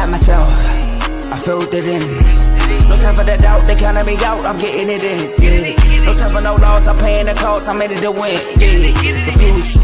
applied myself, I filled it in. No time for the doubt, they counted me out, I'm getting it in, yeah. No time for no loss, I'm paying the cost, I'm in it to win, yeah. Refuse,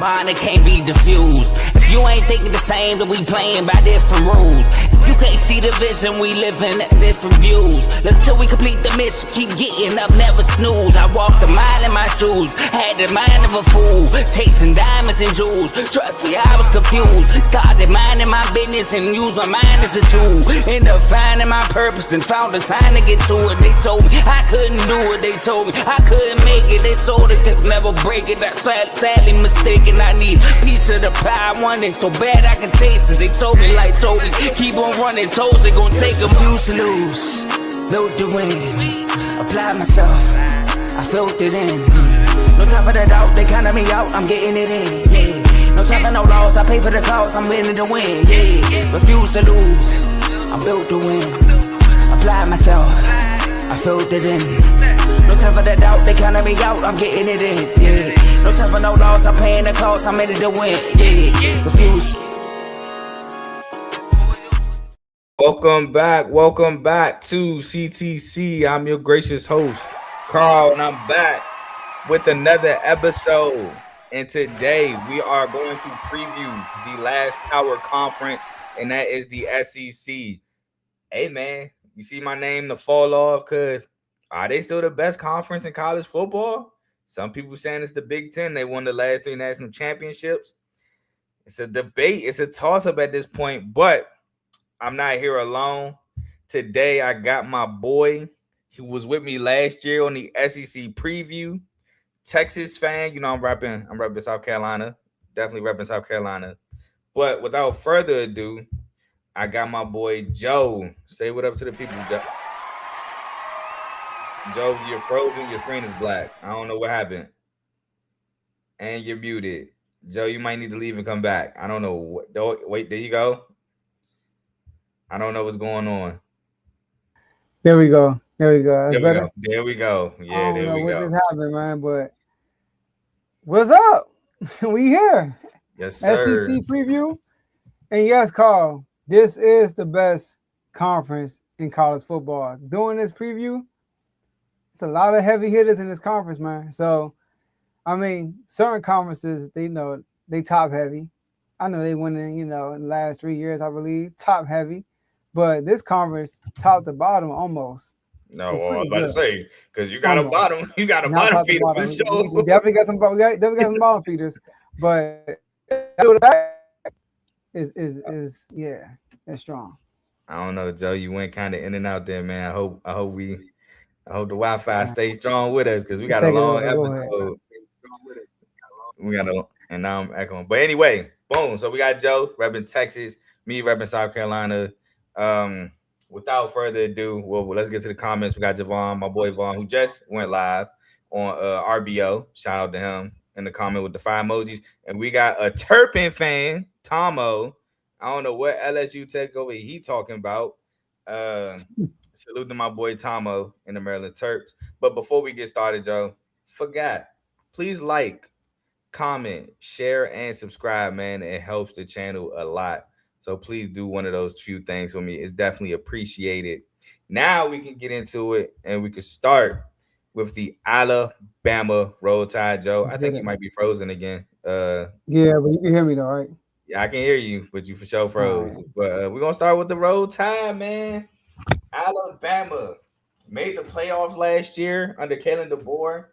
mine it can't be diffused. If you ain't thinking the same, then we playing by different rules. You can't see the vision, we living at different views. Until we complete the mission, keep getting up, never snooze. I walked a mile in my shoes, had the mind of a fool, chasing diamonds and jewels. Trust me, I was confused. Started minding my business and used my mind as a tool. Ended up finding my purpose and found the time to get to it. They told me I couldn't do it, they told me I couldn't make it. They sold it, could never break it. That's sadly mistaken. I need a piece of the pie, I want it so bad I can taste it. They told me like Toby, keep on running toes, they gon' take a few to lose. Built the win, applied myself, I filled it in. No time for the doubt, they counted me out, I'm getting it in, yeah. No time for no loss, I pay for the cost, I'm winning to win, yeah. Refuse to lose, I built the win, applied myself, I filled it in. No time for the doubt, they counted me out, I'm getting it in, yeah. No time for no loss, I'm paying the cost, I'm in it to win, yeah. Refuse. Welcome back to CTC. I'm your gracious host, Carl, and I'm back with another episode. And today we are going to preview the last power conference, and that is the SEC. Hey man, you see my name to fall off because are they still the best conference in college football? Some people saying it's the Big Ten. They won the last 3 national championships. It's a debate. It's a toss-up at this point, but I'm not here alone. Today, I got my boy who was with me last year on the SEC preview. Texas fan, you know I'm repping South Carolina. Definitely repping South Carolina. But without further ado, I got my boy Joe. Say what up to the people, Joe. Joe, you're frozen. Your screen is black. I don't know what happened. And you're muted. Joe, you might need to leave and come back. I don't know. Wait, there you go. I don't know what's going on. There we go. There we go. There we go. Yeah, there we go. What just happened, man? But what's up? We here. Yes, sir. SEC preview. And yes, Carl, this is the best conference in college football. Doing this preview, it's a lot of heavy hitters in this conference, man. So, I mean, certain conferences, they top heavy. I know they winning, in the last 3 years, I believe, top heavy. But this conference, top to bottom, almost. No, I was about to say, because you got almost. You got a bottom feeder for sure. We definitely got some bottom feeders, but is it's strong. I don't know, Joe. You went kind of in and out there, man. I hope the Wi-Fi stays strong with us because we got a long episode. And now I'm echoing. But anyway, boom. So we got Joe repping Texas, me repping South Carolina. Without further ado, well, let's get to the comments. We got Javon, my boy Vaughn, who just went live on RBO. Shout out to him in the comment with the 5 emojis. And we got a Turpin fan, Tomo. I don't know what LSU takeover he talking about. Salute to my boy Tomo in the Maryland Terps. But before we get started, Joe, please like, comment, share, and subscribe, man. It helps the channel a lot. So please do one of those few things for me. It's definitely appreciated. Now we can get into it, and we can start with the Alabama Roll Tide, Joe. I think you might be frozen again. Yeah, but you can hear me though, right? Yeah, I can hear you, but you for sure froze. Right. But we're going to start with the Roll Tide, man. Alabama made the playoffs last year under Kalen DeBoer.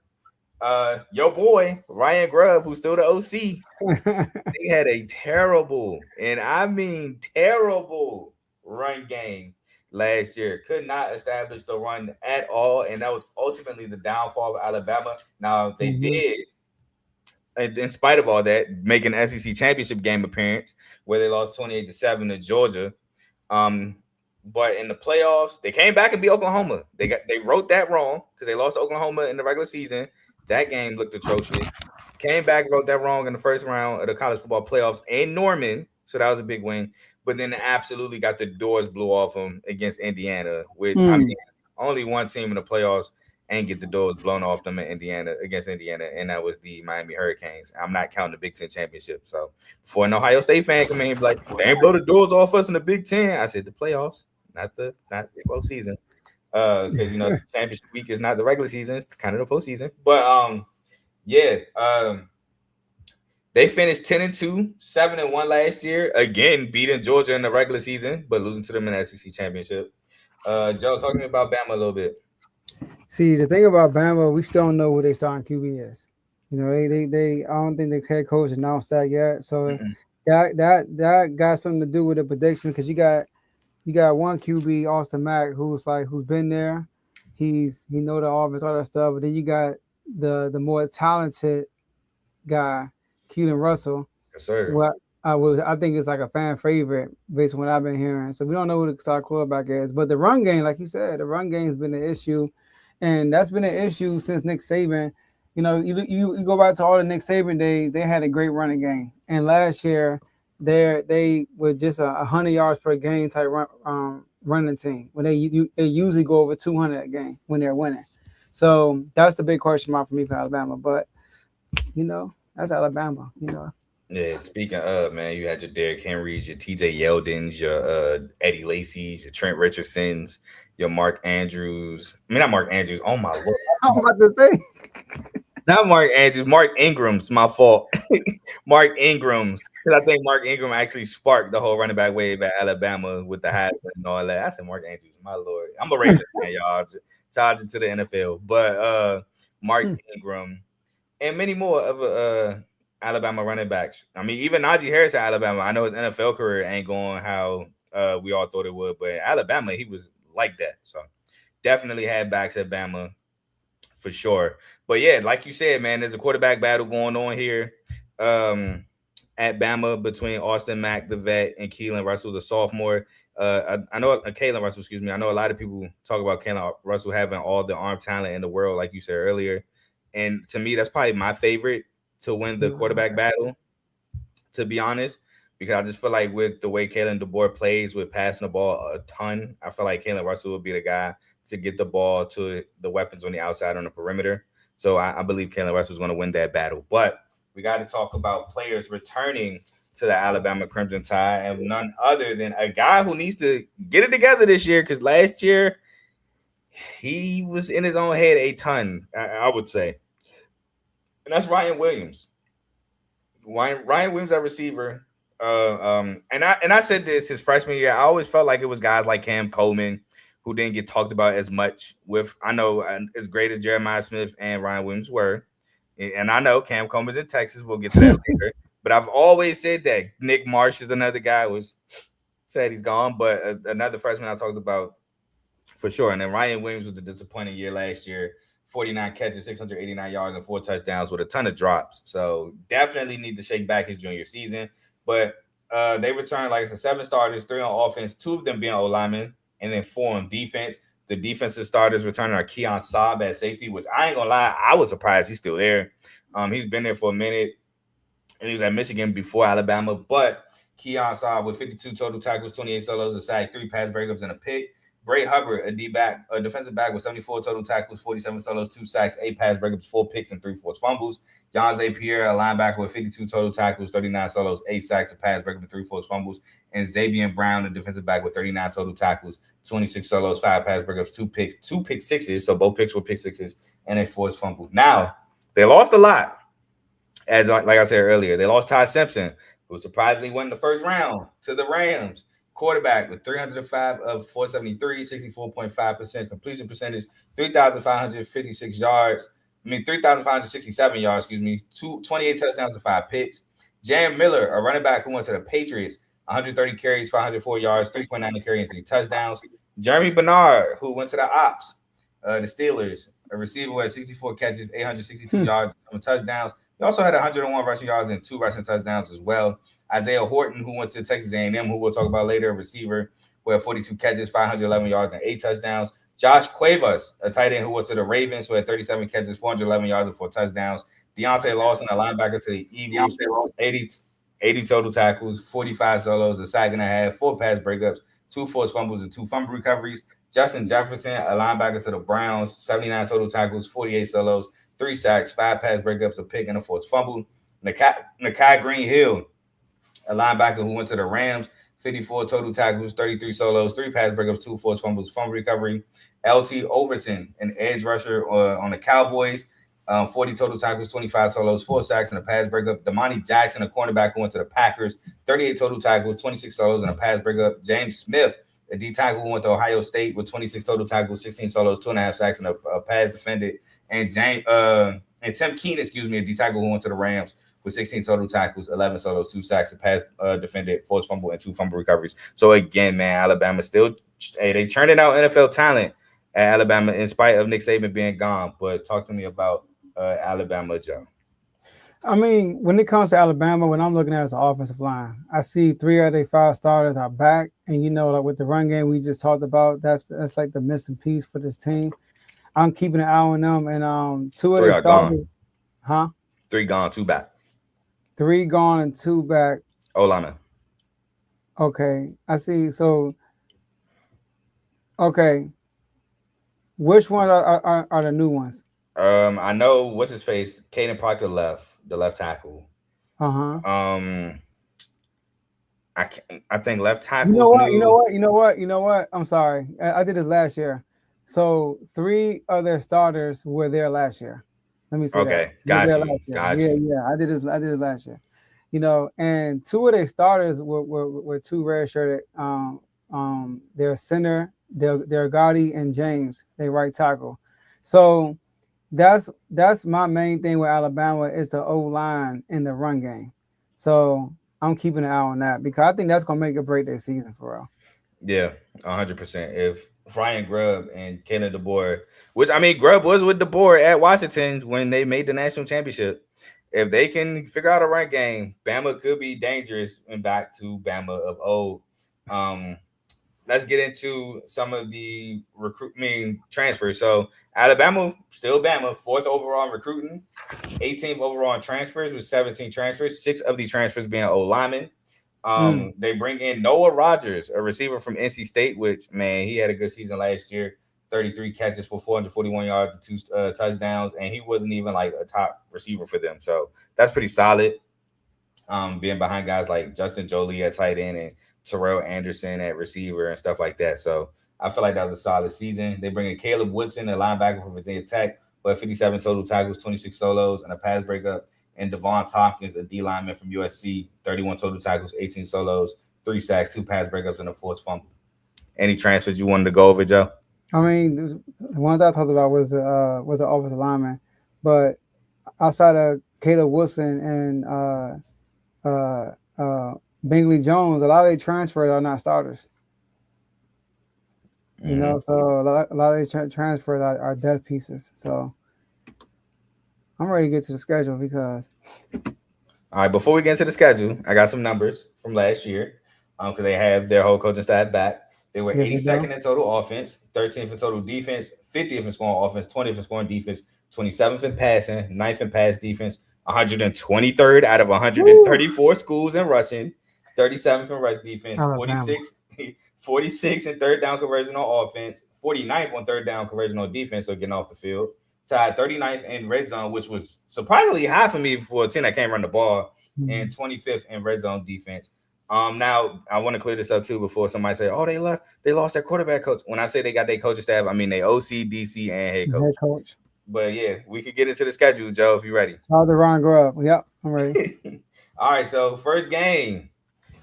Your boy Ryan Grubb, who's still the OC, they had a terrible, and I mean terrible, run game last year. Could not establish the run at all, and that was ultimately the downfall of Alabama. Now they did, in spite of all that, make an SEC championship game appearance where they lost 28-7 to Georgia. But in the playoffs, they came back and beat Oklahoma. They wrote that wrong because they lost to Oklahoma in the regular season. That game looked atrocious. Came back, wrote that wrong in the first round of the college football playoffs in Norman. So that was a big win. But then they absolutely got the doors blew off them against Indiana, which I mean, only one team in the playoffs and get the doors blown off them in Indiana against Indiana, and that was the Miami Hurricanes. I'm not counting the Big Ten championship. So before an Ohio State fan come in here and be like, they ain't blow the doors off us in the Big Ten, I said the playoffs, not the postseason. Because the championship week is not the regular season, it's kind of the postseason. But they finished 10-2, 7-1 last year. Again, beating Georgia in the regular season, but losing to them in the SEC championship. Joe, talk to me about Bama a little bit. See, the thing about Bama, we still don't know who they starting QB is. They I don't think the head coach announced that yet. So that got something to do with the prediction, because you got one QB, Austin Mack, who's been there. He know the offense, all that stuff. But then you got the more talented guy, Keelan Russell. Yes, sir. What I think it's like a fan favorite based on what I've been hearing. So we don't know who the star quarterback is. But the run game, like you said, the run game has been an issue. And that's been an issue since Nick Saban. You go back to all the Nick Saban days, they had a great running game. And last year, they were just 100 yards per game type running team. When they usually go over 200 a game when they're winning. So that's the big question mark for me for Alabama. But, that's Alabama, Yeah, speaking of, man, you had your Derrick Henrys, your TJ Yeldons, your Eddie Lacy's, your Trent Richardsons, your Mark Andrews. I mean, not Mark Andrews. Oh, my Lord. I'm about to say. Not Mark Andrews. Mark Ingram's my fault. Mark Ingram's. Because I think Mark Ingram actually sparked the whole running back wave at Alabama with the Heisman and all that. I said Mark Andrews, my Lord. I'm a racist fan, y'all. Charging to the NFL. But Mark Ingram and many more of Alabama running backs. I mean, even Najee Harris at Alabama. I know his NFL career ain't going how we all thought it would, but at Alabama, he was like that. So definitely had backs at Bama for sure. But yeah, like you said, man, there's a quarterback battle going on here at Bama between Austin Mack, the vet, and Keelan Russell, the sophomore. I know Kalen Russell, excuse me. I know a lot of people talk about Kalen Russell having all the arm talent in the world, like you said earlier. And to me, that's probably my favorite to win the quarterback battle, to be honest, because I just feel like with the way Kalen DeBoer plays with passing the ball a ton, I feel like Kalen Russell would be the guy to get the ball to the weapons on the outside on the perimeter. So I believe Kalen Russell is going to win that battle. But we got to talk about players returning to the Alabama Crimson Tide, and none other than a guy who needs to get it together this year, because last year he was in his own head a ton, I would say. And that's Ryan Williams. Ryan Williams at receiver. And I said this his freshman year. I always felt like it was guys like Cam Coleman who didn't get talked about as much. I know as great as Jeremiah Smith and Ryan Williams were, and I know Cam Coleman's in Texas. We'll get to that later. But I've always said that Nick Marsh is another guy who was said he's gone, but another freshman I talked about for sure. And then Ryan Williams with the disappointing year last year. 49 catches, 689 yards, and 4 touchdowns with a ton of drops. So definitely need to shake back his junior season. But they returned, like I said, 7 starters, 3 on offense, 2 of them being O-linemen, and then 4 on defense. The defensive starters returning are Keon Saab at safety, which I ain't gonna lie, I was surprised he's still there. He's been there for a minute, and he was at Michigan before Alabama. But Keon Saab with 52 total tackles, 28 solos, a sack, 3 pass breakups, and a pick. Bray Hubbard, a defensive back with 74 total tackles, 47 solos, 2 sacks, 8 pass breakups, 4 picks, and 3 forced fumbles. John Zay Pierre, a linebacker with 52 total tackles, 39 solos, 8 sacks, a pass breakup, and 3 forced fumbles. And Xavier Brown, a defensive back with 39 total tackles, 26 solos, 5 pass breakups, 2 pick sixes. So both picks were pick sixes, and a forced fumble. Now, they lost a lot. As like I said earlier, they lost Ty Simpson, who surprisingly won the first round to the Rams. Quarterback with 305 of 473, 64.5% completion percentage, 3,556 yards. 3,567 yards, 28 touchdowns and 5 picks. Jam Miller, a running back who went to the Patriots, 130 carries, 504 yards, 3.9 to carry, and 3 touchdowns. Jeremy Bernard, who went to the Ops, the Steelers, a receiver with 64 catches, 862 yards, and touchdowns. He also had 101 rushing yards and 2 rushing touchdowns as well. Isaiah Horton, who went to Texas A&M, who we'll talk about later, a receiver who had 42 catches, 511 yards, and 8 touchdowns. Josh Cuevas, a tight end who went to the Ravens, who had 37 catches, 411 yards, and 4 touchdowns. Deontay Lawson, a linebacker to the Eagles, 80 total tackles, 45 solos, a sack and a half, 4 pass breakups, 2 forced fumbles, and 2 fumble recoveries. Justin Jefferson, a linebacker to the Browns, 79 total tackles, 48 solos, 3 sacks, 5 pass breakups, a pick, and a forced fumble. Nakai Greenhill, a linebacker who went to the Rams, 54 total tackles, 33 solos, 3 pass breakups, 2 forced fumbles, fumble recovery. LT Overton, an edge rusher on the Cowboys, 40 total tackles, 25 solos, 4 sacks, and a pass breakup. Damani Jackson, a cornerback who went to the Packers, 38 total tackles, 26 solos, and a pass breakup. James Smith, a D tackle who went to Ohio State with 26 total tackles, 16 solos, 2.5 sacks, and a pass defended. And Tim Keenan, a D tackle who went to the Rams with 16 total tackles, 11 solos, 2 sacks, a pass defended, forced fumble, and 2 fumble recoveries. So again, man, Alabama still they churning out NFL talent at Alabama in spite of Nick Saban being gone. But talk to me about Alabama, Joe. I mean, when it comes to Alabama, when I'm looking at his offensive line, I see 3 out of their 5 starters are back, and like with the run game we just talked about, that's like the missing piece for this team. I'm keeping an eye on them, and 2 of their starters, gone. 3 gone, 2 back. 3 gone and 2 back. Olana. Okay, I see. So, okay, which ones are the new ones? I know what's his face. Caden Proctor left, the left tackle. I think left tackle. You know what? I'm sorry. I did this last year. So 3 of their starters were there last year. Let me say okay, that. Got you. Yeah. I did this last year. And 2 of their starters were 2 redshirted. Their center, their Gotti and James, they right tackle. So that's my main thing with Alabama is the O-line in the run game. So I'm keeping an eye on that because I think that's gonna make or break their season for real. Yeah, 100%. If Ryan Grubb and Kalen DeBoer, which I mean, Grubb was with DeBoer at Washington when they made the national championship. If they can figure out a run game, Bama could be dangerous and back to Bama of old. Let's get into some of the transfers. So Alabama, still Bama, 4th overall in recruiting, 18th overall in transfers with 17 transfers, 6 of these transfers being O-linemen. They bring in Noah Rogers, a receiver from NC State, which, man, he had a good season last year. 33 catches for 441 yards and 2 touchdowns, and he wasn't even like a top receiver for them. So that's pretty solid. Being behind guys like Justin Jolie at tight end and Terrell Anderson at receiver and stuff like that. So I feel like that was a solid season. They bring in Caleb Woodson, a linebacker from Virginia Tech, with 57 total tackles, 26 solos, and a pass breakup. And Devon Tompkins, a D lineman from USC, 31 total tackles, 18 solos, 3 sacks, 2 pass breakups, and a forced fumble. Any transfers you wanted to go over, Joe? I mean, the ones I talked about was an offensive lineman, but outside of Caleb Wilson and Bingley Jones, a lot of these transfers are not starters. So a lot of these transfers are death pieces. So I'm ready to get to the schedule because. All right, before we get into the schedule, I got some numbers from last year because they have their whole coaching staff back. They were 82nd in total offense, 13th in total defense, 50th in scoring offense, 20th in scoring defense, 27th in passing, 9th in pass defense, 123rd out of 134 schools in rushing, 37th in rush defense, 46 in third down conversion on offense, 49th on third down conversion on defense, so getting off the field. Tied 39th in red zone, which was surprisingly high for me for a team that can't run the ball, and 25th in red zone defense. Now I want to clear this up too before somebody say, "Oh, they lost their quarterback coach." When I say they got their coaching staff, I mean they OC, DC, and head coach. But yeah, we could get into the schedule, Joe, if you're ready. Shout out to Ron Grubb. Yep, I'm ready. All right, so first game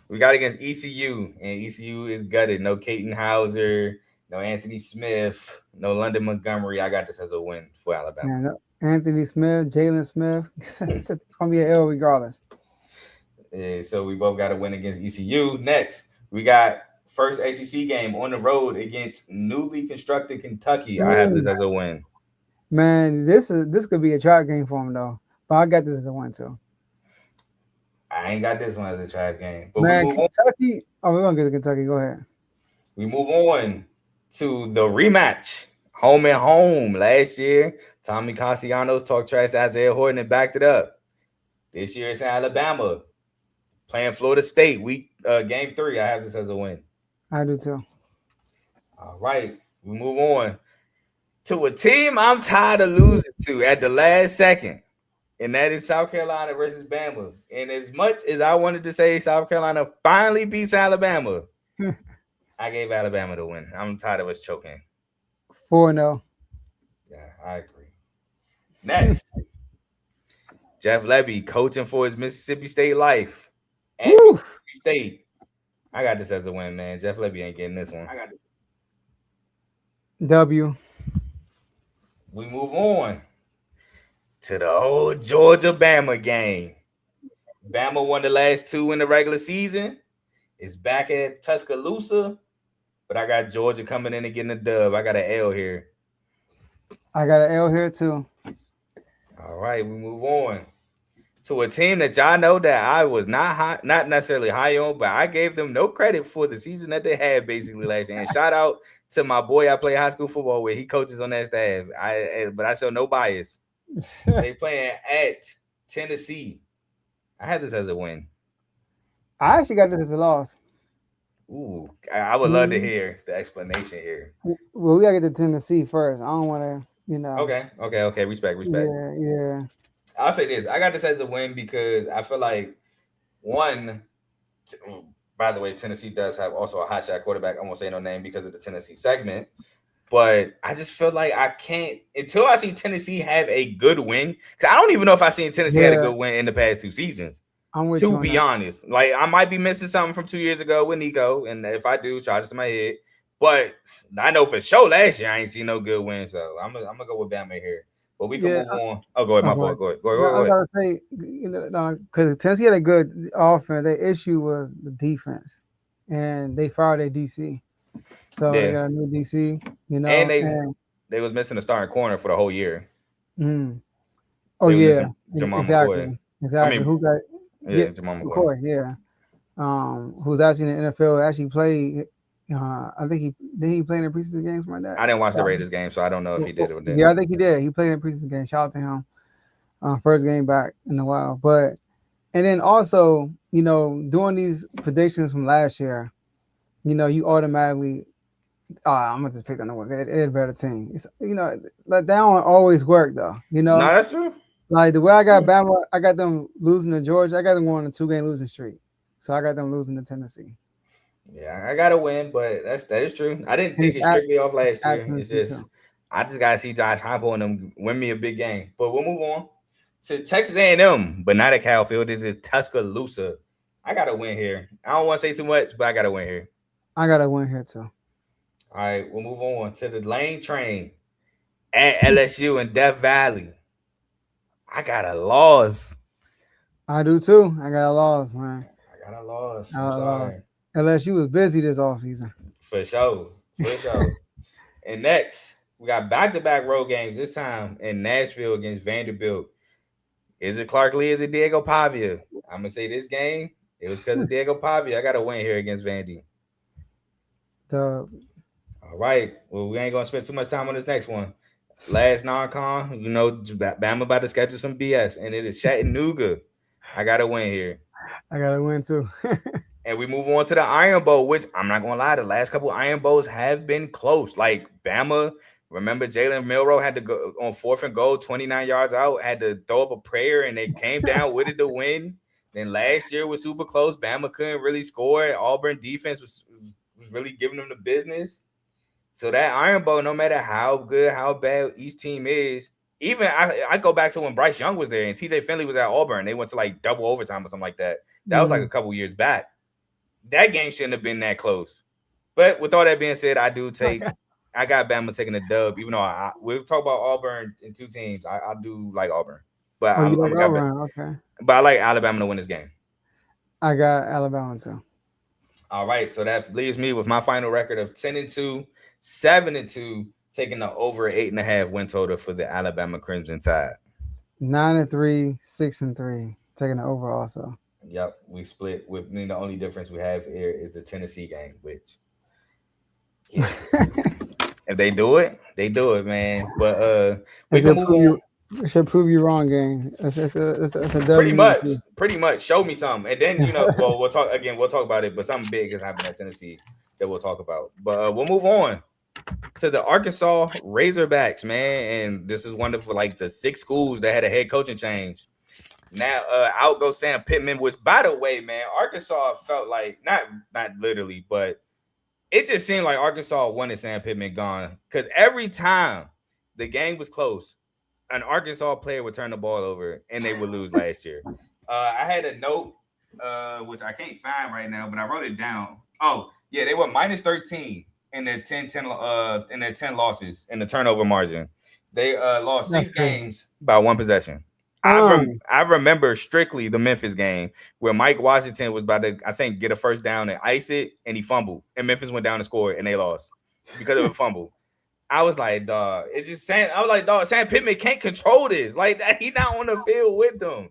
we got against ECU, and ECU is gutted. No Caton Hauser, no Anthony Smith, no London Montgomery. I got this as a win for Alabama. Man, Anthony Smith, Jalen Smith. It's gonna be an L regardless. Yeah, so we both got a win against ECU. Next, we got first ACC game on the road against newly constructed Kentucky. I have this as a win. Man, this could be a trap game for him though. But I got this as a win too. I ain't got this one as a trap game. But man, Kentucky. Oh, we're gonna get to Kentucky. Go ahead. We move on to the rematch. Home and home. Last year, Tommy Castellanos talked trash to Isaiah Horton and backed it up. This year it's in Alabama. Playing Florida State, game 3. I have this as a win. I do too. All right. We move on to a team I'm tired of losing to at the last second, and that is South Carolina versus Bama. And as much as I wanted to say South Carolina finally beats Alabama, I gave Alabama the win. I'm tired of us choking. 4-0. Yeah, I agree. Next, Jeff Lebby coaching for his Mississippi State life at Woo! Mississippi State. I got this as a win, man. Jeff Lebby ain't getting this one. W. We move on to the old Georgia Bama game. Bama won the last two in the regular season. It's back at Tuscaloosa, but I got Georgia coming in and getting a dub. I got an L here. I got an L here too. All right, we move on to a team that y'all know that I was not necessarily high on, but I gave them no credit for the season that they had basically last year. And shout out to my boy I play high school football with. He coaches on that staff. But I show no bias. They playing at Tennessee. I had this as a win. I actually got this as a loss. Ooh, I would love to hear the explanation here. Well, we gotta get to Tennessee first. I don't want to, Okay. Respect. Yeah. I'll say this. I got this as a win because I feel like by the way, Tennessee does have also a hot shot quarterback. I won't say no name because of the Tennessee segment. But I just feel like I can't until I see Tennessee have a good win. Because I don't even know if I've seen Tennessee had a good win in the past 2 seasons. I'm with to be honest. Like I might be missing something from 2 years ago with Nico. And if I do, charge it to my head. But I know for sure last year I ain't seen no good win. So I'm gonna go with Bama here. But we can move on. Oh, go ahead, my fault. Go ahead. I was about to say, because Tennessee had a good offense. Their issue was the defense, and they fired their DC. So they got a new DC, and they was missing a starting corner for the whole year. Oh yeah, Jamal exactly. McCoy. I mean, who got Jamal McCoy. Yeah, who's actually in the NFL actually played. I think he played in preseason games like that. I didn't watch the Raiders game, so I don't know if he did or didn't. Yeah, I think he did. He played in preseason game. Shout out to him. First game back in a while, and then also doing these predictions from last year, you automatically. I'm gonna just pick on the one. It's a better team. It's, like that don't always work though. No, that's true. Like the way I got Bama, I got them losing to Georgia. I got them going on a 2-game losing streak. So I got them losing to Tennessee. Yeah, I got to win, but that is true. I didn't think it strictly off last year. It's just I just gotta see Josh Heupel and them win me a big game. But we'll move on to Texas A&M, but not at Cal Field. This is Tuscaloosa. I got to win here. I don't want to say too much, but I got to win here. I got to win here too. All right, we'll move on to the Lane Train at LSU in Death Valley. I got a loss. I do too. I got a loss, man. I got a loss. I'm sorry. LSU was busy this offseason. For sure. And next, we got back-to-back road games, this time in Nashville against Vanderbilt. Is it Clark Lee? Is it Diego Pavia? I'm going to say this game, it was because of Diego Pavia. I got to win here against Vandy. All right. Well, we ain't going to spend too much time on this next one. Last non-con, Bama about to schedule some BS, and it is Chattanooga. I got to win here. I got to win too. And we move on to the Iron Bowl, which I'm not going to lie, the last couple Iron Bowls have been close. Like Bama, remember Jalen Milroe had to go on 4th and goal, 29 yards out, had to throw up a prayer, and they came down with it to win. Then last year was super close. Bama couldn't really score. Auburn defense was really giving them the business. So that Iron Bowl, no matter how good, how bad each team is, even I go back to when Bryce Young was there and TJ Finley was at Auburn. They went to like double overtime or something like that. That was like a couple years back. That game shouldn't have been that close. But with all that being said, I got Bama taking a dub, even though we'll talk about Auburn in 2 teams. I do like Auburn. But okay. But I like Alabama to win this game. I got Alabama too. All right. So that leaves me with my final record of 10-2, 7-2, taking the over 8.5 win total for the Alabama Crimson Tide. 9-3, 6-3, taking the over also. Yep, we split. The only difference we have here is the Tennessee game, which if they do it, man. But we can move on. It should prove you wrong, gang. It's a pretty much. Show me something, and then we'll talk again. We'll talk about it, but something big is happening at Tennessee that we'll talk about. But we'll move on to the Arkansas Razorbacks, man. And this is one of like the 6 schools that had a head coaching change. Now, out goes Sam Pittman, which, by the way, man, Arkansas felt like not literally, but it just seemed like Arkansas wanted Sam Pittman gone because every time the game was close, an Arkansas player would turn the ball over and they would lose last year. I had a note, which I can't find right now, but I wrote it down. Oh, yeah, they were minus 13 in their 10 losses in the turnover margin. They lost 6 games by 1 possession. I remember strictly the Memphis game where Mike Washington was about to, I think, get a first down and ice it, and he fumbled, and Memphis went down and scored, and they lost because of a fumble. I was like, dog, it's just saying. I was like, dog, Sam Pittman can't control this. Like, he's not on the field with them,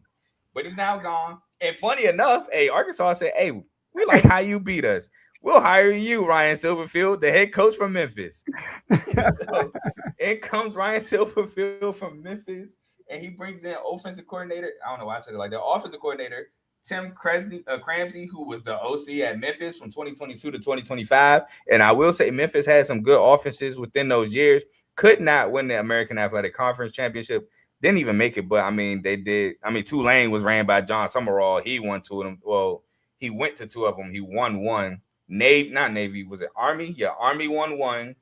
but he's now gone. And funny enough, Arkansas said, hey, we like how you beat us. We'll hire you, Ryan Silverfield, the head coach from Memphis. So in comes Ryan Silverfield from Memphis. And he brings in offensive coordinator. I don't know why I said it like that. Offensive coordinator Tim Cramsey, who was the OC at Memphis from 2022 to 2025. And I will say Memphis had some good offenses within those years. Could not win the American Athletic Conference Championship. Didn't even make it. But, I mean, they did. I mean, Tulane was ran by John Summerall. He won 2 of them. Well, he went to 2 of them. He won 1. Not Navy. Was it Army? Yeah, Army won 1.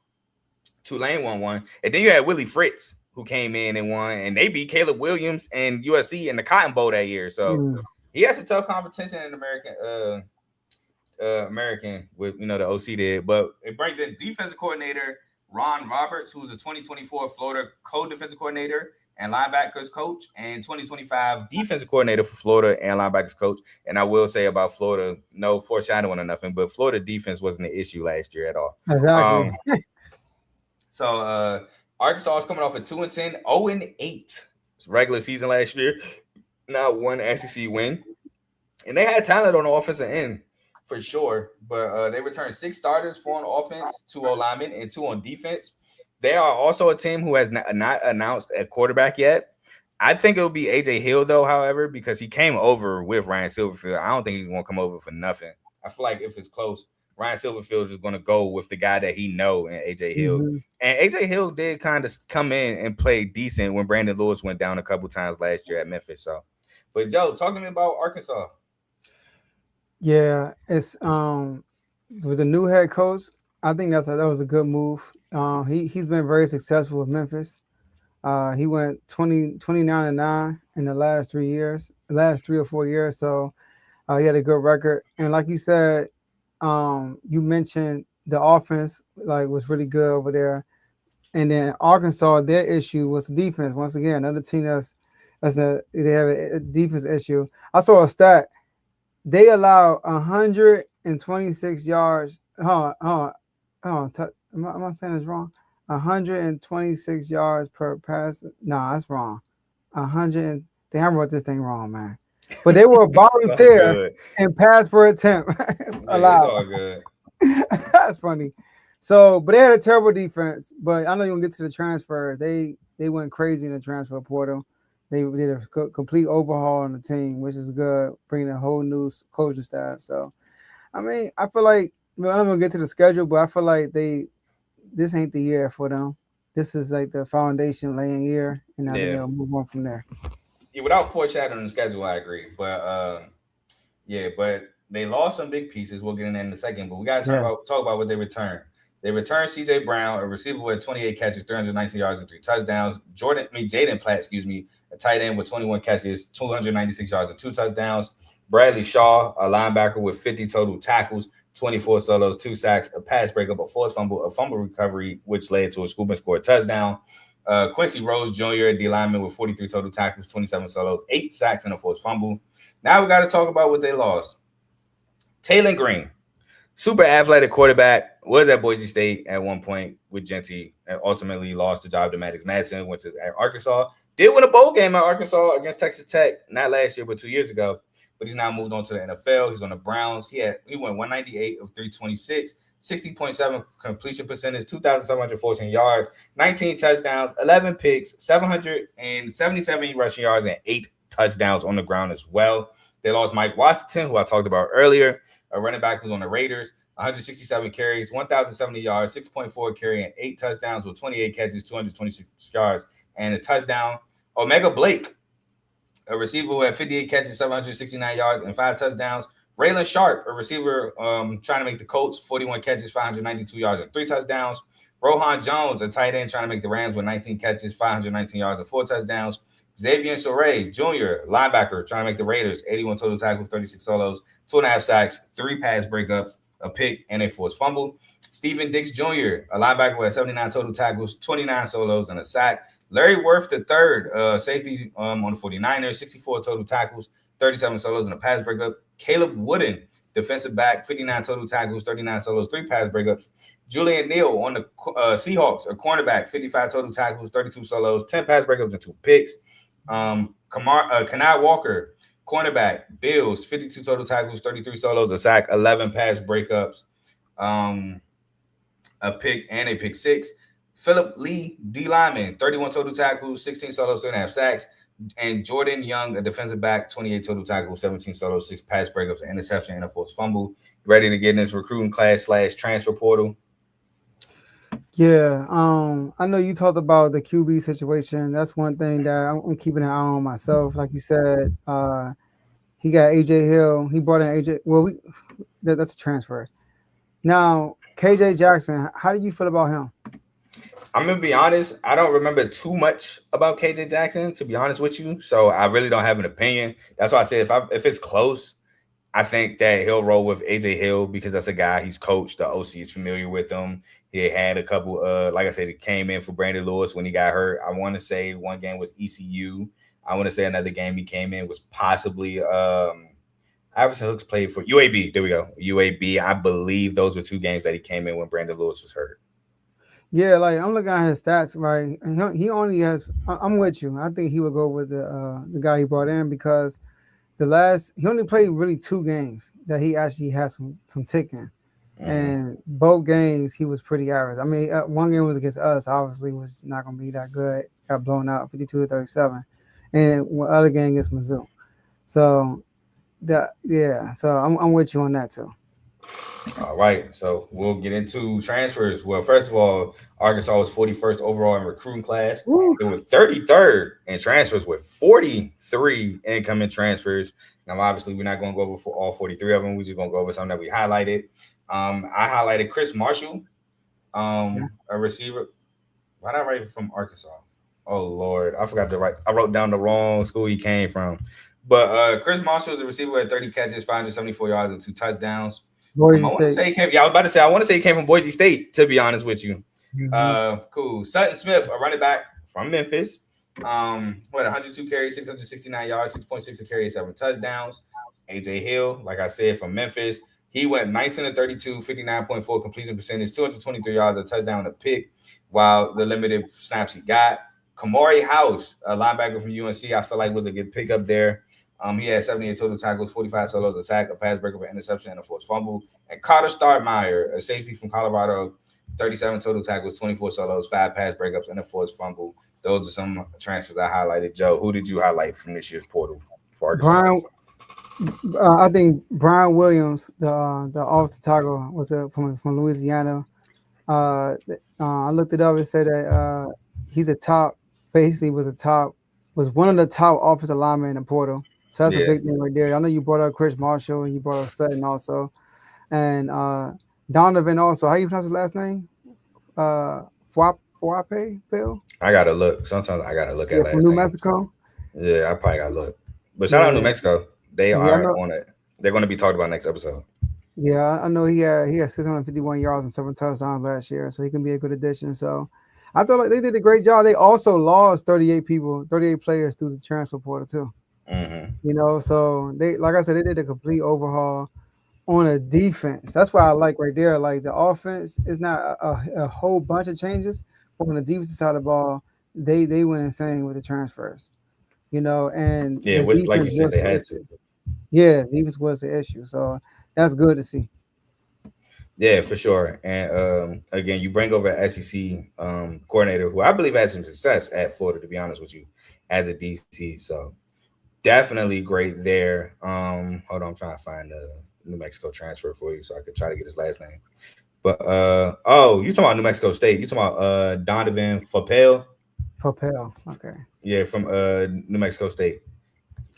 Tulane won 1. And then you had Willie Fritz, who came in and won, and they beat Caleb Williams and USC in the Cotton Bowl that year. So he had some tough competition in American with, the OC did. But it brings in defensive coordinator Ron Roberts, who's the 2024 Florida co-defensive coordinator and linebackers coach, and 2025 defensive coordinator for Florida and linebackers coach. And I will say about Florida, no foreshadowing or nothing, but Florida defense wasn't an issue last year at all. Exactly. So Arkansas is coming off a 2-10, 0-8 regular season last year. Now 1 SEC win. And they had talent on the offensive end for sure. But they returned 6 starters, 4 on offense, 2 linemen, and 2 on defense. They are also a team who has not announced a quarterback yet. I think it'll be AJ Hill, though, however, because he came over with Ryan Silverfield. I don't think he's going to come over for nothing. I feel like if it's close, Ryan Silverfield is going to go with the guy that he know in AJ Hill. Mm-hmm. And AJ Hill did kind of come in and play decent when Brandon Lewis went down a couple times last year at Memphis. So, but Joe, talk to me about Arkansas. Yeah, it's with the new head coach. I think that was a good move. He's been very successful with Memphis. He went 29-9 in the last 3 or 4 years. So he had a good record. And like you said, you mentioned the offense was really good over there, and then Arkansas, their issue was the defense. Once again, another team they have a defense issue. I saw a stat; they allow 126 yards. Hold on. Am I saying this wrong? 126 yards per pass. No, that's wrong. 100. Damn, I wrote this thing wrong, man. But they were volunteer and pass per attempt allowed. All good. That's funny. So, but they had a terrible defense. But I know you're gonna get to the transfers. They went crazy in the transfer portal. They did a complete overhaul on the team, which is good, bringing a whole new coaching staff. So, I mean, I feel like I'm gonna get to the schedule, but I feel like this ain't the year for them. This is like the foundation laying year, and now they'll move on from there. Yeah, without foreshadowing the schedule, I agree. But but they lost some big pieces. We'll get in that in a second. But we got to talk about what they returned. They returned C.J. Brown, a receiver with 28 catches, 319 yards, and 3 touchdowns. Jaden Platt, a tight end with 21 catches, 296 yards, and 2 touchdowns. Bradley Shaw, a linebacker with 50 total tackles, 24 solos, 2 sacks, a pass breakup, a forced fumble, a fumble recovery, which led to a scoop and score touchdown. Quincy Rose Jr., D lineman with 43 total tackles, 27 solos, 8 sacks, and a forced fumble. Now we got to talk about what they lost. Taylon Green, super athletic quarterback, was at Boise State at one point with Genty, and ultimately lost the job to Maddox Madsen, went to Arkansas. Did win a bowl game at Arkansas against Texas Tech, not last year, but 2 years ago. But he's now moved on to the NFL. He's on the Browns. He went 198 of 326, 60.7 completion percentage, 2,714 yards, 19 touchdowns, 11 picks, 777 rushing yards, and 8 touchdowns on the ground as well. They lost Mike Washington, who I talked about earlier, a running back who's on the Raiders. 167 carries, 1,070 yards, 6.4 carry, and 8 touchdowns with 28 catches, 226 yards, and a touchdown. Omega Blake, a receiver who had 58 catches, 769 yards, and 5 touchdowns. Raylan Sharp, a receiver trying to make the Colts, 41 catches, 592 yards, and 3 touchdowns. Rohan Jones, a tight end trying to make the Rams with 19 catches, 519 yards, and 4 touchdowns. Xavier Soray Jr., linebacker, trying to make the Raiders, 81 total tackles, 36 solos, 2.5 sacks, 3 pass breakups, a pick, and a forced fumble. Stephen Dix Jr., a linebacker with 79 total tackles, 29 solos, and a sack. Larry Worth III, safety on the 49ers, 64 total tackles, 37 solos, and a pass breakup. Caleb Wooden, defensive back, 59 total tackles, 39 solos, 3 pass breakups. Julian Neal on the Seahawks, a cornerback, 55 total tackles, 32 solos, 10 pass breakups, and 2 picks. Kanai Walker, cornerback, Bills, 52 total tackles, 33 solos, a sack, 11 pass breakups, a pick, and a pick 6. Philip Lee, D lineman, 31 total tackles, 16 solos, 3.5 sacks. And Jordan Young, a defensive back, 28 total tackles, 17 solos, 6 pass breakups, an interception, and a forced fumble. Ready to get in this recruiting class / transfer portal? Yeah, I know you talked about the QB situation. That's one thing that I'm keeping an eye on myself. Like you said, he got AJ Hill. He brought in AJ. Well, that's a transfer. Now, KJ Jackson, how do you feel about him? I'm going to be honest. I don't remember too much about KJ Jackson, to be honest with you. So I really don't have an opinion. That's why I said if it's close, I think that he'll roll with AJ Hill because that's a guy he's coached. The OC is familiar with him. He had a couple, like I said, he came in for Brandon Lewis when he got hurt. I want to say one game was ECU. I want to say another game he came in was possibly Iverson Hooks played for UAB. There we go. UAB. I believe those were 2 games that he came in when Brandon Lewis was hurt. Yeah, like I'm looking at his stats, right? And he only has. I'm with you. I think he would go with the guy he brought in because he only played really 2 games that he actually had some ticking, and both games he was pretty average. I mean, one game was against us, obviously was not going to be that good. Got blown out 52-37, and one other game against Mizzou. So so I'm with you on that too. All right, so we'll get into transfers. Well, first of all, Arkansas was 41st overall in recruiting class. Woo. It was 33rd in transfers with 43 incoming transfers. Now, obviously, we're not going to go over all 43 of them. We're just going to go over some that we highlighted. I highlighted Chris Marshall, a receiver. Why did I write from Arkansas? Oh, Lord. I forgot to write. I wrote down the wrong school he came from. But Chris Marshall is a receiver at 30 catches, 574 yards, and 2 touchdowns. I want to say I was about to say I want to say he came from Boise State, to be honest with you. Cool. Sutton Smith, a running back from Memphis. 102 carries, 669 yards, 6.6 a carry, 7 touchdowns. AJ Hill, like I said, from Memphis. He went 19-32, 59.4 completion percentage, 223 yards, a touchdown, and a pick, while the limited snaps he got. Kamari House, a linebacker from UNC, I feel like was a good pickup there. He had 78 total tackles, 45 solos, a sack, a pass breakup, an interception, and a forced fumble. And Carter Startmeyer, a safety from Colorado, 37 total tackles, 24 solos, 5 pass breakups, and a forced fumble. Those are some transfers I highlighted. Joe, who did you highlight from this year's portal for Arkansas? I think Brian Williams, the offensive tackle, was from Louisiana. I looked it up and said that he's was one of the top offensive linemen in the portal. So that's a big thing right there. I know you brought up Chris Marshall and you brought up Sutton also. And Donovan also. How you pronounce his last name? Fuape, Bill? I got to look. Sometimes I got to look at last name. From New Mexico? Yeah, I probably got to look. But shout out New Mexico. They are on it. They're going to be talked about next episode. Yeah, I know he had 651 yards and 7 touchdowns last year, so he can be a good addition. So I thought they did a great job. They also lost 38 players through the transfer portal too. So they, like I said, they did a complete overhaul on a defense. That's what I like right there. Like the offense is not a whole bunch of changes, but on the defensive side of the ball, they went insane with the transfers. And which, like you said, they had to. Yeah, defense was the issue. So that's good to see. Yeah, for sure. And again, you bring over an SEC coordinator who I believe had some success at Florida, to be honest with you, as a DC. So definitely great there. Hold on, I'm trying to find New Mexico transfer for you, so I could try to get his last name. But you talking about New Mexico State? You talking about Donovan Fapel? Okay. Yeah, from New Mexico State.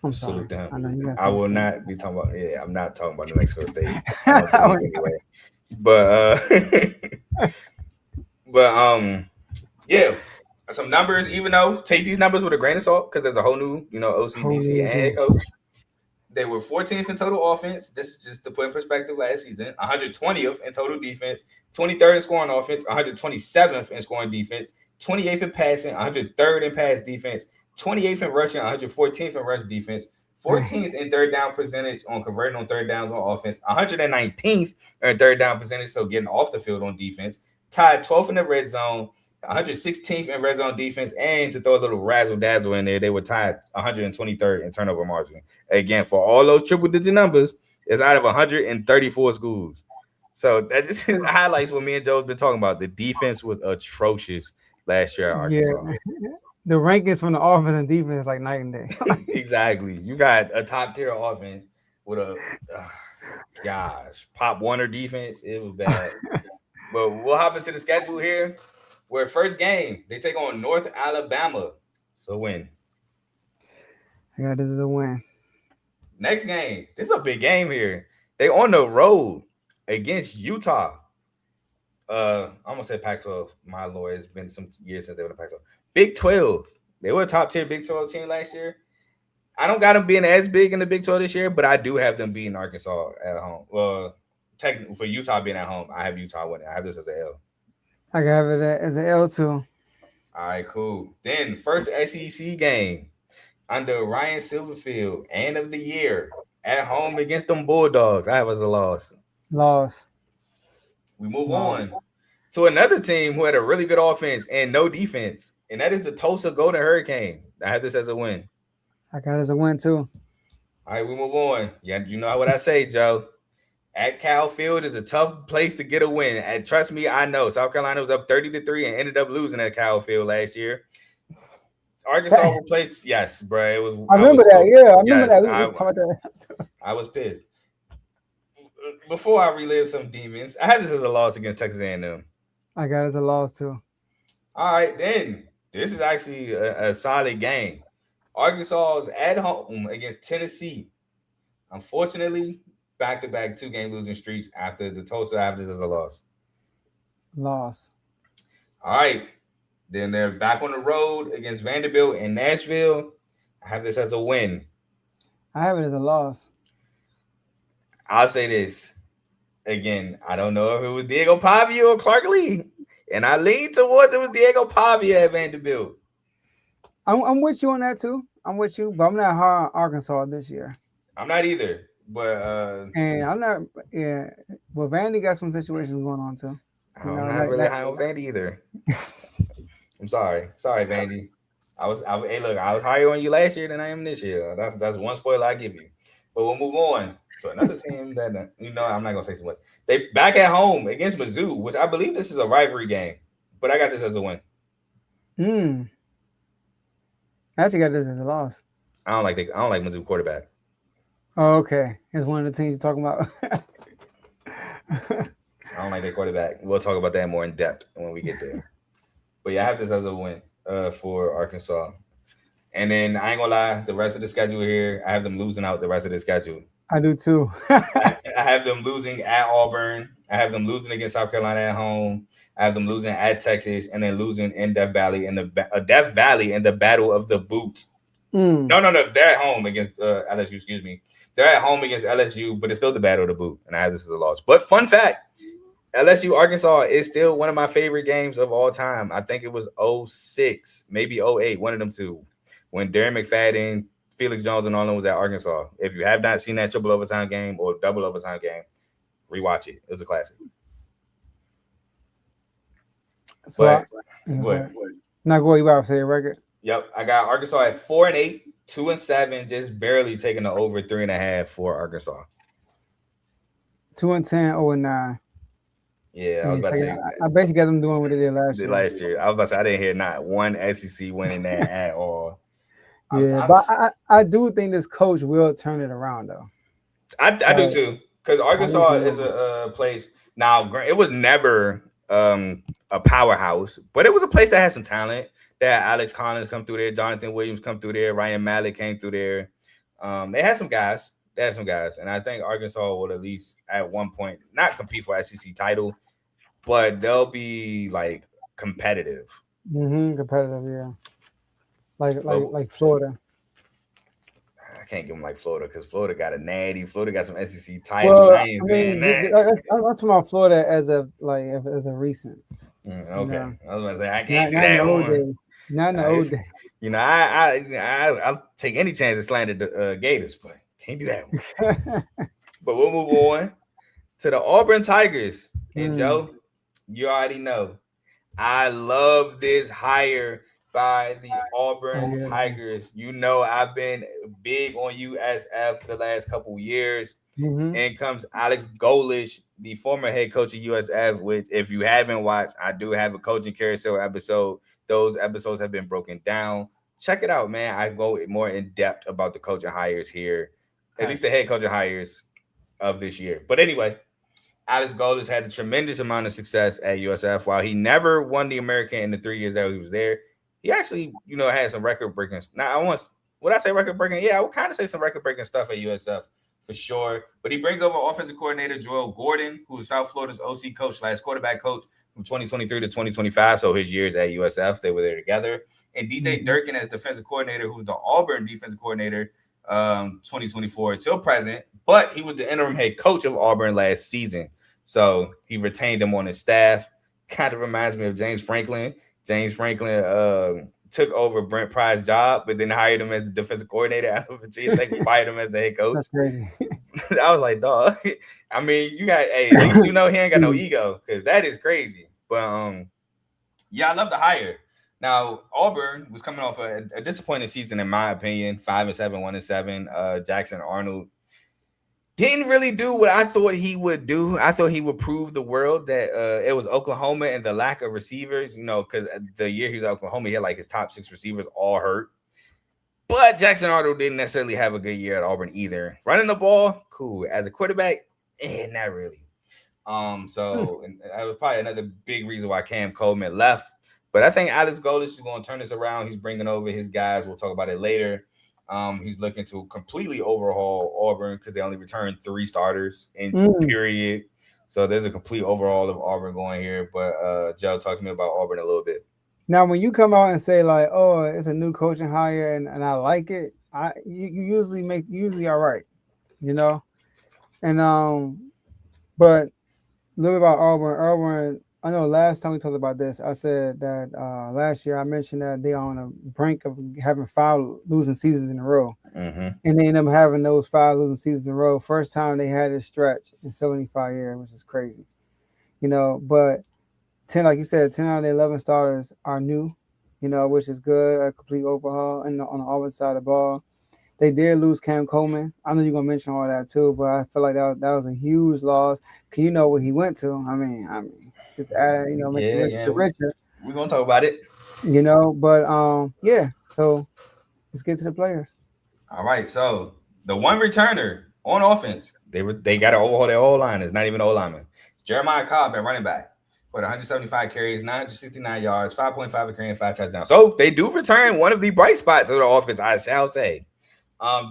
I'm Salute sorry. to him. I know you got I will some not be talking about. Yeah, I'm not talking about New Mexico State. I don't believe anyway. But yeah, some numbers. Even though take these numbers with a grain of salt, because there's a whole new, OCDC and head coach. They were 14th in total offense. This is just to put in perspective last season. 120th in total defense, 23rd in scoring offense, 127th in scoring defense, 28th in passing, 103rd in pass defense, 28th in rushing, 114th in rush defense, 14th in third down percentage on converting on third downs on offense, 119th in third down percentage, so getting off the field on defense, tied 12th in the red zone, 116th in red zone defense, and to throw a little razzle dazzle in there, they were tied 123rd in turnover margin. Again, for all those triple digit numbers, it's out of 134 schools. So that just highlights what me and Joe's been talking about. The defense was atrocious last year at Arkansas. Yeah. The rankings from the offense and defense is like night and day. Exactly. You got a top tier offense with a Pop Warner defense. It was bad. But we'll hop into the schedule here. Where first game, they take on North Alabama. So win. Yeah, this is a win. Next game, this is a big game here. They on the road against Utah. I'm gonna say Pac-12. My lord, it's been some years since they were in Pac-12. Big 12. They were a top tier Big 12 team last year. I don't got them being as big in the Big 12 this year, but I do have them beating Arkansas at home. Well, technically for Utah being at home, I have Utah winning. I have this as an L. I have it as an L too. All right, cool. Then first SEC game under Ryan Silverfield, end of the year, at home against them Bulldogs. I have as a loss. Loss. We move on to another team who had a really good offense and no defense, and that is the Tulsa Golden Hurricane. I have this as a win. I got it as a win too. All right, we move on. Yeah, you know what I say, Joe. At Cal Field is a tough place to get a win. And trust me, I know. South Carolina was up 30-3 and ended up losing at Cal Field last year. Arkansas will play. Yes, bro. It was. I remember that. I remember that. I was pissed. Before I relive some demons, I had this as a loss against Texas A&M. I got it as a loss too. All right, then this is actually a solid game. Arkansas is at home against Tennessee. Unfortunately, back-to-back 2-game losing streaks after the Tulsa. I have this as a loss. Loss. All right. Then they're back on the road against Vanderbilt and Nashville. I have this as a win. I have it as a loss. I'll say this. Again, I don't know if it was Diego Pavia or Clark Lee. And I lean towards it was Diego Pavia at Vanderbilt. I'm with you on that too. I'm with you, but I'm not high on Arkansas this year. I'm not either. But and I'm not, well, Vandy got some situations going on too. I'm not really high on Vandy either. I'm sorry, Vandy. I was higher on you last year than I am this year. That's one spoiler I give you. But we'll move on to another team that I'm not gonna say too much. They back at home against Mizzou, which I believe this is a rivalry game, but I got this as a win. I actually got this as a loss. I don't like Mizzou quarterback. Oh, okay. It's one of the teams you're talking about. I don't like their quarterback. We'll talk about that more in depth when we get there. But yeah, I have this as a win for Arkansas. And then I ain't gonna lie, the rest of the schedule here, I have them losing out the rest of the schedule. I do too. I have them losing at Auburn. I have them losing against South Carolina at home. I have them losing at Texas and then losing in Death Valley in the Battle of the Boot. No, they're at home against LSU. Excuse me. They're at home against LSU, but it's still the Battle of the Boot, and I have this as a loss. But fun fact, LSU Arkansas is still one of my favorite games of all time. I think it was 06, maybe 08, one of them two, when Darren McFadden, Felix Jones, and all them was at Arkansas. If you have not seen that triple overtime game or double overtime game, rewatch it. It was a classic. So what? Not going about to say your record. Yep, I got Arkansas at 4-8, 2-7, just barely taking the over 3.5 for Arkansas. 2-10, 0-9. Yeah, I was about to say. I bet you got them doing what they did last year. I was about to say I didn't hear not one SEC winning that at all. But I do think this coach will turn it around though. I do too, because Arkansas is a place. Now, it was never a powerhouse, but it was a place that had some talent. That Alex Collins come through there, Jonathan Williams come through there, Ryan Mallett came through there. They had some guys. And I think Arkansas will at least at one point not compete for SEC title, but they'll be like competitive. Competitive, yeah. Like Florida. I can't give them like Florida because Florida got a natty. Florida got some SEC titles. Well, I ain't saying that. I'm talking about Florida as a recent. Okay, I was gonna say I Not can't do in that the old one. days. Not in the old days. You know, I'll take any chance to slander the Gators, but can't do that one. But we'll move on to the Auburn Tigers. And Joe, you already know, I love this hire by the Auburn Tigers. You know, I've been big on USF the last couple years. And comes Alex Golish, the former head coach of USF, which if you haven't watched, I do have a coaching carousel episode. Those episodes have been broken down. Check it out, man. I go more in depth about the coaching hires here, at least the head coaching hires of this year. But anyway, Alex Golish had a tremendous amount of success at USF. While he never won the American in the 3 years that he was there, he actually, had some record-breaking. Now, would I say record-breaking? Yeah, I would kind of say some record-breaking stuff at USF. For sure. But he brings over offensive coordinator Joel Gordon, who is South Florida's OC coach / quarterback coach from 2023 to 2025. So his years at USF, they were there together. And DJ Durkin as defensive coordinator, who's the Auburn defensive coordinator 2024 till present. But he was the interim head coach of Auburn last season. So he retained him on his staff. Kind of reminds me of James Franklin. James Franklin took over Brent Pry's job, but then hired him as the defensive coordinator after Virginia Tech fired him as the head coach. That's crazy. I was like, dog. I mean, at least he ain't got no ego, because that is crazy. But I love the hire. Now, Auburn was coming off a disappointing season, in my opinion. 5-7, 1-7. Jackson Arnold didn't really do what I thought he would do. I thought he would prove the world that it was Oklahoma and the lack of receivers, because the year he was at Oklahoma, he had like his top 6 receivers all hurt. But Jackson Arnold didn't necessarily have a good year at Auburn either. Running the ball, cool. As a quarterback, not really. So and that was probably another big reason why Cam Coleman left. But I think Alex Golish is going to turn this around. He's bringing over his guys. We'll talk about it later. He's looking to completely overhaul Auburn because they only returned 3 starters in period. So there's a complete overhaul of Auburn going here. But Joe, talk to me about Auburn a little bit. Now, when you come out and say like, "Oh, it's a new coaching hire," and I like it, you usually all right, And but a little bit about Auburn. Auburn, I know last time we talked about this, I said that last year I mentioned that they are on the brink of having 5 losing seasons in a row. And they end up having those 5 losing seasons in a row. First time they had a stretch in 75 years, which is crazy. But 10, like you said, 10 out of the 11 starters are new, which is good, a complete overhaul on the Auburn side of the ball. They did lose Cam Coleman. I know you're going to mention all that too, but I feel like that was a huge loss. Because you know what he went to. I mean, just add, make the richer. We're going to talk about it. But so let's get to the players. All right, so the one returner on offense, they got to overhaul their O-line. It's not even an O-lineman. Jeremiah Cobb at running back with 175 carries, 969 yards, 5.5 a carry, and 5 touchdowns. So they do return one of the bright spots of the offense, I shall say.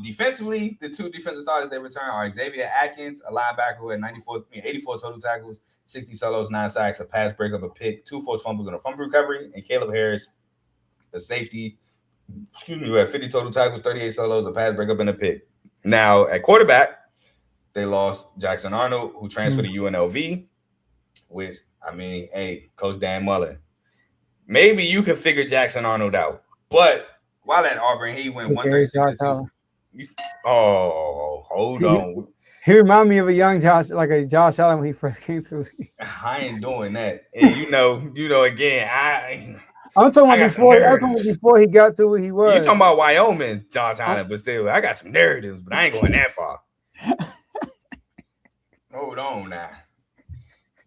Defensively, the 2 defensive starters they return are Xavier Atkins, a linebacker who had 84 total tackles, 60 solos, 9 sacks, a pass breakup, a pick, 2 forced fumbles, and a fumble recovery. And Caleb Harris, the safety, who had 50 total tackles, 38 solos, a pass breakup, and a pick. Now, at quarterback, they lost Jackson Arnold, who transferred to UNLV, which, Coach Dan Mullen. Maybe you can figure Jackson Arnold out. But while at Auburn, he went 136. Oh, hold on. He reminded me of a young Josh Allen when he first came through. I ain't doing that. And again, I'm talking about before he got to where he was. You're talking about Wyoming, Josh Allen, but still, I got some narratives, but I ain't going that far. Hold on now.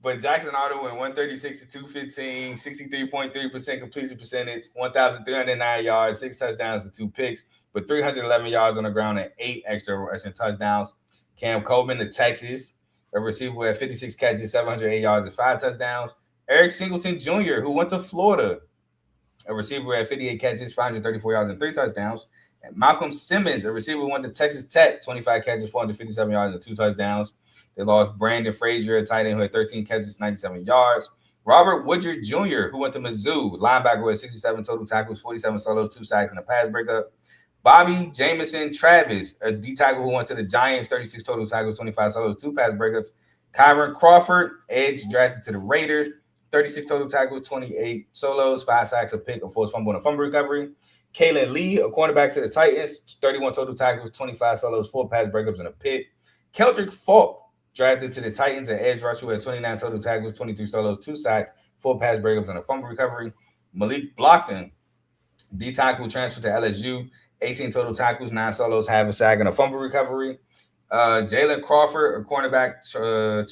But Jackson Arnold went 136 to 215, 63.3% completion percentage, 1,309 yards, 6 touchdowns and 2 picks, but 311 yards on the ground and 8 extra rushing touchdowns. Cam Coleman to Texas, a receiver who had 56 catches, 708 yards, and 5 touchdowns. Eric Singleton Jr., who went to Florida, a receiver who had 58 catches, 534 yards, and 3 touchdowns. And Malcolm Simmons, a receiver who went to Texas Tech, 25 catches, 457 yards, and 2 touchdowns. They lost Brandon Frazier, a tight end who had 13 catches, 97 yards. Robert Woodard Jr., who went to Mizzou, linebacker who had 67 total tackles, 47 solos, 2 sacks, and a pass breakup. Bobby Jamison Travis, a D tackle who went to the Giants, 36 total tackles, 25 solos, 2 pass breakups. Kyron Crawford, edge drafted to the Raiders, 36 total tackles, 28 solos, 5 sacks, a pick, a forced fumble, and a fumble recovery. Kalen Lee, a cornerback to the Titans, 31 total tackles, 25 solos, 4 pass breakups, and a pick. Keldrick Falk, drafted to the Titans, an edge rusher who had 29 total tackles, 23 solos, 2 sacks, 4 pass breakups, and a fumble recovery. Malik Blockton, D tackle, transferred to LSU, 18 total tackles, 9 solos, half a sack, and a fumble recovery. Jalen Crawford, a cornerback,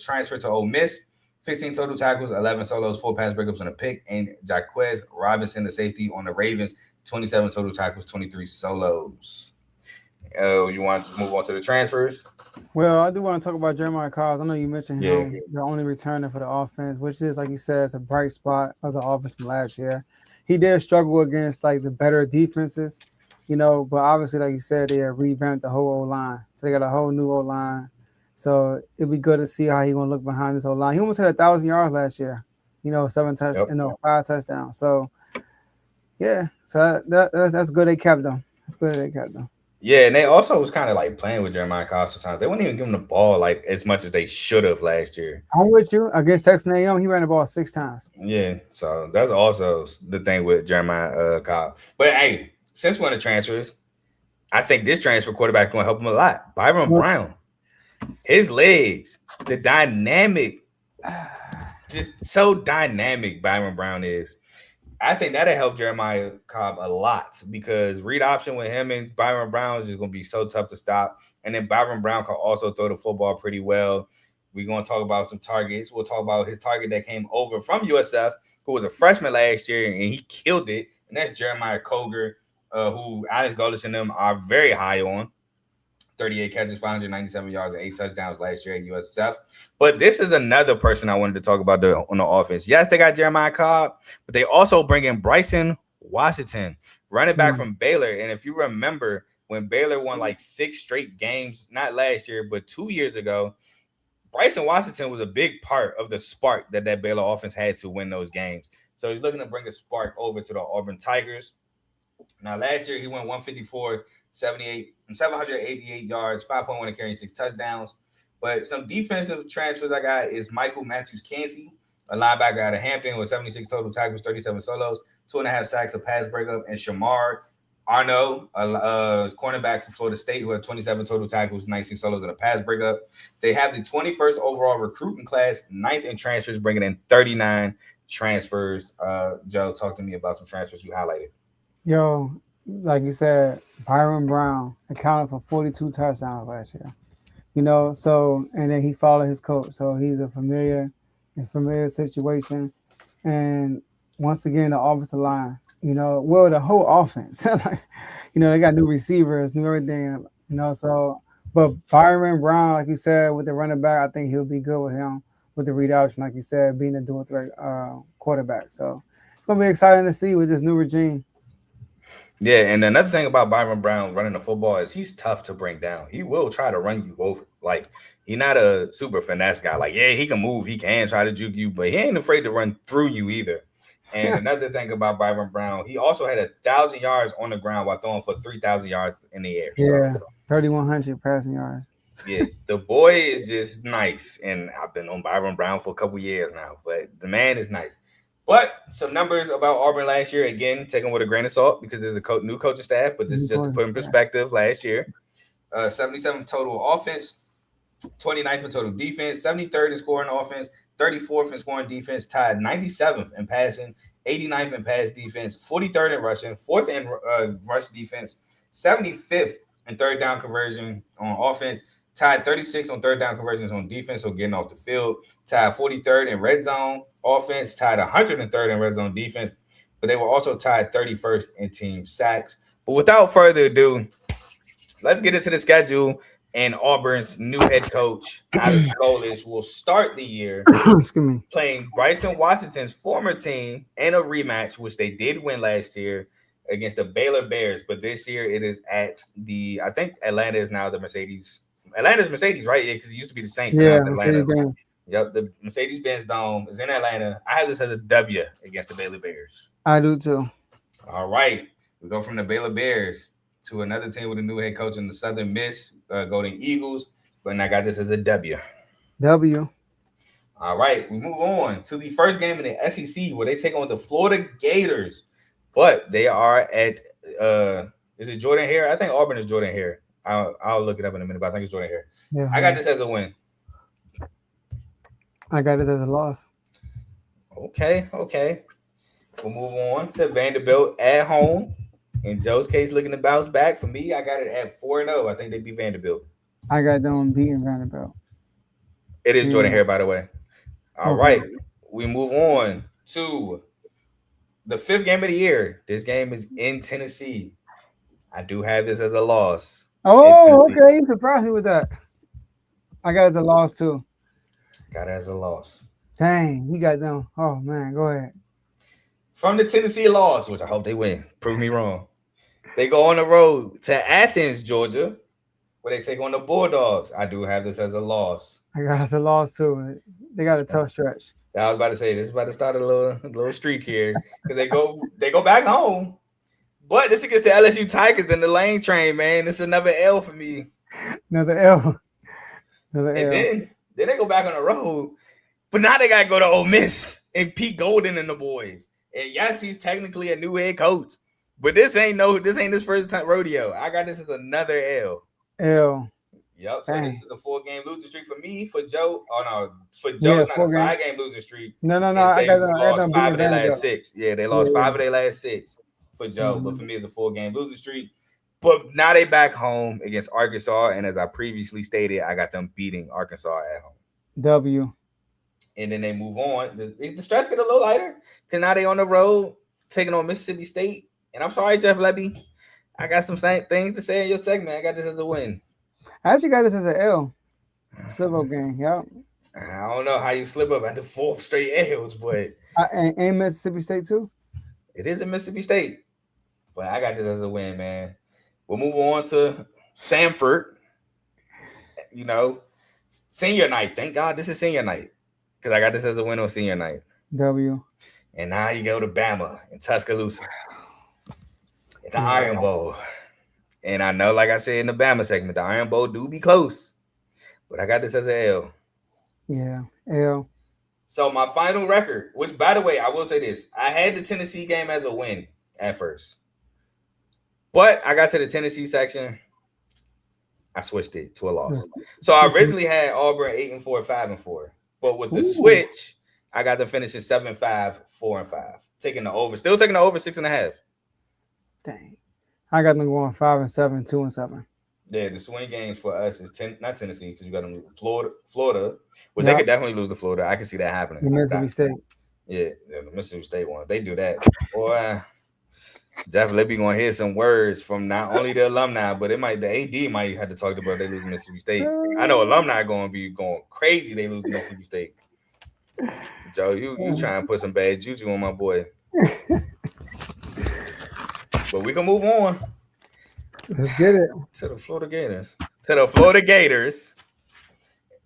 transferred to Ole Miss, 15 total tackles, 11 solos, 4 pass breakups, and a pick. And Jaquez Robinson, the safety on the Ravens, 27 total tackles, 23 solos. You want to move on to the transfers? Well, I do want to talk about Jeremiah Cobbs. I know you mentioned him, the only returner for the offense, which is, like you said, it's a bright spot of the offense from last year. He did struggle against like the better defenses, but obviously, like you said, they revamped the whole O-line. So they got a whole new O-line. So it'd be good to see how he's going to look behind this O-line. He almost had 1,000 yards last year, 5 touchdowns. So, yeah, so that's good they kept them. Yeah, and they also was kind of like playing with Jeremiah Cobbs sometimes. They wouldn't even give him the ball like as much as they should have last year. I'm with you. Against Texas A&M, he ran the ball 6 times. Yeah, so that's also the thing with Jeremiah Cobbs. But hey, since we're on the transfers, I think this transfer quarterback is going to help him a lot. Byron Brown, his legs, the dynamic, just so dynamic Byron Brown is. I think that'll help Jeremiah Cobb a lot because read option with him and Byron Brown is just going to be so tough to stop. And then Byron Brown can also throw the football pretty well. We're going to talk about some targets. We'll talk about his target that came over from USF, who was a freshman last year, and he killed it. And that's Jeremiah Koger, who Alex Goldis and them are very high on. 38 catches, 597 yards, and 8 touchdowns last year at USF. But this is another person I wanted to talk about on the offense. Yes, they got Jeremiah Cobb, but they also bring in Bryson Washington, running back from Baylor. And if you remember, when Baylor won like 6 straight games, not last year, but 2 years ago, Bryson Washington was a big part of the spark that Baylor offense had to win those games. So he's looking to bring a spark over to the Auburn Tigers. Now, last year, he went 154, 788 yards, 5.1 carry, 6 touchdowns. But some defensive transfers I got is Michael Matthews-Canty, a linebacker out of Hampton with 76 total tackles, 37 solos, 2.5 sacks, a pass breakup, and Shamar Arno, a cornerback from Florida State who had 27 total tackles, 19 solos, and a pass breakup. They have the 21st overall recruiting class, 9th in transfers, bringing in 39 transfers. Joe, talk to me about some transfers you highlighted. Yo, like you said, Byron Brown accounted for 42 touchdowns last year. So and then he followed his coach. So he's a familiar situation. And once again, the offensive line, the whole offense. They got new receivers, new everything, but Byron Brown, like you said, with the running back, I think he'll be good with him with the read option, like you said, being a dual threat quarterback. So it's gonna be exciting to see with this new regime. Yeah, and another thing about Byron Brown running the football is he's tough to bring down. He will try to run you over. Like, he's not a super finesse guy. Like, yeah, he can move. He can try to juke you, but he ain't afraid to run through you either. And another thing about Byron Brown, he also had 1,000 yards on the ground while throwing for 3,000 yards in the air. Yeah, 3,100 passing yards. Yeah, the boy is just nice. And I've been on Byron Brown for a couple years now, but the man is nice. But some numbers about Auburn last year, again, taken with a grain of salt because there's a new coaching staff, but this is just to put in perspective last year. 77 total offense, 29th in total defense, 73rd in scoring offense, 34th in scoring defense, tied 97th in passing, 89th in pass defense, 43rd in rushing, 4th in rush defense, 75th in third down conversion on offense, tied 36th on third down conversions on defense, so getting off the field, tied 43rd in red zone offense, tied 103rd in red zone defense, but they were also tied 31st in team sacks. But without further ado, let's get into the schedule and Auburn's new head coach, Alex Golesh, will start the year playing Bryson Washington's former team in a rematch, which they did win last year against the Baylor Bears. But this year it is at I think Atlanta is now the Mercedes. Atlanta's Mercedes, right? Yeah, because it used to be the Saints. Yeah, Atlanta. Yep, the Mercedes-Benz Dome is in Atlanta. I have this as a W against the Baylor Bears. I do too. All right. We go from the Baylor Bears to another team with a new head coach in the Southern Miss, Golden Eagles. But I got this as a W. W. All right. We move on to the first game in the SEC where they take on the Florida Gators. But they are at, is it Jordan Hare? I think Auburn is Jordan Hare. I'll look it up in a minute, but I think it's Jordan Hare. Yeah, I got this as a win. I got it as a loss. Okay. We'll move on to Vanderbilt at home. In Joe's case, looking to bounce back. For me, I got it at 4-0. I think they beat Vanderbilt. I got them beating Vanderbilt. It is Jordan Hare, by the way. All right. We move on to the fifth game of the year. This game is in Tennessee. I do have this as a loss. Oh, okay. You surprised me with that. I got it as a loss, too. Got it as a loss. Dang, you got them. Oh, man, go ahead. From the Tennessee loss, which I hope they win. Prove me wrong. They go on the road to Athens, Georgia, where they take on the Bulldogs. I do have this as a loss. I got it as a loss, too. They got a tough stretch. I was about to say, this is about to start a little streak here. Because they go back home. But this against the LSU Tigers in the Lane Train, man. This is another L for me. Another L. Then they go back on the road. But now they got to go to Ole Miss and Pete Golden and the boys. And yes, he's technically a new head coach. But this ain't his first time rodeo. I got this as another L. L. Yep. So this is a 4-game losing streak for me. For Joe. Oh, no. For Joe, not a 5-game losing streak. No. I got 5 of their last 6. Yeah, they lost 5 of their last 6. For Joe, but for me, it's a 4-game losing streak. But now they back home against Arkansas, and as I previously stated, I got them beating Arkansas at home. W. And then they move on. The stress get a little lighter because now they on the road taking on Mississippi State. And I'm sorry, Jeff Lebby, I got some things to say in your segment. I got this as a win. I actually got this as an L. Slip-up game, yep. I don't know how you slip up after 4 straight L's, but and Mississippi State too. It is in Mississippi State. But I got this as a win, man. We'll move on to Samford. Senior night. Thank God this is senior night. Because I got this as a win on senior night. W. And now you go to Bama in Tuscaloosa. In the Iron Bowl. And I know, like I said in the Bama segment, the Iron Bowl do be close. But I got this as an L. Yeah, L. So my final record, which, by the way, I will say this. I had the Tennessee game as a win at first. But I got to the Tennessee section. I switched it to a loss. So I originally had Auburn 8-4, 5-4. But with the switch, I got them finishing 7-5, 4-5. Taking the over. Still taking the over 6.5. Dang. I got them going 5-7, 2-7. Yeah, the swing games for us is not Tennessee, because you got them Florida. Well, they could definitely lose to Florida. I can see that happening. The Mississippi State. Yeah, the Mississippi State one. They do that. Boy, definitely be going to hear some words from not only the alumni, but the AD might have to talk about they lose to Mississippi State. I know alumni going to be going crazy. They lose to Mississippi State. Joe, you trying to put some bad juju on my boy. But we can move on. Let's get it. To the Florida Gators.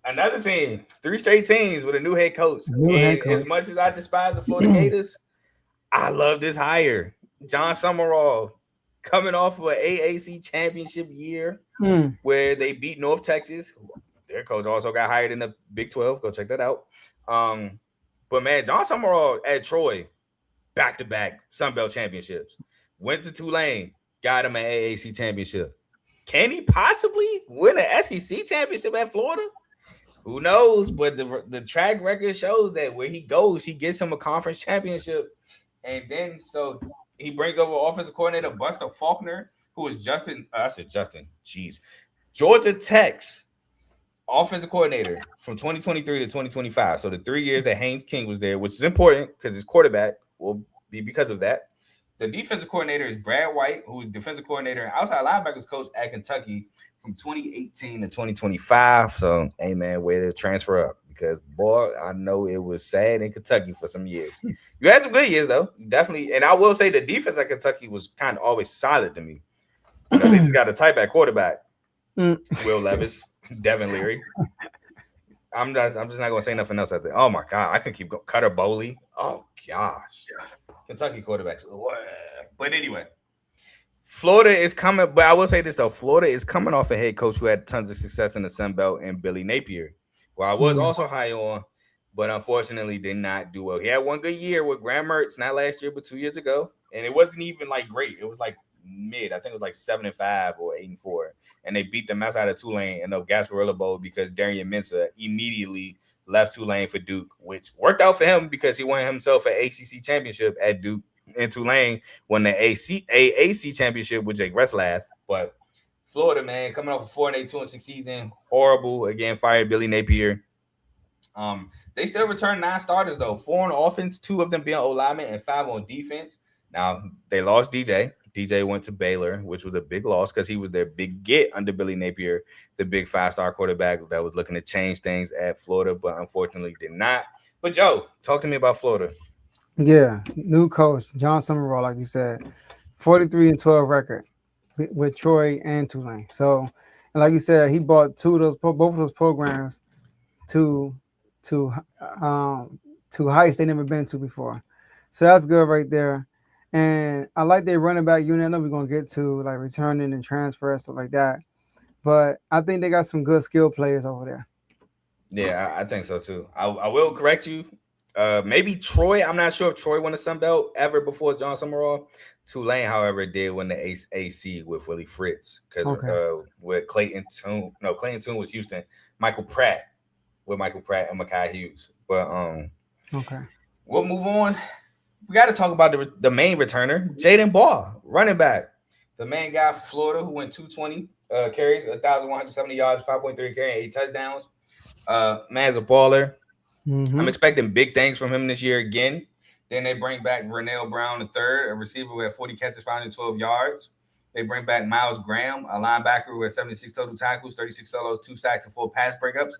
Another team. 3 straight teams with a new head coach. As much as I despise the Florida Gators, I love this hire. John Summerall coming off of an AAC championship year where they beat North Texas. Their coach also got hired in the Big 12. Go check that out. But, man, John Summerall at Troy, back-to-back Sun Belt championships. Went to Tulane, got him an AAC championship. Can he possibly win an SEC championship at Florida? Who knows? But the track record shows that where he goes, he gets him a conference championship. And then so he brings over offensive coordinator Buster Faulkner, who is Georgia Tech's offensive coordinator from 2023 to 2025. So the 3 years that Haynes King was there, which is important because his quarterback will be because of that. The defensive coordinator is Brad White, who is defensive coordinator and outside linebackers coach at Kentucky from 2018 to 2025. So, hey man, way to transfer up because boy, I know it was sad in Kentucky for some years. You had some good years though, definitely. And I will say the defense at Kentucky was kind of always solid to me. You know, they just got a tight back quarterback, Will Levis, Devin Leary. I'm just not gonna say nothing else. Oh my god, I can keep going. Cutter Bowley. Oh gosh, Kentucky quarterbacks. But anyway. Florida is coming, but I will say this though: Florida is coming off a head coach who had tons of success in the Sun Belt and Billy Napier, who I was also high on, but unfortunately did not do well. He had one good year with Graham Mertz, not last year, but 2 years ago, and it wasn't even like great. It was like mid. I think it was like 7-5 or 8-4, and they beat the mess out of Tulane in the Gasparilla Bowl because Darian Mensah immediately left Tulane for Duke, which worked out for him because he won himself an ACC championship at Duke. In Tulane won the AAC championship with Jake Reslav. But Florida, man, coming off a 4-8 2-6 season, horrible. Again, fired Billy Napier. They still returned 9 starters though, 4 on offense, 2 of them being O-linemen, and 5 on defense. Now they lost DJ. DJ went to Baylor, which was a big loss because he was their big get under Billy Napier, the big 5-star quarterback that was looking to change things at Florida, but unfortunately did not. But Joe, talk to me about Florida. Yeah, new coach John Summerall, like you said, 43-12 record with Troy and Tulane. So, and like you said, he brought both of those programs to heights they never been to before. So that's good right there. And I like their running back unit. I know we're gonna get to like returning and transfer stuff like that, but I think they got some good skill players over there. Yeah, I think so too. I will correct you. Maybe Troy. I'm not sure if Troy won the Sun Belt ever before John Summerall. Tulane, however, did win the AC with Willie Fritz because with Clayton Tune. No, Clayton Tune was Houston. Michael Pratt and Mekhi Hughes. But we'll move on. We got to talk about the main returner, Jaden Ball, running back, the main guy for Florida who went 220 carries, 1,170 yards, 5.3 carry, 8 touchdowns. Man's a baller. I'm expecting big things from him this year again. Then they bring back Vernell Brown III, a receiver who had 40 catches, 512 yards. They bring back Miles Graham, a linebacker who had 76 total tackles, 36 solos, 2 sacks, and 4 pass breakups.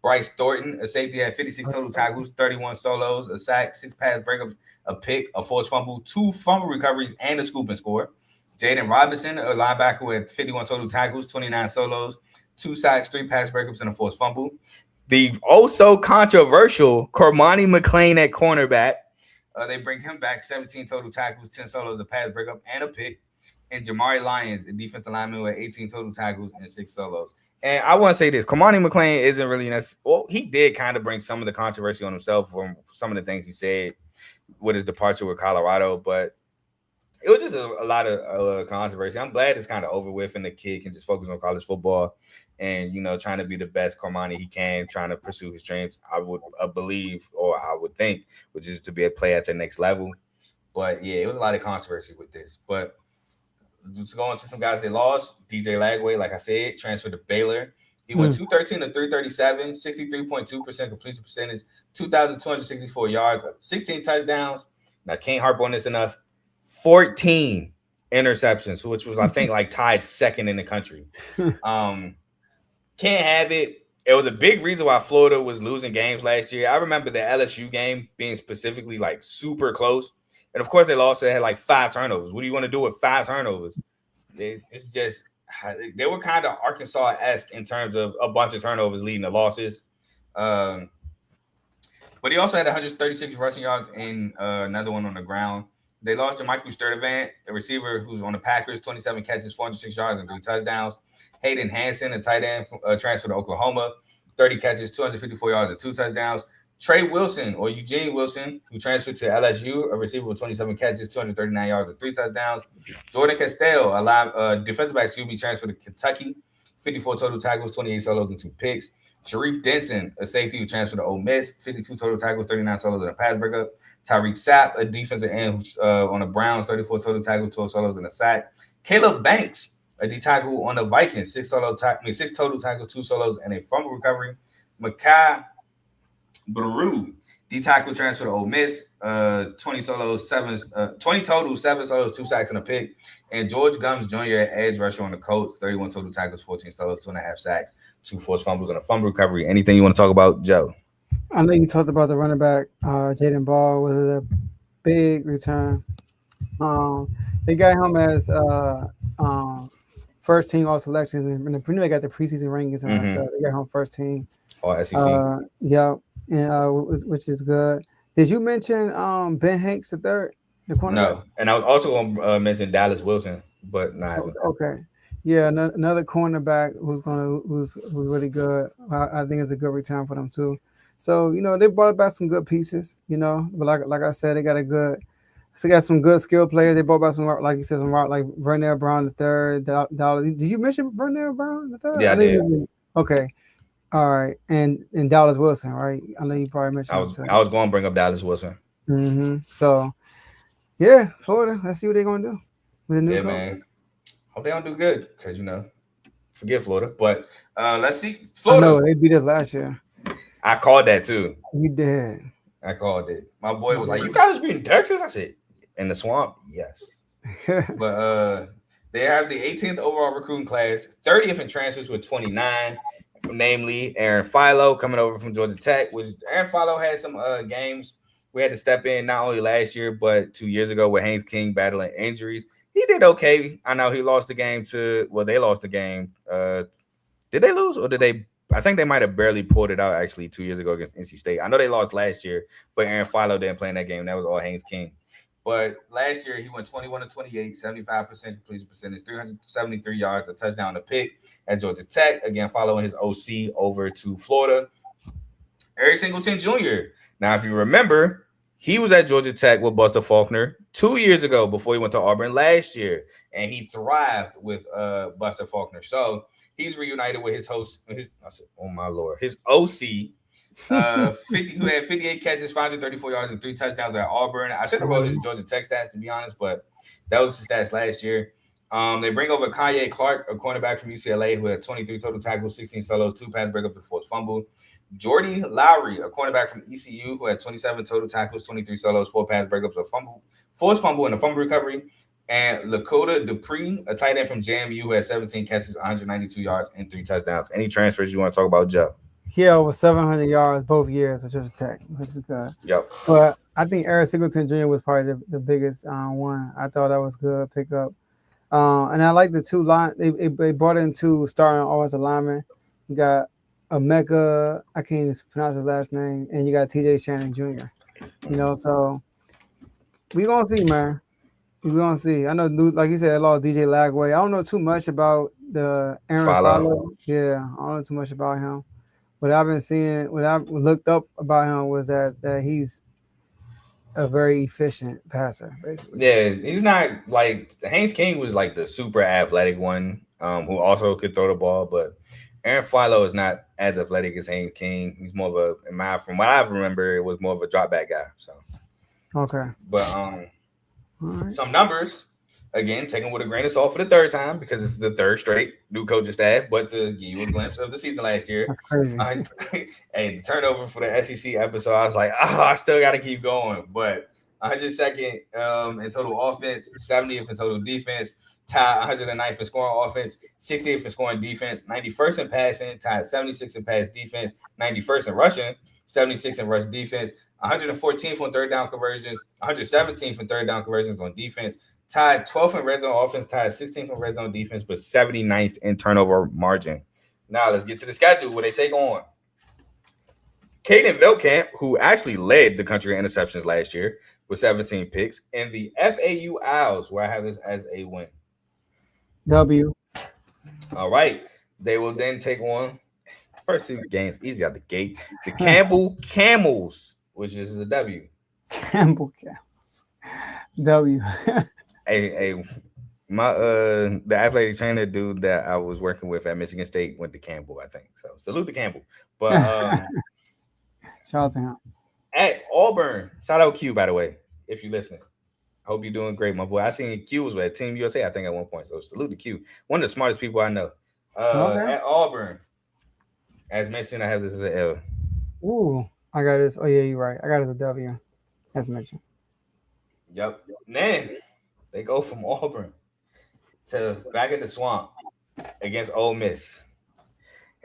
Bryce Thornton, a safety, had 56 total tackles, 31 solos, a sack, 6 pass breakups, a pick, a forced fumble, 2 fumble recoveries, and a scoop and score. Jaden Robinson, a linebacker who had 51 total tackles, 29 solos, 2 sacks, 3 pass breakups, and a forced fumble. The also controversial Cormani McClain at cornerback. They bring him back, 17 total tackles, 10 solos, a pass breakup, and a pick. And Jamari Lyons, a defensive lineman with 18 total tackles and 6 solos. And I want to say this, Cormani McClain isn't really well, he did kind of bring some of the controversy on himself from some of the things he said with his departure with Colorado, but it was just a lot of controversy. I'm glad it's kind of over with and the kid can just focus on college football and, you know, trying to be the best Cormani he can, trying to pursue his dreams. I would believe, or I would think, which is to be a play at the next level. But yeah, it was a lot of controversy with this. But just going to some guys they lost, DJ Lagway, like I said, transferred to Baylor. He went 213 to 337, 63.2% completion percentage, 2,264 yards, 16 touchdowns. Now, can't harp on this enough. 14 interceptions, which was, I think, like tied second in the country. Can't have it. It was a big reason why Florida was losing games last year. I remember the LSU game being specifically like super close. And of course, they lost. They had like 5 turnovers. What do you want to do with 5 turnovers? It's just, they were kind of Arkansas-esque in terms of a bunch of turnovers leading to losses. But he also had 136 rushing yards and another one on the ground. They lost to Michael Sturdivant, a receiver who's on the Packers, 27 catches, 406 yards, and 3 touchdowns. Hayden Hansen, a tight end, transferred to Oklahoma, 30 catches, 254 yards, and 2 touchdowns. Trey Wilson, or Eugene Wilson, who transferred to LSU, a receiver with 27 catches, 239 yards, and 3 touchdowns. Jordan Castell, a defensive back, transferred to Kentucky, 54 total tackles, 28 solos, and 2 picks. Sharif Denson, a safety who transferred to Ole Miss, 52 total tackles, 39 solos, and a pass breakup. Tyreek Sapp, a defensive end on the Browns, 34 total tackles, 12 solos, and a sack. Caleb Banks, a D tackle on the Vikings, 6 total tackles, 2 solos, and a fumble recovery. Mekhi Baru, D tackle transfer to Ole Miss. 20 solos, 20 total, 7 solos, 2 sacks and a pick. And George Gums Jr. edge rusher on the Colts. 31 total tackles, 14 solos, 2.5 sacks, 2 forced fumbles, and a fumble recovery. Anything you want to talk about, Joe? I know you talked about the running back, Jaden Ball. Was it a big return? They got him as first team all selections, and they got the preseason rankings and stuff. They got him first team. All SEC. Yeah, and which is good. Did you mention Ben Hanks the third? No, and I was also going to mention Dallas Wilson, but not. Okay, yeah, another cornerback who's really good. I think it's a good return for them too. So they brought back some good pieces. But like I said, they got some good skill players. They brought back some, like you said, some like Vernell Brown the third. Did you mention Vernell Brown the third? Yeah, I did. Okay. All right, and Dallas Wilson, right? I know you probably mentioned. I was going to bring up Dallas Wilson. So, yeah, Florida. Let's see what they're gonna do with the new coach. Man. Hope they don't do good because forget Florida. But let's see. Florida. I know they beat us last year. I called that too. You did. I called it. My boy was like, "You got us beating Texas." I said, "In the swamp, yes." But they have the 18th overall recruiting class, 30th in transfers with 29. Namely, Aaron Philo coming over from Georgia Tech, which Aaron Philo had some games we had to step in not only last year, but 2 years ago with Haynes King battling injuries. He did okay. I know he lost the game they lost the game. Did they lose or did they? I think they might have barely pulled it out actually 2 years ago against NC State. I know they lost last year, but Aaron Philo didn't play in that game. That was all Haynes King. But last year, he went 21 to 28, 75% completion percentage, 373 yards, a touchdown, a pick at Georgia Tech. Again, following his OC over to Florida. Eric Singleton Jr. Now, if you remember, he was at Georgia Tech with Buster Faulkner 2 years ago before he went to Auburn last year. And he thrived with Buster Faulkner. So he's reunited with his host. His OC. 50, who had 58 catches, 534 yards, and 3 touchdowns at Auburn. I should have wrote his Georgia Tech stats to be honest, but that was his stats last year. They bring over Kanye Clark, a cornerback from UCLA, who had 23 total tackles, 16 solos, 2 pass breakups, and 4 fumble. Jordy Lowry, a cornerback from ECU, who had 27 total tackles, 23 solos, 4 pass breakups, a fumble, forced fumble, and a fumble recovery. And Lakota Dupree, a tight end from JMU, who had 17 catches, 192 yards, and 3 touchdowns. Any transfers you want to talk about, Joe? Yeah, over 700 yards both years at Georgia Tech, which is good. Yep. But I think Eric Singleton Jr. was probably the biggest one. I thought that was good pickup. And I like the two line. They brought in 2 starting offensive linemen. You got Emeka, I can't even pronounce his last name, and you got TJ Shannon Jr. So we gonna see, man. We gonna see. I know, like you said, I lost DJ Lagway. I don't know too much about the Aaron Philo. Yeah, I don't know too much about him. What I've been seeing, what I've looked up about him was that he's a very efficient passer, basically. Yeah, he's not like Haynes King was like the super athletic one, who also could throw the ball, but Aaron Philo is not as athletic as Haynes King. He's more of from what I remember, it was more of a drop back guy. So okay. But some numbers. Again, taken with a grain of salt for the third time because it's the third straight new coaching staff, but to give you a glimpse of the season last year. That's crazy. Hey, the turnover for the SEC episode, I was like, I still got to keep going. But 102nd in total offense, 70th in total defense, tied 109th in scoring offense, 68th in scoring defense, 91st in passing, tied 76th in pass defense, 91st in rushing, 76th in rush defense, 114th on third down conversions, 117th in third down conversions on defense, tied 12th in red zone offense, tied 16th in red zone defense, but 79th in turnover margin. Now let's get to the schedule where they take on Caden Velkamp, who actually led the country in interceptions last year with 17 picks, and the FAU Owls, where I have this as a win. W. All right. They will then take on first 2 games easy out the gates. The Campbell Camels, which is a W. Campbell Camels. W. Hey, my the athletic trainer dude that I was working with at Michigan State went to Campbell, I think. So salute to Campbell. But shout out to him. At Auburn, shout out Q, by the way, if you listen. Hope you're doing great, my boy. I seen Q was at Team USA, I think, at one point. So salute to Q. One of the smartest people I know. Okay. At Auburn, as mentioned, I have this as an L. Ooh, I got this. Oh yeah, you're right. I got this a W, as mentioned. Yep. Then they go from Auburn to back at the Swamp against Ole Miss.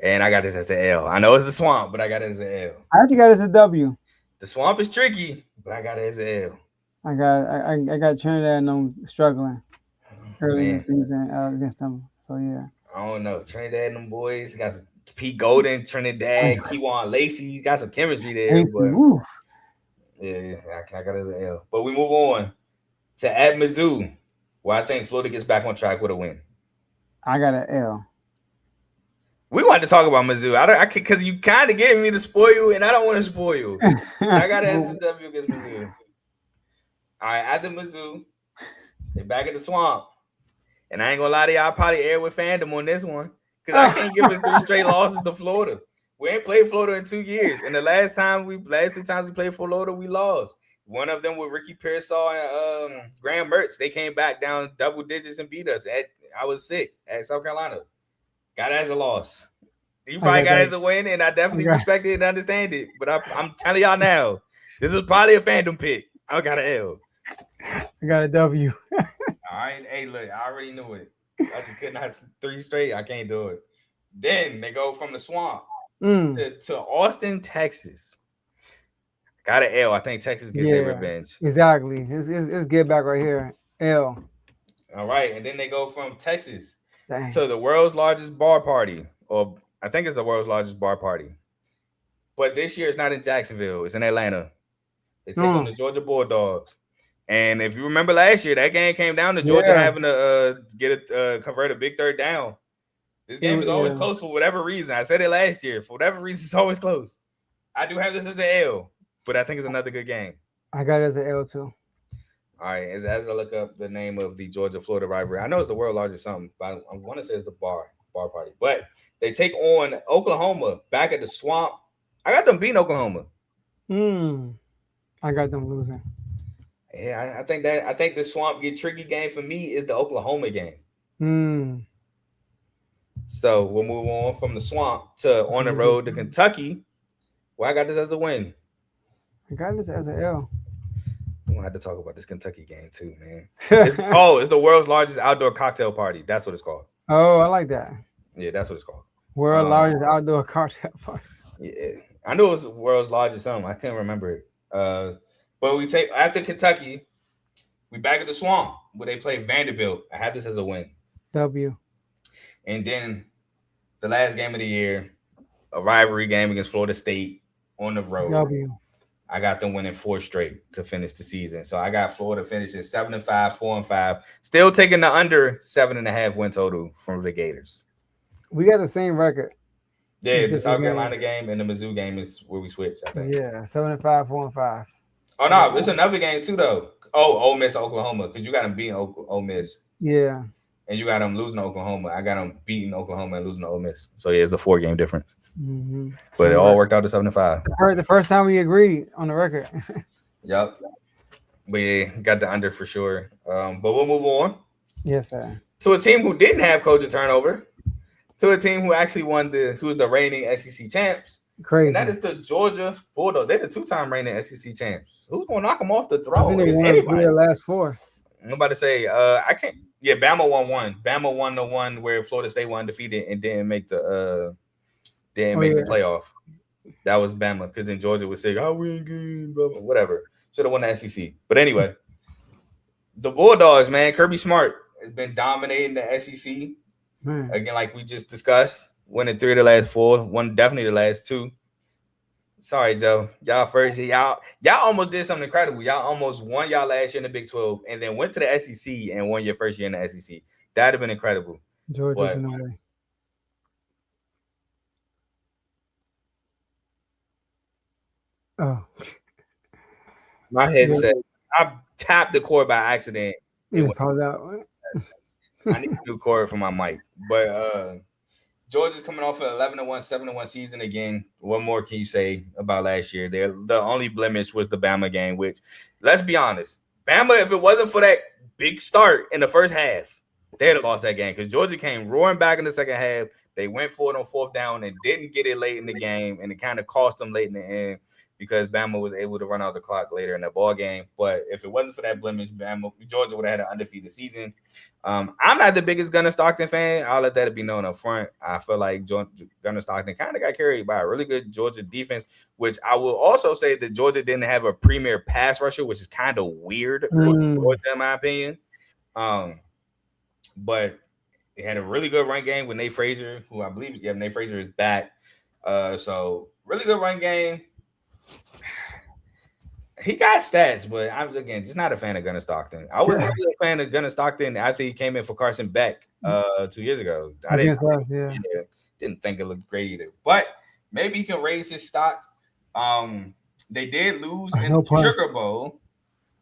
And I got this as an L. I know it's the Swamp, but I got it as an L. I actually got this a W. The Swamp is tricky, but I got it as an L. I got Trinidad and them struggling early in the season against them. So yeah. I don't know. Trinidad and them boys got some Pete Golden, Trinidad, Kewan Lacey, got some chemistry there. But yeah, I got it as an L. But we move on to at Mizzou, where I think Florida gets back on track with a win. I got an L. We want to talk about Mizzou. Because you kind of gave me the spoil, and I don't want to spoil you. I got it as a W against Mizzou. All right, after Mizzou, they back at the Swamp. And I ain't gonna lie to y'all, probably air with fandom on this one. Because I can't give us 3 straight losses to Florida. We ain't played Florida in 2 years. And the last 2 times we played Florida, we lost. One of them with Ricky Pearsall and Graham Mertz. They came back down double digits and beat us. I was sick at South Carolina. Got it as a loss. You probably got it as a win, and I definitely respect it and understand it. But I'm telling y'all now, this is probably a fandom pick. I got an L. I got a W. All right. Hey, look, I already knew it. I just couldn't have 3 straight. I can't do it. Then they go from the Swamp to Austin, Texas. Got an L. I think Texas gets their revenge. Exactly. It's get back right here. L. All right. And then they go from Texas to the world's largest bar party. Or I think it's the world's largest bar party. But this year it's not in Jacksonville. It's in Atlanta. They take on the Georgia Bulldogs. And if you remember last year, that game came down to Georgia having to convert a big third down. This game is always close for whatever reason. I said it last year. For whatever reason, it's always close. I do have this as an L, but I think it's another good game. I got it as an L too. All right. As I look up the name of the Georgia-Florida rivalry, I know it's the world's largest something, but I want to say it's the bar party. But they take on Oklahoma back at the Swamp. I got them beating Oklahoma. I got them losing. Yeah, I think the Swamp get tricky game for me is the Oklahoma game. So we'll move on from the Swamp to on the road to Kentucky. Well, I got this as a win. I got this as an L. We'll have to talk about this Kentucky game too, man. It's the world's largest outdoor cocktail party. That's what it's called. Oh, I like that. Yeah, that's what it's called. World's largest outdoor cocktail party. Yeah, I knew it was the world's largest something. I couldn't remember it. But we take after Kentucky, we back at the Swamp where they play Vanderbilt. I had this as a win. W. And then the last game of the year, a rivalry game against Florida State on the road. W. I got them winning 4 straight to finish the season. So I got Florida finishing 7-5, 4-5. Still taking the under 7.5 win total from the Gators. We got the same record. Yeah, the South Carolina game and the Mizzou game is where we switch, I think. Yeah, 7-5, 4-5. Oh, no, there's another game too, though. Oh, Ole Miss, Oklahoma, because you got them beating Ole Miss. Yeah. And you got them losing to Oklahoma. I got them beating Oklahoma and losing to Ole Miss. So, yeah, it's a 4-game difference. But it all worked out to 7-5. The first time we agreed on the record. Yep. We got the under for sure. But we'll move on. Yes, sir. To a team who didn't have coaching turnover. To a team who actually who's the reigning SEC champs. Crazy. And that is the Georgia Bulldogs. They're the 2-time reigning SEC champs. Who's going to knock them off the throne? I think they won the last 4. I'm about to say, I can't. Yeah, Bama won 1. Bama won the one where Florida State won undefeated and didn't make the the playoff. That was Bama because then Georgia would say, "Oh, we ain't good," blah, blah, whatever. Should have won the SEC. But anyway, the Bulldogs, man, Kirby Smart has been dominating the SEC. Again, like we just discussed, winning 3 of the last 4, won definitely the last 2. Sorry, Joe. Y'all first year, y'all almost did something incredible. Y'all almost won y'all last year in the Big 12 and then went to the SEC and won your first year in the SEC. That'd have been incredible. Georgia's in the way. Oh. My headset. I tapped the cord by accident. You called out. I need a new cord for my mic. But Georgia's coming off an 11-1, 7-1 season again. What more can you say about last year? The only blemish was the Bama game, which, let's be honest, Bama, if it wasn't for that big start in the first half, they'd have lost that game because Georgia came roaring back in the second half. They went for it on 4th down and didn't get it late in the game, and it kind of cost them late in the end. because Bama was able to run out the clock later in the ball game. But if it wasn't for that blemish, Georgia would have had an undefeated season. I'm not the biggest Gunnar Stockton fan. I'll let that be known up front. I feel like Gunnar Stockton kind of got carried by a really good Georgia defense, which I will also say that Georgia didn't have a premier pass rusher, which is kind of weird for Georgia, in my opinion. But they had a really good run game with Nate Frazier, who I believe, Nate Frazier is back. So really good run game. He got stats, but I was again just not a fan of Gunnar Stockton. I was really a fan of Gunnar Stockton after he came in for Carson Beck 2 years ago. I didn't think it looked great either. But maybe he can raise his stock. They did lose in the Sugar Bowl.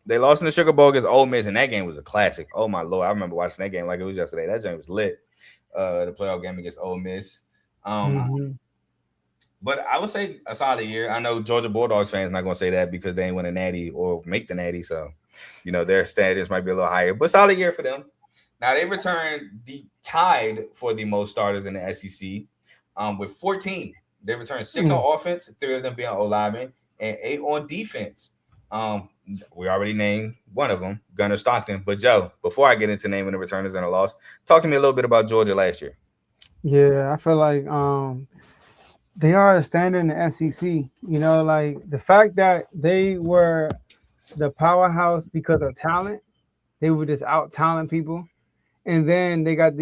They lost in the Sugar Bowl against Ole Miss, and that game was a classic. Oh my Lord, I remember watching that game like it was yesterday. That game was lit. The playoff game against Ole Miss. But I would say a solid year. I know Georgia Bulldogs fans not going to say that because they ain't win a natty or make the natty. So, their status might be a little higher. But solid year for them. Now, they returned tied for the most starters in the SEC with 14. They returned 6 on offense, 3 of them being O-linemen, and 8 on defense. We already named one of them, Gunnar Stockton. But, Joe, before I get into naming the returners and the loss, talk to me a little bit about Georgia last year. Yeah, I feel like they are a standard in the SEC. Like the fact that they were the powerhouse because of talent, they were just out talent people. And then they got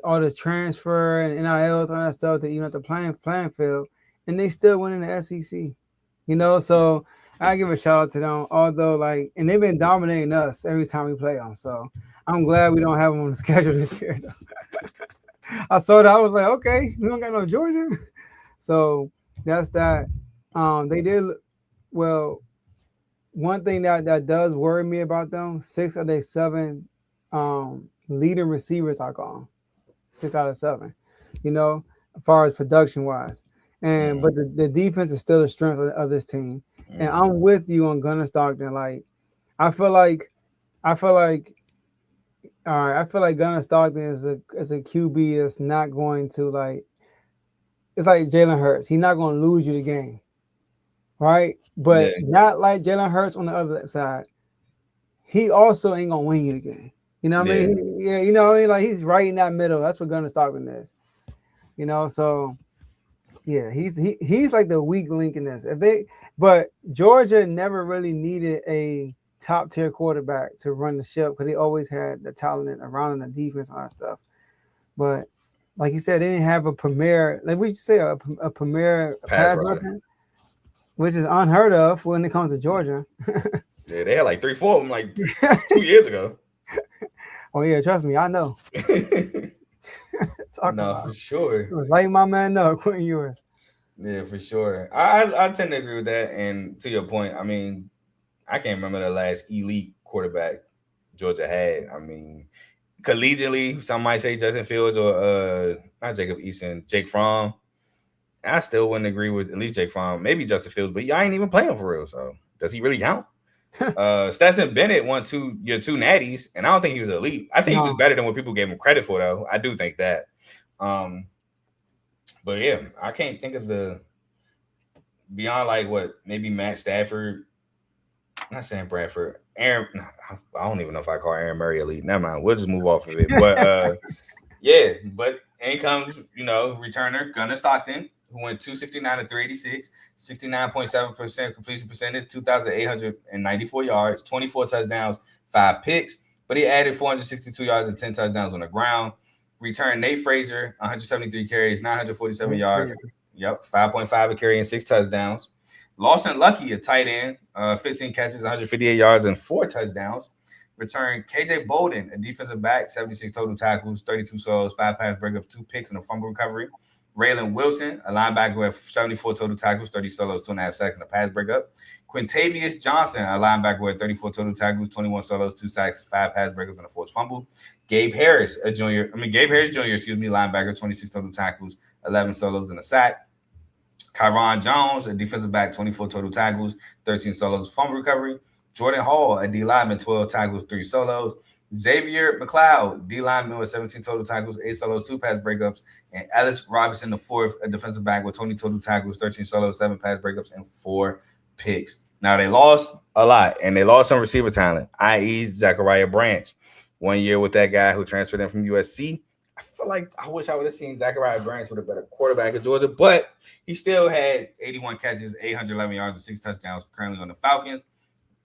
all this transfer and NILs, all that stuff that you have to playing field, and they still win in the SEC. So I give a shout out to them. Although and they've been dominating us every time we play them. So I'm glad we don't have them on the schedule this year. I saw that, I was like, okay, we don't got no Georgia. So that's that. They did well. One thing that does worry me about them: 6 of their 7 leading receivers are gone. 6 out of 7. As far as production wise, but the defense is still the strength of this team. And I'm with you on Gunnar Stockton. I feel like Gunnar Stockton is a QB that's not going to it's like Jalen Hurts. He's not going to lose you the game, right? But not like Jalen Hurts on the other side. He also ain't going to win you the game. You know what I mean? He's right in that middle. That's what Gunnar Stockton is. So yeah, he's like the weak link in this. But Georgia never really needed a top tier quarterback to run the ship because they always had the talent around in the defense and all that stuff. But like you said, they didn't have a premier, a premier pass weapon, which is unheard of when it comes to Georgia. Yeah, they had 3-4 of them 2 years ago. Oh yeah, trust me, I know. For sure. Light my man up, Quentin Ewers. Yeah, for sure. I tend to agree with that. And to your point, I mean, I can't remember the last elite quarterback Georgia had. I mean, collegiately, some might say Justin Fields or not Jacob Eason, Jake Fromm. I still wouldn't agree with at least Jake Fromm, maybe Justin Fields, but I ain't even playing for real. So does he really count? Stetson Bennett won 2 natties, and I don't think he was elite. I think he was better than what people gave him credit for, though. I do think that. But yeah, I can't think of beyond maybe Matt Stafford. I'm not saying Bradford. Aaron, I don't even know if I call Aaron Murray elite. Never mind. We'll just move off of it. But yeah, but in comes, returner Gunnar Stockton, who went 269 to 386, 69.7% completion percentage, 2,894 yards, 24 touchdowns, 5 picks. But he added 462 yards and 10 touchdowns on the ground. Returned Nate Frazier, 173 carries, 947 yards. Yep, 5.5 a carry and 6 touchdowns. Lawson Lucky, a tight end, 15 catches, 158 yards, and 4 touchdowns. Returned KJ Bolden, a defensive back, 76 total tackles, 32 solos, 5 pass breakups, 2 picks, and a fumble recovery. Raylan Wilson, a linebacker with 74 total tackles, 30 solos, 2.5 sacks, and a pass breakup. Quintavious Johnson, a linebacker with 34 total tackles, 21 solos, 2 sacks, 5 pass breakups, and a forced fumble. Gabe Harris Jr., linebacker, 26 total tackles, 11 solos, and a sack. Kyron Jones, a defensive back, 24 total tackles, 13 solos, fumble recovery. Jordan Hall, a D lineman, 12 tackles, 3 solos. Xavier McLeod, D lineman with 17 total tackles, 8 solos, 2 pass breakups. And Ellis Robinson, the fourth, a defensive back with 20 total tackles, 13 solos, 7 pass breakups, and 4 picks. Now they lost a lot, and they lost some receiver talent, i.e., Zachariah Branch. 1 year with that guy who transferred in from USC. I feel like I wish I would have seen Zachariah Branch with a better quarterback at Georgia, but he still had 81 catches, 811 yards, and 6 touchdowns. Currently on the Falcons.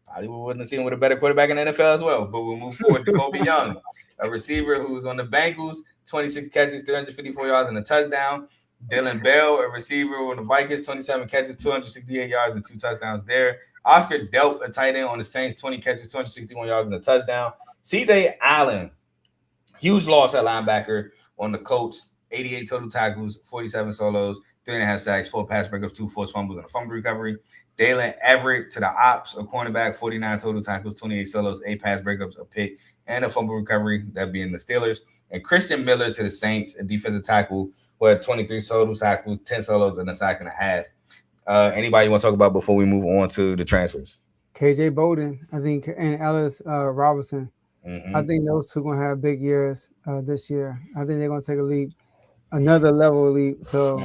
Probably wouldn't have seen him with a better quarterback in the NFL as well. But we'll move forward to Kobe Young, a receiver who's on the Bengals, 26 catches, 354 yards, and a touchdown. Dylan Bell, a receiver on the Vikings, 27 catches, 268 yards, and 2 touchdowns there. Oscar Delp, a tight end on the Saints, 20 catches, 261 yards, and a touchdown. CJ Allen, huge loss at linebacker on the Colts, 88 total tackles, 47 solos, 3.5 sacks, 4 pass breakups, 2 forced fumbles, and a fumble recovery. Dalen Everett to the ops, a cornerback, 49 total tackles, 28 solos, 8 pass breakups, a pick, and a fumble recovery, that being the Steelers. And Christian Miller to the Saints, a defensive tackle, who had 23 total tackles, 10 solos, and a sack and a half. Anybody want to talk about before we move on to the transfers? KJ Bolden, I think, and Ellis Robinson. Mm-hmm. I think those two going to have big years this year. I think they're going to take a leap, another level leap. So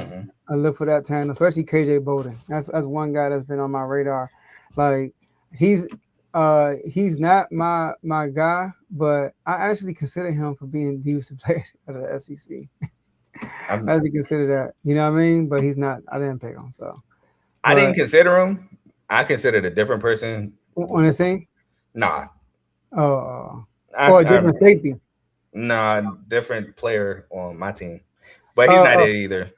I look for that tandem, especially KJ Bolden. That's one guy that's been on my radar. Like he's not my guy, but I actually consider him for being the defensive player of the SEC. I actually consider that, you know what I mean? But he's not. I didn't pick him, so I didn't consider him. I considered a different person on the team. Nah. Oh, a different safety. Nah, different player on my team, but he's not it either.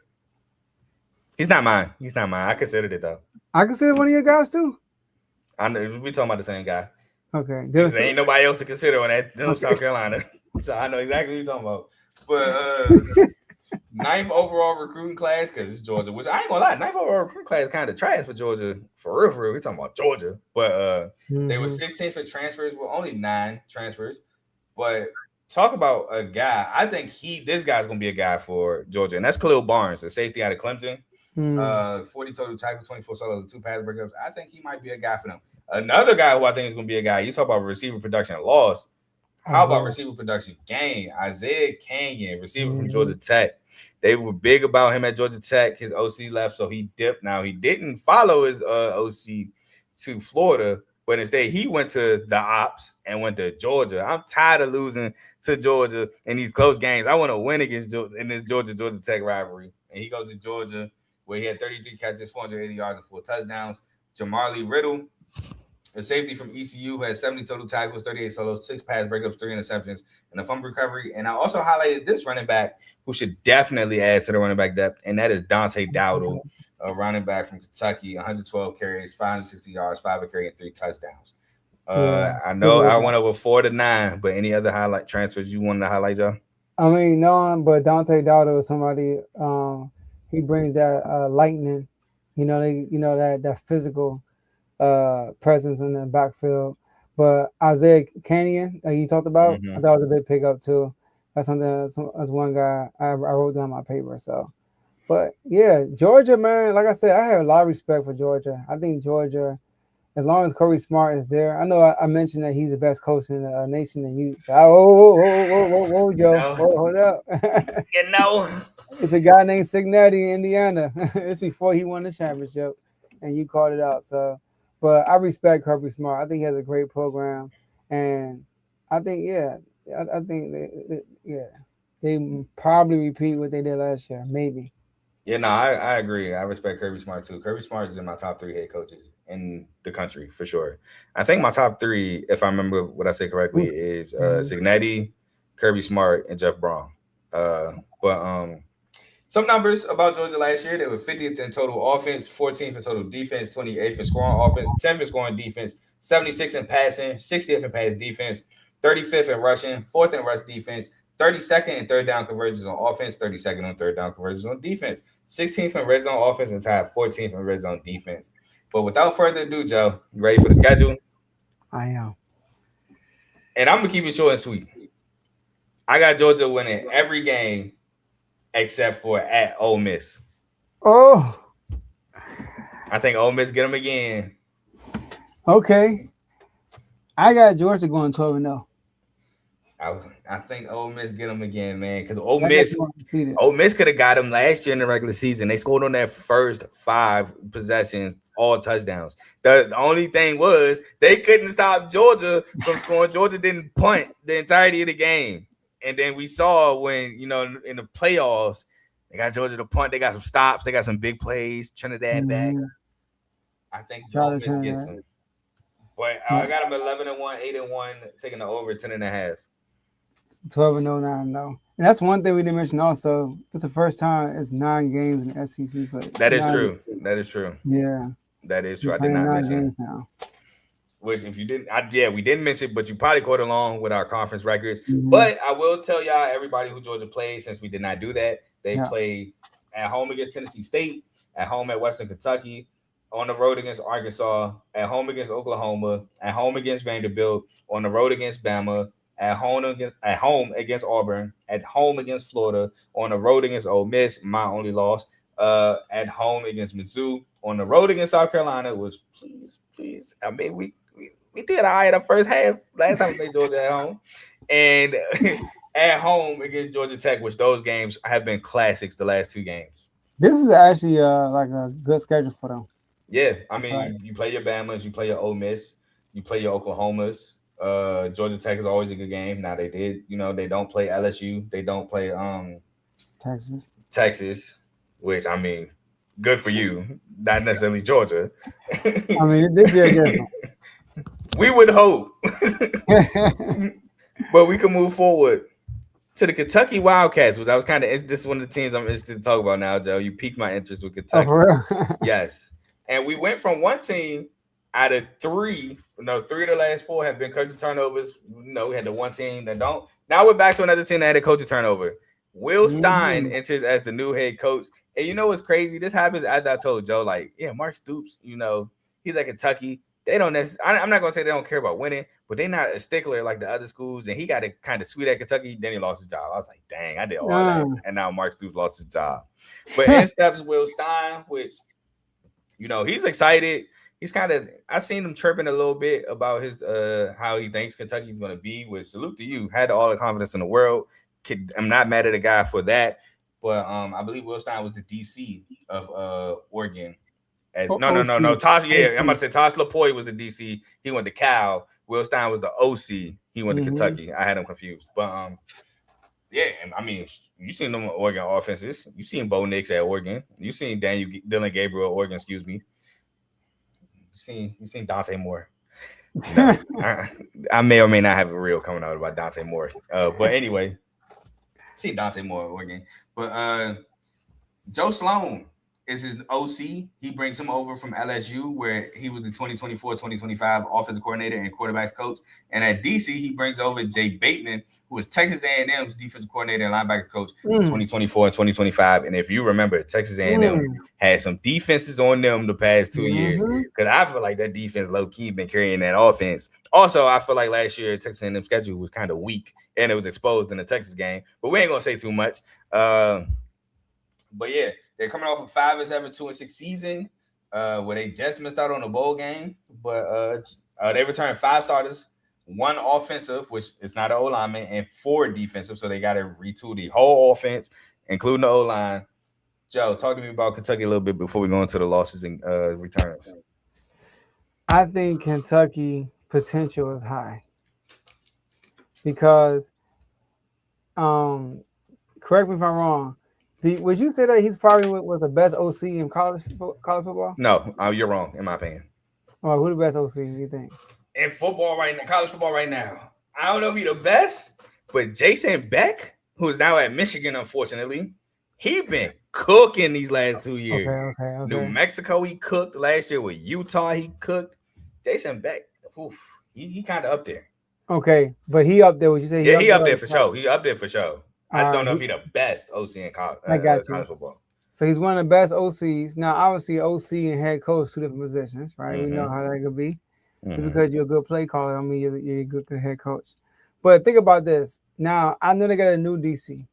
He's not mine. I considered it though. I consider one of your guys too. I know we talking about the same guy. Okay, there ain't nobody else to consider on that South Carolina, so I know exactly what you're talking about. But 9th overall recruiting class, because it's Georgia, which I ain't gonna lie, 9th overall recruiting class is kind of trash for Georgia, for real. We're talking about Georgia, but they were 16th for transfers with only 9 transfers. But talk about a guy. I think this guy's gonna be a guy for Georgia, and that's Khalil Barnes, the safety out of Clemson. 40 total tackles, 24 solos, and 2 pass breakups. I think he might be a guy for them. Another guy who I think is gonna be a guy. You talk about receiver production loss. How about receiver production gain? Isaiah Canyon, receiver from Georgia Tech. They were big about him at Georgia Tech. His OC left, so he dipped. Now, he didn't follow his OC to Florida, but instead he went to the ops and went to Georgia. I'm tired of losing to Georgia in these close games. I want to win against Georgia in this Georgia Tech rivalry. And he goes to Georgia, where he had 33 catches, 480 yards, and 4 touchdowns. Jamali Riddle, a safety from ECU, who had 70 total tackles, 38 solos, 6 pass breakups, 3 interceptions, and a fumble recovery. And I also highlighted this running back who should definitely add to the running back depth, and that is Dante Dowdle, a running back from Kentucky, 112 carries, 560 yards, 5 a carry, and 3 touchdowns. I know I went over 4 to 9, but any other highlight transfers you wanted to highlight, Joe? I mean, no, but Dante Dowdle is somebody. He brings that lightning, that physical presence in the backfield. But Isaiah Canyon, like you talked about, I thought it was a big pickup too. That's something. That's one guy I wrote down my paper. So, but yeah, Georgia, man. Like I said, I have a lot of respect for Georgia. I think Georgia, as long as Kirby Smart is there, I know I mentioned that he's the best coach in the nation, and you. Whoa, Joe, hold up. It's a guy named Cincinnati, Indiana. It's before he won the championship, and you called it out. So, but I respect Kirby Smart. I think he has a great program, and I think they probably repeat what they did last year, maybe. Yeah, no, I agree. I respect Kirby Smart too. Kirby Smart is in my top 3 head coaches in the country for sure. I think my top 3, if I remember what I said correctly, is Cignetti, Kirby Smart, and Jeff Braun. But some numbers about Georgia last year: they were 50th in total offense, 14th in total defense, 28th in scoring offense, 10th in scoring defense, 76th in passing, 60th in pass defense, 35th in rushing, 4th in rush defense, 32nd in third down conversions on offense, 32nd on third down conversions on defense, 16th in red zone offense, and tied 14th in red zone defense. But without further ado, Joe, you ready for the schedule? I am. And I'm going to keep it short and sweet. I got Georgia winning every game except for at Ole Miss. Oh. I think Ole Miss get them again. Okay. I got Georgia going 12-0. I think Ole Miss get them again, man. Because Ole Miss could have got them last year in the regular season. They scored on their first 5 possessions, all touchdowns. The only thing was they couldn't stop Georgia from scoring. Georgia didn't punt the entirety of the game. And then we saw when, in the playoffs, they got Georgia to punt. They got some stops. They got some big plays. Trinidad back. I think Ole Miss gets them. But I got them 11-1, 8-1, taking the over 10.5. 12-0, 9-0. And that's one thing we didn't mention also. It's the first time it's 9 games in the SEC. But that is true. That is true. Yeah. That is true. I did not mention it. Which, if you didn't, we didn't mention it, but you probably caught along with our conference records. Mm-hmm. But I will tell y'all, everybody who Georgia played, since we did not do that, they played at home against Tennessee State, at home at Western Kentucky, on the road against Arkansas, at home against Oklahoma, at home against Vanderbilt, on the road against Bama, at home against Auburn, at home against Florida, on the road against Ole Miss, my only loss, at home against Mizzou, on the road against South Carolina, which please, I mean, we did all right the first half last time we played Georgia at home, and at home against Georgia Tech, which those games have been classics the last 2 games. This is actually like a good schedule for them. Yeah, I mean, you play your Bamas, you play your Ole Miss, you play your Oklahomas. Georgia Tech is always a good game. Now they don't play LSU, they don't play Texas, which, I mean, good for you, not necessarily Georgia. I mean, this year different. We would hope, but we can move forward to the Kentucky Wildcats, which I was this is one of the teams I'm interested to talk about now, Joe. You piqued my interest with Kentucky. Oh, for real? Yes. And we went from one team out of 3 of the last 4 have been coaching turnovers. We had the one team that don't. Now we're back to another team that had a coaching turnover. Will Stein enters as the new head coach. And you know what's crazy? This happens after I told Joe, Mark Stoops, he's at Kentucky. They don't necessarily, I'm not going to say they don't care about winning, but they're not a stickler like the other schools. And he got it kind of sweet at Kentucky. Then he lost his job. I was like, dang, I did all that. And now Mark Stoops lost his job. But in steps Will Stein, which, he's excited. He's I've seen him chirping a little bit about his how he thinks Kentucky's going to be, which, salute to you. Had all the confidence in the world. I'm not mad at the guy for that. But I believe Will Stein was the DC of Oregon. No. Tosh, I'm about to say Tosh LaPoy was the DC. He went to Cal. Will Stein was the OC. He went to Kentucky. I had him confused. But I mean, you seen them Oregon offenses. You seen Bo Nix at Oregon. You seen Dylan Gabriel at Oregon. Excuse me. You seen Dante Moore. I may or may not have a reel coming out about Dante Moore. But anyway, see Dante Moore at Oregon. But Joe Sloan is his OC. He brings him over from LSU, where he was the 2024-2025 offensive coordinator and quarterbacks coach. And at DC, he brings over Jay Bateman, who was Texas A&M's defensive coordinator and linebackers coach in 2024 and 2025. And if you remember, Texas A&M had some defenses on them the past 2 years, because I feel like that defense low-key been carrying that offense. Also, I feel like last year Texas A&M schedule was kind of weak, and it was exposed in the Texas game. But we ain't going to say too much. But yeah, they're coming off a 5-7, 2-6 season, where they just missed out on a bowl game. But they returned 5 starters, 1 offensive, which is not an O-lineman, and 4 defensive. So they got to retool the whole offense, including the O-line. Joe, talk to me about Kentucky a little bit before we go into the losses and returns. I think Kentucky potential is high because, correct me if I'm wrong, would you say that he's probably was the best OC in college football? No, you're wrong, in my opinion. Well, who the best OC do you think? In football right now, college football right now, I don't know if he's the best, but Jason Beck, who is now at Michigan, unfortunately, he been cooking these last 2 years. Okay. New Mexico, he cooked. Last year with Utah, he cooked. Jason Beck, he kind of up there. Okay, but he up there. Would you say? He up there for sure. He up there for sure. I just don't know if he's the best OC in college football. So he's one of the best OCs. Now, obviously, OC and head coach, 2 different positions, right? We know how that could be. Just because you're a good play caller, I mean you're a good head coach. But think about this. Now, I know they got a new DC,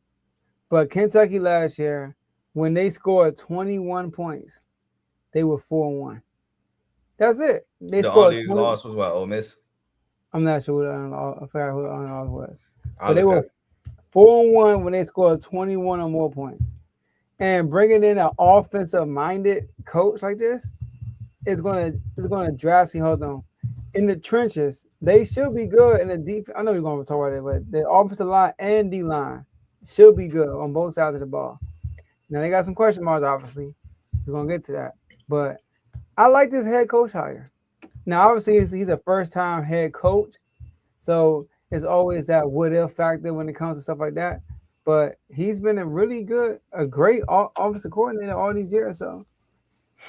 but Kentucky last year, when they scored 21 points, they were 4-1. That's it. They the scored. Only loss was what, Ole Miss? I'm not sure I forgot who the only loss was. But they were 4-1 when they scored 21 or more points. And bringing in an offensive-minded coach like this is gonna drastically hold them. In the trenches, they should be good in the deep. I know you're gonna talk about it, but the offensive line and D line should be good on both sides of the ball. Now they got some question marks, obviously. We're gonna get to that. But I like this head coach hire. Now, obviously, he's a first-time head coach, so it's always that what-if factor when it comes to stuff like that. But he's been a great offensive coordinator all these years, so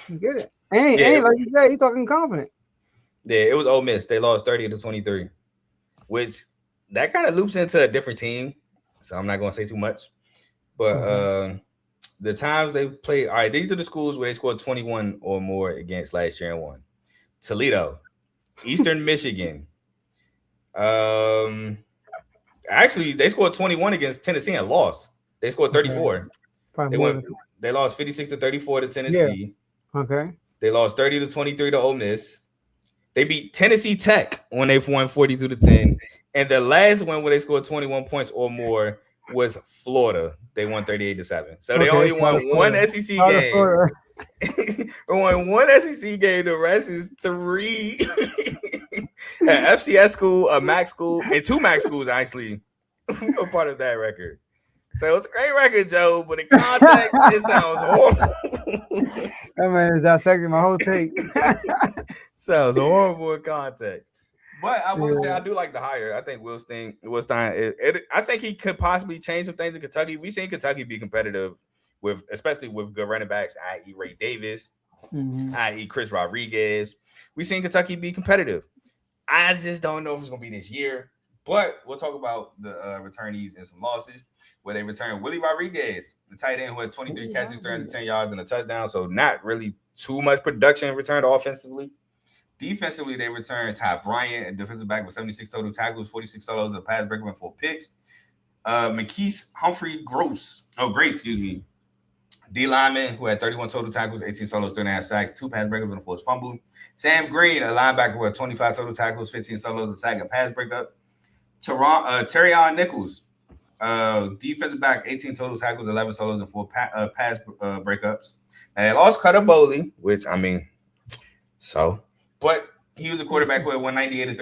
he's good at it. And like you said, he's talking confident. Yeah, it was Ole Miss. They lost 30-23, which that kind of loops into a different team. So I'm not going to say too much. But the times they played, all right, these are the schools where they scored 21 or more against last year and won. Toledo, Eastern Michigan. Actually, they scored 21 against Tennessee and lost. They scored 34. They lost 56-34 to Tennessee. Yeah. Okay. They lost 30-23 to Ole Miss. They beat Tennessee Tech when they won 42-10. And the last one where they scored 21 points or more was Florida. They won 38-7. So they only won one SEC game. They won one SEC game. The rest is 3. An FCS school, a MAC school, and 2 MAC schools actually are part of that record. So it's a great record, Joe, but in context, it sounds horrible. That man is dissecting my whole take. Sounds horrible in context. But I will say I do like the hire. I think Will Stein, I think he could possibly change some things in Kentucky. We've seen Kentucky be competitive especially with good running backs, i.e. Ray Davis, i.e. Chris Rodriguez. We've seen Kentucky be competitive. I just don't know if it's going to be this year. But we'll talk about the returnees and some losses where they returned Willie Rodriguez, the tight end who had 23 catches, 310 yards, and a touchdown. So not really too much production returned offensively. Defensively, they returned Ty Bryant, a defensive back with 76 total tackles, 46 solos, a pass breakup, and 4 picks. McKees Grace, D lineman who had 31 total tackles, 18 solos, 3.5 sacks, 2 pass breakups, and a forced fumble. Sam Green, a linebacker who had 25 total tackles, 15 solos, a sack, and a pass breakup. Terrion Nichols, defensive back, 18 total tackles, 11 solos, and 4 pass breakups. And they lost Cutter Boley, which, but he was a quarterback who had 198-301,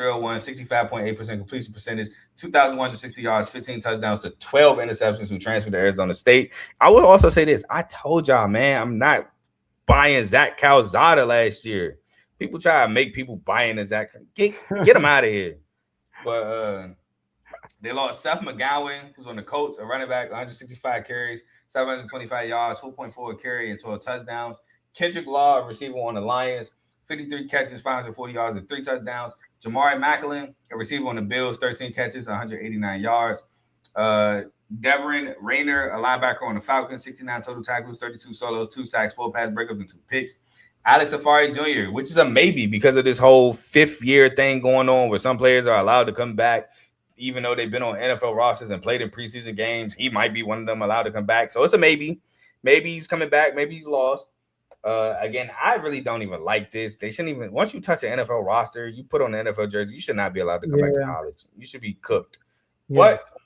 65.8% completion percentage, 2,160 yards, 15 touchdowns to 12 interceptions, who transferred to Arizona State. I will also say this. I told y'all, man, I'm not buying Zach Calzada last year. People try to make people buy into Zach. Get him out of here. But they lost Seth McGowan, who's on the Colts, a running back, 165 carries, 725 yards, 4.4 carry, and 12 touchdowns. Kendrick Law, a receiver on the Lions, 53 catches, 540 yards, and 3 touchdowns. Jamari Macklin, a receiver on the Bills, 13 catches, 189 yards. Devin Rayner, a linebacker on the Falcons, 69 total tackles, 32 solos, 2 sacks, 4 pass breakups, and 2 picks. Alex Afari Jr., which is a maybe because of this whole 5th-year thing going on where some players are allowed to come back even though they've been on NFL rosters and played in preseason games. He might be one of them allowed to come back. So it's a maybe. Maybe he's coming back. Maybe he's lost. Again, I really don't even like this. They shouldn't even – once you touch an NFL roster, you put on the NFL jersey, you should not be allowed to come back to college. You should be cooked. Yes. But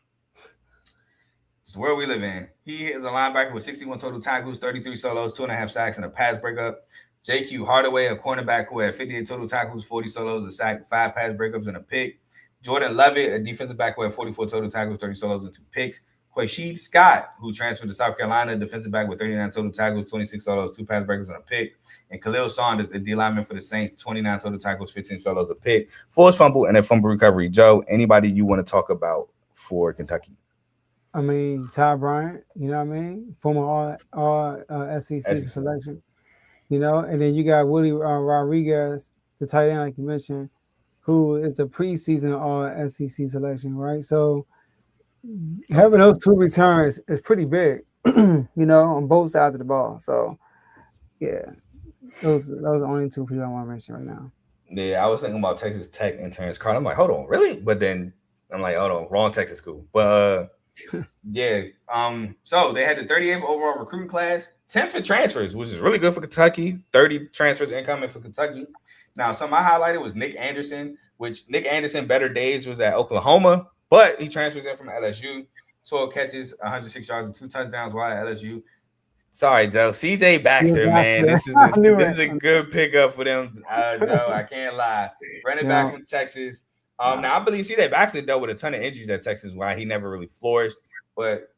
it's the world we live in. He is a linebacker with 61 total tackles, 33 solos, 2.5 sacks, and a pass breakup. J.Q. Hardaway, a cornerback who had 58 total tackles, 40 solos, a sack, 5 pass breakups, and a pick. Jordan Levitt, a defensive back who had 44 total tackles, 30 solos, and 2 picks. Quashid Scott, who transferred to South Carolina, defensive back with 39 total tackles, 26 solos, 2 pass breakups, and a pick. And Khalil Saunders, a D lineman for the Saints, 29 total tackles, 15 solos, a pick, forced fumble, and a fumble recovery. Joe, anybody you want to talk about for Kentucky? I mean, Ty Bryant, you know what I mean? Former all SEC selection, you know? And then you got Willie Rodriguez, the tight end, like you mentioned, who is the preseason all SEC selection, right? So having those 2 returns is pretty big, you know, on both sides of the ball. So, yeah, those are the only 2 people I want to mention right now. Yeah, I was thinking about Texas Tech and Terrence Carter. I'm like, hold on, really? But then I'm like, hold on, wrong Texas school. But yeah, so they had the 38th overall recruiting class, 10th for transfers, which is really good for Kentucky. 30 transfers incoming for Kentucky. Now, some I highlighted was Nick Anderson, which Nick Anderson better days was at Oklahoma. But he transfers in from LSU. 12 catches, 106 yards, and 2 touchdowns while at LSU. Sorry, Joe. CJ Baxter, man. This is a good pickup for them, Joe. I can't lie. Running back from Texas. Now I believe CJ Baxter dealt with a ton of injuries at Texas, why he never really flourished. But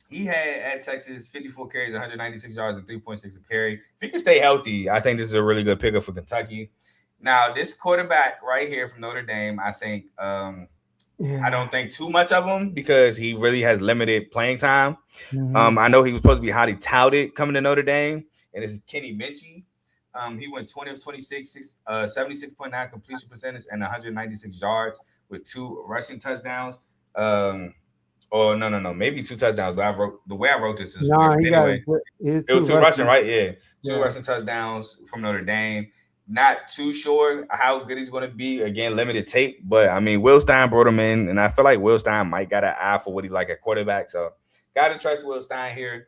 he had at Texas 54 carries, 196 yards, and 3.6 a carry. If he can stay healthy, I think this is a really good pickup for Kentucky. Now, this quarterback right here from Notre Dame, I think I don't think too much of him because he really has limited playing time. Mm-hmm. I know he was supposed to be highly touted coming to Notre Dame, and this is Kenny Minchie. He went 20 of 26, 76.9 completion percentage, and 196 yards with 2 rushing touchdowns. No, maybe 2 touchdowns. But the way I wrote this is anyway. It was 2 rushing, right? Yeah, 2 rushing touchdowns from Notre Dame. Not too sure how good he's going to be. Again, limited tape, but I mean, Will Stein brought him in, and I feel like Will Stein might got an eye for what he like at quarterback. So, got to trust Will Stein here.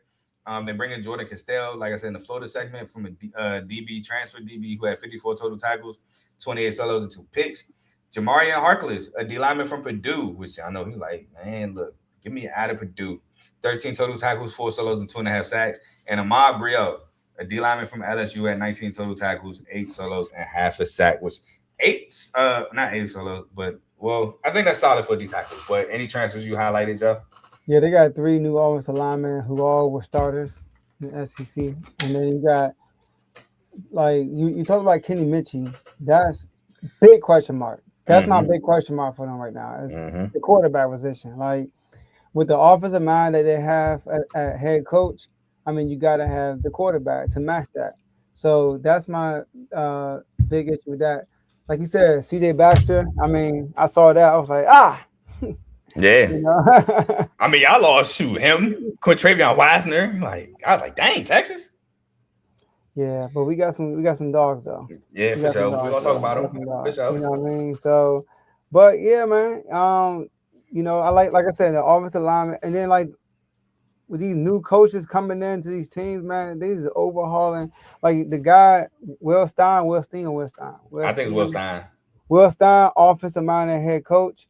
They bring in Jordan Castell, like I said in the Florida segment, from a DB transfer DB who had 54 total tackles, 28 solos, and 2 picks. Jamarian Harkless, a D lineman from Purdue, which I know he's like, man, look, give me an out of Purdue. 13 total tackles, 4 solos, and 2.5 sacks. And Ahmad Brielle, a D lineman from LSU, had 19 total tackles, 8 solos, and half a sack, which not 8 solos, but well, I think that's solid for D tackles. But any transfers you highlighted, Joe? Yeah, they got 3 new offensive linemen who all were starters in the SEC. And then you got, like, you talked about Kenny Minchie. That's big question mark. That's my big question mark for them right now. It's the quarterback position. Like, with the offensive mind that they have at head coach, I mean, you got to have the quarterback to match that. So that's my big issue with that. Like you said, CJ Baxter, I mean, I saw that. I was like, yeah. You know? I mean, y'all lost him, Quintravion Wisener. Like, I was like, dang, Texas. Yeah, but we got some dogs though. Yeah, for sure. We're gonna talk about them. For sure. You know what I mean? So, but yeah, man. You know, I like I said, the offensive lineman, and then like with these new coaches coming into these teams, man, these is overhauling. Like the guy, Will Stein. I think it's Will Stein. Will Stein, offensive-minded head coach,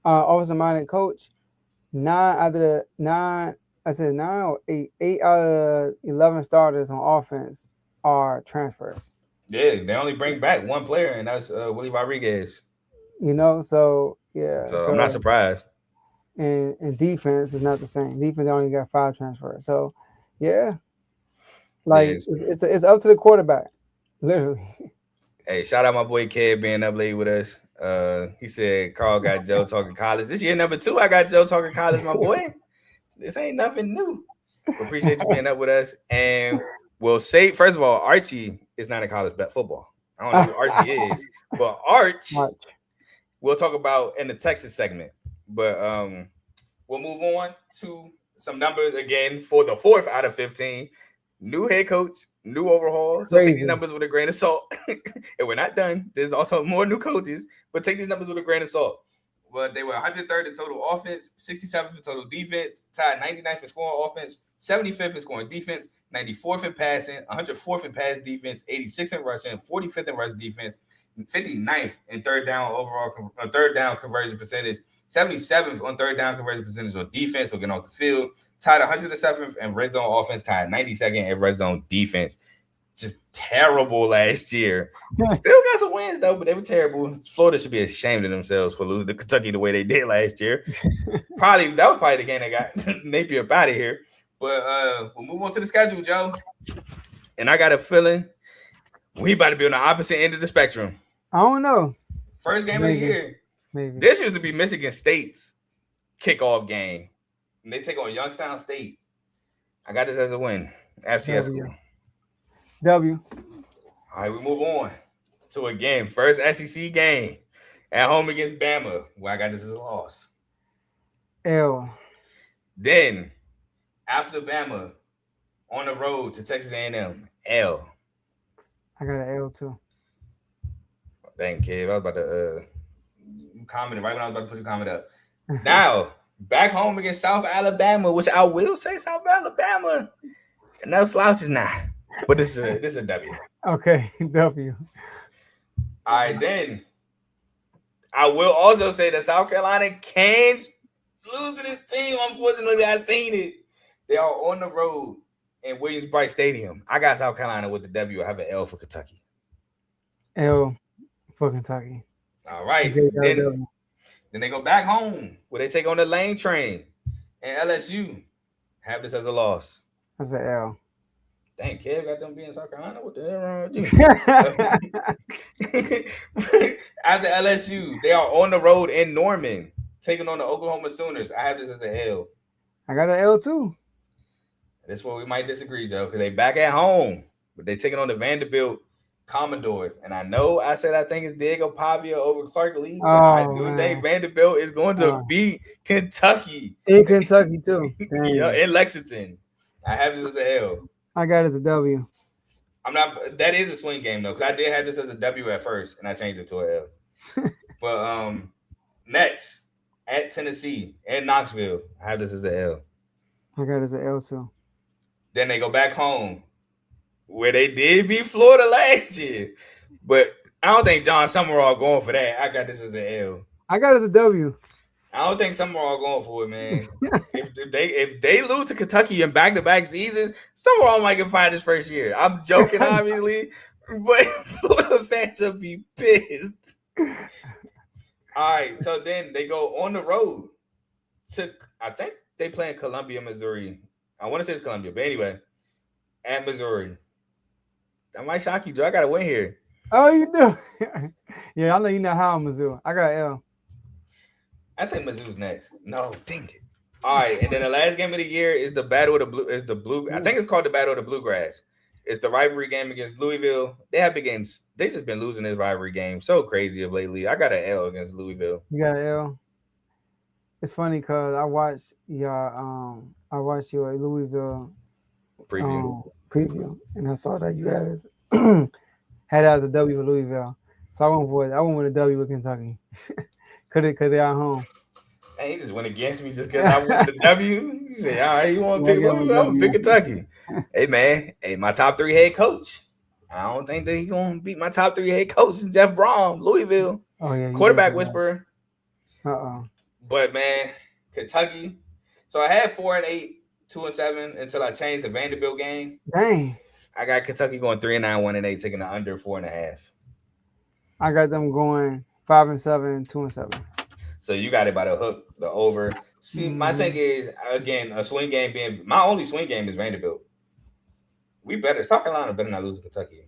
offensive-minded coach. 8 out of the 11 starters on offense are transfers. Yeah, they only bring back 1 player, and that's Willie Rodriguez. You know, so yeah. So I'm not surprised. And defense is not the same. Defense only got 5 transfers. So, yeah. Like, it's up to the quarterback, literally. Hey, shout out my boy Kev being up late with us. He said Carl got Joe talking college. This year number 2, I got Joe talking college, my boy. This ain't nothing new. We appreciate you being up with us. And we'll say, first of all, Archie is not in college football. I don't know who Archie is. But Arch, we'll talk about in the Texas segment. But we'll move on to some numbers again for the 4th out of 15. New head coach, new overhaul. So take these numbers with a grain of salt. And we're not done. There's also more new coaches, but take these numbers with a grain of salt. Well, they were 103rd in total offense, 67th in total defense, tied 99th in scoring offense, 75th in scoring defense, 94th in passing, 104th in pass defense, 86th in rushing, 45th in rush defense, 59th in third down conversion percentage, 77th on third down conversion percentage on defense, so getting off the field. Tied 107th in red zone offense, tied 92nd in red zone defense. Just terrible last year. Still got some wins, though, but they were terrible. Florida should be ashamed of themselves for losing to Kentucky the way they did last year. That was probably the game that got Napier up out of here. But we'll move on to the schedule, Joe. And I got a feeling we about to be on the opposite end of the spectrum. I don't know. First game of the year. Maybe. This used to be Michigan State's kickoff game. And they take on Youngstown State. I got this as a win. FCS school. W. All right, we move on to, again, first SEC game at home against Bama, where I got this as a loss. L. Then, after Bama, on the road to Texas A&M, L. I got an L, too. Dang, kid. I was about to comment right when I was about to put your comment up. Now, back home against South Alabama, which I will say South Alabama. No slouches now. But this is a W. Okay, W. All right, then. I will also say that South Carolina can lose to this team. Unfortunately, I seen it. They are on the road in Williams-Brice Stadium. I got South Carolina with the W. I have an L for Kentucky. L for Kentucky. All right. Then they go back home where they take on the Lane Train and LSU. Have this as a loss. That's an L. Dang, Kev got them being South Carolina. What the hell wrong with you? After LSU, they are on the road in Norman, taking on the Oklahoma Sooners. I have this as an L. I got an L too. That's where we might disagree, Joe, because they back at home, but they taking on the Vanderbilt Commodores. And I know I said I think it's Diego Pavia over Clark Lee, but I do think Vanderbilt is going to beat Kentucky. In Kentucky too. Yeah, in Lexington. I have this as an L. I got it as a W. I'm not. That is a swing game though, because I did have this as a W at first, and I changed it to an L. But next at Tennessee and Knoxville, I have this as an L. I got it as an L too. Then they go back home, where they did beat Florida last year, but I don't think John Summerall going for that. I got this as an L. I got it as a W. I don't think Summerall going for it, man. if they lose to Kentucky in back-to-back seasons, Summerall might get fired his first year. I'm joking, obviously, but Florida fans will be pissed. All right, so then they go on the road to, I think they play in Columbia, Missouri. I want to say it's Columbia, but anyway, at Missouri. That might shock you, Joe. I got to win here. Oh, you do? Yeah, I know you know how Mizzou. I got L. I think Mizzou's next. No, dang it. All right, and then the last game of the year is the Battle of the Blue. Is the Blue? I think it's called the Battle of the Bluegrass. It's the rivalry game against Louisville. They have big games. They just been losing this rivalry game so crazy of lately. I got an L against Louisville. You got an L. It's funny because I watched your Louisville preview, and I saw that you had as a W for Louisville. So I went with a W with Kentucky. Cause they are home. And he just went against me just because I wanted the W. He said, all right, you want to pick Louisville? I'm going to pick Kentucky. Hey, man. Hey, my top 3 head coach. I don't think that he's going to beat my top 3 head coach, Jeff Brom, Louisville. Oh, yeah. Quarterback whisperer. Uh-oh. But, man, Kentucky. So I had 4-8, 2-7 until I changed the Vanderbilt game. Dang. I got Kentucky going 3-9, 1-8, taking the under 4.5. I got them going 5-7, 2-7. So you got it by the hook, the over. See, my thing is, again, a swing game being my only swing game is Vanderbilt. South Carolina better not lose to Kentucky.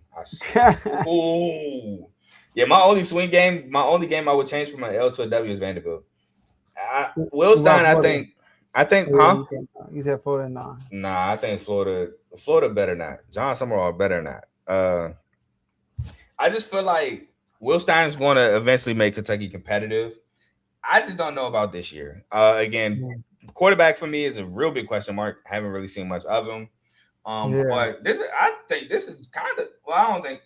Ooh. Yeah, my only game I would change from an L to a W is Vanderbilt. Will Stein, I think, huh? You said Florida, nah. Nah, I think Florida better not. John Summerall better not. I just feel like Will Stein's going to eventually make Kentucky competitive. I just don't know about this year. Again, quarterback for me is a real big question mark. I haven't really seen much of him. But I think this is kind of. Well, I don't think.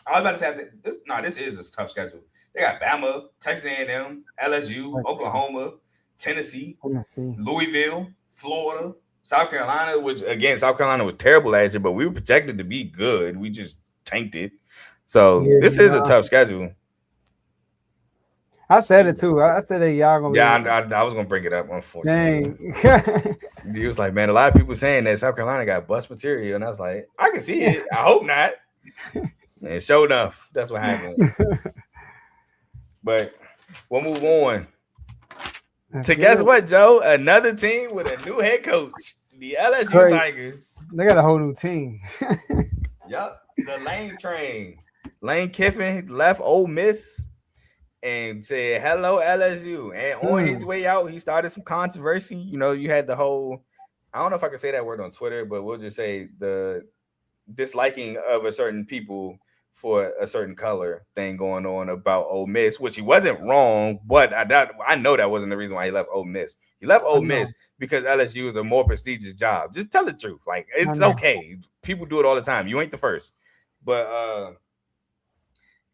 I was about to say this is a tough schedule. They got Bama, Texas A&M, LSU, Oklahoma, Tennessee, Louisville, Florida, South Carolina. Which again, South Carolina was terrible last year, but we were projected to be good. We just tanked it. So this is a tough schedule. I said it too. I said that y'all gonna. Yeah, I was gonna bring it up. Unfortunately, he was like, "Man, a lot of people saying that South Carolina got bust material," and I was like, "I can see it. I hope not." And sure enough, that's what happened. But we'll move on to guess what, Joe? Another team with a new head coach, the LSU Tigers. They got a whole new team. Yep, the Lane Train. Lane Kiffin left Ole Miss and said, hello, LSU. And on his way out, he started some controversy. You know, you had the whole, I don't know if I can say that word on Twitter, but we'll just say the disliking of a certain people for a certain color thing going on about Ole Miss, which he wasn't wrong, but I know that wasn't the reason why he left Ole Miss. He left Ole Miss because LSU is a more prestigious job. Just tell the truth. Like, it's okay. People do it all the time. You ain't the first. But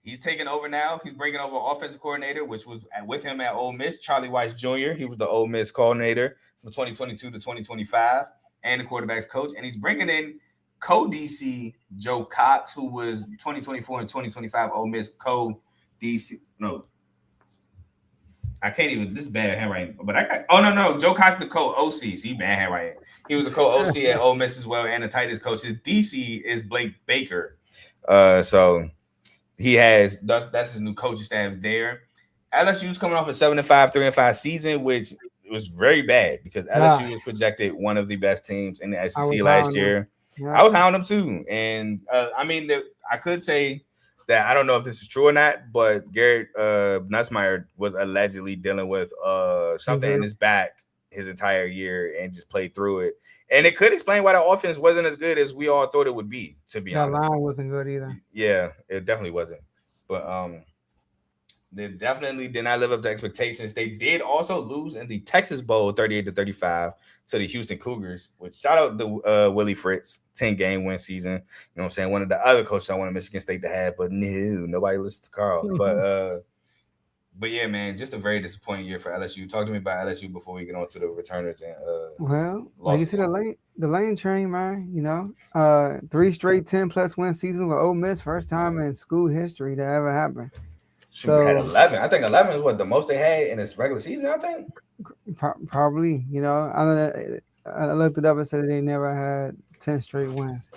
he's taking over now. He's bringing over offensive coordinator, which was with him at Ole Miss, Charlie Weiss Jr. He was the Ole Miss coordinator from 2022 to 2025 and the quarterback's coach. And he's bringing in co-DC Joe Cox, who was 2024 and 2025 Ole Miss co-DC. No, I can't even. This is bad handwriting. But I got. Oh no, Joe Cox, the co-OC. So he bad handwriting. He was a co-OC at Ole Miss as well, and the tightest coach. His DC is Blake Baker. So he has that's his new coaching staff there. LSU's coming off a 7-5, 3-5 season, which was very bad because LSU was projected one of the best teams in the SEC last year. Yeah. I was hounding them too, and I mean, I could say that I don't know if this is true or not, but Garrett Nussmeier was allegedly dealing with something in his back his entire year and just played through it. And it could explain why the offense wasn't as good as we all thought it would be, to be honest. That line wasn't good either. Yeah, it definitely wasn't. But they definitely did not live up to expectations. They did also lose in the Texas Bowl 38-35 to the Houston Cougars, which shout out to Willie Fritz, 10-game win season. You know what I'm saying? One of the other coaches I wanted Michigan State to have, but no, nobody listens to Carl. But yeah, man, just a very disappointing year for LSU. Talk to me about LSU before we get on to the returners and well, like you see the lane train, man. You know, 3 straight 10+ win seasons with Ole Miss, first time in school history that ever happened. So had 11. I think 11 is what the most they had in this regular season. I think probably. You know, I looked it up and said they never had 10 straight wins,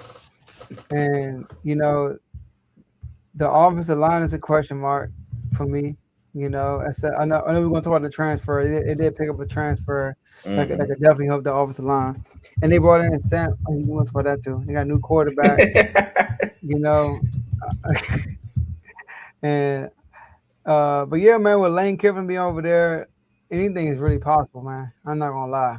and you know, the offensive line is a question mark for me. You know, I know we're going to talk about the transfer. It did pick up a transfer that could definitely help the offensive line. And they brought in Sam. You want to talk about that too. They got a new quarterback. You know, and but yeah, man, with Lane Kiffin being over there, anything is really possible, man. I'm not gonna lie.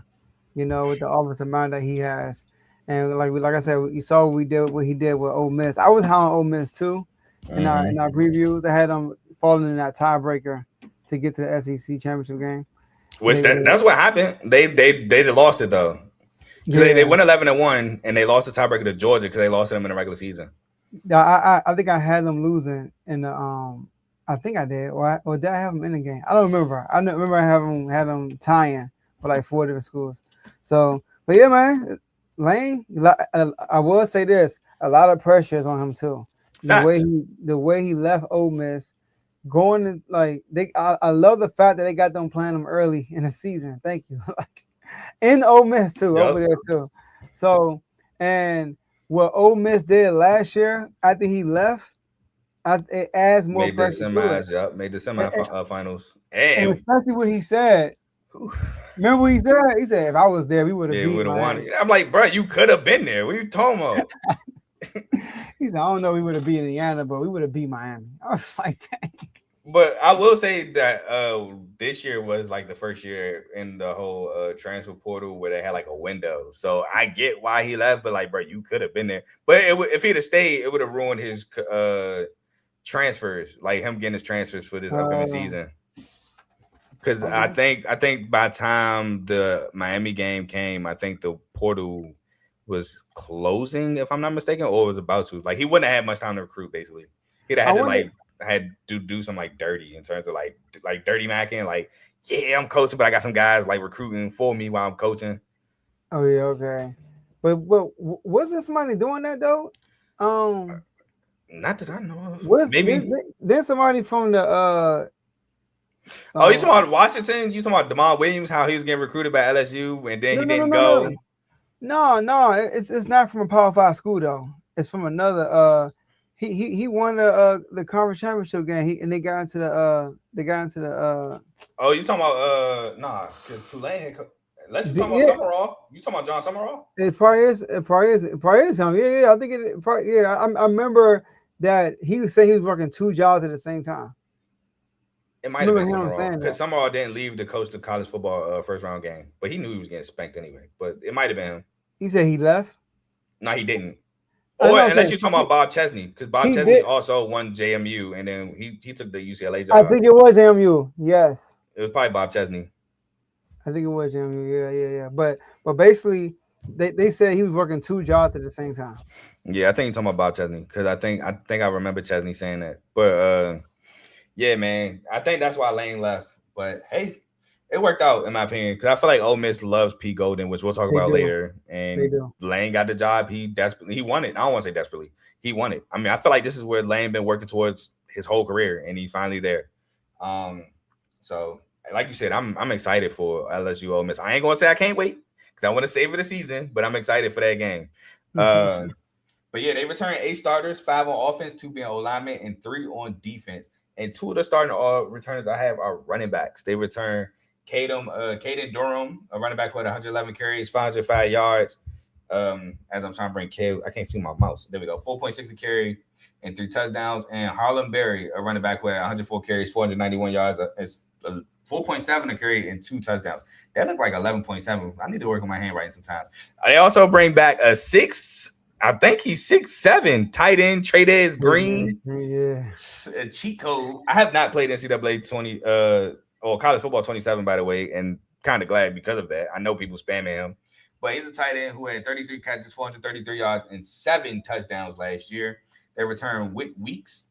You know, with the offensive mind that he has, and like I said, you saw what he did with Ole Miss. I was high on Ole Miss too. In our previews, I had them falling in that tiebreaker to get to the SEC championship game. Which that's what happened. They lost it though. Yeah. They went 11-1 and they lost the tiebreaker to Georgia because they lost to them in the regular season. I think I had them losing in the I think I did, or did I have them in the game? I don't remember. I remember I had them tying for like 4 different schools. So, but yeah, man, Lane. I will say this: a lot of pressure is on him too. The way he left Ole Miss, going to like I love the fact that they got them playing them early in the season. Thank you. In Ole Miss too, over there too. So, and what Ole Miss did last year after he left, it adds more pressure. Made the semifinals. And especially what he said. Remember what he said? He said, "If I was there, we would have won it." I'm like, bro, you could have been there. What are you talking about? He said, "I don't know, we would have beat Indiana, but we would have beat Miami." I was like, "Dang." But I will say that this year was like the first year in the whole transfer portal where they had like a window. So I get why he left, but like, bro, you could have been there. But if he'd have stayed, it would have ruined his transfers, like him getting his transfers for this upcoming season. Because I think by the time the Miami game came, I think the portal was closing, if I'm not mistaken, or was about to. Like he wouldn't have had much time to recruit. Basically, he'd have had to do some like dirty in terms of like dirty macking. Like, yeah, I'm coaching, but I got some guys like recruiting for me while I'm coaching. Oh yeah, okay. But wasn't somebody doing that though? Not that I know of. Maybe then somebody from the you talking about Washington? You talking about Damon Williams? How he was getting recruited by LSU and then he didn't go? No, it's not from a Power 5 school though. It's from another. He won the conference championship game. And they got into the. Oh, you talking about because Tulane. Unless you talking about Summerall. You talking about John Summerall? It probably is him. Yeah. I think it. Probably, yeah, I remember that he was saying he was working 2 jobs at the same time. It might have been Summerall because Summerall didn't leave to coach the college football first round game, but he knew he was getting spanked anyway. But it might have been him. He said he left. No, he didn't. Unless you're talking about Bob Chesney, because Bob Chesney also won JMU, and then he took the UCLA job. I think it was JMU. Yes, it was probably Bob Chesney. I think it was JMU. Yeah. But basically, they said he was working 2 jobs at the same time. Yeah, I think you're talking about Bob Chesney because I think I remember Chesney saying that. But yeah, man, I think that's why Lane left. But hey, it worked out in my opinion because I feel like Ole Miss loves Pete Golden, which we'll talk about later. And Lane got the job. He won it. I don't want to say desperately. He won it. I mean, I feel like this is where Lane been working towards his whole career, and he's finally there. So like you said, I'm excited for LSU Ole Miss. I ain't gonna say I can't wait because I want to savor the season, but I'm excited for that game. But yeah, they returned 8 starters, 5 on offense, 2 being O-linemen, and 3 on defense. And 2 of the starting returners I have are running backs. They returned Caden Durham, a running back with 111 carries, 505 yards. As I'm trying to bring Kev, I can't see my mouse. There we go. 4.6 a carry and 3 touchdowns. And Harlem Berry, a running back with 104 carries, 491 yards. It's 4.7 a carry and 2 touchdowns. That looked like 11.7. I need to work on my handwriting sometimes. They also bring back a 6. I think he's 6'7", tight end, Trades Green. Yeah. A cheat code. I have not played NCAA 20 or college football 27, by the way, and kind of glad because of that. I know people spamming him. But he's a tight end who had 33 catches, 433 yards, and 7 touchdowns last year. They returned Whit Weeks,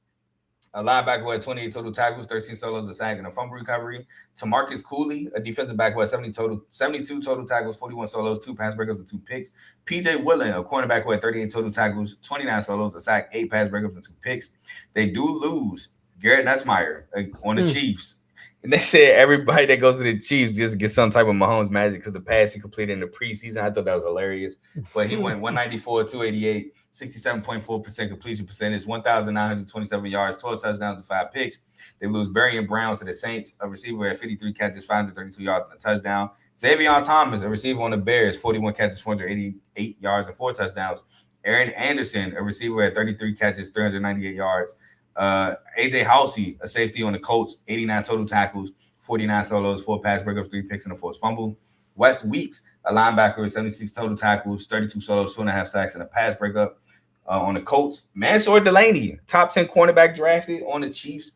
a linebacker who had 28 total tackles, 13 solos, a sack, and a fumble recovery. Tamarcus Cooley, a defensive back who had 72 total tackles, 41 solos, 2 pass breakups, and 2 picks. PJ Willen, a cornerback who had 38 total tackles, 29 solos, a sack, 8 pass breakups, and 2 picks. They do lose Garrett Nussmeier on the Chiefs. And they said everybody that goes to the Chiefs just gets some type of Mahomes magic because the pass he completed in the preseason. I thought that was hilarious. But he went 194, 288, 67.4% completion percentage, 1,927 yards, 12 touchdowns, and 5 picks. They lose Berrien Brown to the Saints, a receiver at 53 catches, 532 yards, and a touchdown. Xavier Thomas, a receiver on the Bears, 41 catches, 488 yards, and 4 touchdowns. Aaron Anderson, a receiver at 33 catches, 398 yards. AJ Halsey, a safety on the Colts, 89 total tackles, 49 solos, 4 pass breakups, 3 picks, and a forced fumble. West Weeks, a linebacker with 76 total tackles, 32 solos, 2.5 sacks, and a pass breakup on the Colts. Mansour Delaney, top 10 cornerback drafted on the Chiefs,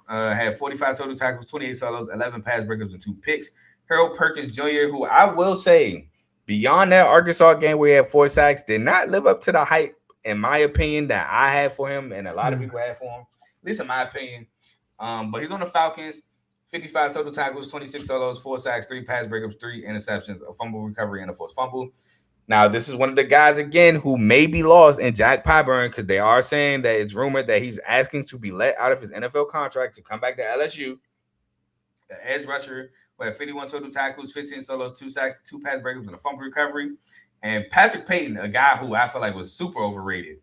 had 45 total tackles, 28 solos, 11 pass breakups, and 2 picks. Harold Perkins Jr., who I will say, beyond that Arkansas game where he had 4 sacks, did not live up to the hype, in my opinion, that I had for him and a lot of people had for him, at least in my opinion. But he's on the Falcons, 55 total tackles, 26 solos, 4 sacks, 3 pass breakups, 3 interceptions, a fumble recovery, and a forced fumble. Now, this is one of the guys, again, who may be lost in Jack Pyburn because they are saying that it's rumored that he's asking to be let out of his NFL contract to come back to LSU. The edge rusher with 51 total tackles, 15 solos, 2 sacks, 2 pass breakups, and a fumble recovery. And Patrick Payton, a guy who I feel like was super overrated.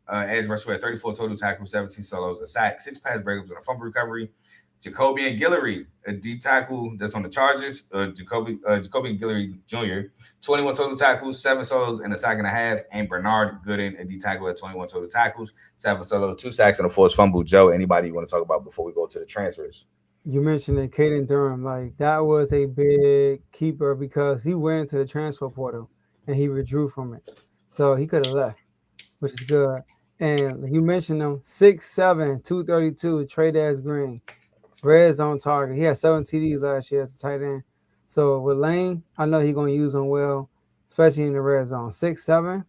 Edge rusher had 34 total tackles, 17 solos, a sack, 6 pass breakups, and a fumble recovery. Jacobian Guillory, a deep tackle that's on the Chargers. Jacobian Guillory Jr., 21 total tackles, 7 solos, and a sack and a half. And Bernard Gooden, a deep tackle at 21 total tackles, 7 solos, 2 sacks, and a forced fumble. Joe, anybody you want to talk about before we go to the transfers? You mentioned that Caden Durham, like that was a big keeper because he went into the transfer portal and he withdrew from it. So he could have left, which is good. And you mentioned him, 6'7", 232, Trades Green, red zone target. He had 7 TDs last year as a tight end. So with Lane, I know he's going to use him well, especially in the red zone. 6'7",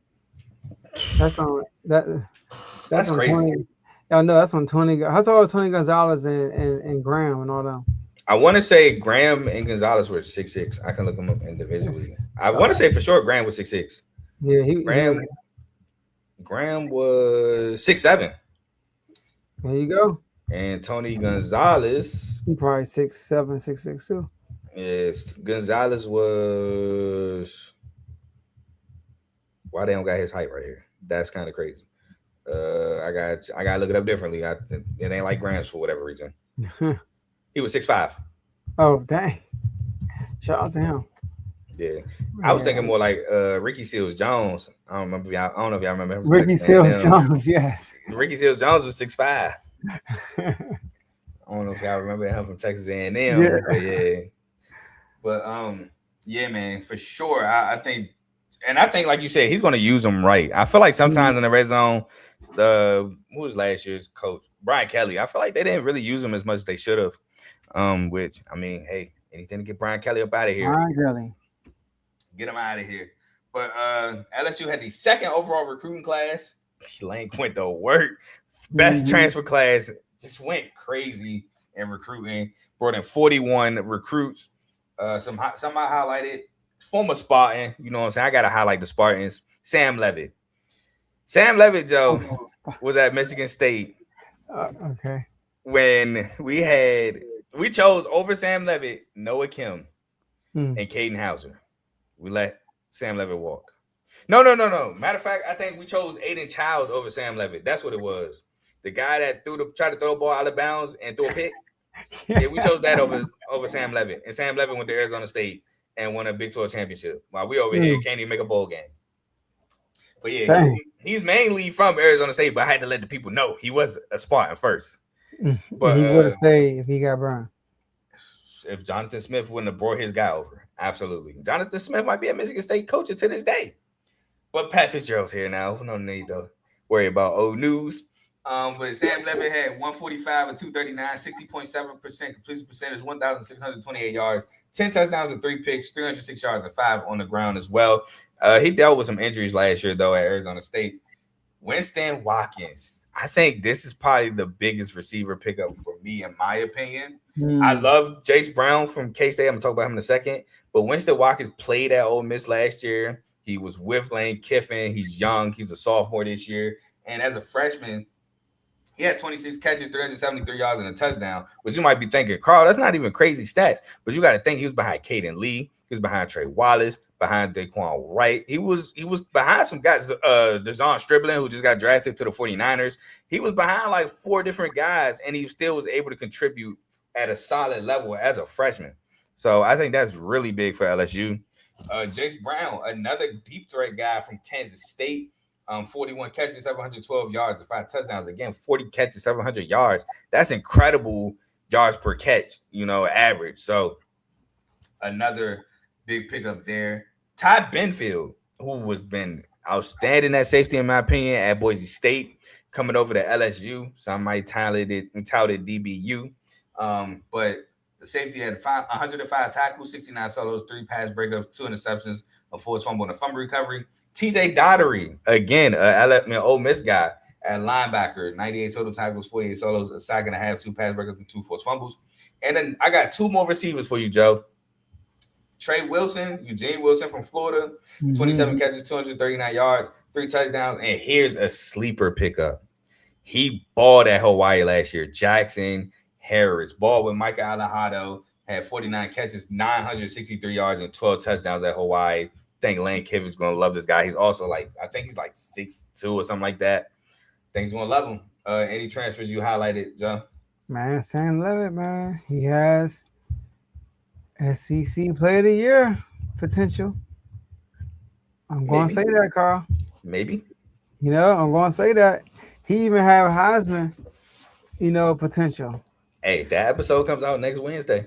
that's on that's on crazy. 20. I know that's on 20. How tall are Tony Gonzalez and Graham and all them? I want to say Graham and Gonzalez were 6'6". I can look them up individually. I want to say for sure Graham was 6'6". Yeah, Graham was 6'7". There you go. And Tony Gonzalez, He probably 6'7", 6'6" too. yes, Gonzalez was. Why they don't got his height right here? That's kind of crazy. I gotta look it up differently. It ain't like Graham's for whatever reason. He was 6'5". Oh dang! Shout out to him. Yeah, I was thinking more like Ricky Seals Jones. I don't know if y'all remember him. Ricky Seals Jones, yes. Ricky Seals Jones was 6'5". I don't know if y'all remember him from Texas A&M. Yeah. But yeah, man, for sure. I think like you said, he's going to use them right. I feel like sometimes in the red zone, who was last year's coach, Brian Kelly. I feel like they didn't really use him as much as they should have. Which I mean, hey, anything to get Brian Kelly up out of here. Brian Kelly. Get him out of here. But LSU had the 2nd overall recruiting class. Lane went to work. Best transfer class. Just went crazy in recruiting. Brought in 41 recruits. Some I highlighted. Former Spartan. You know what I'm saying? I got to highlight the Spartans. Sam Levitt. Sam Levitt, Joe, was at Michigan State. Okay. When we We chose over Sam Levitt, Noah Kim, Mm. and Caden Hauser. We let Sam Levitt walk. No. Matter of fact, I think we chose Aiden Childs over Sam Levitt. That's what it was. The guy that tried to throw the ball out of bounds and threw a pick. Yeah, we chose that over Sam Levitt. And Sam Levitt went to Arizona State and won a Big 12 championship. While we over here can't even make a bowl game. But yeah, he's mainly from Arizona State, but I had to let the people know he was a Spartan first. But he would have stayed if he got Brown. If Jonathan Smith wouldn't have brought his guy over, absolutely. Jonathan Smith might be a Michigan State coach to this day. But Pat Fitzgerald's here now. No need to worry about old news. But Sam Levitt had 145 and 239, 60.7% completion percentage, 1,628 yards, 10 touchdowns and 3 picks, 306 yards and 5 on the ground as well. He dealt with some injuries last year, though, at Arizona State. Winston Watkins. I think this is probably the biggest receiver pickup for me, in my opinion. I love Jace Brown from K-State. I'm going to talk about him in a second. But Winston Watkins played at Ole Miss last year. He was with Lane Kiffin. He's young. He's a sophomore this year. And as a freshman, he had 26 catches, 373 yards, and a touchdown, which you might be thinking, Carl, that's not even crazy stats. But you got to think he was behind Caden Lee. He was behind Trey Wallace, behind Daquan Wright. He was behind some guys, DeJon Striblin, who just got drafted to the 49ers. He was behind like 4 different guys, and he still was able to contribute at a solid level as a freshman. So I think that's really big for LSU. Jace Brown, another deep threat guy from Kansas State. 41 catches, 712 yards, and 5 touchdowns. Again, 40 catches, 700 yards. That's incredible yards per catch, average. So another big pickup there. Ty Benfield, who has been outstanding at safety, in my opinion, at Boise State, coming over to LSU. Some might touted DBU. But the safety had 105 tackles, 69 solos, 3 pass breakups, 2 interceptions, a forced fumble, and a fumble recovery. TJ Dottery, again, Ole Miss guy at linebacker, 98 total tackles, 48 solos, a sack and a half, 2 pass breakups, and 2 forced fumbles. And then I got 2 more receivers for you, Joe. Trey Wilson, Eugene Wilson from Florida, 27 catches, 239 yards, 3 touchdowns. And here's a sleeper pickup. He balled at Hawaii last year. Jackson Harris balled with Micah Alejado, had 49 catches, 963 yards, and 12 touchdowns at Hawaii. I think Lane Kiffin's going to love this guy. He's also I think he's like 6'2" or something like that. I think he's going to love him. Any transfers you highlighted, John? Man, Sam Levitt, man. He has SEC Player of the Year potential. I'm going to say that, Carl. Maybe. I'm going to say that. He even have Heisman, potential. Hey, that episode comes out next Wednesday.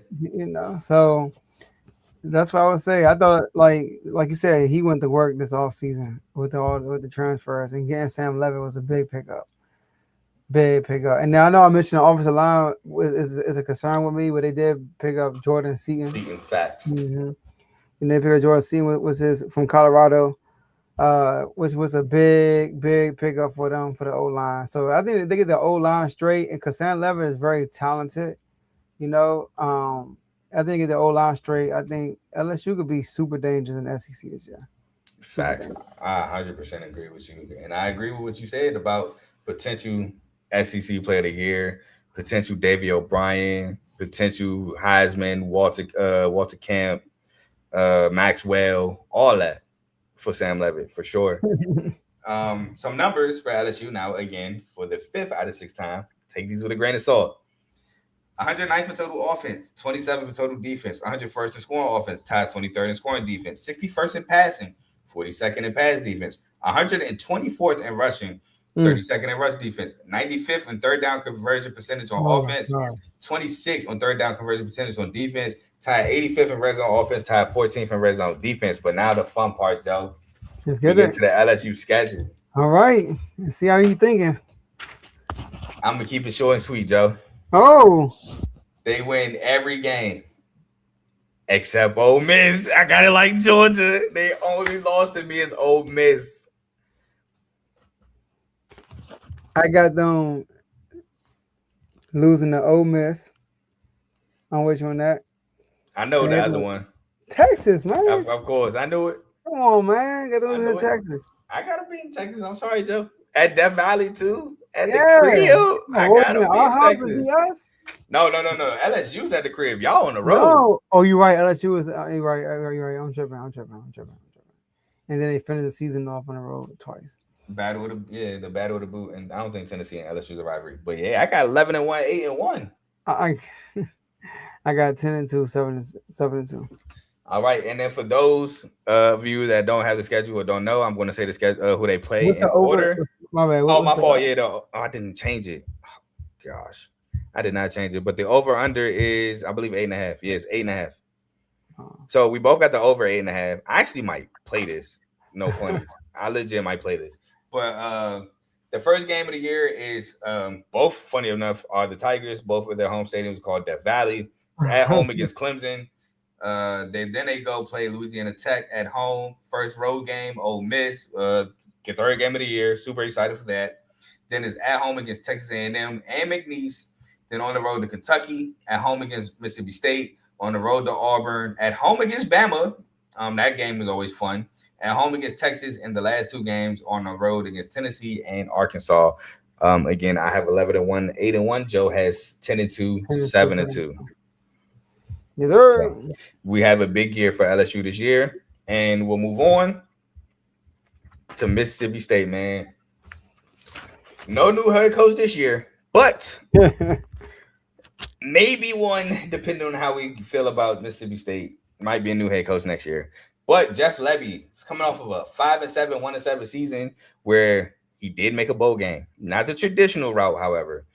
So that's what I would say. I thought, like you said, he went to work this offseason with the transfers, and getting Sam Levitt was a big pickup. Big pickup. And now I know I mentioned the offensive line is a concern with me, but they did pick up Jordan Seaton. Facts. And they picked up Jordan Seaton, was from Colorado, which was a big pickup for them for the O-line. So I think they get the O-line straight, and because Sam Levitt is very talented, I think the O-line straight. I think LSU could be super dangerous in the SEC this year. Facts. I 100% agree with you. And I agree with what you said about potential SEC Player of the Year, potential Davey O'Brien, potential Heisman, Walter Camp, Maxwell, all that for Sam Levitt, for sure. Some numbers for LSU now, again, for the 5th out of 6 time. Take these with a grain of salt. 109th in total offense, 27th in total defense, 101st in scoring offense, tied 23rd in scoring defense, 61st in passing, 42nd in pass defense, 124th in rushing, 32nd in rush defense, 95th in third down conversion percentage on offense, 26th on third down conversion percentage on defense, tied 85th in red zone offense, tied 14th in red zone defense. But now the fun part, Joe. Let's get to the LSU schedule. All right. Let's see how you thinking. I'm going to keep it short and sweet, Joe. Oh. They win every game except Ole Miss. I got it like Georgia. They only lost to me as Ole Miss. I got them losing to Ole Miss. On which one that? I know the other one. Texas, man. Of course. I knew it. Come on, man. Got to lose in Texas. I got to beat Texas. I'm sorry, Joe. At Death Valley too. At the Yeah. crib. I gotta be our in house Texas. would be us. No. LSU's at the crib. Y'all on the road. No. Oh, you're right. LSU is you're right. I'm tripping. And then they finished the season off on the road twice. The battle of the boot, and I don't think Tennessee and LSU's a rivalry. But yeah, I got 11-1, 8-1. I got 10-2, 7-2. All right, and then for those of you that don't have the schedule or don't know, I'm going to say the schedule who they play in order. My bad. My fault. Yeah, I didn't change it. Oh, gosh, I did not change it. But the over under is, I believe, 8.5. Yes, 8.5. So we both got the over 8.5. I actually might play this. No funny. I legit might play this. But the first game of the year is both, funny enough, are the Tigers. Both of their home stadiums called Death Valley. It's at home against Clemson. Then they go play Louisiana Tech at home. First road game, Ole Miss. Get third game of the year. Super excited for that. Then it's at home against Texas A&M and McNeese. Then on the road to Kentucky. At home against Mississippi State. On the road to Auburn. At home against Bama. That game is always fun. At home against Texas, and the last two games on the road against Tennessee and Arkansas. Again, I have 11-1, 8-1. Joe has 10-2, 7-2. So we have a big year for LSU this year, and we'll move on to Mississippi State, man. No new head coach this year, but maybe one, depending on how we feel about Mississippi State. Might be a new head coach next year. But Jeff Lebby is coming off of a 5-7, 1-7 season where he did make a bowl game. Not the traditional route, however.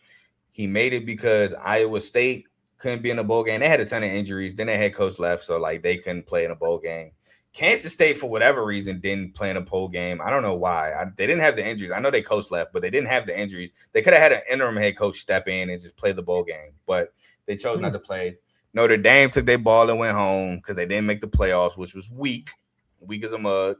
He made it because Iowa State couldn't be in a bowl game. They had a ton of injuries. Then their head coach left, so like they couldn't play in a bowl game. Kansas State, for whatever reason, didn't play in a bowl game. I don't know why. They didn't have the injuries. I know they coach left, but they didn't have the injuries. They could have had an interim head coach step in and just play the bowl game, but they chose not to play. Notre Dame took their ball and went home because they didn't make the playoffs, which was weak as a mug.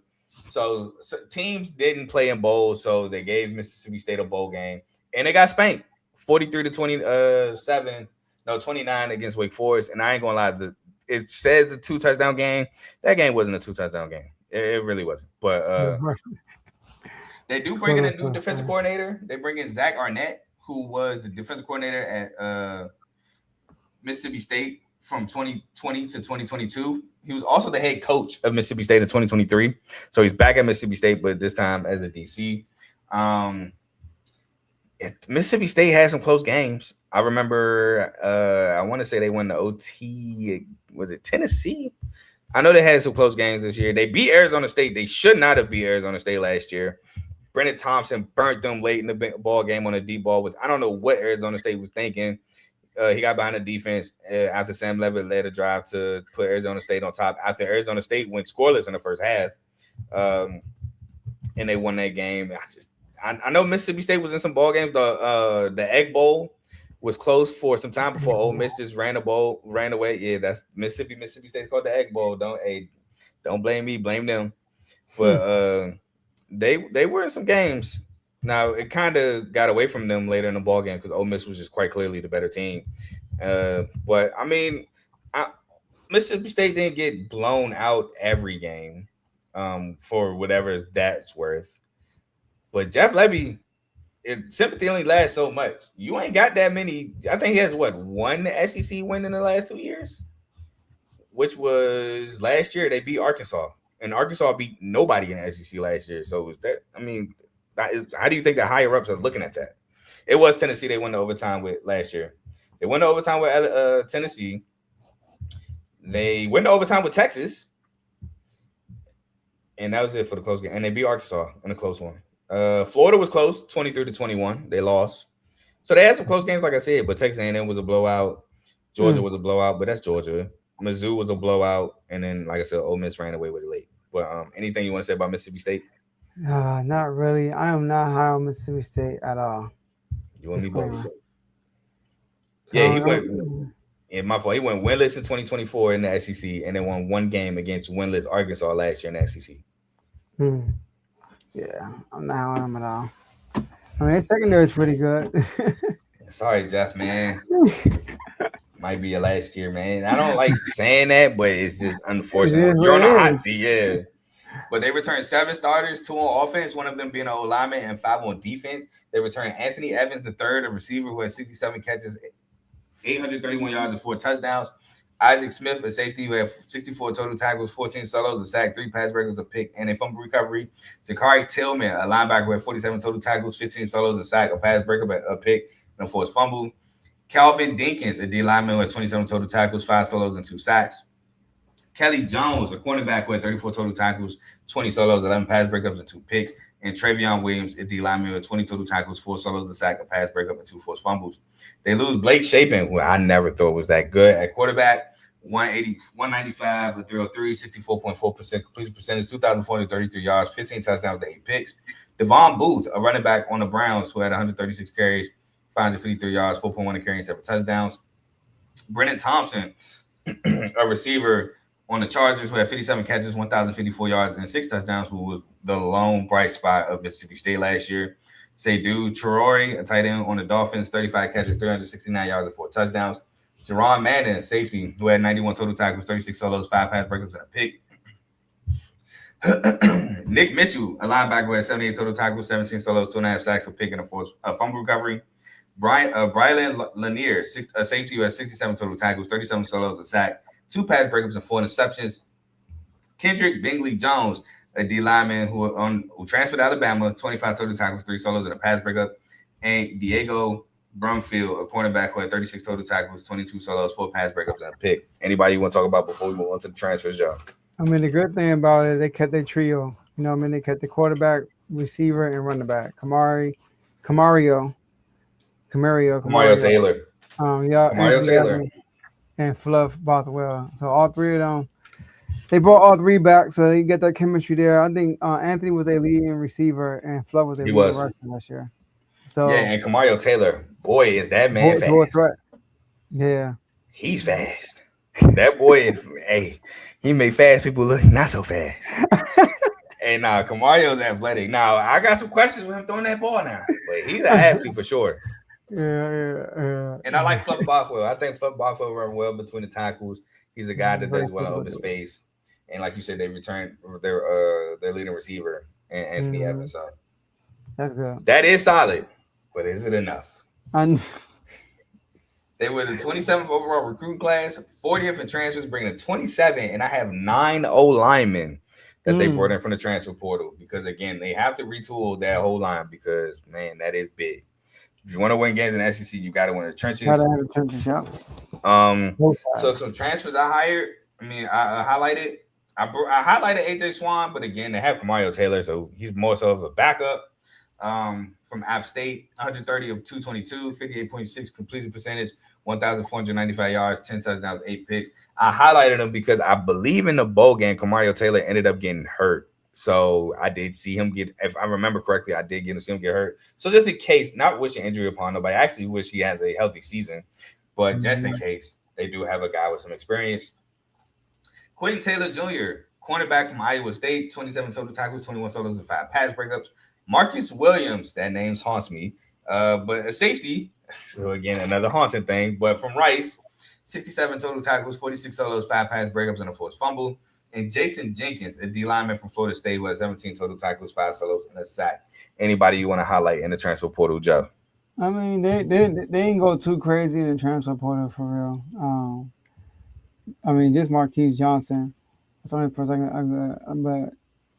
So teams didn't play in bowls, so they gave Mississippi State a bowl game, and they got spanked 43-27, 29 against Wake Forest. And I ain't gonna lie, it says the 2-touchdown game. That game wasn't a 2-touchdown game. It really wasn't. But they do bring in a new defensive coordinator. They bring in Zach Arnett, who was the defensive coordinator at Mississippi State from 2020 to 2022. He was also the head coach of Mississippi State in 2023. So he's back at Mississippi State, but this time as a DC. Mississippi State had some close games. I remember, I want to say they won the OT. Was it Tennessee? I know they had some close games this year. They beat Arizona State. They should not have beat Arizona State last year. Brennan Thompson burnt them late in the ball game on a deep ball, which I don't know what Arizona State was thinking. He got behind the defense after Sam Levitt led a drive to put Arizona State on top after Arizona State went scoreless in the first half. And they won that game. I know Mississippi State was in some ball games. The Egg Bowl was closed for some time before Ole Miss just ran away. Yeah, that's Mississippi. Mississippi State's called the Egg Bowl. Don't blame me, blame them. But they were in some games. Now it kind of got away from them later in the ball game because Ole Miss was just quite clearly the better team. But I mean, Mississippi State didn't get blown out every game for whatever that's worth. But Jeff Lebby, sympathy only lasts so much. You ain't got that many. I think he has one SEC win in the last 2 years, which was last year. They beat Arkansas, and Arkansas beat nobody in the SEC last year. So was that? I mean, how do you think the higher ups are looking at that? It was Tennessee. They won the overtime with last year. They won the overtime with Tennessee. They went to overtime with Texas, and that was it for the close game. And they beat Arkansas in a close one. Florida was close, 23-21. They lost. So they had some close games, like I said, but Texas A&M was a blowout. Georgia was a blowout, but that's Georgia. Mizzou was a blowout, and then, like I said, Ole Miss ran away with it late. But anything you want to say about Mississippi State? Not really. I am not high on Mississippi State at all. You want me both? Yeah, he went. Yeah, my fault. He went winless in 2024 in the SEC, and then won one game against winless Arkansas last year in the SEC. Yeah, I'm not high on him at all. I mean, his secondary is pretty good. Sorry, Jeff, man. Might be your last year, man. I don't like saying that, but it's just unfortunate. You're on a hot seat, yeah. But they returned 7 starters, 2 on offense, one of them being an old lineman, and 5 on defense. They returned Anthony Evans III, a receiver who had 67 catches, 831 yards, and 4 touchdowns. Isaac Smith, a safety who had 64 total tackles, 14 solos, a sack, 3 pass breakers, a pick, and a fumble recovery. Zachary Tillman, a linebacker who had 47 total tackles, 15 solos, a sack, a pass breaker, a pick, and a forced fumble. Calvin Dinkins, a D lineman who had 27 total tackles, 5 solos, and 2 sacks. Kelly Jones, a cornerback who had 34 total tackles, 20 solos, 11 pass breakups, and 2 picks. And Travion Williams, a D lineman with 20 total tackles, 4 solos, a sack, a pass breakup, and 2 forced fumbles. They lose Blake Shapen, who I never thought was that good at quarterback. 180, 195, a 303, 64.4% completion percentage, 2,433 yards, 15 touchdowns to 8 picks. Devon Booth, a running back on the Browns, who had 136 carries, 553 yards, 4.1 a carry, and 7 touchdowns. Brennan Thompson, a receiver on the Chargers, who had 57 catches, 1,054 yards, and 6 touchdowns, who was the lone bright spot of Mississippi State last year. Seydou Traore, a tight end on the Dolphins, 35 catches, 369 yards, and 4 touchdowns. Jerron Madden, safety, who had 91 total tackles, 36 solos, 5 pass breakups, and a pick. Nick Mitchell, a linebacker, who had 78 total tackles, 17 solos, 2.5 sacks, a pick, and a fumble recovery. Brylan Lanier, a safety, who had 67 total tackles, 37 solos, a sack, 2 pass breakups, and 4 interceptions. Kendrick Bingley Jones, a D lineman who transferred to Alabama, 25 total tackles, 3 solos, and a pass breakup. And Diego Brumfield, a cornerback who had 36 total tackles, 22 solos, 4 pass breakups, and a pick. Anybody you want to talk about before we move on to the transfers, Joe? I mean, the good thing about it, they kept their trio. You know what I mean? They kept the quarterback, receiver, and running back. Camario Taylor. Camario Taylor. And Fluff Bothwell. So all 3 of them, they brought all 3 back, so they get that chemistry there. I think Anthony was a leading receiver, and Fluff was a leading rusher last year. So yeah, and Camario Taylor, boy, is that man fast. Yeah. He's fast. That boy is, hey, he made fast people look not so fast. And Camario's athletic. Now, I got some questions with him throwing that ball now, but he's an athlete for sure. Yeah. And I like Fluff Bothwell. I think Fluff Bothwell run well between the tackles. He's a guy that does well in open space. And like you said, they returned their leading receiver, and Anthony Evans. So that's good. That is solid, but is it enough? They were the 27th overall recruiting class, 40th in transfers, bringing 27, and I have 9 O-linemen that they brought in from the transfer portal because, again, they have to retool that whole line because, man, that is big. If you want to win games in the SEC, you got to win the trenches. Got to have the trenches, yeah. So some transfers I hired. I mean, I highlighted. I highlighted AJ Swan, but again, they have Camario Taylor, so he's more so of a backup. From App State, 130 of 222, 58.6 completion percentage, 1,495 yards, 10 touchdowns, 8 picks. I highlighted him because I believe in the bowl game, Camario Taylor ended up getting hurt. So I did see him get, if I remember correctly, I did get to see him get hurt. So just in case, not wishing injury upon nobody, I actually wish he has a healthy season. But just in case, they do have a guy with some experience. Quentin Taylor Jr., cornerback from Iowa State, 27 total tackles, 21 solos, and 5 pass breakups. Marcus Williams, that name haunts me, but a safety. So again, another haunting thing. But from Rice, 67 total tackles, 46 solos, 5 pass breakups, and a forced fumble. And Jason Jenkins, a D lineman from Florida State, who had 17 total tackles, 5 solos, and a sack. Anybody you want to highlight in the transfer portal, Joe? I mean, they didn't go too crazy in the transfer portal for real. I mean, just Marquise Johnson. That's the only person but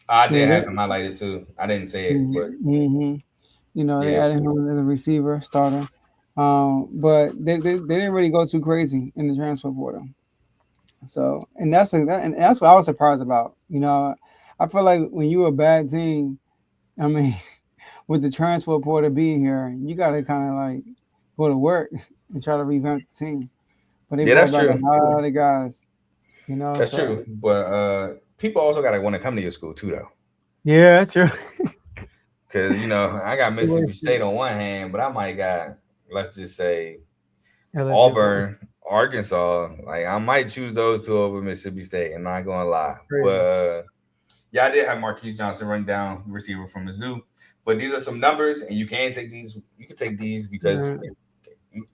I did have him highlighted too. I didn't say it, but they added him as a receiver starter. But they didn't really go too crazy in the transfer portal. So and that's what I was surprised about. You know, I feel like when you're a bad team, I mean, with the transfer portal being here, you got to kind of like go to work and try to revamp the team. But they brought back a lot of guys. You know, that's true. But people also got to want to come to your school too, though. Yeah, that's true. Because I got Mississippi State on one hand, but I might got, let's just say, Auburn, Arkansas. Like I might choose those 2 over Mississippi State. I'm not gonna lie. But I did have Marquise Johnson run down receiver from Mizzou. But these are some numbers, and you can take these. You can take these because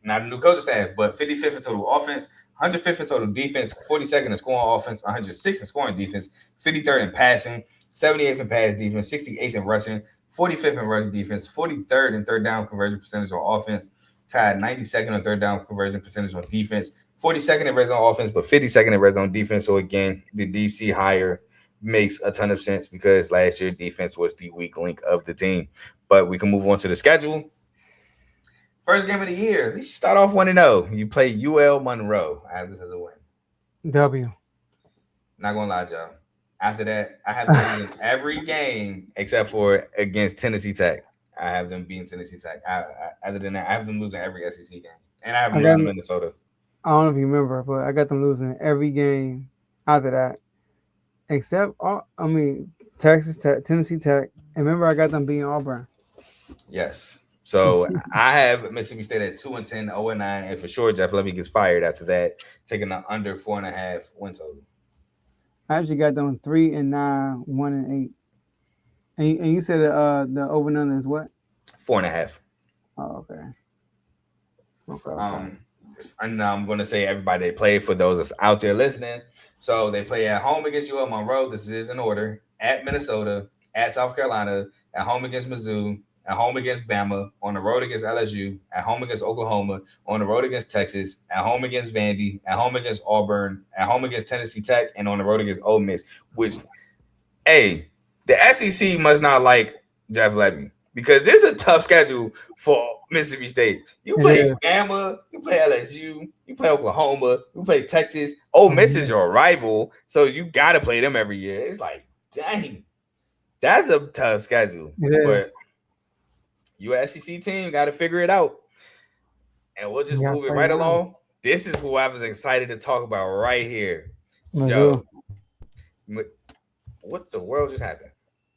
not a new coaching staff, but 55th in total offense, 105th in total defense, 42nd in scoring offense, 106th in scoring defense, 53rd in passing, 78th in pass defense, 68th in rushing, 45th in rush defense, 43rd in third down conversion percentage on offense, tied 92nd on third down conversion percentage on defense, 42nd in red zone offense, but 52nd in red zone defense. So again, the DC hire makes a ton of sense because last year defense was the weak link of the team. But we can move on to the schedule. First game of the year. At least you start off 1-0. You play UL Monroe. I have this as a win. W. Not gonna lie, y'all. After that, I have them losing every game except for against Tennessee Tech. I have them beating Tennessee Tech. Other than that, I have them losing every SEC game, and I have them losing Minnesota. I don't know if you remember, but I got them losing every game after that, except Texas Tech, Tennessee Tech. And remember, I got them beating Auburn. Yes. So I have Mississippi State at 2-10, 0-9, and for sure Jeff Levy gets fired after that, taking the under 4.5 win totals. I actually got them 3-9, 1-8. And you said the over and under is what? 4.5. Oh, okay. Okay. And I'm going to say everybody they play for those that's out there listening. So they play at home against UL Monroe. This is in order. At Minnesota, at South Carolina, at home against Mizzou, at home against Bama, on the road against LSU, at home against Oklahoma, on the road against Texas, at home against Vandy, at home against Auburn, at home against Tennessee Tech, and on the road against Ole Miss. Which, hey, the SEC must not like Jeff Levy because there's a tough schedule for Mississippi State. You play Bama, you play LSU, you play Oklahoma, you play Texas. Ole Miss is your rival, so you got to play them every year. It's like, dang, that's a tough schedule. But you SEC team got to figure it out. And we'll just move it right along. This is who I was excited to talk about right here. Joe, what the world just happened?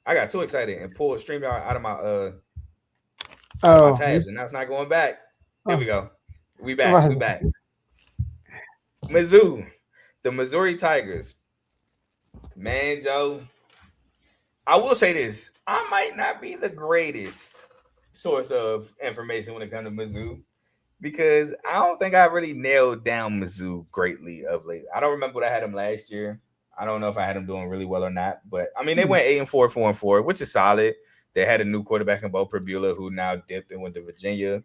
I got too excited and pulled StreamYard out of my my tabs, and now it's not going back. Here we go. We back. We back. Mizzou, the Missouri Tigers. Man, Joe, I will say this. I might not be the greatest source of information when it comes to Mizzou because I don't think I really nailed down Mizzou greatly of late. I don't remember what I had them last year. I don't know if I had them doing really well or not, but I mean, they went 8-4, 4-4, which is solid. They had a new quarterback in Bo Perbula who now dipped and went to Virginia.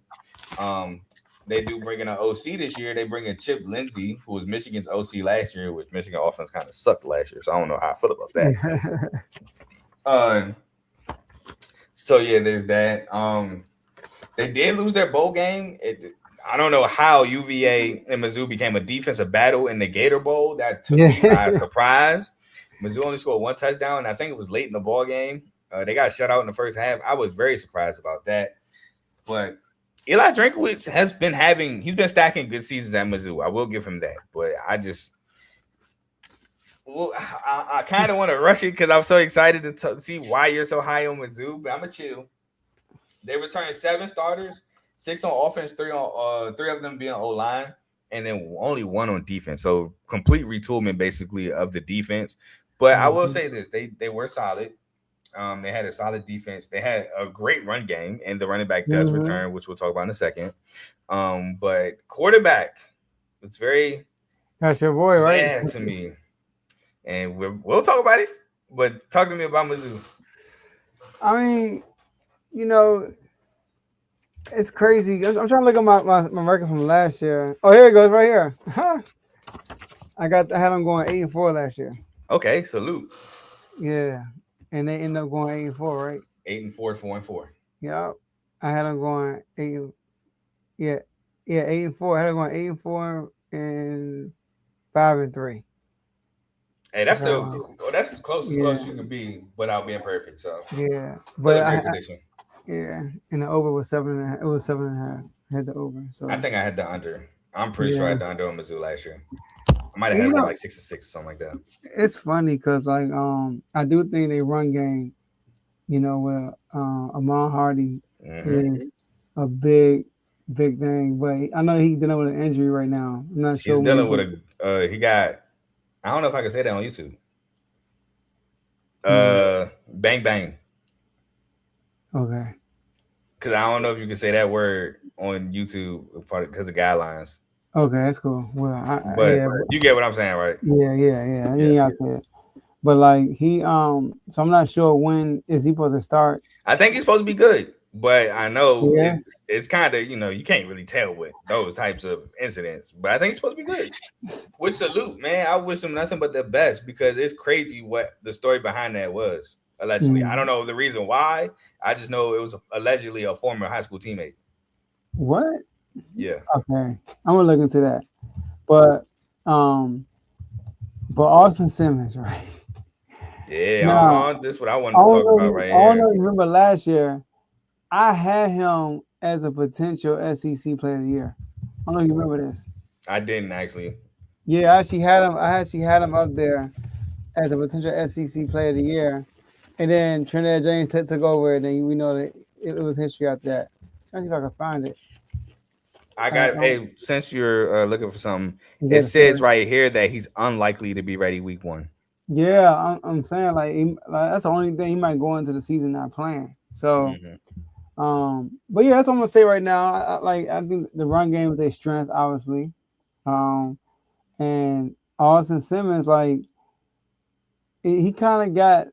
They do bring in an OC this year. They bring in Chip Lindsey, who was Michigan's OC last year, which Michigan offense kind of sucked last year. So I don't know how I feel about that. So yeah, there's that. They did lose their bowl game. I don't know how UVA and Mizzou became a defensive battle in the Gator Bowl. That took me by surprise. Mizzou only scored one touchdown, and I think it was late in the ball game. They got shut out in the first half. I was very surprised about that. But Eli Drinkwitz has been he's been stacking good seasons at Mizzou. I will give him that. But I kind of want to rush it because I'm so excited to see why you're so high on Mizzou, but I'm going to chill. They returned 7 starters, 6 on offense, 3 of them being O-line, and then only 1 on defense. So complete retoolment basically of the defense. But I will say this, they were solid. They had a solid defense. They had a great run game, and the running back does return, which we'll talk about in a second. But quarterback, it's very that's your boy, right? To me. And we'll talk about it, but talk to me about Mizzou. I mean, it's crazy. I'm trying to look at my record from last year. Oh, here it goes, right here. I had them going 8-4 last year. Okay, salute. Yeah, and they end up going 8-4, right? 8-4, 4-4. Yeah, I had them going 8. Yeah, 8-4. I had them going 8-4 and 5-3. Hey, that's that's as close as you can be without being perfect. So yeah, but and the over was 7.5. It was 7.5. I had the over. So I think I had the under. I'm pretty sure I had the under on Mizzou last year. I might have had like 6-6 or something like that. It's funny because I do think they run game, with Amon Hardy is a big thing. But I know he's dealing with an injury right now. I'm not sure. He's dealing with he got. I don't know if I can say that on YouTube. Bang bang. Okay. Because I don't know if you can say that word on YouTube because of guidelines. Okay, that's cool. Well, but you get what I'm saying, right? Yeah. I say it. But like he so I'm not sure when is he supposed to start. I think he's supposed to be good, but I know Yes. it's kind of you can't really tell with those types of incidents. But I think he's supposed to be good. With salute, man, I wish him nothing but the best because it's crazy what the story behind that was. Allegedly, I don't know the reason why. I just know it was allegedly a former high school teammate. What? Yeah, Okay, I'm gonna look into that. But um, but Austin Simmons, right yeah. now, This is what I I wanted to don't talk know. about right I don't here. know. If you remember last year, I had him as a potential SEC Player of the Year. I don't know if you remember this. I didn't actually. Yeah, I actually had him. I actually had him up there as a potential SEC Player of the Year, and then Trinidad James took over, and then we know that it was history after that. Trying to see if I can find it. I got. Um, Hey, since you're looking for something, you got it to says say, right here that he's unlikely to be ready week 1. yeah, I'm saying like that's the only thing he might go into the season not playing. So, Hmm. but yeah, that's what I'm gonna say right now. I think the run game is a strength, obviously. Um, and Austin Simmons, like he kind of got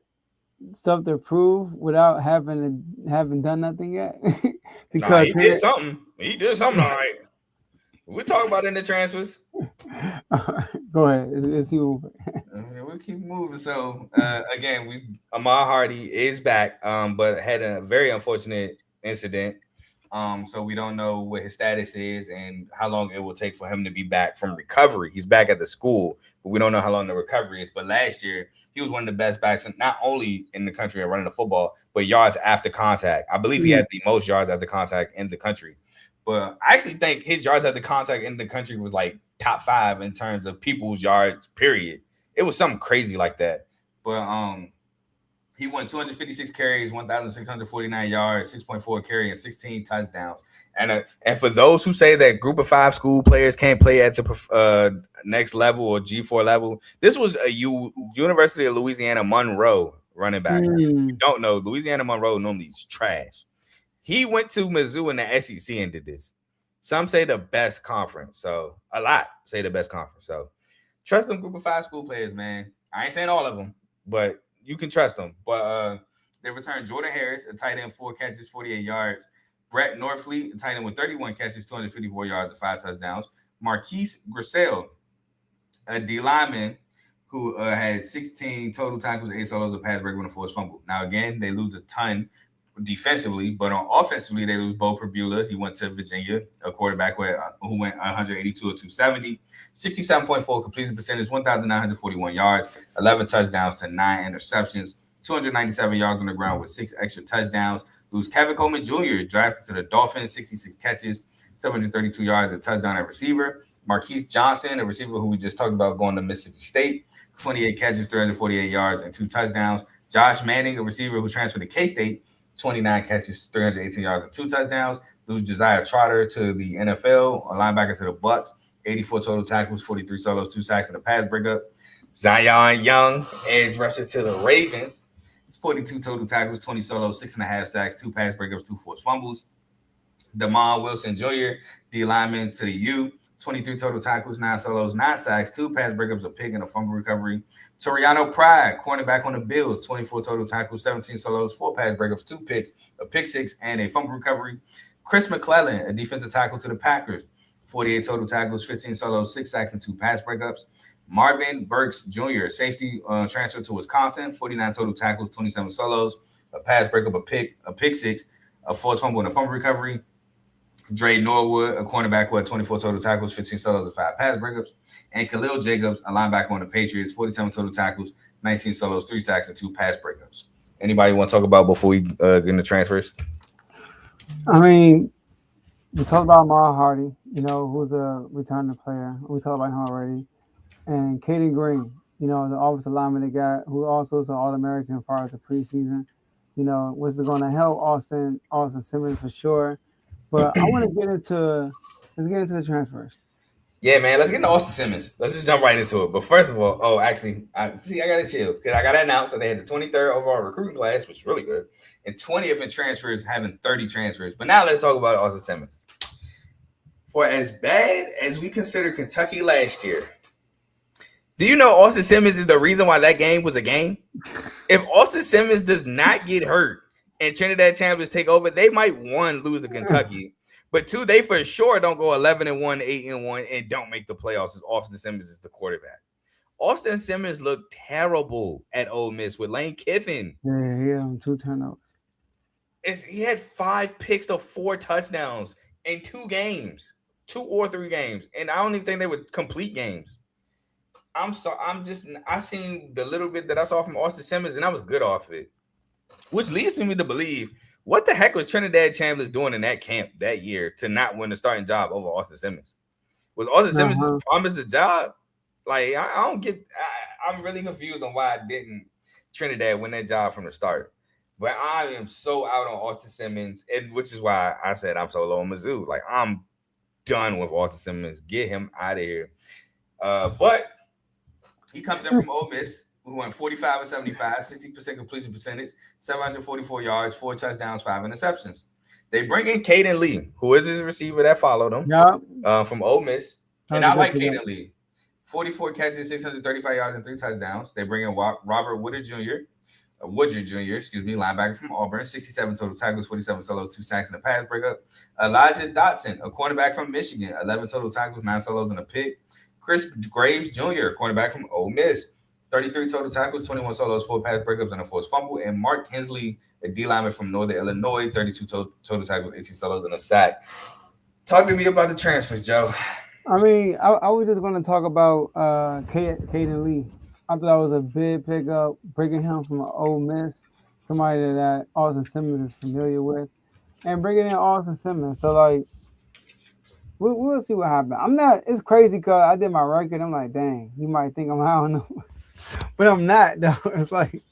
stuff to prove without having done nothing yet. Nah, Because he did something. He did something all right. We talk about it in the transfers. go ahead, if you We'll keep moving. So again, Ahmad Hardy is back, but had a very unfortunate incident. So we don't know what his status is and how long it will take for him to be back from recovery. He's back at the school, but we don't know how long the recovery is. But last year, he was one of the best backs, not only in the country at running the football, but yards after contact. I believe he had the most yards after contact in the country. But I actually think his yards after contact in the country was like top 5 in terms of people's yards, period. It was something crazy like that. But he won 256 carries, 1,649 yards, 6.4 carry, and 16 touchdowns. And for those who say that Group of 5 school players can't play at the next level or G4 level, this was a University of Louisiana Monroe running back. If you don't know, Louisiana Monroe normally is trash. He went to Mizzou in the SEC and did this. Some say the best conference. So a lot say the best conference. So trust them Group of 5 school players, man. I ain't saying all of them, but you can trust them. But they returned Jordan Harris, a tight end, 4 catches, 48 yards. Brett Norfleet, a tight end with 31 catches, 254 yards, and 5 touchdowns. Marquise Grissel, a D lineman who had 16 total tackles, 8 solos, a pass breakup, and a forced fumble. Now, again, they lose a ton defensively, but on offensively, they lose Bo Perbula. He went to Virginia, a quarterback who went 182 or 270, 67.4 completion percentage, 1,941 yards, 11 touchdowns to 9 interceptions, 297 yards on the ground with 6 extra touchdowns. Lose Kevin Coleman Jr., drafted to the Dolphins, 66 catches, 732 yards, a touchdown at receiver. Marquise Johnson, a receiver who we just talked about going to Mississippi State, 28 catches, 348 yards, and 2 touchdowns. Josh Manning, a receiver who transferred to K-State, 29 catches, 318 yards, and 2 touchdowns. Lose Josiah Trotter to the NFL, a linebacker to the Bucks, 84 total tackles, 43 solos, 2 sacks, and a pass breakup. Zion Young, edge rusher to the Ravens, 42 total tackles, 20 solos, 6.5 sacks, 2 pass breakups, 2 forced fumbles. Damon Wilson Jr., D lineman to the U, 23 total tackles, 9 solos, 9 sacks, 2 pass breakups, a pick, and a fumble recovery. Toriano Pride, cornerback on the Bills, 24 total tackles, 17 solos, 4 pass breakups, 2 picks, a pick 6, and a fumble recovery. Chris McClellan, a defensive tackle to the Packers, 48 total tackles, 15 solos, 6 sacks, and 2 pass breakups. Marvin Burks Jr., safety transfer to Wisconsin, 49 total tackles, 27 solos, a pass breakup, a pick 6, a forced fumble, and a fumble recovery. Dre Norwood, a cornerback who had 24 total tackles, 15 solos, and 5 pass breakups. And Khalil Jacobs, a linebacker on the Patriots, 47 total tackles, 19 solos, 3 sacks, and 2 pass breakups. Anybody want to talk about before we get into transfers? I mean, we talked about Ahmad Hardy, who's a returning player. We talked about him already. And Kaden Green, the offensive lineman they got, who also is an All-American as far as the preseason. Was going to help Austin Simmons for sure. But I want to let's get into the transfers. Yeah, man, let's get into Austin Simmons. Let's just jump right into it. But first of all, I got to chill because I got to announce that they had the 23rd overall recruiting class, which is really good, and 20th in transfers, having 30 transfers. But now let's talk about Austin Simmons. For as bad as we consider Kentucky last year, Do you know Austin Simmons is the reason why that game was a game? If Austin Simmons does not get hurt and Trinidad Champions take over, they might one lose to Kentucky, but two, they for sure don't go 11-1, 8-1, and don't make the playoffs. As Austin Simmons is the quarterback. Austin Simmons looked terrible at Ole Miss with Lane Kiffin. Yeah, he had 2 turnovers. He had 5 picks to 4 touchdowns in 2 games, 2 or 3 games, and I don't even think they were complete games. I seen the little bit that I saw from Austin Simmons, and I was good off it, which leads me to believe what the heck was Trinidad Chambliss doing in that camp that year to not win the starting job over Austin Simmons? Was Austin Simmons promised the job? Like I don't get. I'm really confused on why I didn't Trinidad win that job from the start. But I am so out on Austin Simmons, and which is why I said I'm so low on Mizzou. Like I'm done with Austin Simmons. Get him out of here. But he comes in from Ole Miss, who went 45 and 75, 60% completion percentage, 744 yards, 4 touchdowns, 5 interceptions. They bring in Caden Lee, who is his receiver that followed him from Ole Miss. And I like Caden Lee. 44 catches, 635 yards, and 3 touchdowns. They bring in Robert Woodard Jr., linebacker from Auburn, 67 total tackles, 47 solos, 2 sacks, and a pass breakup. Elijah Dotson, a cornerback from Michigan, 11 total tackles, 9 solos, and a pick. Chris Graves Jr., cornerback from Ole Miss, 33 total tackles, 21 solos, 4 pass breakups, and a forced fumble. And Mark Hensley, a D lineman from Northern Illinois, 32 total tackles, 18 solos, and a sack. Talk to me about the transfers, Joe. I mean, I was just going to talk about Caden Lee. I thought that was a big pickup, bringing him from Ole Miss, somebody that Austin Simmons is familiar with, and bringing in Austin Simmons. So, like, we'll see what happens. It's crazy because I did my record. I'm like, dang, you might think I'm high on them. But I'm not, though. It's like,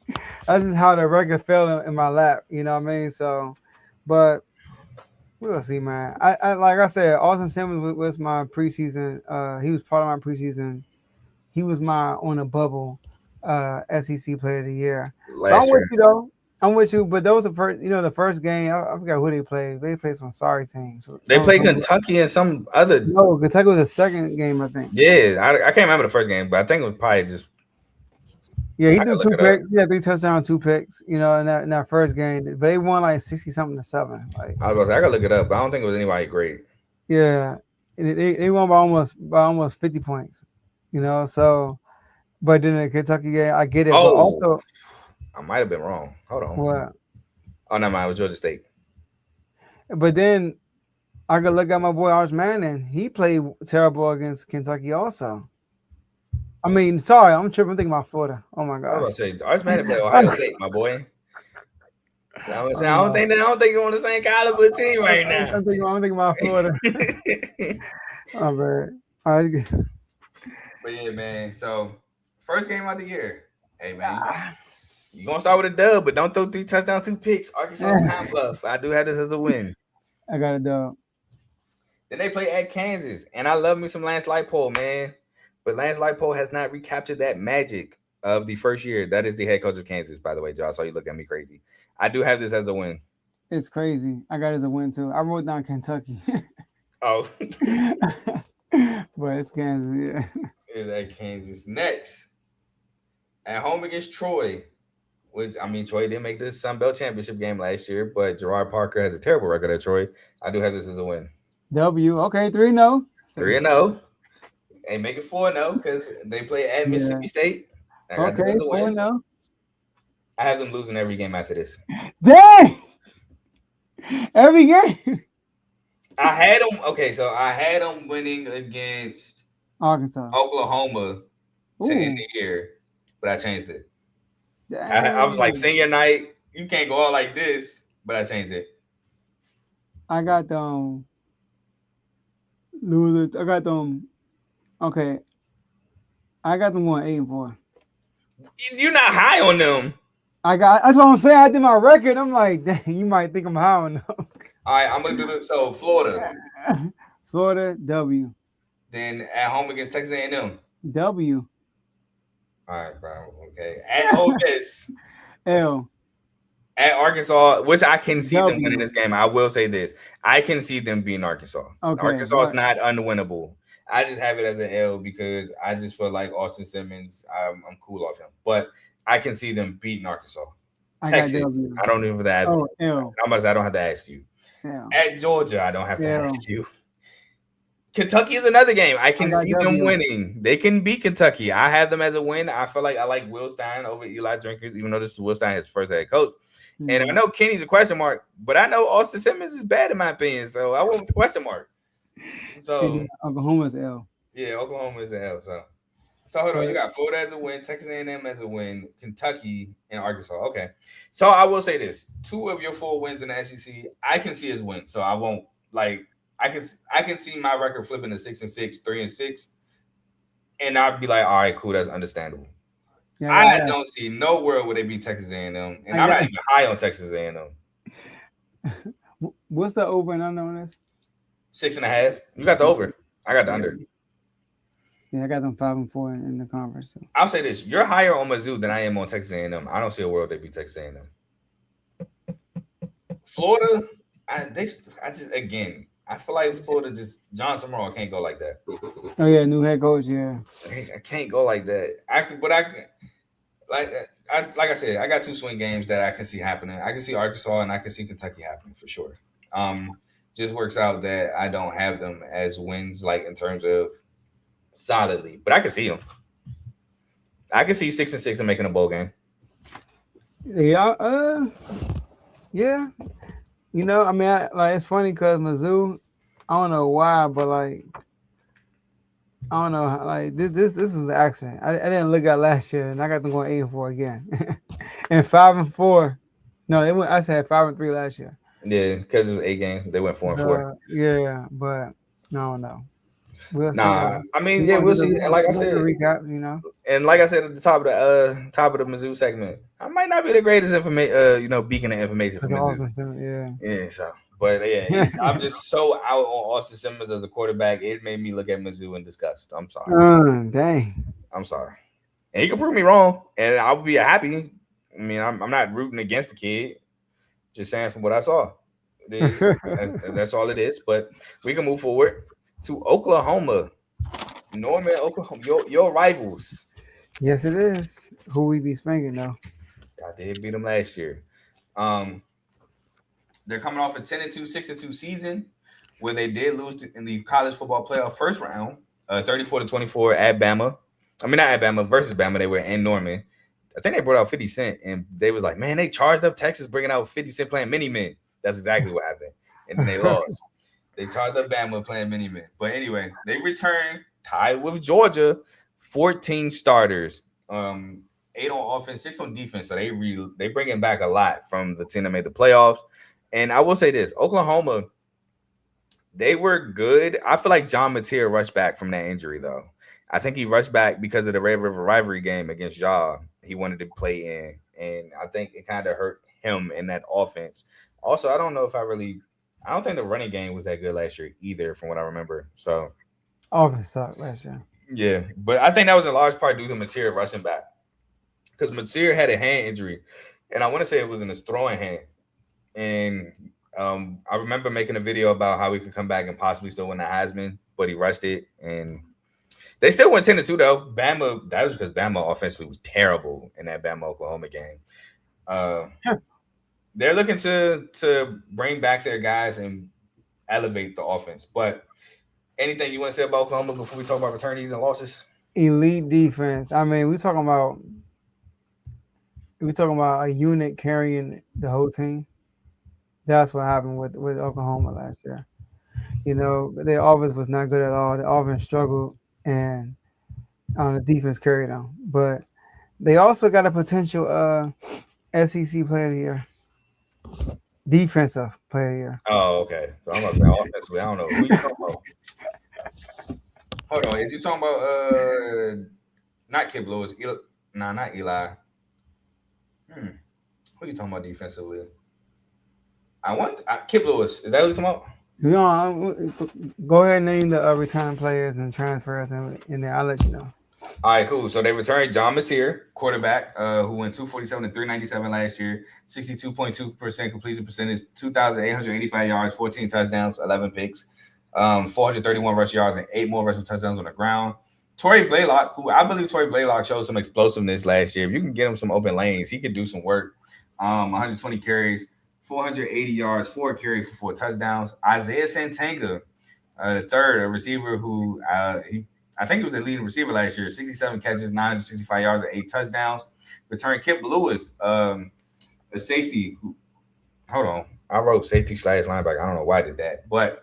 that's just how the record fell in my lap. You know what I mean? So, but we'll see, man. I like I said, Austin Simmons was my preseason. He was part of my preseason. He was my on a bubble SEC Player of the Year. I'm with you, though. I'm with you, but those are the first game. I forgot who they played. They played some sorry teams. They played Kentucky and some other. No, Kentucky was the second game, I think. Yeah, I can't remember the first game, but I think it was probably just. Yeah, he threw 2 picks. Yeah, 3 touchdowns, 2 picks. In that first game, but they won like 60-something to 7. Like I gotta look it up, but I don't think it was anybody great. Yeah, they won by almost 50 points. So, but then the Kentucky game, I get it. Oh, but also, I might have been wrong. Hold on. What? Oh, no, it was Georgia State. But then I could look at my boy Arch Manning. He played terrible against Kentucky also. I mean, sorry, I'm tripping. I'm thinking about Florida. Oh my gosh. I was going to say, Arch Manning played Ohio State, my boy. I don't think you're on the same caliber team right now. I'm thinking about Florida. Oh, man. All right. But yeah, man. So, first game of the year. Hey, man. You're going to start with a dub, but don't throw 3 touchdowns, 2 picks. Arkansas Pine Bluff. I do have this as a win. I got a dub. Then they play at Kansas. And I love me some Lance Leipold, man. But Lance Leipold has not recaptured that magic of the first year. That is the head coach of Kansas, by the way, Josh. So you look at me crazy. I do have this as a win. It's crazy. I got it as a win, too. I wrote down Kentucky. Oh. But it's Kansas, yeah. It's at Kansas. Next, at home against Troy, which, I mean, Troy didn't make this Sun Belt Championship game last year, but Gerard Parker has a terrible record at Troy. I do have this as a win. W. Okay, 3-0. 3-0. Hey, make it 4-0 because they play at Mississippi State. Okay, 4-0. I have them losing every game after this. Dang! Every game? I had them winning against Arkansas, Oklahoma to end the year, but I changed it. I was like, senior night, you can't go out like this, but I changed it. I got them losers. I got them. Okay, I got them going 8-4. You're not high on them. That's what I'm saying. I did my record. I'm like, dang, you might think I'm high on them. All right, I'm gonna do it. So Florida, W. Then at home against Texas A&M, W. All right, bro. Okay, at Ole Miss, L. At Arkansas, which I can see them winning this game. I will say this: I can see them beating Arkansas. Okay, Arkansas is not unwinnable. I just have it as an L because I just feel like Austin Simmons. I'm cool off him, but I can see them beating Arkansas. Texas, I don't even have to ask. Oh, L. How much I don't have to ask you. Yeah. At Georgia, I don't have to ask you. Kentucky is another game. I can see them winning. They can beat Kentucky. I have them as a win. I feel like I like Will Stein over Eli Drinkers, even though this is Will Stein, his first head coach. Mm-hmm. And I know Kenny's a question mark, but I know Austin Simmons is bad in my opinion. So I went with question mark. So Oklahoma's L. Yeah, Oklahoma is an L. So hold on. You got Florida as a win, Texas A&M as a win, Kentucky, and Arkansas. Okay. So I will say this: 2 of your 4 wins in the SEC, I can see as wins. So I won't like. I can see my record flipping to 6-6, 3-6, and I'd be like, all right, cool, that's understandable. Yeah, I don't see no world where they beat Texas A&M, and I'm not even high on Texas A&M. What's the over and under on this? 6.5. You got the over. I got the under. Yeah, I got them 5-4 in the conference. So. I'll say this: you're higher on Mizzou than I am on Texas A&M. I don't see a world they beat Texas A&M. Florida, I feel like Florida John Summerall can't go like that. Oh yeah, new head coach. Yeah, I can't go like that. Like I said, I got 2 swing games that I can see happening. I can see Arkansas and I can see Kentucky happening for sure. Just works out that I don't have them as wins, like in terms of solidly, but I can see them. I can see 6-6 and making a bowl game. Yeah, yeah. You know, I mean, it's funny because Mizzou, I don't know why, but I don't know, this was an accident. I didn't look at last year, and I got them going 8-4 again, and 5-4. No, I said 5-3 last year. Yeah, because it was 8 games, they went 4-4. Yeah, but no. We'll see. I mean, yeah, we'll see. And like I said, recap, you know. And like I said at the top of the Mizzou segment, I might not be the greatest beacon of information for Mizzou. Yeah. So, but yeah, I'm just so out on Austin Simmons as a quarterback. It made me look at Mizzou in disgust. I'm sorry. Dang. I'm sorry. And he can prove me wrong, and I would be happy. I mean, I'm not rooting against the kid. Just saying from what I saw, it is. That's all it is. But we can move forward to Oklahoma. Norman, Oklahoma, your rivals. Yes, it is. Who we be spanking though? I did beat them last year. They're coming off a 10-2, 6-2 season where they did lose in the college football playoff first round, 34-24 at Bama. I mean, not at Bama versus Bama. They were in Norman. I think they brought out 50 Cent, and they was like, man, they charged up Texas bringing out 50 Cent playing Mini-Men. That's exactly what happened. And then they lost. They charged up Bama playing Mini-Men. But anyway, they returned, tied with Georgia, 14 starters, 8 on offense, 6 on defense. So they bringing back a lot from the team that made the playoffs. And I will say this, Oklahoma, they were good. I feel like John Mateer rushed back from that injury, though. I think he rushed back because of the Red River rivalry game against Ja. He wanted to play in, and I think it kind of hurt him in that offense. Also, I don't think the running game was that good last year either, from what I remember. So, offense sucked last year. Yeah, but I think that was in large part due to Mateer rushing back, because Mateer had a hand injury, and I want to say it was in his throwing hand. And I remember making a video about how he could come back and possibly still win the Heisman, but he rushed it, and they still went 10-2 though. Bama, that was because Bama offensively was terrible in that Bama-Oklahoma game. They're looking to bring back their guys and elevate the offense. But anything you want to say about Oklahoma before we talk about returnees and losses? Elite defense. I mean, we're talking about a unit carrying the whole team. That's what happened with Oklahoma last year. You know, their offense was not good at all. The offense struggled, and the defense carried them. But they also got a potential SEC player of the year. Defensive player of the year. Oh, okay. So I'm going to say offensively. I don't know. Who you talking about? Hold on. Is you talking about not Kip Lewis? Not Eli. Who you talking about defensively? Kip Lewis. Is that what you're talking about? No, go ahead and name the return players and transfers in there. I'll let you know. All right, cool. So they returned John Mateer, quarterback, who went 247 to 397 last year, 62.2% completion percentage, 2,885 yards, 14 touchdowns, 11 picks. 431 rush yards and 8 more rushing touchdowns on the ground. Torrey Blaylock, who I believe Torrey Blaylock showed some explosiveness last year. If you can get him some open lanes, he could do some work. 120 carries, 480 yards, 4 carries for 4 touchdowns. Isaiah Santanga, the third, a receiver who I think he was a leading receiver last year. 67 catches, 965 yards, and 8 touchdowns. Return Kip Lewis, a safety. Hold on, I wrote safety / linebacker. I don't know why I did that, but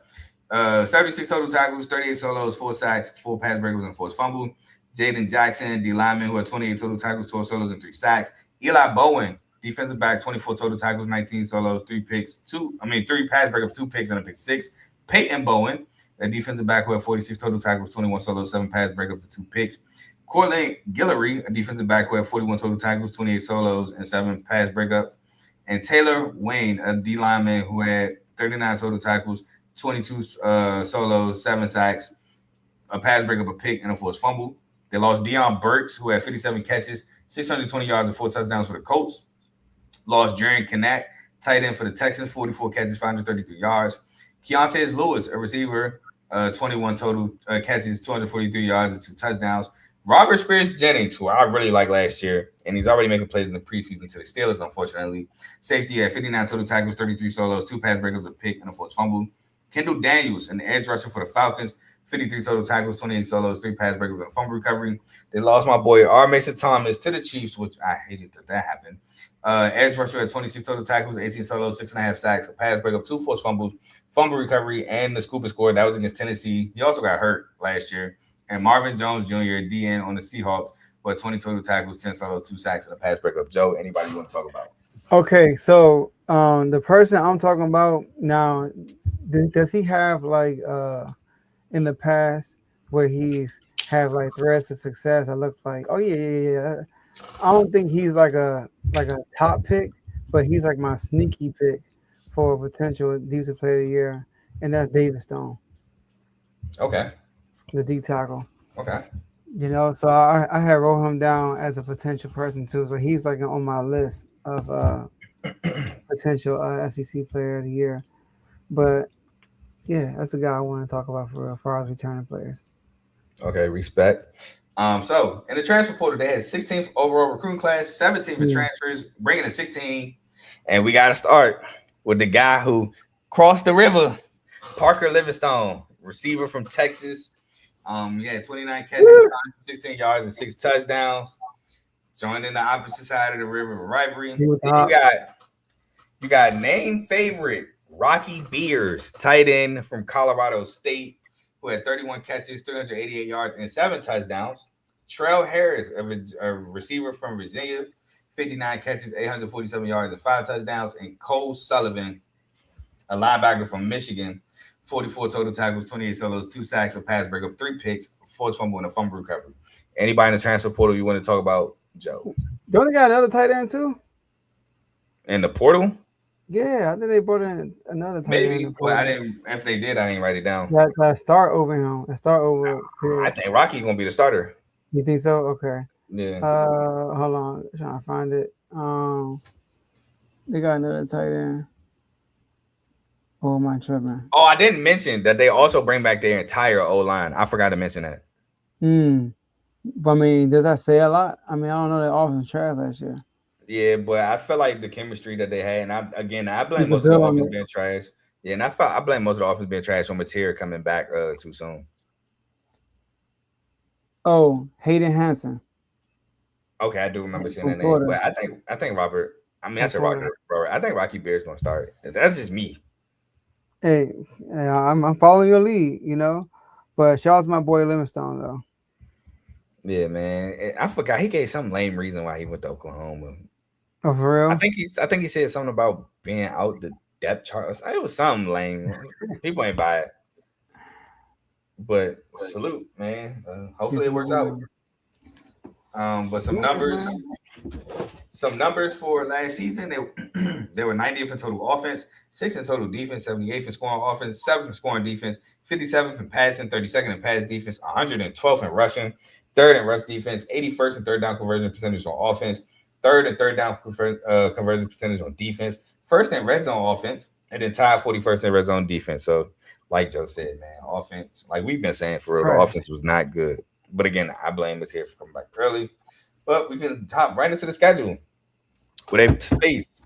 76 total tackles, 38 solos, 4 sacks, 4 pass breakups, and 4 fumbles. Jaden Jackson, D lineman, who had 28 total tackles, 12 solos, and 3 sacks. Eli Bowen, defensive back, 24 total tackles, 19 solos, 3 picks, 3 pass breakups, 2 picks, and a pick 6. Peyton Bowen, a defensive back who had 46 total tackles, 21 solos, 7 pass breakups, and 2 picks. Cortland Guillory, a defensive back who had 41 total tackles, 28 solos, and 7 pass breakups. And Taylor Wayne, a D lineman who had 39 total tackles, 22 solos, 7 sacks, a pass breakup, a pick, and a forced fumble. They lost Deion Burks, who had 57 catches, 620 yards, and 4 touchdowns for the Colts. Lost Jaren Kanak, tight end for the Texans, 44 catches, 533 yards. Keontae Lewis, a receiver, 21 total catches, 243 yards, and 2 touchdowns. Robert Spears Jennings, who I really liked last year, and he's already making plays in the preseason to the Steelers, unfortunately. Safety had 59 total tackles, 33 solos, 2 pass breakups, a pick, and a forced fumble. Kendall Daniels, an edge rusher for the Falcons, 53 total tackles, 28 solos, 3 pass breakups, and a fumble recovery. They lost my boy R. Mason Thomas to the Chiefs, which I hated that happened. Edge rusher had 26 total tackles, 18 solos, 6.5 sacks, a pass breakup, 2 forced fumbles, fumble recovery, and the scoop and score. That was against Tennessee. He also got hurt last year. And Marvin Jones Jr., DN on the Seahawks, but 20 total tackles, 10 solos, 2 sacks, and a pass breakup. Joe, anybody you want to talk about? Okay, so the person I'm talking about now, does he have like in the past where he's had like threads of success? I look like, oh yeah. I don't think he's like a top pick, but he's like my sneaky pick for a potential defensive player of the year, and that's David Stone. Okay. The D tackle. Okay. You know, so I had wrote him down as a potential person too. So he's like on my list of potential SEC player of the year. But yeah, that's the guy I want to talk about for far as returning players. Okay, respect. So in the transfer portal, they had 16th overall recruiting class, 17th for transfers, bringing in 16. And we got to start with the guy who crossed the river, Parker Livingstone, receiver from Texas. He had 29 catches, 16 yards, and 6 touchdowns. Joining the opposite side of the river rivalry. Then you got name favorite Rocky Beers, tight end from Colorado State, who had 31 catches, 388 yards, and 7 touchdowns. Trell Harris, a receiver from Virginia, 59 catches, 847 yards, and 5 touchdowns. And Cole Sullivan, a linebacker from Michigan, 44 total tackles, 28 solos, 2 sacks, a pass breakup, 3 picks, 4 fumble, and a fumble recovery. Anybody in the transfer portal you want to talk about, Joe? Don't they got another tight end too? In the portal? Yeah, I think they brought in another tight end. Maybe, but I didn't. If they did, I didn't write it down. That start over him. That start over. I think Rocky gonna be the starter. You think so? Okay. Yeah. Hold on, I'm trying to find it. They got another tight end. Oh, my tripping. Oh, I didn't mention that they also bring back their entire O-line. I forgot to mention that. But I mean, does that say a lot? I mean, I don't know. Their offense trash last year. Yeah, but I feel like the chemistry that they had, and I blame most of the offense being trash. Yeah, and I blame most of the offense being trash on Mateer coming back too soon. Oh, Hayden Hansen. Okay, I do remember seeing that name, but I think Robert. I mean, I said Robert. I think Rocky Bear's gonna start. That's just me. Hey, I'm following your lead, you know. But shout out to my boy Livingstone though. Yeah, man. I forgot he gave some lame reason why he went to Oklahoma. Oh, for real? I think he said something about being out the depth chart. It was something lame. People ain't buy it. But salute, man. Hopefully it works out. But some numbers for last season. They were 90th in total offense, 6th in total defense, 78th in scoring offense, 7th in scoring defense, 57th in passing, 32nd in pass defense, 112th in rushing, 3rd in rush defense, 81st in third down conversion percentage on offense, 3rd in third down conversion percentage on defense, 1st in red zone offense, and then tied 41st in red zone defense. So like Joe said, man, offense, like we've been saying for real, the Trash. offense was not good. But again, I blame Mateer for coming back early. But we can top right into the schedule. Where they faced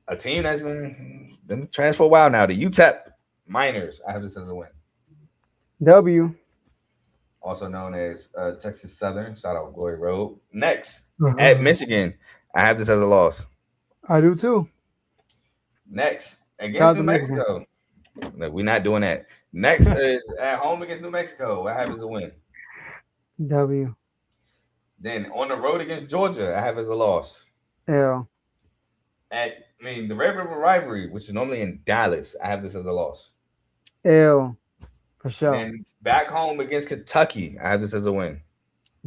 a team that's been trash for a while now. The UTEP Miners. I have this as a win. W. Also known as Texas Southern. Shout out Glory Road. Next, at Michigan. I have this as a loss. I do too. Next, against Shout out New to Michigan. Mexico. No, we're not doing that. Next is at home against New Mexico. I have as a win. W. Then on the road against Georgia, I have as a loss. L. The Red River rivalry, which is normally in Dallas, I have this as a loss. L. For sure. Then back home against Kentucky, I have this as a win.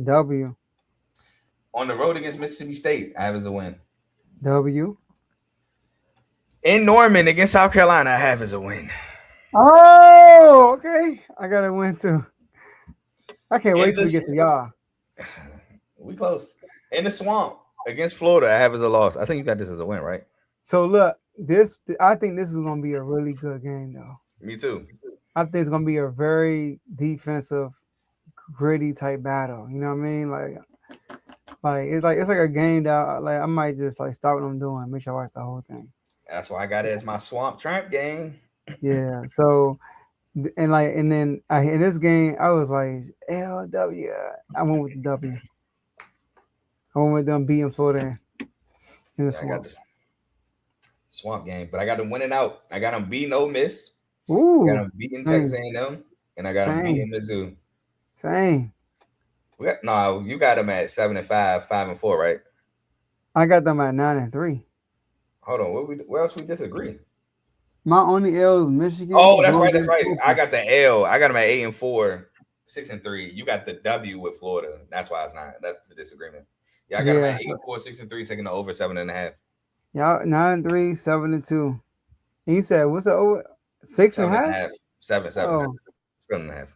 W. On the road against Mississippi State, I have as a win. W. In Norman against South Carolina, I have as a win. Oh, okay. I got to win too. I can't wait till we get to y'all. We close. In the Swamp against Florida, I have as a loss. I think you got this as a win, right? So look, I think this is going to be a really good game, though. Me too. I think it's going to be a very defensive, gritty type battle. You know what I mean? It's like a game that like I might just like start what I'm doing, make sure I watch the whole thing. That's why I got it as my Swamp Tramp game. Yeah. So and then in this game I was like LW. I went with the W. I went with them beating Florida in the Swamp. I got this Swamp game, but I got them winning out. I got them beating Ole Miss. Ooh. I got them beating Texas A&M, and I got them beating Mizzou. Same. You got them at 7-5, 5-4, right? I got them at 9-3. Hold on, where else we disagree? My only L is Michigan. Oh, that's right. I got the L. I got them at 8-4, 6-3. You got the W with Florida. That's why it's not. That's the disagreement. Yeah, I got them at 8-4, 6-3, taking the over 7.5. Y'all 9-3, 7-2. And you said what's the over? 6.5? 7. Oh. 7.5.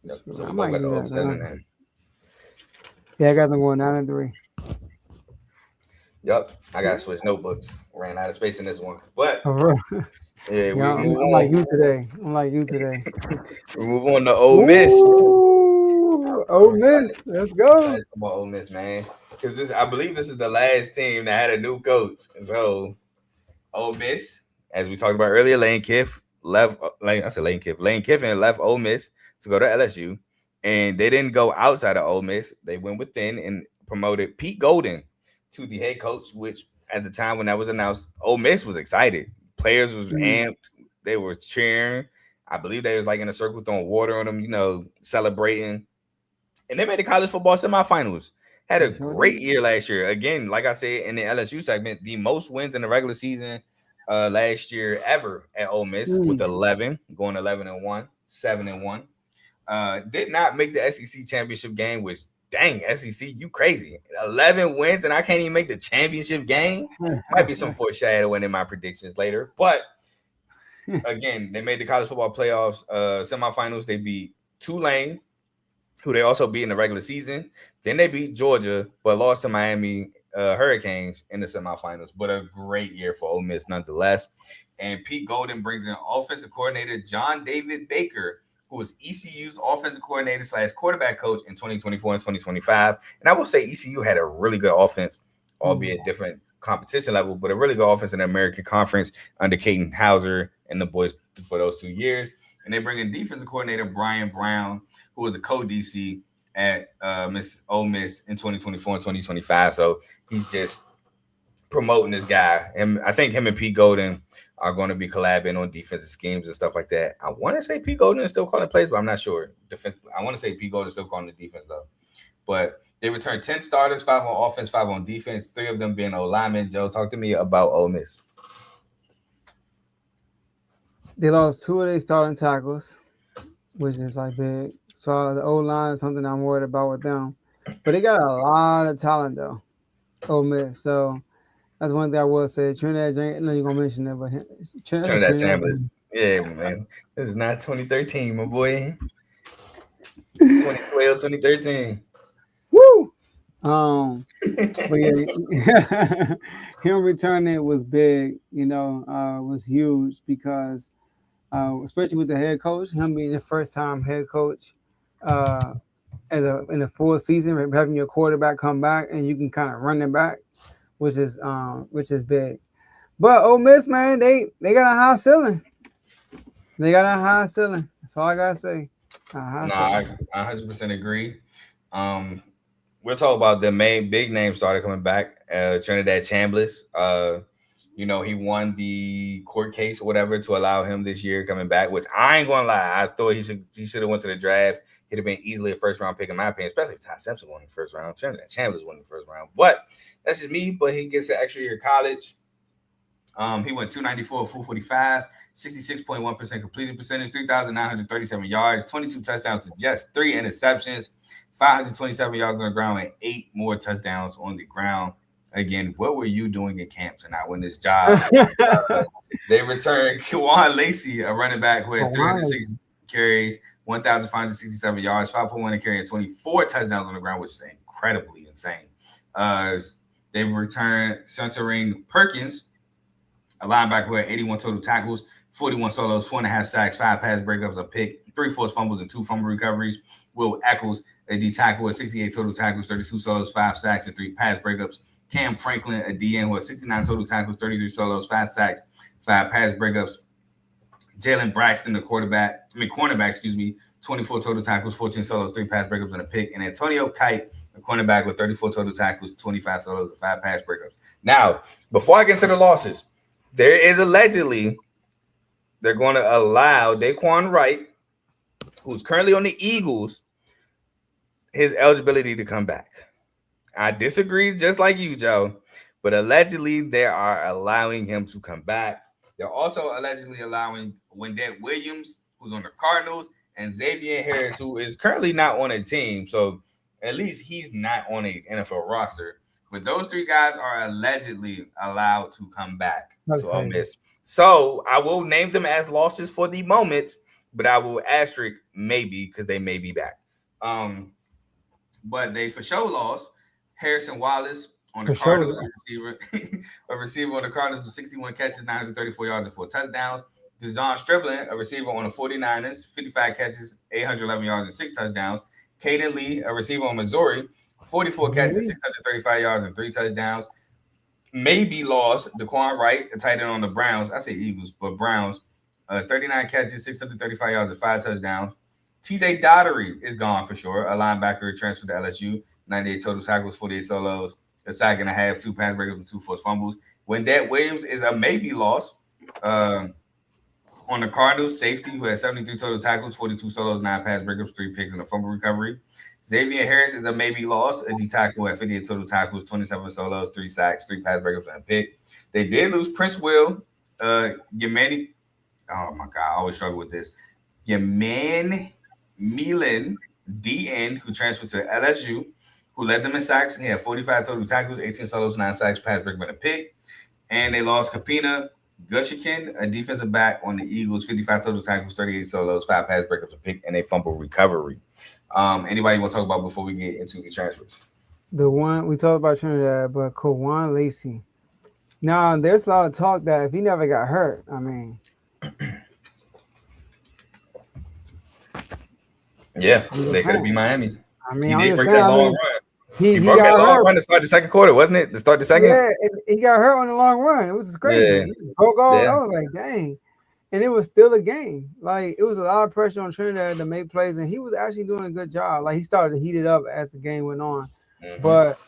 Yep. So I we might both got the do over that. 7.5. Yeah, I got them going 9-3. Yep, I got to switch notebooks. Ran out of space in this one, but yeah, I'm like you today. We move on to Ole Miss. Ole Miss, let's go. Come on, Ole Miss, man. Because I believe this is the last team that had a new coach. So Ole Miss, as we talked about earlier, Lane Kiffin left Ole Miss to go to LSU, and they didn't go outside of Ole Miss. They went within and promoted Pete Golden to the head coach, which at the time when that was announced, Ole Miss was excited. Players was amped. They were cheering. I believe they was like in a circle throwing water on them, celebrating. And they made the college football semifinals. Had a great year last year. Again, like I said in the LSU segment, the most wins in the regular season last year ever at Ole Miss with 11, going 11-1, 7-1. Did not make the SEC championship game, which dang, SEC, you crazy. 11 wins and I can't even make the championship game. Might be some foreshadowing in my predictions later. But again, they made the college football playoffs semifinals. They beat Tulane, who they also beat in the regular season. Then they beat Georgia, but lost to Miami Hurricanes in the semifinals. But a great year for Ole Miss nonetheless. And Pete Golden brings in offensive coordinator John David Baker, who was ECU's offensive coordinator / quarterback coach in 2024 and 2025. And I will say ECU had a really good offense, albeit different competition level, but a really good offense in the American Conference under Caden Hauser and the boys for those 2 years. And they bring in defensive coordinator Brian Brown, who was a co-DC at Ole Miss in 2024 and 2025. So he's just promoting this guy. And I think him and Pete Golden are going to be collabing on defensive schemes and stuff like that. I want to say Pete Golden is still calling plays, but I'm not sure. I want to say Pete Golden is still calling the defense, though. But they returned 10 starters, 5 on offense, 5 on defense, 3 of them being O-linemen. Joe, talk to me about Ole Miss. They lost 2 of their starting tackles, which is like big. So the O-line is something I'm worried about with them. But they got a lot of talent, though, Ole Miss. So that's one thing I will say. Trinidad James, I know you're going to mention it, but Trinidad Chambers. Yeah, man. This is not 2013, my boy. 2012, 2013. Woo! But yeah, him returning was big. Was huge because, especially with the head coach, him being the first time head coach, uh, in a full season, having your quarterback come back and you can kind of run it back, which is big. But Ole Miss, man, they got a high ceiling. They got a high ceiling. That's all I gotta say. A high Nah, ceiling. I 100% agree. Um, we'll talk about the main big name starter coming back, Trinidad Chambliss. He won the court case or whatever to allow him this year coming back, which I ain't gonna lie, I thought he should have went to the draft. He'd have been easily a first round pick in my opinion, especially if Ty Simpson won in the first round. Trinidad Chambliss won in the first round, but that's just me. But he gets an extra year of college. He went 294, 445, 66.1% completion percentage, 3,937 yards, 22 touchdowns to just 3 interceptions, 527 yards on the ground, and 8 more touchdowns on the ground. Again, what were you doing in camp to not win this job? They returned Kwan Lacey, a running back who had 360 carries, 1,567 yards, 5.1 a carry, and 24 touchdowns on the ground, which is incredibly insane. They returned Centering Perkins, a linebacker who had 81 total tackles, 41 solos, 4.5 sacks, 5 pass breakups, a pick, 3 forced fumbles, and 2 fumble recoveries. Will Eccles, a D tackle with 68 total tackles, 32 solos, 5 sacks, and 3 pass breakups. Cam Franklin, a DN who had 69 total tackles, 33 solos, 5 sacks, 5 pass breakups. Jalen Braxton, cornerback, 24 total tackles, 14 solos, 3 pass breakups, and a pick. And Antonio Kite, a cornerback with 34 total tackles, 25 solos, and 5 pass breakups. Now, before I get into the losses, there is allegedly they're going to allow Daquan Wright, who's currently on the Eagles, his eligibility to come back. I disagree just like you, Joe, but allegedly they are allowing him to come back. They're also allegedly allowing Wendell Williams, who's on the Cardinals, and Xavier Harris, who is currently not on a team. So at least he's not on an NFL roster. But those 3 guys are allegedly allowed to come back to Ole Miss. So I will name them as losses for the moment, but I will asterisk maybe because they may be back. But they for sure lost Harrison Wallace on the Cardinals, a receiver on the Cardinals with 61 catches, 934 yards, and 4 touchdowns. DeJon Striblin, a receiver on the 49ers, 55 catches, 811 yards, and 6 touchdowns. Caden Lee, a receiver on Missouri, 44 catches, 635 yards, and 3 touchdowns. Maybe lost Daquan Wright, a tight end on the Browns. I say Eagles, but Browns. 39 catches, 635 yards, and 5 touchdowns. TJ Dottery is gone for sure. A linebacker transferred to LSU. 98 total tackles, 48 solos, a sack and a half, 2 pass breakups, and 2 forced fumbles. Wendell Williams is a maybe loss. On the Cardinals, safety who had 73 total tackles, 42 solos, 9 pass breakups, 3 picks, and a fumble recovery. Xavier Harris is a maybe loss. A D tackle at 58 total tackles, 27 solos, 3 sacks, 3 pass breakups, and a pick. They did lose Prince Will, Yemeni. Oh my God, I always struggle with this. Yeman Milan, DN, who transferred to LSU, who led them in sacks. He had 45 total tackles, 18 solos, 9 sacks, pass breakup, and a pick. And they lost Kapina Gushikin, a defensive back on the Eagles, 55 total tackles, 38 solos, 5 pass breakups, a pick, and a fumble recovery. Anybody want to talk about before we get into the transfers? The one we talked about Trinidad, but Kwan Lacey. Now, there's a lot of talk that if he never got hurt, I mean. Yeah, they could have beat Miami. I mean, he did break that long run. He broke that long run to start the second quarter, wasn't it? To start the second? Yeah, he got hurt on the long run. It was crazy. Yeah. I was like, dang. And it was still a game. Like, it was a lot of pressure on Trinidad to make plays, and he was actually doing a good job. Like, he started to heat it up as the game went on. Mm-hmm. But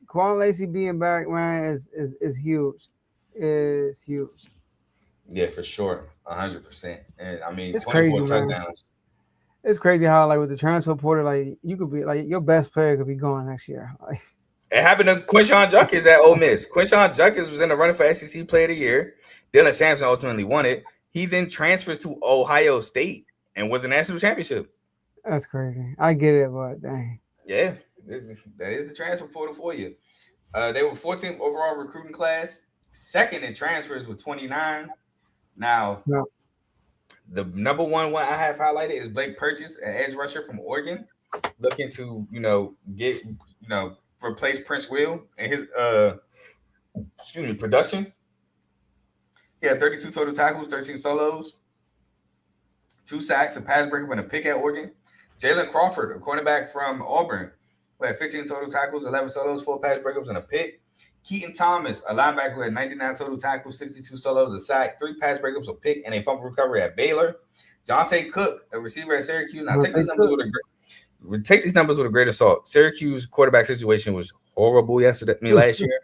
Kwan Lacey being back, man, is huge. Is huge. Yeah, for sure. 100%. And I mean, it's 24 crazy, touchdowns. Man. It's crazy how, like, with the transfer portal, like, you could be, like, your best player could be gone next year. Like, it happened to Quinshawn Judkins at Ole Miss. Quinshawn Judkins was in the running for SEC Player of the Year. Dylan Sampson ultimately won it. He then transfers to Ohio State and wins the national championship. That's crazy. I get it, but dang. Yeah, that is the transfer portal for you. They were 14th overall recruiting class, second in transfers with 29. Now, the number one I have highlighted is Blake Purchase, an edge rusher from Oregon. looking to get replace Prince Will and his production. He had 32 total tackles, 13 solos, 2 sacks, a pass breakup, and a pick at Oregon. Jalen Crawford, a cornerback from Auburn, who had 15 total tackles, 11 solos, 4 pass breakups, and a pick. Keaton Thomas, a linebacker who had 99 total tackles, 62 solos, a sack, 3 pass breakups, a pick, and a fumble recovery at Baylor. Jonte Cook, a receiver at Syracuse. Now take these numbers with a great assault. Syracuse quarterback situation was horrible last year.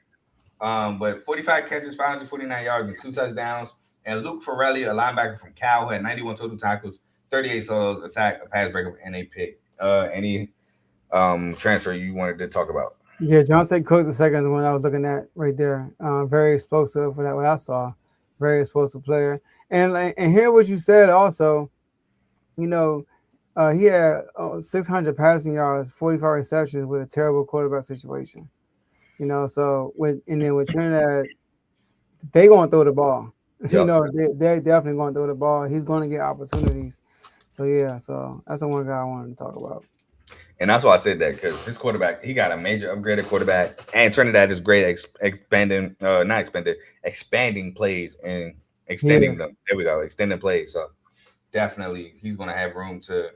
But 45 catches, 549 yards, and 2 touchdowns. And Luke Farrelly, a linebacker from Cal, who had 91 total tackles, 38 solos, a sack, a pass breakup, and a pick. Any transfer you wanted to talk about? Yeah, Jonte Cook, the second one I was looking at right there. Very explosive for that. What I saw, very explosive player. And hear what you said also. He had 600 passing yards, 45 receptions with a terrible quarterback situation. So with Trinidad, they gonna throw the ball. Yep. They're definitely gonna throw the ball. He's gonna get opportunities. So yeah, that's the one guy I wanted to talk about. And that's why I said that, because his quarterback, he got a major upgraded quarterback, and Trinidad is great at expanding plays and extending them. There we go, extending plays. So definitely he's going to have room to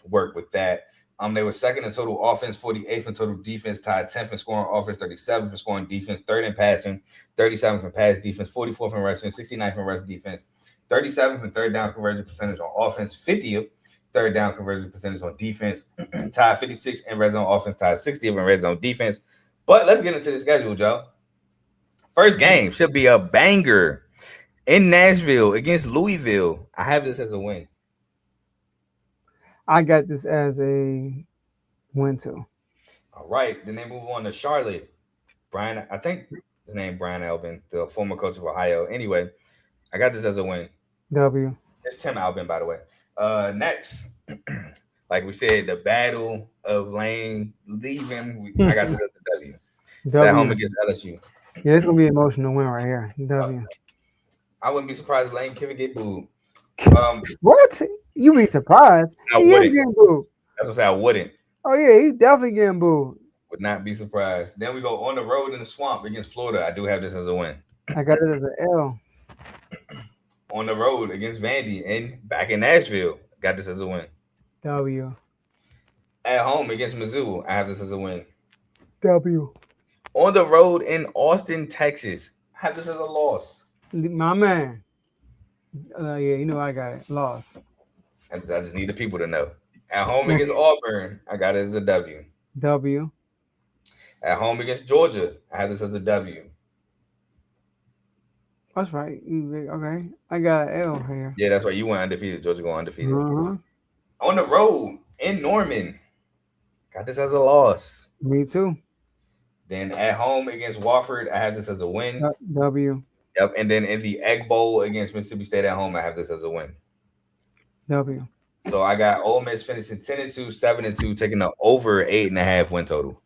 work with that. They were second in total offense, 48th in total defense, tied 10th in scoring offense, 37th in scoring defense, 3rd in passing, 37th in pass defense, 44th in rushing, 69th in rush defense, 37th in third down conversion percentage on offense, 50th third down conversion percentage on defense, tied 56 in red zone offense, tied 60th in red zone defense. But let's get into the schedule, Joe. First game should be a banger in Nashville against Louisville. I have this as a win. I got this as a win too. All right. Then they move on to Charlotte. I think his name Brian Albin, the former coach of Ohio. Anyway, I got this as a win. W. It's Tim Albin, by the way. Next, like we said, the battle of Lane leaving. I got this as a W. At home against LSU. Yeah, it's gonna be an emotional win right here. W. I wouldn't be surprised if Lane Kiffin get booed. What? You be surprised? I he wouldn't. Is getting booed. That's what I say. I wouldn't. Oh yeah, he's definitely getting booed. Would not be surprised. Then we go on the road in the swamp against Florida. I do have this as a win. I got it as an L. On the road against Vandy and back in Nashville, got this as a win. W. At home against Mizzou, I have this as a win. W. On the road in Austin, Texas, I have this as a loss. My man. Yeah, I got it. Loss. I just need the people to know. At home against Auburn, I got it as a W. W. At home against Georgia, I have this as a W. That's right. Okay. I got an L here. Yeah, that's right. You went undefeated. Georgia going undefeated. Uh-huh. On the road in Norman, got this as a loss. Me too. Then at home against Wofford, I have this as a win. W. Yep. And then in the Egg Bowl against Mississippi State at home, I have this as a win. W. So I got Ole Miss finishing 10-2, 7-2, taking the over 8.5 win total.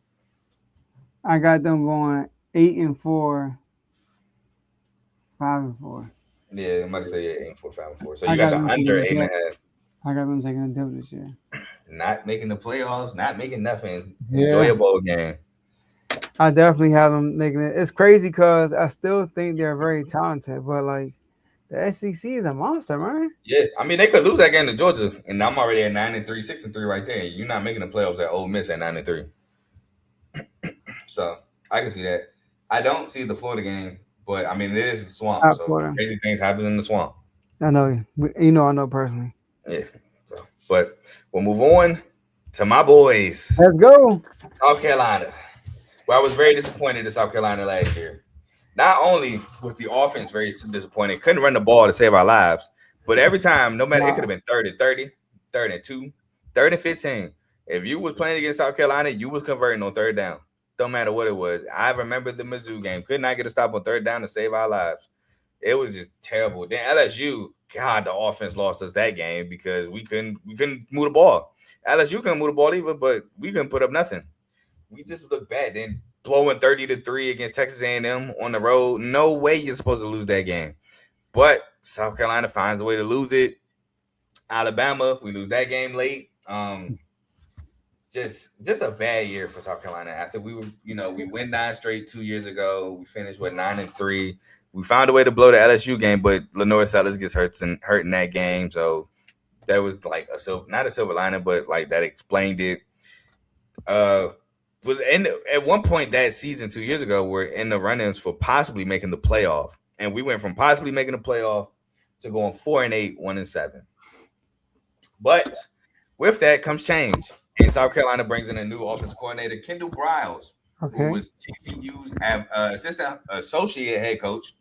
I got them going 8-4. 5-4. Yeah, I'm about to say 8-4, 5-4. So you got the under 8.5. I got them taking a dip this year. Not making the playoffs, not making nothing. Yeah. Enjoy a bowl game. I definitely have them making it. It's crazy because I still think they're very talented, but like the SEC is a monster, man. Yeah, I mean they could lose that game to Georgia, and I'm already at 9-3, 6-3 right there. You're not making the playoffs at Ole Miss at 9-3. So I can see that. I don't see the Florida game. But, I mean, it is the swamp, so crazy things happen in the swamp. I know. I know personally. Yeah. So, but we'll move on to my boys. Let's go. South Carolina. Well, I was very disappointed in South Carolina last year. Not only was the offense very disappointing, couldn't run the ball to save our lives, but every time, no matter, it could have been 30-30, 3rd-2, 3rd-15. If you was playing against South Carolina, you was converting on 3rd down. Don't matter what it was. I remember the Mizzou game. Could not get a stop on 3rd down to save our lives. It was just terrible. Then LSU, God, the offense lost us that game because we couldn't move the ball. LSU couldn't move the ball either, but we couldn't put up nothing. We just looked bad. Then blowing 30-3 against Texas A&M on the road. No way you're supposed to lose that game. But South Carolina finds a way to lose it. Alabama, we lose that game late. just a bad year for South Carolina. After we were, we win 9 straight 2 years ago. We finished with 9-3. We found a way to blow the LSU game, but Lenore Sellers gets hurt in that game. So that was like not a silver lining, but like that explained it. At one point that season 2 years ago, we're in the run-ins for possibly making the playoff, and we went from possibly making the playoff to going 4-8, 1-7. But with that comes change, and South Carolina brings in a new offensive coordinator, Kendall Briles, who was TCU's assistant associate head coach,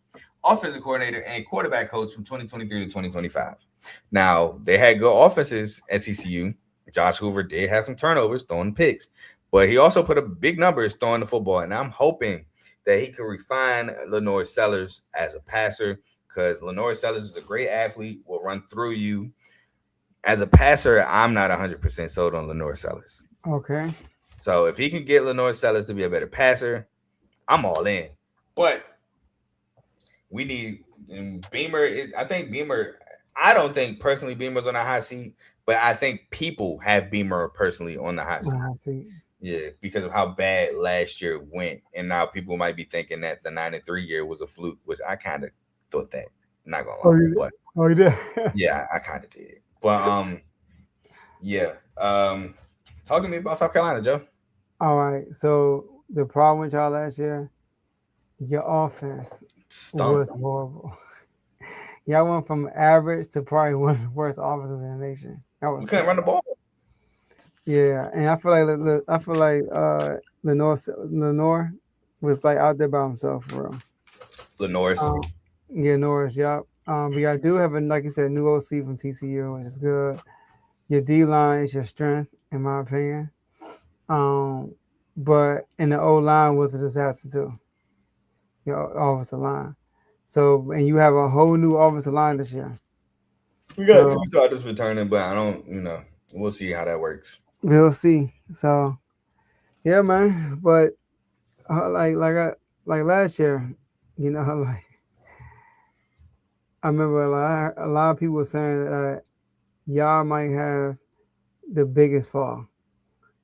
offensive coordinator, and quarterback coach from 2023 to 2025. Now, they had good offenses at TCU. Josh Hoover did have some turnovers, throwing picks, but he also put up big numbers throwing the football. And I'm hoping that he can refine Lenore Sellers as a passer, because Lenore Sellers is a great athlete, will run through you. As a passer, I'm not 100% sold on Lenore Sellers. Okay. So if he can get Lenore Sellers to be a better passer, I'm all in. But we need Beamer. I don't think personally Beamer's on a hot seat, but I think people have Beamer personally on the hot seat. Yeah, because of how bad last year went, and now people might be thinking that the 9-3 year was a fluke, which I kind of thought that. Not gonna lie, you did? Yeah, I kind of did. But yeah. Talk to me about South Carolina, Joe. All right. So the problem with y'all last year, your offense was horrible. Y'all went from average to probably one of the worst offenses in the nation. We couldn't run the ball. Yeah, and I feel like Lenore was like out there by himself for real. Norris. Yeah, Norris. Yep. But y'all do have like you said, new OC from TCU, which is good. Your D line is your strength, in my opinion. But in the O line was a disaster too. Your offensive line. So, and you have a whole new offensive line this year. We got 2 starters returning, but I don't, we'll see how that works. We'll see. So, yeah, man. But like last year, like I remember a lot of people were saying that y'all might have the biggest fall,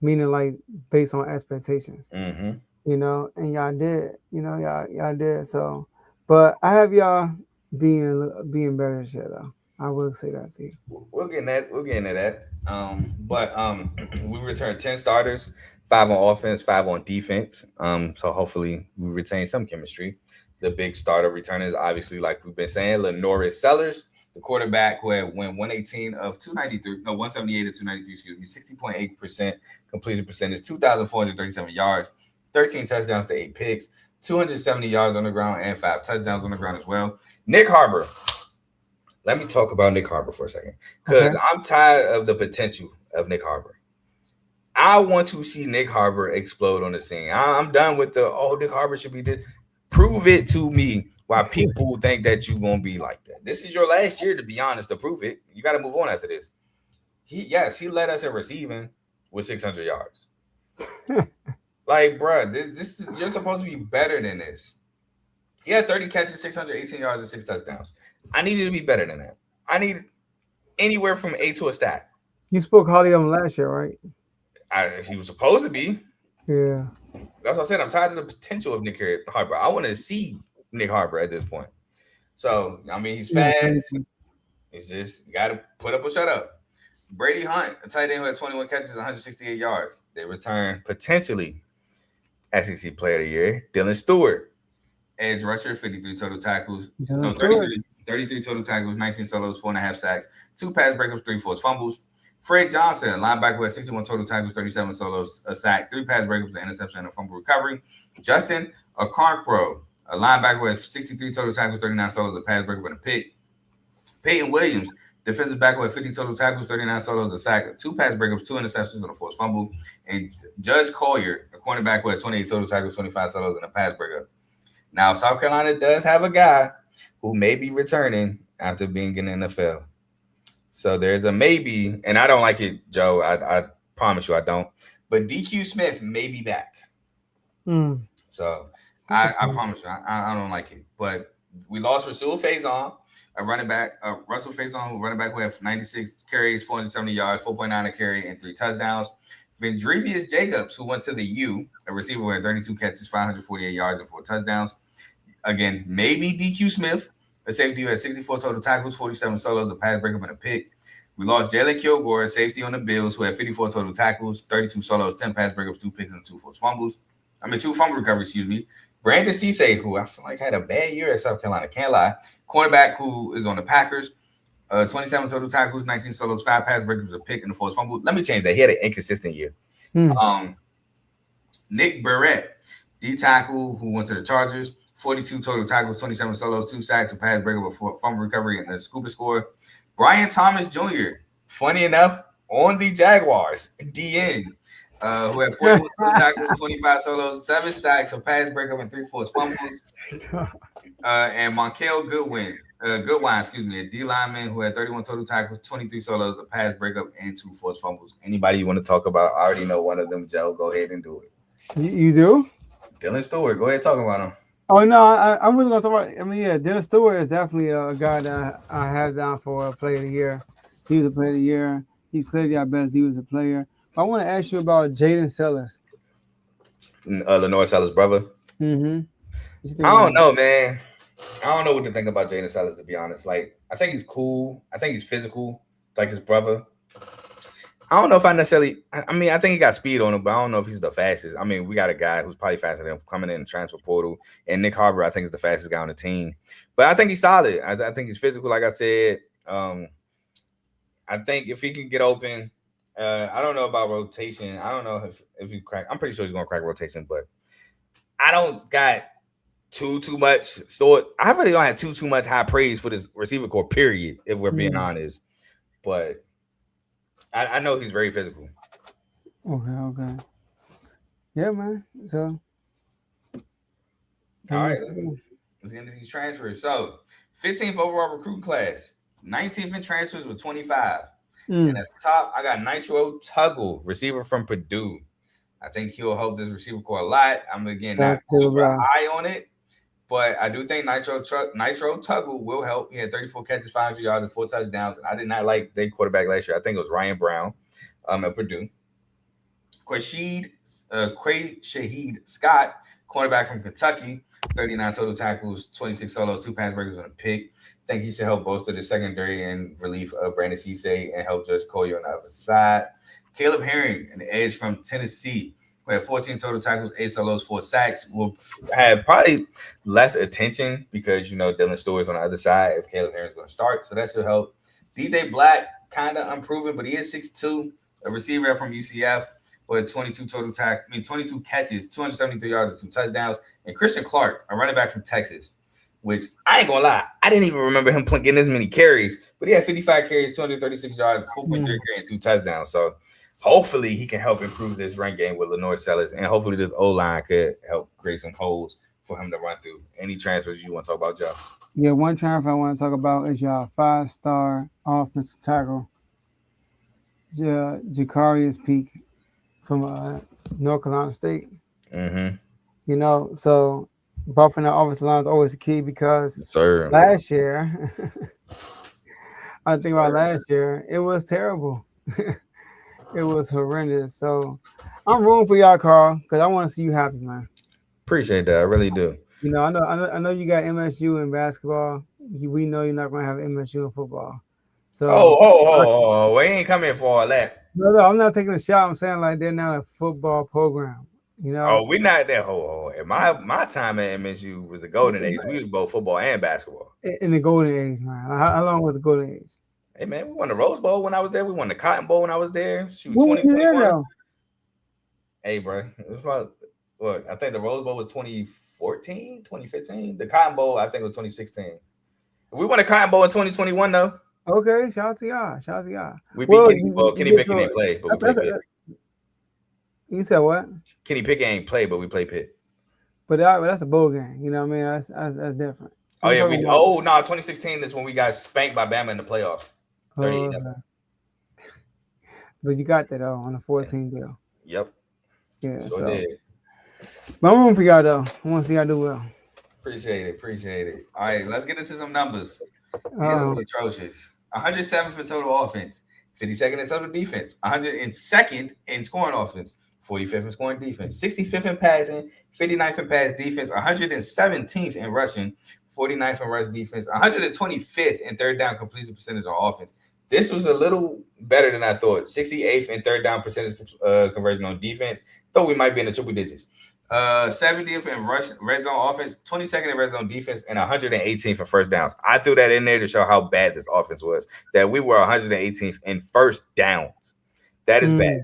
meaning like based on expectations. Mm-hmm. And y'all did. Y'all did. So, but I have y'all being better this year, though. I will say that to you. We'll get into that. But we returned 10 starters, 5 on offense, 5 on defense. So hopefully we retain some chemistry. The big starter returner is obviously, like we've been saying, Lenore Sellers, the quarterback who had went 178 of 293, 60.8% completion percentage, 2,437 yards, 13 touchdowns to 8 picks, 270 yards on the ground, and 5 touchdowns on the ground as well. Nick Harbor. Let me talk about Nick Harbor for a second, because I'm tired of the potential of Nick Harbor. I want to see Nick Harbor explode on the scene. I'm done with Nick Harbor should be this. Prove it to me why people think that you're going to be like that. This is your last year, to be honest, to prove it. You got to move on after this. He led us in receiving with 600 yards. Like, bro, this is, you're supposed to be better than this. He had 30 catches, 618 yards, and 6 touchdowns. I need you to be better than that. I need anywhere from 8 to a stat. You spoke highly of him last year, right? He was supposed to be. Yeah. That's what I said. I'm tired of the potential of Nick Harbor. I want to see Nick Harbor at this point. So, I mean, he's fast. It's just, you got to put up or shut up. Brady Hunt, a tight end who had 21 catches, 168 yards. They return potentially SEC Player of the Year. Dylan Stewart, edge rusher, 53 total tackles. 33 total tackles, 19 solos, 4.5 sacks, 2 pass breakups, 3 forced fumbles. Fred Johnson, linebacker, who had 61 total tackles, 37 solos, a sack, 3 pass breakups, an interception, and a fumble recovery. Justin Okonkwo, a linebacker, who had 63 total tackles, 39 solos, a pass breakup, and a pick. Peyton Williams, defensive back, who had 50 total tackles, 39 solos, a sack, 2 pass breakups, 2 interceptions, and a forced fumble. And Judge Collier, a cornerback, who had 28 total tackles, 25 solos, and a pass breakup. Now, South Carolina does have a guy who may be returning after being in the NFL. So there's a maybe, and I don't like it, Joe. I promise you I don't. But DQ Smith may be back. So I promise you I don't like it. But we lost Rasul Faison, a running back. Russell Faison, running back, who had 96 carries, 470 yards, 4.9 a carry, and 3 touchdowns. Vendrevius Jacobs, who went to the U, a receiver who had 32 catches, 548 yards, and 4 touchdowns. Again, maybe DQ Smith, a safety who had 64 total tackles, 47 solos, a pass breakup, and a pick. We lost Jalen Kilgore, a safety on the Bills, who had 54 total tackles, 32 solos, 10 pass breakups, 2 picks, and 2 forced fumbles. 2 fumble recoveries, excuse me. Brandon Cisse, who I feel like had a bad year at South Carolina, can't lie. Cornerback, who is on the Packers, 27 total tackles, 19 solos, 5 pass breakups, a pick, and a forced fumble. Let me change that. He had an inconsistent year. Nick Barrett, D tackle, who went to the Chargers, 42 total tackles, 27 solos, 2 sacks, a pass breakup, a fumble recovery, and a scuba score. Brian Thomas Jr., funny enough, on the Jaguars, DN, who had 41 total tackles, 25 solos, 7 sacks, a pass breakup, and 3 forced fumbles. And Monkel Goodwin, a D lineman who had 31 total tackles, 23 solos, a pass breakup, and 2 forced fumbles. Anybody you want to talk about? I already know one of them, Joe. Go ahead and do it. You do? Dylan Stewart. Go ahead, talk about him. Oh no, I wasn't gonna talk about. Dennis Stewart is definitely a guy that I have down for a player of the year. He was a player of the year. He clearly our best. He was a player. But I want to ask you about Jaden Sellers. Lenore Sellers' brother. Mm-hmm. I don't know, man. I don't know what to think about Jaden Sellers, to be honest. Like, I think he's cool. I think he's physical, like his brother. I don't know if I necessarily. I think he got speed on him, but I don't know if he's the fastest. We got a guy who's probably faster than him coming in the transfer portal, and Nick Harbor, I think, is the fastest guy on the team. But I think he's solid. I think he's physical, like I said. I think if he can get open, I don't know about rotation. I don't know if he crack. I'm pretty sure he's going to crack rotation, but I don't got too much thought. I really don't have too much high praise for this receiver core, period, if we're being honest. But I know he's very physical. Okay. Yeah, man. So, all right, let's get into these transfers. So, 15th overall recruiting class, 19th in transfers with 25. And at the top, I got Nitro Tuggle, receiver from Purdue. I think he'll help this receiver core a lot. I'm again not super high on it, but I do think Nitro Tuggle will help. He had 34 catches, 500 yards, and 4 touchdowns. And I did not like their quarterback last year. I think it was Ryan Brown at Purdue. Quay Shaheed Scott, cornerback from Kentucky, 39 total tackles, 26 solos, 2 pass breakers, and a pick. I think he should help bolster the secondary and relief of Brandon Cisse and help Judge Collier on the other side. Caleb Herring, an edge from Tennessee, who had 14 total tackles, 8 solos, 4 sacks, will have probably less attention because, Dylan Stewart's on the other side if Caleb Herring's going to start. So that should help. DJ Black, kind of unproven, but he is 6'2", a receiver from UCF with 22 catches, 273 yards, and 2 touchdowns. And Christian Clark, a running back from Texas, which I ain't gonna lie, I didn't even remember him getting this many carries, but he had 55 carries, 236 yards, 4.3 carries, and 2 touchdowns. So hopefully he can help improve this run game with Lenore Sellers, and hopefully this O-line could help create some holes for him to run through. Any transfers you want to talk about, Joe? Yeah, one transfer I want to talk about is your 5-star offensive tackle, Jacarius Peak from North Carolina State. Mm-hmm. So buffing the offensive line is always the key because last year, I think about last year, it was terrible. It was horrendous. So I'm rooting for y'all, Carl, because I want to see you happy, man. Appreciate that. I really do. I know you got MSU in basketball. We know you're not going to have MSU in football. So, we ain't coming for all that. No, I'm not taking a shot. I'm saying like they're now a football program. We're not that. My time at MSU was the golden age. We was both football and basketball. In the golden age, man. How long was the golden age? Hey, man, we won the Rose Bowl when I was there. We won the Cotton Bowl when I was there. Shoot, 2021. Hey, bro. It was about, what? I think the Rose Bowl was 2014, 2015. The Cotton Bowl, I think, was 2016. We won the Cotton Bowl in 2021, though. Okay, shout out to y'all. We beat Kenny Pickett ain't play, but we played Pitt. You said what? Kenny Pickett ain't play, but we play Pitt. But that's a bowl game. You know what I mean? That's different. Oh, yeah. 2016 is when we got spanked by Bama in the playoffs. 38. But you got that, though, on a 14 deal. Yep. Yeah, so did. But I'm rooting for y'all, though. I want to see y'all do well. Appreciate it. All right, let's get into some numbers. These are atrocious. 107 for total offense, 52nd in total defense, 102nd in scoring offense, 45th in scoring defense, 65th in passing, 59th in pass defense, 117th in rushing, 49th in rush defense, 125th in third down completion percentage on offense. This was a little better than I thought. 68th in third down percentage conversion on defense. Thought we might be in the triple digits. 70th in red zone offense, 22nd in red zone defense, and 118th in first downs. I threw that in there to show how bad this offense was. That we were 118th in first downs. That is bad.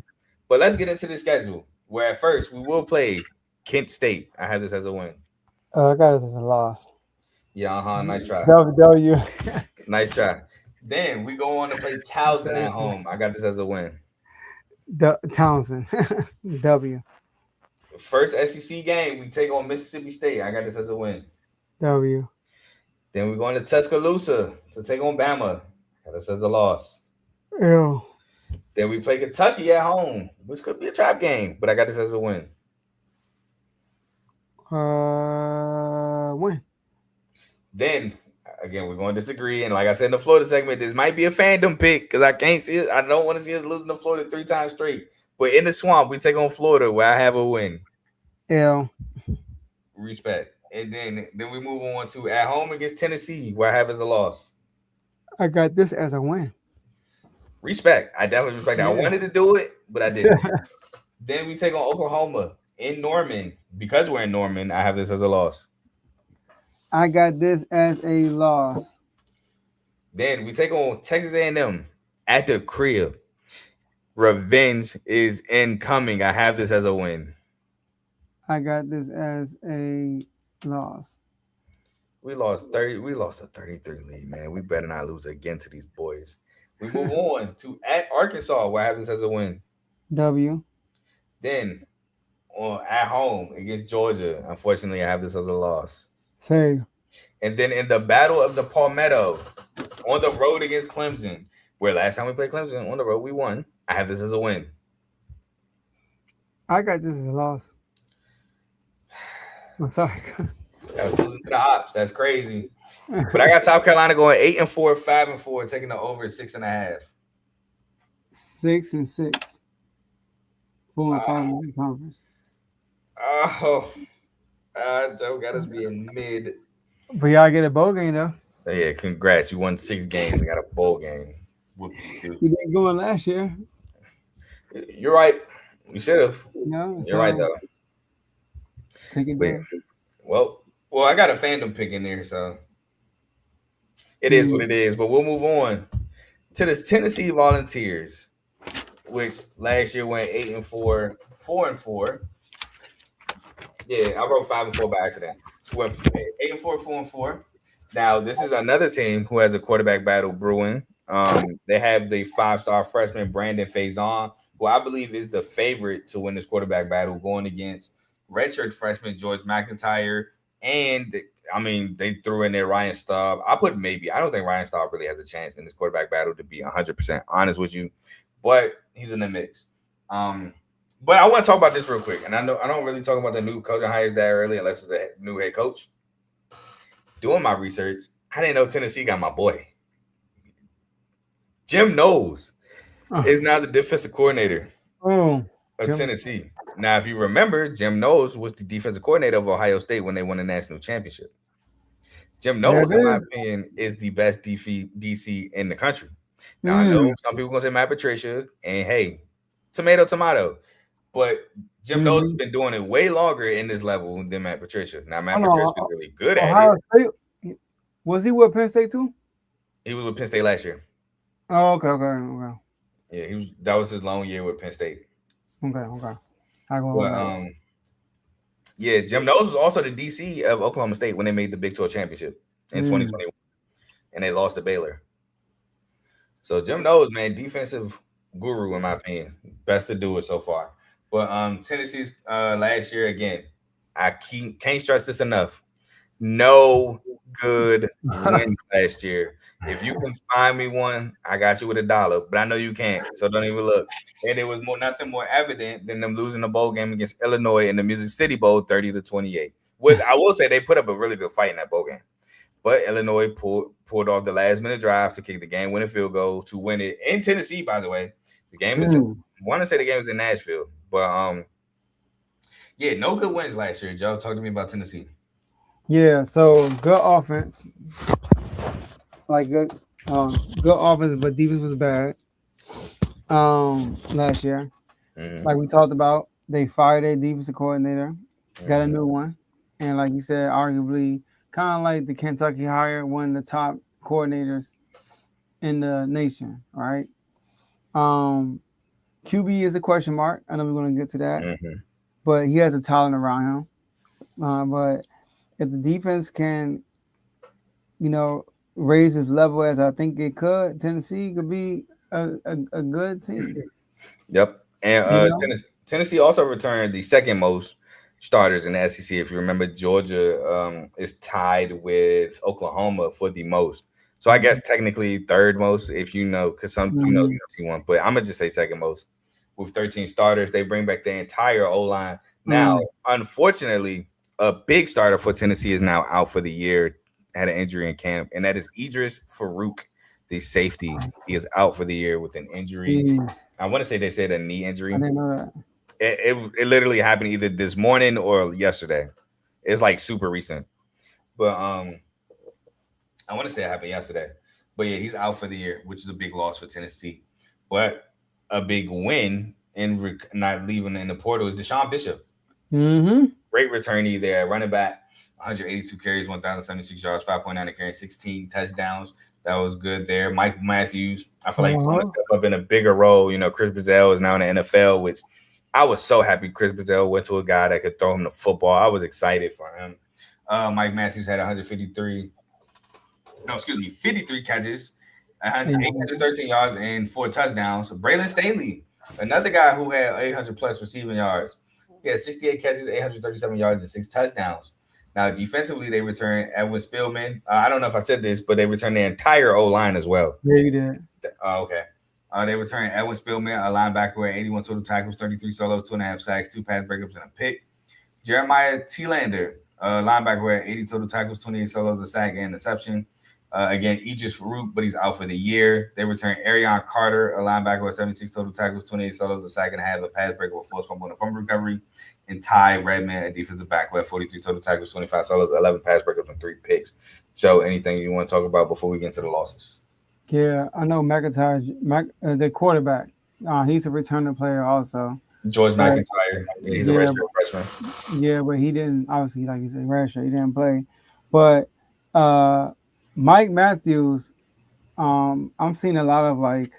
But let's get into the schedule. Where at first we will play Kent State. I have this as a win. I got it as a loss. Yeah, nice try. W. Nice try. Then we go on to play Towson at home. I got this as a win. Townsend. W. First SEC game, we take on Mississippi State. I got this as a win. W. Then we're going to Tuscaloosa to take on Bama. I got this as a loss. Ew. Then we play Kentucky at home, which could be a trap game, but I got this as a win. Win. Then again, we're going to disagree, and like I said in the Florida segment, this might be a fandom pick because I can't see it. I don't want to see us losing to Florida 3 times straight. But in the swamp, we take on Florida, where I have a win. Ew. Respect. And then we move on to at home against Tennessee, where I have as a loss. I got this as a win. Respect. I definitely respect that. I wanted to do it, but I didn't. Then we take on Oklahoma in Norman. Because we're in Norman, I have this as a loss. I got this as a loss. Then we take on Texas A&M at the crib. Revenge is incoming. I have this as a win. I got this as a loss. We lost a 33 lead, man. We better not lose again to these boys. We move on to at Arkansas, where I have this as a win. W. Then at home against Georgia, unfortunately, I have this as a loss. Say. And then in the Battle of the Palmetto, on the road against Clemson, where last time we played Clemson on the road, we won. I have this as a win. I got this as a loss. I'm sorry. I was losing to the Ops. That's crazy. But I got South Carolina going 8-4, 5-4, taking the over 6.5. 6-6. 4-5 conference. Joe got us being mid. But y'all get a bowl game though. Yeah, congrats. You won 6 games and got a bowl game. You didn't go in last year. You're right. You should have. No, you're right though. Take it back. Well, I got a fandom pick in there, so it is what it is. But we'll move on to the Tennessee Volunteers, which last year went 8-4, 4-4. Yeah, I wrote 5-4 by accident. Went 8-4, 4-4. Now this is another team who has a quarterback battle brewing. They have the 5-star freshman Brandon Faison, who I believe is the favorite to win this quarterback battle, going against redshirt freshman George McIntyre. And they threw in there Ryan Staub. I put maybe. I don't think Ryan Staub really has a chance in this quarterback battle, to be 100% honest with you. But he's in the mix. But I want to talk about this real quick. And I know I don't really talk about the new coaching hires that early unless it's a new head coach. Doing my research, I didn't know Tennessee got my boy. Jim Knowles is now the defensive coordinator of Tennessee. Now, if you remember, Jim Knowles was the defensive coordinator of Ohio State when they won the national championship. Jim Knowles, in my opinion, is the best DC in the country. Now, I know some people going to say Matt Patricia, and hey, tomato, tomato. But Jim Knowles has been doing it way longer in this level than Matt Patricia. Now, Matt Patricia is really good at it. State, was he with Penn State too? He was with Penn State last year. Oh, okay. Yeah, that was his long year with Penn State. Okay. Yeah, Jim Knowles was also the DC of Oklahoma State when they made the Big 12 championship in 2021, and they lost to Baylor. So Jim Knowles, man, defensive guru in my opinion, best to do it so far. But Tennessee's last year again, I can't stress this enough. No good win last year. If you can find me one, I got you with $1. But I know you can't, so don't even look. And it was nothing more evident than them losing the bowl game against Illinois in the Music City Bowl, 30-28. Which I will say they put up a really good fight in that bowl game. But Illinois pulled off the last minute drive to kick the game winning field goal to win it in Tennessee. By the way, the game is. Want to say the game was in Nashville, but yeah, no good wins last year. Joe, talk to me about Tennessee. Yeah, so good offense, like good offense, but defense was bad. Last year, like we talked about, they fired their defensive coordinator, got a new one, and like you said, arguably kind of like the Kentucky hire, one of the top coordinators in the nation, right? QB is a question mark. I know we're going to get to that, but he has a talent around him. But if the defense can, raise his level as I think it could, Tennessee could be a good team. Yep. And Tennessee also returned the second most starters in the SEC. If you remember, Georgia is tied with Oklahoma for the most. So I guess technically third most, if because some see one, but I'm gonna just say second most with 13 starters. They bring back the entire O line. Now, unfortunately, a big starter for Tennessee is now out for the year. Had an injury in camp, and that is Idris Farouk, the safety. He is out for the year with an injury. Jeez. I want to say they said a knee injury. I didn't know that. It literally happened either this morning or yesterday. It's like super recent. But I want to say it happened yesterday. But yeah, he's out for the year, which is a big loss for Tennessee. But a big win in not leaving in the portal is Deshaun Bishop. Great returnee there, running back. 182 carries, 1,076 yards, 5.9 a carry, 16 touchdowns. That was good there. Mike Matthews, I feel like he's going to step up in a bigger role. Chris Brazell is now in the NFL, which I was so happy Chris Brazell went to a guy that could throw him the football. I was excited for him. Mike Matthews had 53 catches, 813 yards, and 4 touchdowns. Braylon Staley, another guy who had 800-plus receiving yards. He had 68 catches, 837 yards, and 6 touchdowns. Now, defensively, they returned Edwin Spillman. I don't know if I said this, but they returned the entire O-line as well. Yeah, you did. Okay. They returned Edwin Spillman, a linebacker with 81 total tackles, 33 solos, 2.5 sacks, 2 pass breakups, and a pick. Jeremiah Thielander, linebacker with 80 total tackles, 28 solos, a sack, and an interception. Again, Idris Farouk, but he's out for the year. They returned Arion Carter, a linebacker with 76 total tackles, 28 solos, a sack and a half, a pass breakup, a forced fumble, and a fumble recovery. And Ty Redman, a defensive back with 43 total tackles, 25 solos, 11 pass breakups, and 3 picks. Joe, anything you want to talk about before we get into the losses? Yeah, I know McIntyre, the quarterback. He's a returning player also. George McIntyre. Yeah, he's a redshirt freshman. Yeah, but he didn't, obviously, like you said, redshirt. He didn't play. But Mike Matthews, I'm seeing a lot of like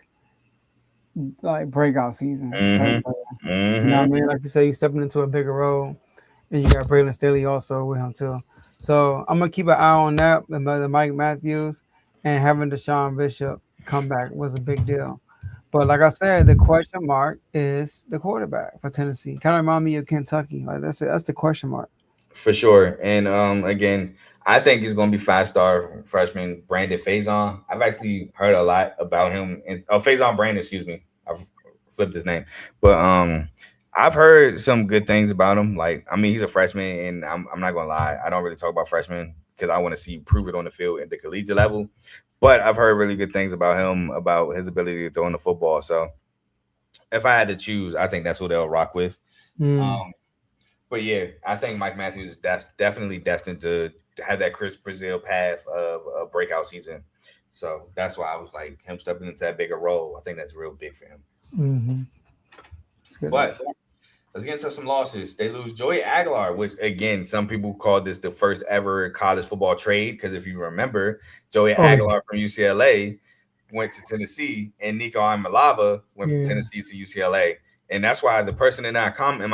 breakout season. You know what I mean? Like you say, he's stepping into a bigger role, and you got Braylon Staley also with him too. So I'm gonna keep an eye on that. The Mike Matthews and having Deshaun Bishop come back was a big deal. But like I said, the question mark is the quarterback for Tennessee. Kind of remind me of Kentucky. Like that's the question mark. For sure. And again, I think he's going to be 5-star freshman Brandon Faison. I've actually heard a lot about him. Faison Brandon, excuse me. I've flipped his name. But I've heard some good things about him. Like, I mean, he's a freshman, and I'm not going to lie. I don't really talk about freshmen because I want to see prove it on the field at the collegiate level. But I've heard really good things about him, about his ability to throw in the football. So if I had to choose, I think that's who they'll rock with. But yeah, I think Mike Matthews is definitely destined to have that Chris Brazil path of a breakout season. So that's why I was like, him stepping into that bigger role, I think that's real big for him. But let's get into some losses. They lose Joey Aguilar, which again, some people call this the first ever college football trade. Because if you remember, Joey Aguilar from UCLA went to Tennessee, and Nico Imalava went from Tennessee to UCLA. And that's why the person in my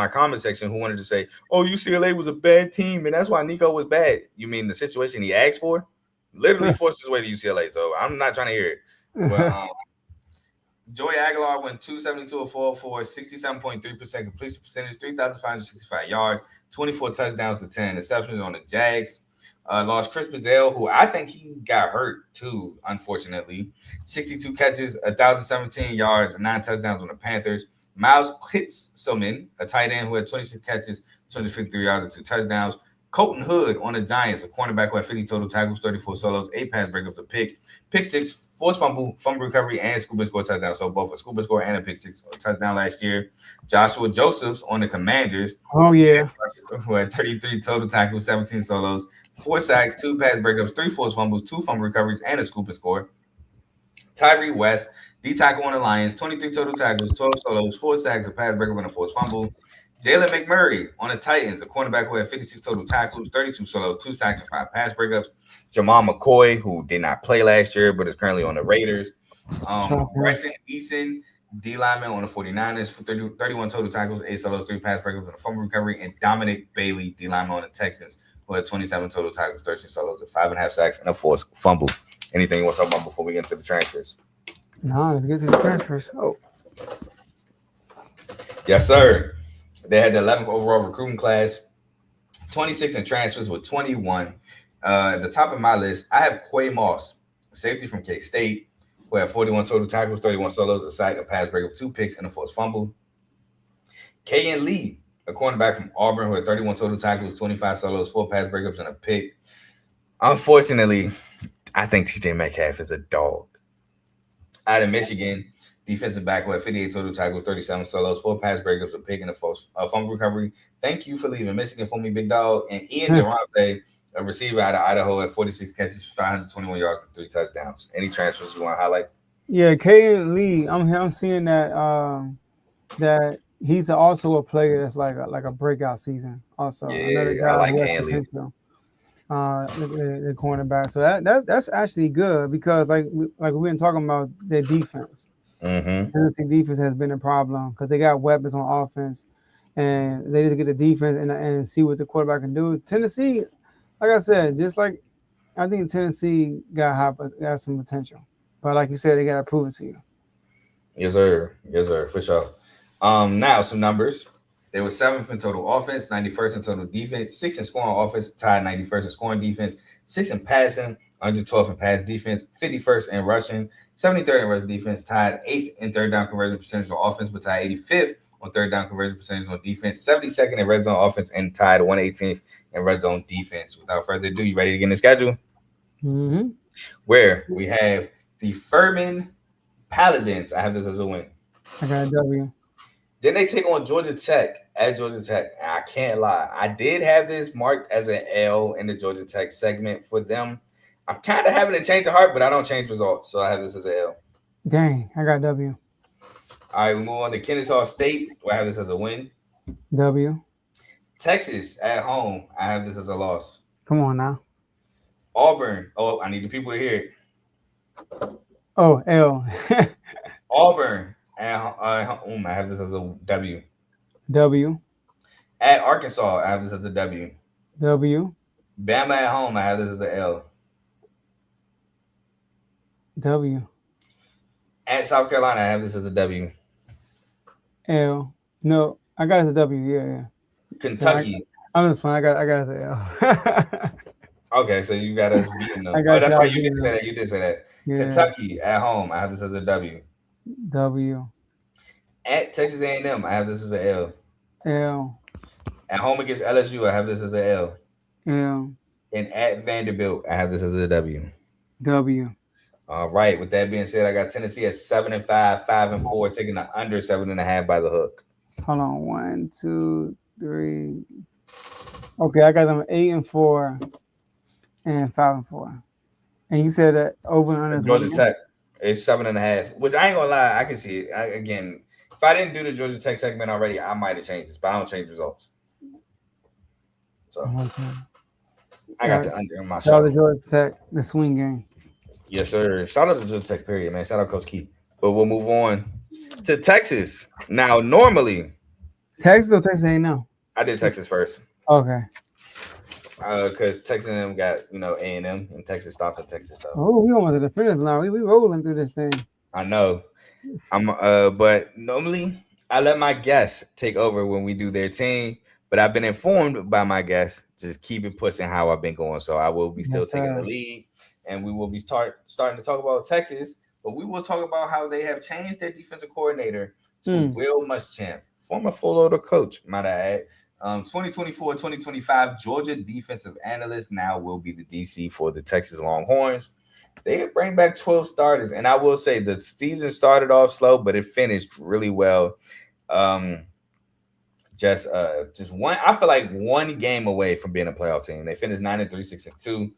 comment section who wanted to say, oh, UCLA was a bad team, and that's why Nico was bad. You mean the situation he asked for? Literally forced his way to UCLA. So I'm not trying to hear it. But Joey Aguilar went 272 of 404, 67.3% completion percentage, 3,565 yards, 24 touchdowns to 10 interceptions on the Jags. Lost Chris Brazell, who I think he got hurt too, unfortunately. 62 catches, 1,017 yards, and 9 touchdowns on the Panthers. Miles Klitzselman, a tight end who had 26 catches, 253 yards, and 2 touchdowns. Colton Hood on the Giants, a cornerback who had 50 total tackles, 34 solos, 8 pass breakups, a pick six, forced fumble recovery, and scuba score touchdown. So both a scuba score and a pick six touchdown last year. Joshua Josephs on the Commanders. Oh yeah, who had 33 total tackles, 17 solos, 4 sacks, 2 pass breakups, 3 forced fumbles, 2 fumble recoveries, and a scoop and score. Tyree West, D tackle on the Lions, 23 total tackles, 12 solos, 4 sacks, a pass breakup, and a forced fumble. Jalen McMurray on the Titans, a cornerback who had 56 total tackles, 32 solos, 2 sacks, and 5 pass breakups. Jamal McCoy, who did not play last year but is currently on the Raiders. Bryson Eason, D lineman on the 49ers, for 31 total tackles, 8 solos, 3 pass breakups, and a fumble recovery. And Dominic Bailey, D lineman on the Texans, who had 27 total tackles, 13 solos, 5.5 sacks, and a forced fumble. Anything you want to talk about before we get into the transfers? No, let's get to the transfers. Oh, yes, sir. They had the 11th overall recruiting class, 26 in transfers with 21. At the top of my list, I have Quay Moss, safety from K-State, who had 41 total tackles, 31 solos, a sack, a pass breakup, 2 picks, and a forced fumble. Kayan Lee, a cornerback from Auburn, who had 31 total tackles, 25 solos, 4 pass breakups, and a pick. Unfortunately, I think TJ Metcalf is a dog. Out of Michigan, defensive back who had 58 total tackles, 37 solos, 4 pass breakups, a pick, and a fumble recovery. Thank you for leaving Michigan for me, big dog. And Ian Durante, a receiver out of Idaho, had 46 catches, 521 yards, and 3 touchdowns. Any transfers you want to highlight? yeah, Kayan Lee. I'm seeing that that he's also a player that's like a breakout season. Also, another guy I like Kayan Lee. The cornerback. So that's actually good because like we've been talking about their defense. Mm-hmm. Tennessee defense has been a problem because they got weapons on offense, and they just get the defense and see what the quarterback can do. Tennessee, like I said, just like I think Tennessee got some potential, but like you said, they got to prove it to you. Yes, sir, for sure. Now some numbers. They were 7th in total offense, 91st in total defense, 6th in scoring offense, tied 91st in scoring defense, 6th in passing, 112th in pass defense, 51st in rushing, 73rd in rush defense, tied 8th in third down conversion percentage on offense, but tied 85th on third down conversion percentage on defense, 72nd in red zone offense, and tied 118th in red zone defense. Without further ado, you ready to get in the schedule? Mm-hmm. Where we have the Furman Paladins. I have this as a win. I got a W. Then they take on Georgia Tech at Georgia Tech. And I can't lie. I did have this marked as an L in the Georgia Tech segment for them. I'm kind of having a change of heart, but I don't change results. So I have this as an L. Dang, I got W. All right, we move on to Kennesaw State, where I have this as a win. W. Texas at home, I have this as a loss. Come on now. Auburn. Oh, I need the people to hear it. Oh, L. Auburn. I have this as a W. W. At Arkansas, I have this as a W. W. Bama at home, I have this as a L. W. At South Carolina, I have this as a W. L. No, I got it as a W. Yeah. Kentucky. I'm just fine. I got it as a L. Okay, so you got us beating them. That's why you did say that. You did say that. Yeah. Kentucky at home, I have this as a W. W. At Texas A&M, I have this as a L. L. At home against LSU, I have this as a L. L. And at Vanderbilt, I have this as a W. W. All right. With that being said, I got Tennessee at 7-5, 5-4, taking the under 7.5 by the hook. Hold on. 1, 2, 3. Okay, I got them 8-4 and 5-4. And you said that over and under Georgia Tech. It's 7.5, which I ain't gonna lie, I can see it. Again, if I didn't do the Georgia Tech segment already, I might have changed this, but I don't change results. So I got the under in my show. Shout out to Georgia Tech, the swing game. Yes, sir. Shout out to Georgia Tech, period, man. Shout out Coach Keith. But we'll move on to Texas. Now, normally Texas or Texas A&M? I did Texas first. Okay. Because Texas A&M got, A&M, and Texas stopped at Texas. So. Oh, we almost at the finish line. We rolling through this thing. I know. But normally I let my guests take over when we do their team. But I've been informed by my guests just keep it pushing how I've been going. So I will be still taking the lead, and we will be starting to talk about Texas. But we will talk about how they have changed their defensive coordinator to Will Muschamp, former full order coach, might I add. 2024-2025 Georgia defensive analyst now will be the DC for the Texas Longhorns. They bring back 12 starters, and I will say the season started off slow, but it finished really well. Just one. I feel like one game away from being a playoff team. They finished 9-3, 6-2.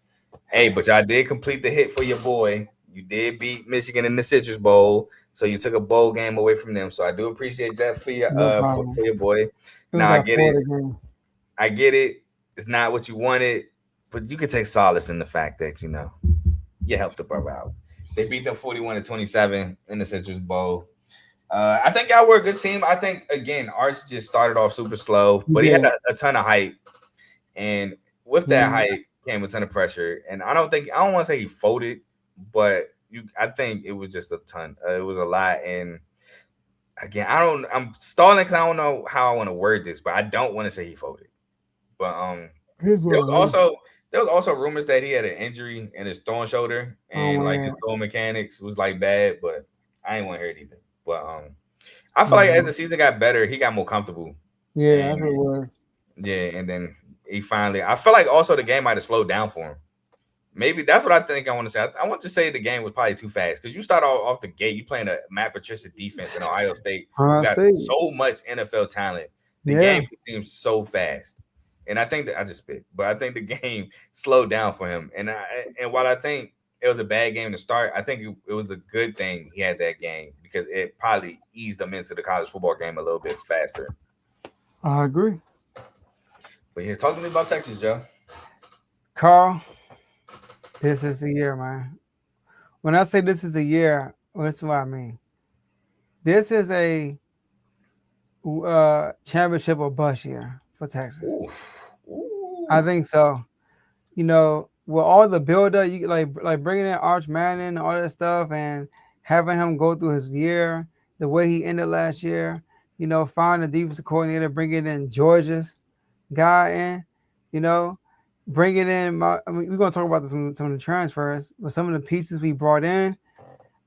Hey, but y'all did complete the hit for your boy. You did beat Michigan in the Citrus Bowl, so you took a bowl game away from them. So I do appreciate that for your for your boy. Now I get it. I get it. It's not what you wanted, but you can take solace in the fact that you helped the brother out. They beat them 41-27 in the Citrus Bowl. I think y'all were a good team. I think again, Arch just started off super slow, but he had a ton of hype, and with that hype came a ton of pressure. And I don't want to say he folded, but I think it was just a ton. It was a lot, and again, I'm stalling because I don't know how I want to word this, but I don't want to say he folded. But there was also rumors that he had an injury in his throwing shoulder, and his throwing mechanics was bad, but I ain't want to hear it either. But I feel like as the season got better, he got more comfortable. Yeah, that's what it was. Yeah, and then he finally. I feel like also the game might have slowed down for him. Maybe that's what I think I want to say. I want to say the game was probably too fast because you start off the gate. You playing a Matt Patricia defense in Ohio State. You got so much NFL talent. The game seems so fast, and I think that I just spit, but I think the game slowed down for him. And while I think it was a bad game to start, I think it was a good thing he had that game because it probably eased him into the college football game a little bit faster. I agree. But yeah, talk to me about Texas, Joe. Carl, this is the year, man. When I say this is the year, this is what I mean. This is a championship or bust year for Texas. Ooh. I think so. With all the build-up, you like bringing in Arch Manning and all that stuff, and having him go through his year the way he ended last year. Finding the defensive coordinator, bringing in Georgia's guy in. Bringing in. We're gonna talk about some of the transfers, but some of the pieces we brought in,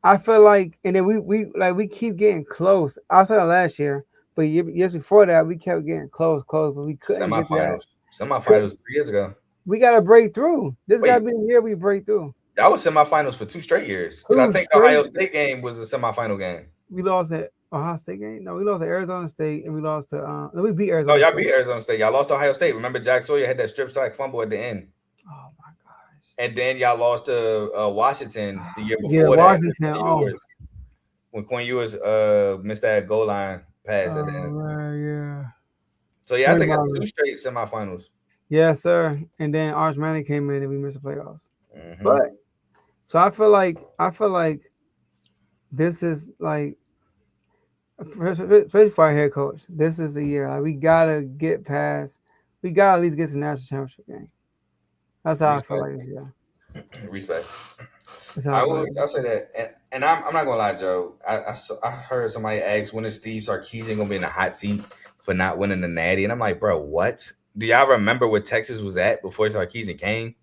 I feel like, and then we keep getting close. Outside of last year, but years before that, we kept getting close, but we couldn't get that. Semifinals 3 years ago. We got to break through. This got to be the year we break through. That was semifinals for 2 straight years. Because I think the Ohio State game was a semifinal game. We lost at Ohio State game? No, we lost to Arizona State, and we lost to we beat Arizona State. Y'all beat Arizona State. Y'all lost to Ohio State. Remember Jack Sawyer had that strip sack fumble at the end. Oh, my gosh. And then y'all lost to Washington the year before that. Washington. When Quinn Ewers missed that goal line pass at the end. Yeah. So, yeah, I think it's 2 straight semifinals. Yes, sir. And then Arch Manning came in and we missed the playoffs. Mm-hmm. But so I feel like this is especially for our head coach. This is the year. We gotta get past. We gotta at least get to the national championship game. That's how I feel like this year. Respect. I'll say that, and I'm not gonna lie, Joe. I heard somebody ask when is Steve Sarkisian gonna be in the hot seat for not winning the Natty, and I'm like, bro, what? Do y'all remember where Texas was at before Sarkisian came?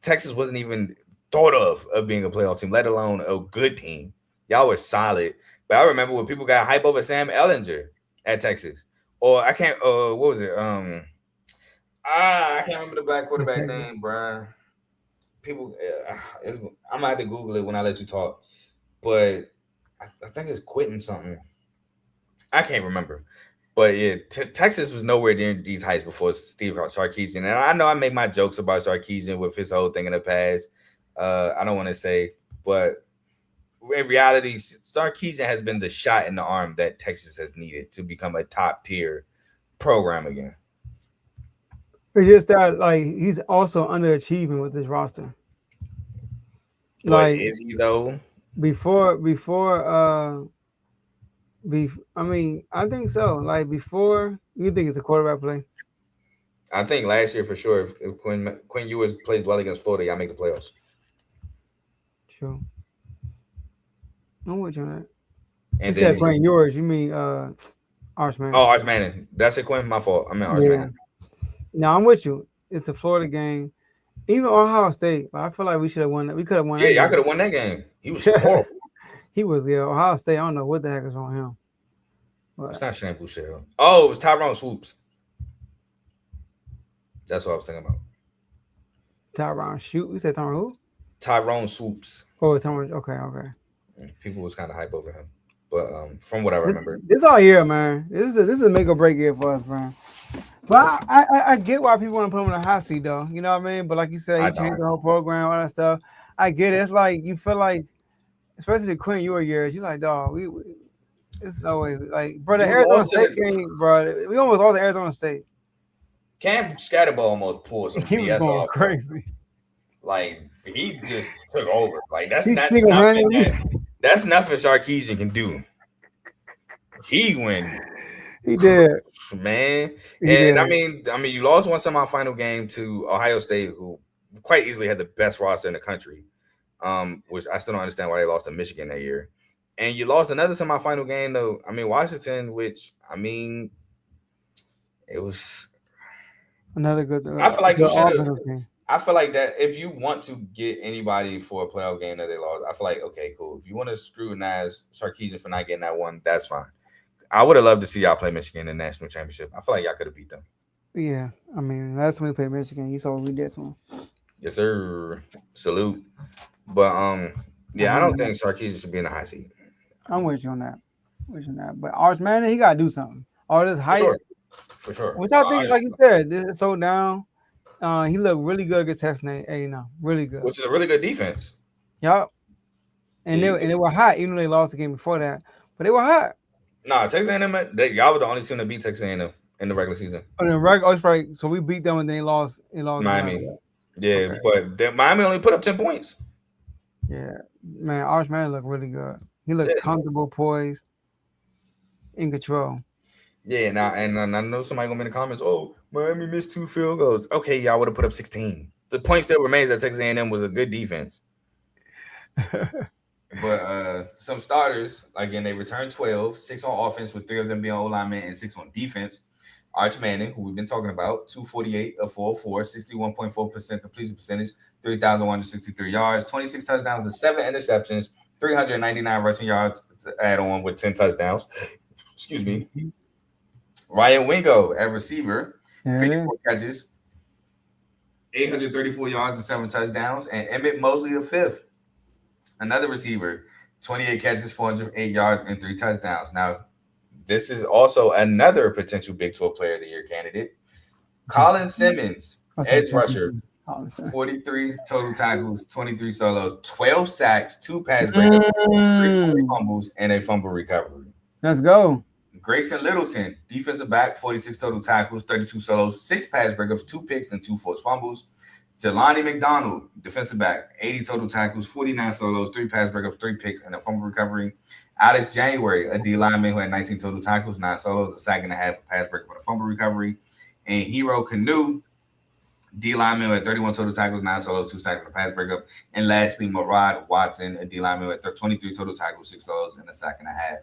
Texas wasn't even thought of being a playoff team, let alone a good team. Y'all were solid. But I remember when people got hype over Sam Ehlinger at Texas. Or I can't what was it? I can't remember the black quarterback name, bro. People I'm gonna have to Google it when I let you talk. But I think it's Quentin something. I can't remember. But yeah, Texas was nowhere near these heights before Steve Sarkisian. And I know I make my jokes about Sarkisian with his whole thing in the past. I don't want to say, but in reality, Sarkisian has been the shot in the arm that Texas has needed to become a top tier program again. It's just that he's also underachieving with this roster. Is he though? I think so. Before, you think it's a quarterback play? I think last year for sure. If Quinn Ewers plays well against Florida, y'all make the playoffs. Sure. I'm with you on that. And then Quinn Ewers, you mean Arch Manning? Oh, Arch Manning. That's it, Quinn. My fault. I meant Arch Manning. No, I'm with you. It's a Florida game. Even Ohio State, I feel like we should have won. We could have won. Yeah, y'all could have won that game. He was horrible. He was, Ohio State. I don't know what the heck is wrong with him. But it's not Shane Boucher. Oh, it was Tyrone Swoops. That's what I was thinking about. Tyron shoot. You said Tyron who? Tyrone Swoops. Oh, Tyron. Okay. People was kind of hype over him, but from what I remember, This all year, man. This is a make or break year for us, man. But I get why people want to put him in a hot seat, though. You know what I mean? But like you said, he changed the whole program, all that stuff. I get it. It's like you feel like, especially the Quinn Ewing years, you're like, dog, we it's no way. Like, bro, the Arizona State game, bro, we almost lost the Arizona State. Cam Scatterball almost pulled some He was BS going off. crazy. Like he just took over. Like that's nothing. That's nothing Sarkisian can do. He went. He did, man. He and did. I mean, you lost one semifinal game to Ohio State, who quite easily had the best roster in the country. Which I still don't understand why they lost to Michigan that year. And you lost another semifinal game, though. I mean, Washington, which it was another good. I feel like you should. I feel like that if you want to get anybody for a playoff game that they lost, I feel like okay, cool. If you want to scrutinize Sarkisian for not getting that one, that's fine. I would have loved to see y'all play Michigan in the national championship. I feel like y'all could have beat them. Yeah, I mean, last time we played Michigan, you saw what we did to them. Yes, sir. Salute. But yeah, I don't think Sarkisian should be in the high seat. I'm with you on that. But Arch Manning, he gotta do something. All this hype, for sure. Which I think, like you said, this is so down. He looked really good against Texas A&M. Really good. Which is a really good defense. Yep. And they were hot, even though they lost the game before that. But they were hot. Nah, Texas A&M, y'all were the only team to beat Texas A&M in the regular season. Oh, that's right. So we beat them and then they lost. Miami. Yeah, okay. But Miami only put up 10 points. Yeah, man, Arch Manning looked really good. He looked comfortable, poised, in control. Yeah, and I know somebody gonna be in the comments. Oh, Miami missed 2 field goals. Okay, y'all would have put up 16. The point still remains that Texas A&M was a good defense. But some starters, again, they returned 12, 6 on offense with 3 of them being O-linemen and 6 on defense. Arch Manning, who we've been talking about, 248 of 404, 61.4% completion percentage, 3,163 yards, 26 touchdowns and 7 interceptions, 399 rushing yards to add on with 10 touchdowns. Excuse me. Ryan Wingo at receiver, 54 catches, 834 yards and 7 touchdowns, and Emmett Mosley the fifth. Another receiver, 28 catches, 408 yards, and 3 touchdowns. Now, this is also another potential Big 12 Player of the Year candidate. Colin Simmons, edge rusher, 43 total tackles, 23 solos, 12 sacks, 2 pass breakups, 3 fumbles, and a fumble recovery. Let's go. Grayson Littleton, defensive back, 46 total tackles, 32 solos, 6 pass breakups, 2 picks, and 2 forced fumbles. Jelani McDonald, defensive back, 80 total tackles, 49 solos, 3 pass breakups, 3 picks, and a fumble recovery. Alex January, a D lineman who had 19 total tackles, 9 solos, a sack and a half, a pass breakup, and a fumble recovery. And Hero Canoe, D lineman who had 31 total tackles, 9 solos, 2 sacks, and a pass breakup. And lastly, Murad Watson, a D lineman who had 23 total tackles, 6 solos, and a sack and a half.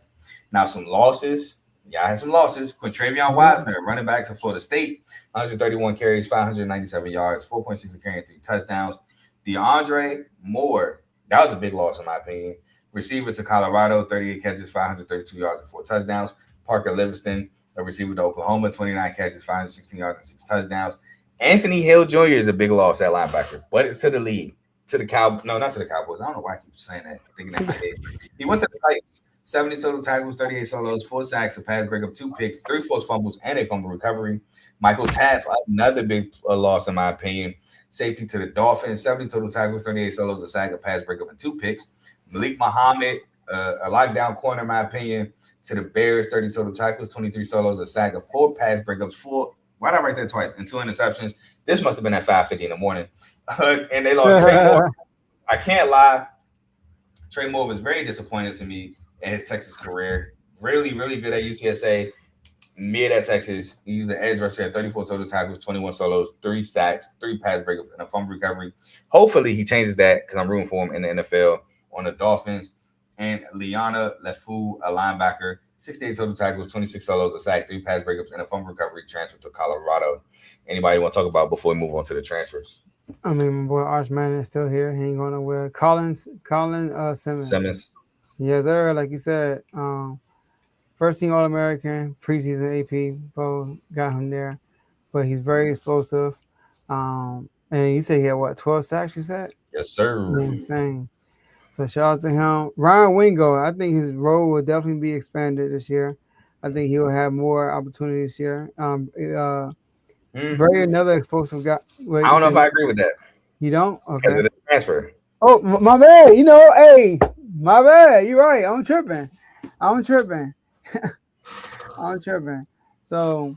Now, some losses. Y'all had some losses. Quintravion Wiseman, running back to Florida State, 131 carries, 597 yards, 4.6 a carry, and 3 touchdowns. DeAndre Moore, that was a big loss in my opinion. Receiver to Colorado, 38 catches, 532 yards, and 4 touchdowns. Parker Livingston, a receiver to Oklahoma, 29 catches, 516 yards, and 6 touchdowns. Anthony Hill Jr. is a big loss at linebacker, but it's to the league. To the Cowboys. No, not to the Cowboys. I don't know why I keep saying that. Thinking that in my head. He went to the Titans. 70 total tackles, 38 solos, 4 sacks, a pass breakup, 2 picks, 3 forced fumbles, and a fumble recovery. Michael Taft, another big loss in my opinion. Safety to the Dolphins, 70 total tackles, 38 solos, a sack, a pass breakup, and 2 picks. Malik Muhammad, a lockdown corner in my opinion, to the Bears, 30 total tackles, 23 solos, a sack, 4 pass breakups, 4. Why did I write that twice? And 2 interceptions. This must have been at 5:50 in the morning. And they lost Trey Moore. I can't lie. Trey Moore was very disappointing to me in his Texas career. Really, really good at UTSA. Mid at Texas. He used the edge rusher at 34 total tackles, 21 solos, 3 sacks, 3 pass breakups, and a fumble recovery. Hopefully he changes that because I'm rooting for him in the NFL on the Dolphins. And Liana Lefu, a linebacker, 68 total tackles, 26 solos, a sack, 3 pass breakups, and a fumble recovery transfer to Colorado. Anybody want to talk about before we move on to the transfers? I mean, my boy Arch Manning is still here. He ain't going nowhere. Colin Simmons. Yes, sir. Like you said, first team All-American, preseason AP, both got him there. But he's very explosive. And you say he had what, 12 sacks? You said? Yes, sir. Insane. So shout out to him. Ryan Wingo, I think his role will definitely be expanded this year. I think he will have more opportunities this year. Very another explosive guy. Wait, I don't know if I agree with that you don't? because Okay. of the transfer. Oh, my bad. You know, hey, my bad. You're right. I'm tripping. I'm tripping. So,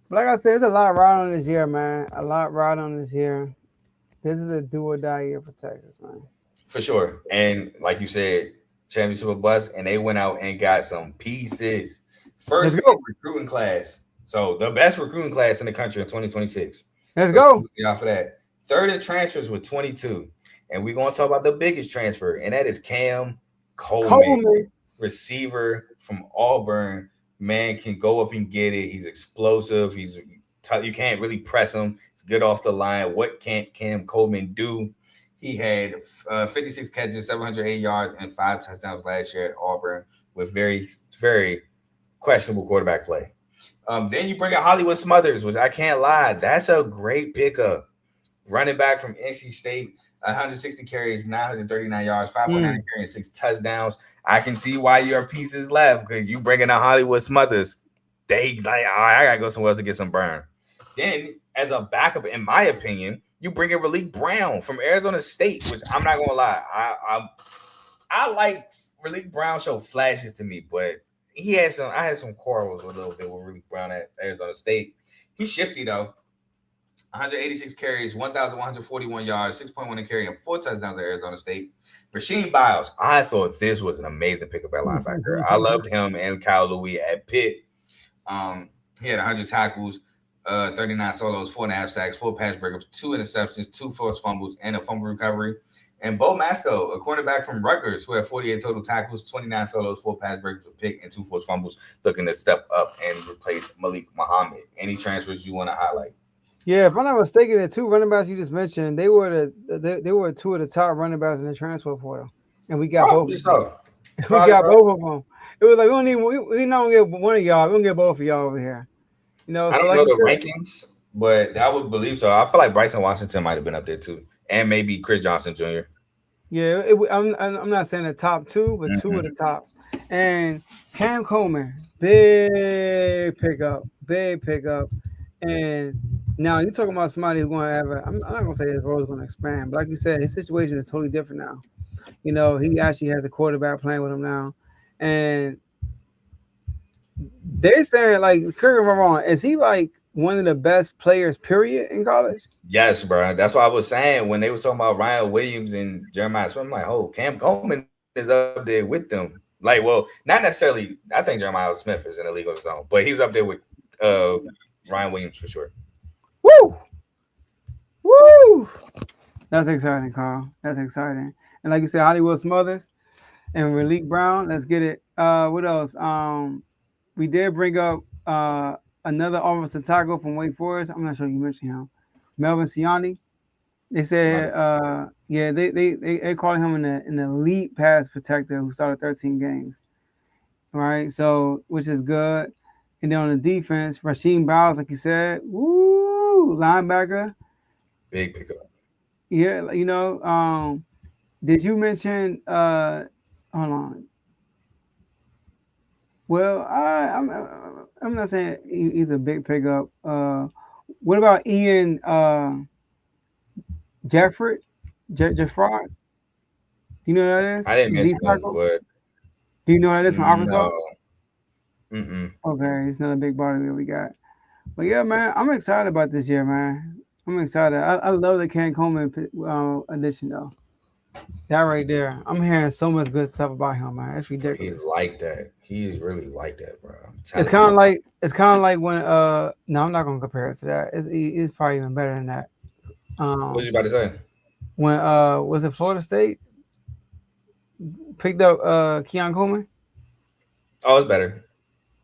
but like I said, it's a lot riding on this year, man. A lot riding on this year. This is a do or die year for Texas, man. For sure. And like you said, championship or bust, and they went out and got some pieces. First recruiting class. So the best recruiting class in the country in 2026. Let's go. Yeah, for that. Third in transfers with 22. And we're going to talk about the biggest transfer, and that is Cam Coleman. Receiver from Auburn. Man can go up and get it. He's explosive. You can't really press him. He's good off the line. What can't Cam Coleman do? He had 56 catches, 708 yards, and 5 touchdowns last year at Auburn with very, very questionable quarterback play. Then you bring in Hollywood Smothers, which I can't lie, that's a great pickup. Running back from NC State, 160 carries, 939 yards, 5.9 carries, and 6 touchdowns. I can see why your pieces left because you bring in a Hollywood Smothers. They like, I gotta go somewhere else to get some burn. Then, as a backup, in my opinion, you bring in Raleek Brown from Arizona State, which I'm not gonna lie, I like Raleek Brown show flashes to me, but I had some quarrels a little bit with Raleek Brown at Arizona State. He's shifty though. 186 carries, 1,141 yards, 6.1 a carry, and 4 touchdowns at Arizona State. Rasheed Biles, I thought this was an amazing pickup at linebacker. I loved him and Kyle Louis at Pitt. He had 100 tackles, 39 solos, 4.5 sacks, 4 pass breakups, 2 interceptions, 2 forced fumbles, and a fumble recovery. And Bo Masco, a cornerback from Rutgers, who had 48 total tackles, 29 solos, 4 pass breakups, a pick, and 2 forced fumbles, looking to step up and replace Malik Muhammad. Any transfers you want to highlight? Yeah, if I'm not mistaken, the 2 running backs you just mentioned, they were 2 of the top running backs in the transfer portal, and we got both. We got both of them. It was like we not gonna get one of y'all. We're gonna get both of y'all over here. You know, I don't know the rankings, but I would believe so. I feel like Bryson Washington might have been up there too, and maybe Chris Johnson Jr. Yeah, I'm not saying the top 2, but 2 of the top. And Cam Coleman, big pickup. And now you're talking about somebody who's going to have I'm not going to say his role is going to expand, but like you said, his situation is totally different now. You know, he actually has a quarterback playing with him now. And they're saying, like, correct me if I'm wrong, is he like one of the best players, period, in college? Yes, bro. That's what I was saying when they were talking about Ryan Williams and Jeremiah Smith. I'm like, oh, Cam Coleman is up there with them. Like, well, not necessarily. I think Jeremiah Smith is in the league on his own, but he's up there with Ryan Williams for sure. Woo! That's exciting, Carl. That's exciting. And like you said, Hollywood Smothers and Raleek Brown. Let's get it. What else? We did bring up another offensive tackle from Wake Forest. I'm not sure you mentioned him. Melvin Siani. They said, they called him an elite pass protector who started 13 games. All right, so which is good. And then on the defense, Rasheed Biles, like you said, linebacker. Big pickup. Yeah, you know, did you mention hold on. Well, I'm not saying he's a big pickup. What about Ian Jeffrey? Jeffrey? Do you know who that is? I didn't mention him, but do you know who that is from Arkansas? No. Okay, he's not a big body that we got. But yeah, man, I'm excited about this year, man. I'm excited. I love the Cam Coleman addition, though. That right there. I'm hearing so much good stuff about him, man. It's ridiculous. He's like that. He is really like that, bro. It's kind of like when no, I'm not gonna compare it to that. It's probably even better than that. What was you about to say? When was it Florida State picked up Keon Coleman? Oh, it's better.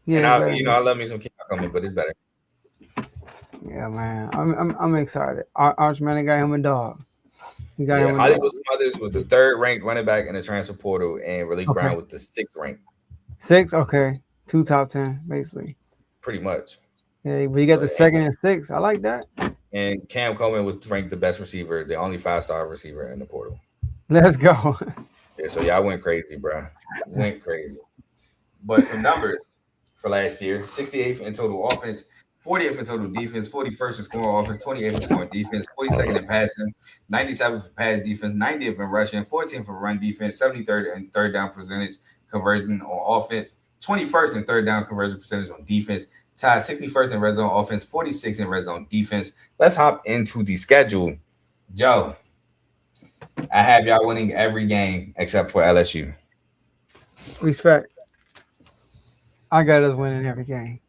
Yeah, and I love me some Keon Coleman, but it's better. Yeah, man. I'm excited. Archman got him a dog. Hollywood Smothers was the 3rd ranked running back in the transfer portal, and Raleek Brown was the 6th ranked. 6, okay. 2 top 10, basically. Pretty much. Yeah, but you got the 2nd and 6th. I like that. And Cam Coleman was ranked the best receiver, the only 5-star receiver in the portal. Let's go. Yeah, so y'all went crazy, bro. Went crazy. But some numbers for last year: 68th in total offense, 40th in total defense, 41st in scoring offense, 28th in scoring defense, 42nd in passing, 97th in pass defense, 90th in rushing, 14th in run defense, 73rd in third down percentage conversion on offense, 21st in third down conversion percentage on defense, tied 61st in red zone offense, 46th in red zone defense. Let's hop into the schedule. Joe, I have y'all winning every game except for LSU. Respect. I got us winning every game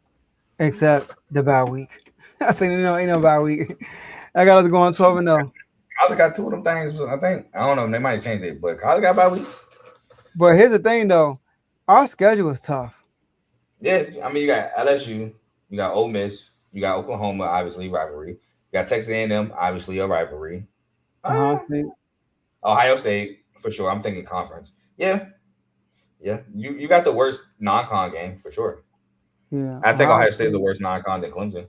except the bye week. I said, ain't no bye week. I got us going 12-0. College got two of them things. I think I don't know. They might change it, but college got bye weeks. But here's the thing, though. Our schedule is tough. Yeah, I mean, you got LSU, you got Ole Miss, you got Oklahoma, obviously rivalry. You got Texas A&M, obviously a rivalry. Ohio State for sure. I'm thinking conference. Yeah. You got the worst non-con game for sure. Yeah, I think Ohio State is the worst non-con than Clemson.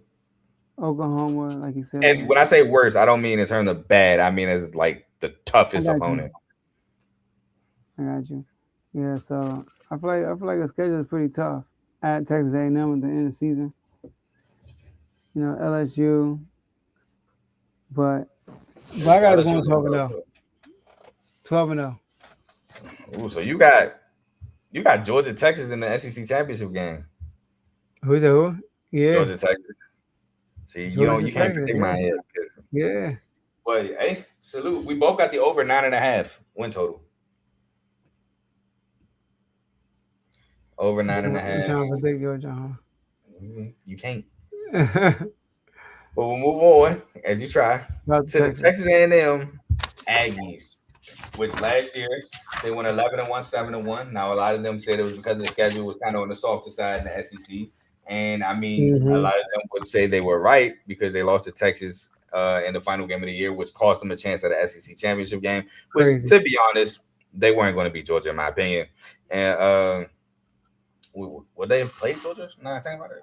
Oklahoma, like you said. And when I say worst, I don't mean in terms of bad. I mean as like the toughest opponent. I got you. Yeah, so I feel like the schedule is pretty tough at Texas A&M at the end of the season. LSU, but I got to go 12-0. 12-0. Ooh, so you got Georgia, Texas in the SEC championship game. Who's that? Who? Yeah, Georgia, Texas. See, you can't predict mine yet. Yeah. But hey, salute. We both got the over 9.5 win total. Over 9.5. Trying to predict Georgia, huh? You can't. But we'll move on as you try to the Texas A&M Aggies, which last year they went 11-1, 7-1. Now a lot of them said it was because the schedule was kind of on the softer side in the SEC, and I mean a lot of them would say they were right because they lost to Texas in the final game of the year, which cost them a chance at the SEC championship game. Which, to be honest, they weren't going to beat Georgia in my opinion. And would they have played Georgia? No, I think about it.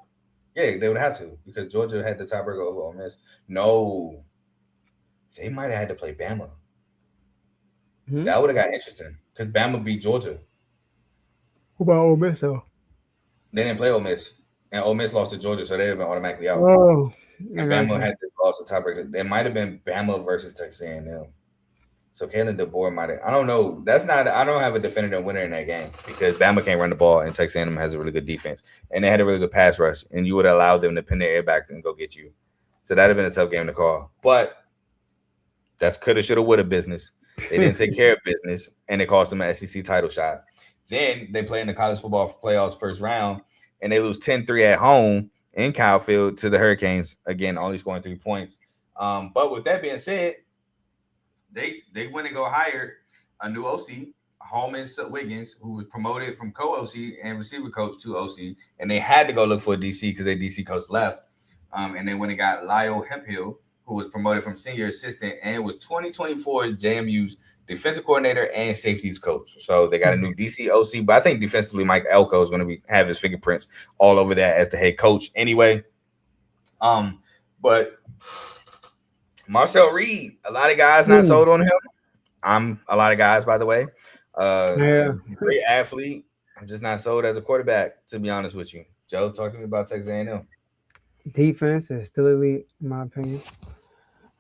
Yeah, they would have to because Georgia had the tiebreaker over Ole Miss. No, they might have had to play Bama. That would have got interesting because Bama beat Georgia. Who about Ole Miss though? They didn't play Ole Miss, and Ole Miss lost to Georgia, so they'd have been automatically out. Oh, and Bama had to lost the tiebreaker. It might have been Bama versus Texas A&M. So Kalen DeBoer might have. I don't know. I don't have a definitive winner in that game because Bama can't run the ball and Texas A&M has a really good defense and they had a really good pass rush and you would allow them to pin their ear back and go get you. So that'd have been a tough game to call. But that's coulda, shoulda, woulda business. They didn't take care of business and it cost them an SEC title shot. Then they play in the college football playoffs first round and they lose 10-3 at home in Kyle Field to the Hurricanes. Again, only scoring 3 points. But with that being said, They went and go hire a new OC, Holman Wiggins, who was promoted from co-OC and receiver coach to OC, and they had to go look for a DC because their DC coach left. And they went and got Lyle Hemphill, who was promoted from senior assistant and was 2024's JMU's defensive coordinator and safeties coach. So they got a new DC OC, but I think defensively Mike Elko is going to have his fingerprints all over that as the head coach anyway. But Marcel Reed, a lot of guys not sold on him. I'm a lot of guys, by the way. Great athlete. I'm just not sold as a quarterback, to be honest with you. Joe, talk to me about Texas A&M. Defense is still elite, in my opinion.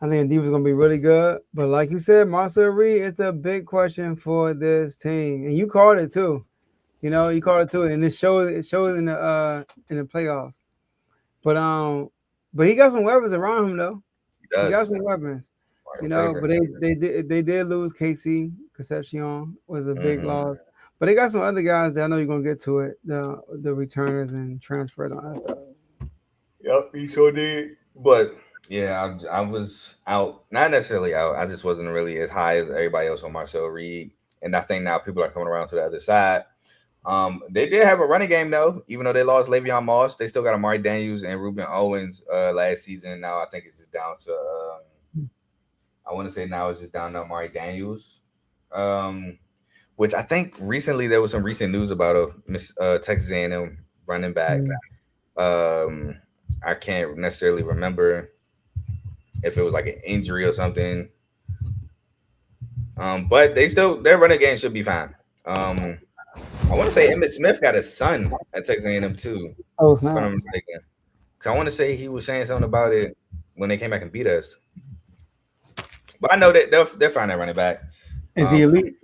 I think the defense is going to be really good. But like you said, Marcel Reed is the big question for this team. And you called it too. You called it too. And it shows in the playoffs. But he got some weapons around him, though. He got some weapons, but they did lose Casey Concepcion was a big loss. But they got some other guys that I know you're gonna get to it, the returners and transfers on that stuff. Yep, he sure did. But yeah, I was out, not necessarily out. I just wasn't really as high as everybody else on Marcel Reed. And I think now people are coming around to the other side. They did have a running game though, even though they lost Le'Veon Moss. They still got Amari Daniels and Ruben Owens last season. Now I think it's just down to I want to say now it's just down to Amari Daniels. Which I think recently there was some recent news about a Texas A&M running back. I can't necessarily remember if it was like an injury or something. But their running game should be fine. I want to say Emmitt Smith got a son at Texas A&M too. Oh, If I'm not mistaken. Because I want to say he was saying something about it when they came back and beat us. But I know that they're fine at running back. Is he elite?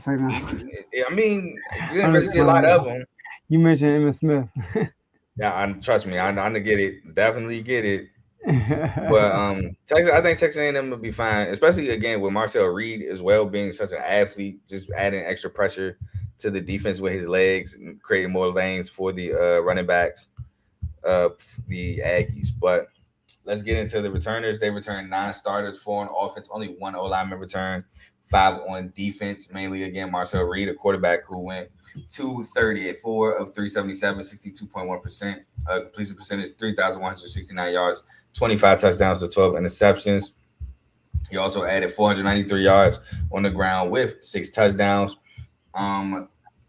I mean, you didn't really see a lot of them. You mentioned Emmitt Smith. Yeah, trust me, I get it. Definitely get it. But Texas, I think Texas A&M will be fine, especially again with Marcel Reed as well being such an athlete, just adding extra pressure to the defense with his legs, and creating more lanes for the running backs, the Aggies. But let's get into the returners. They returned 9 starters, 4 on offense, only 1 O-lineman returned, 5 on defense, mainly again Marcel Reed, a quarterback who went 230 at 4 of 377, 62.1%, completion percentage, 3,169 yards, 25 touchdowns to 12 interceptions. He also added 493 yards on the ground with 6 touchdowns.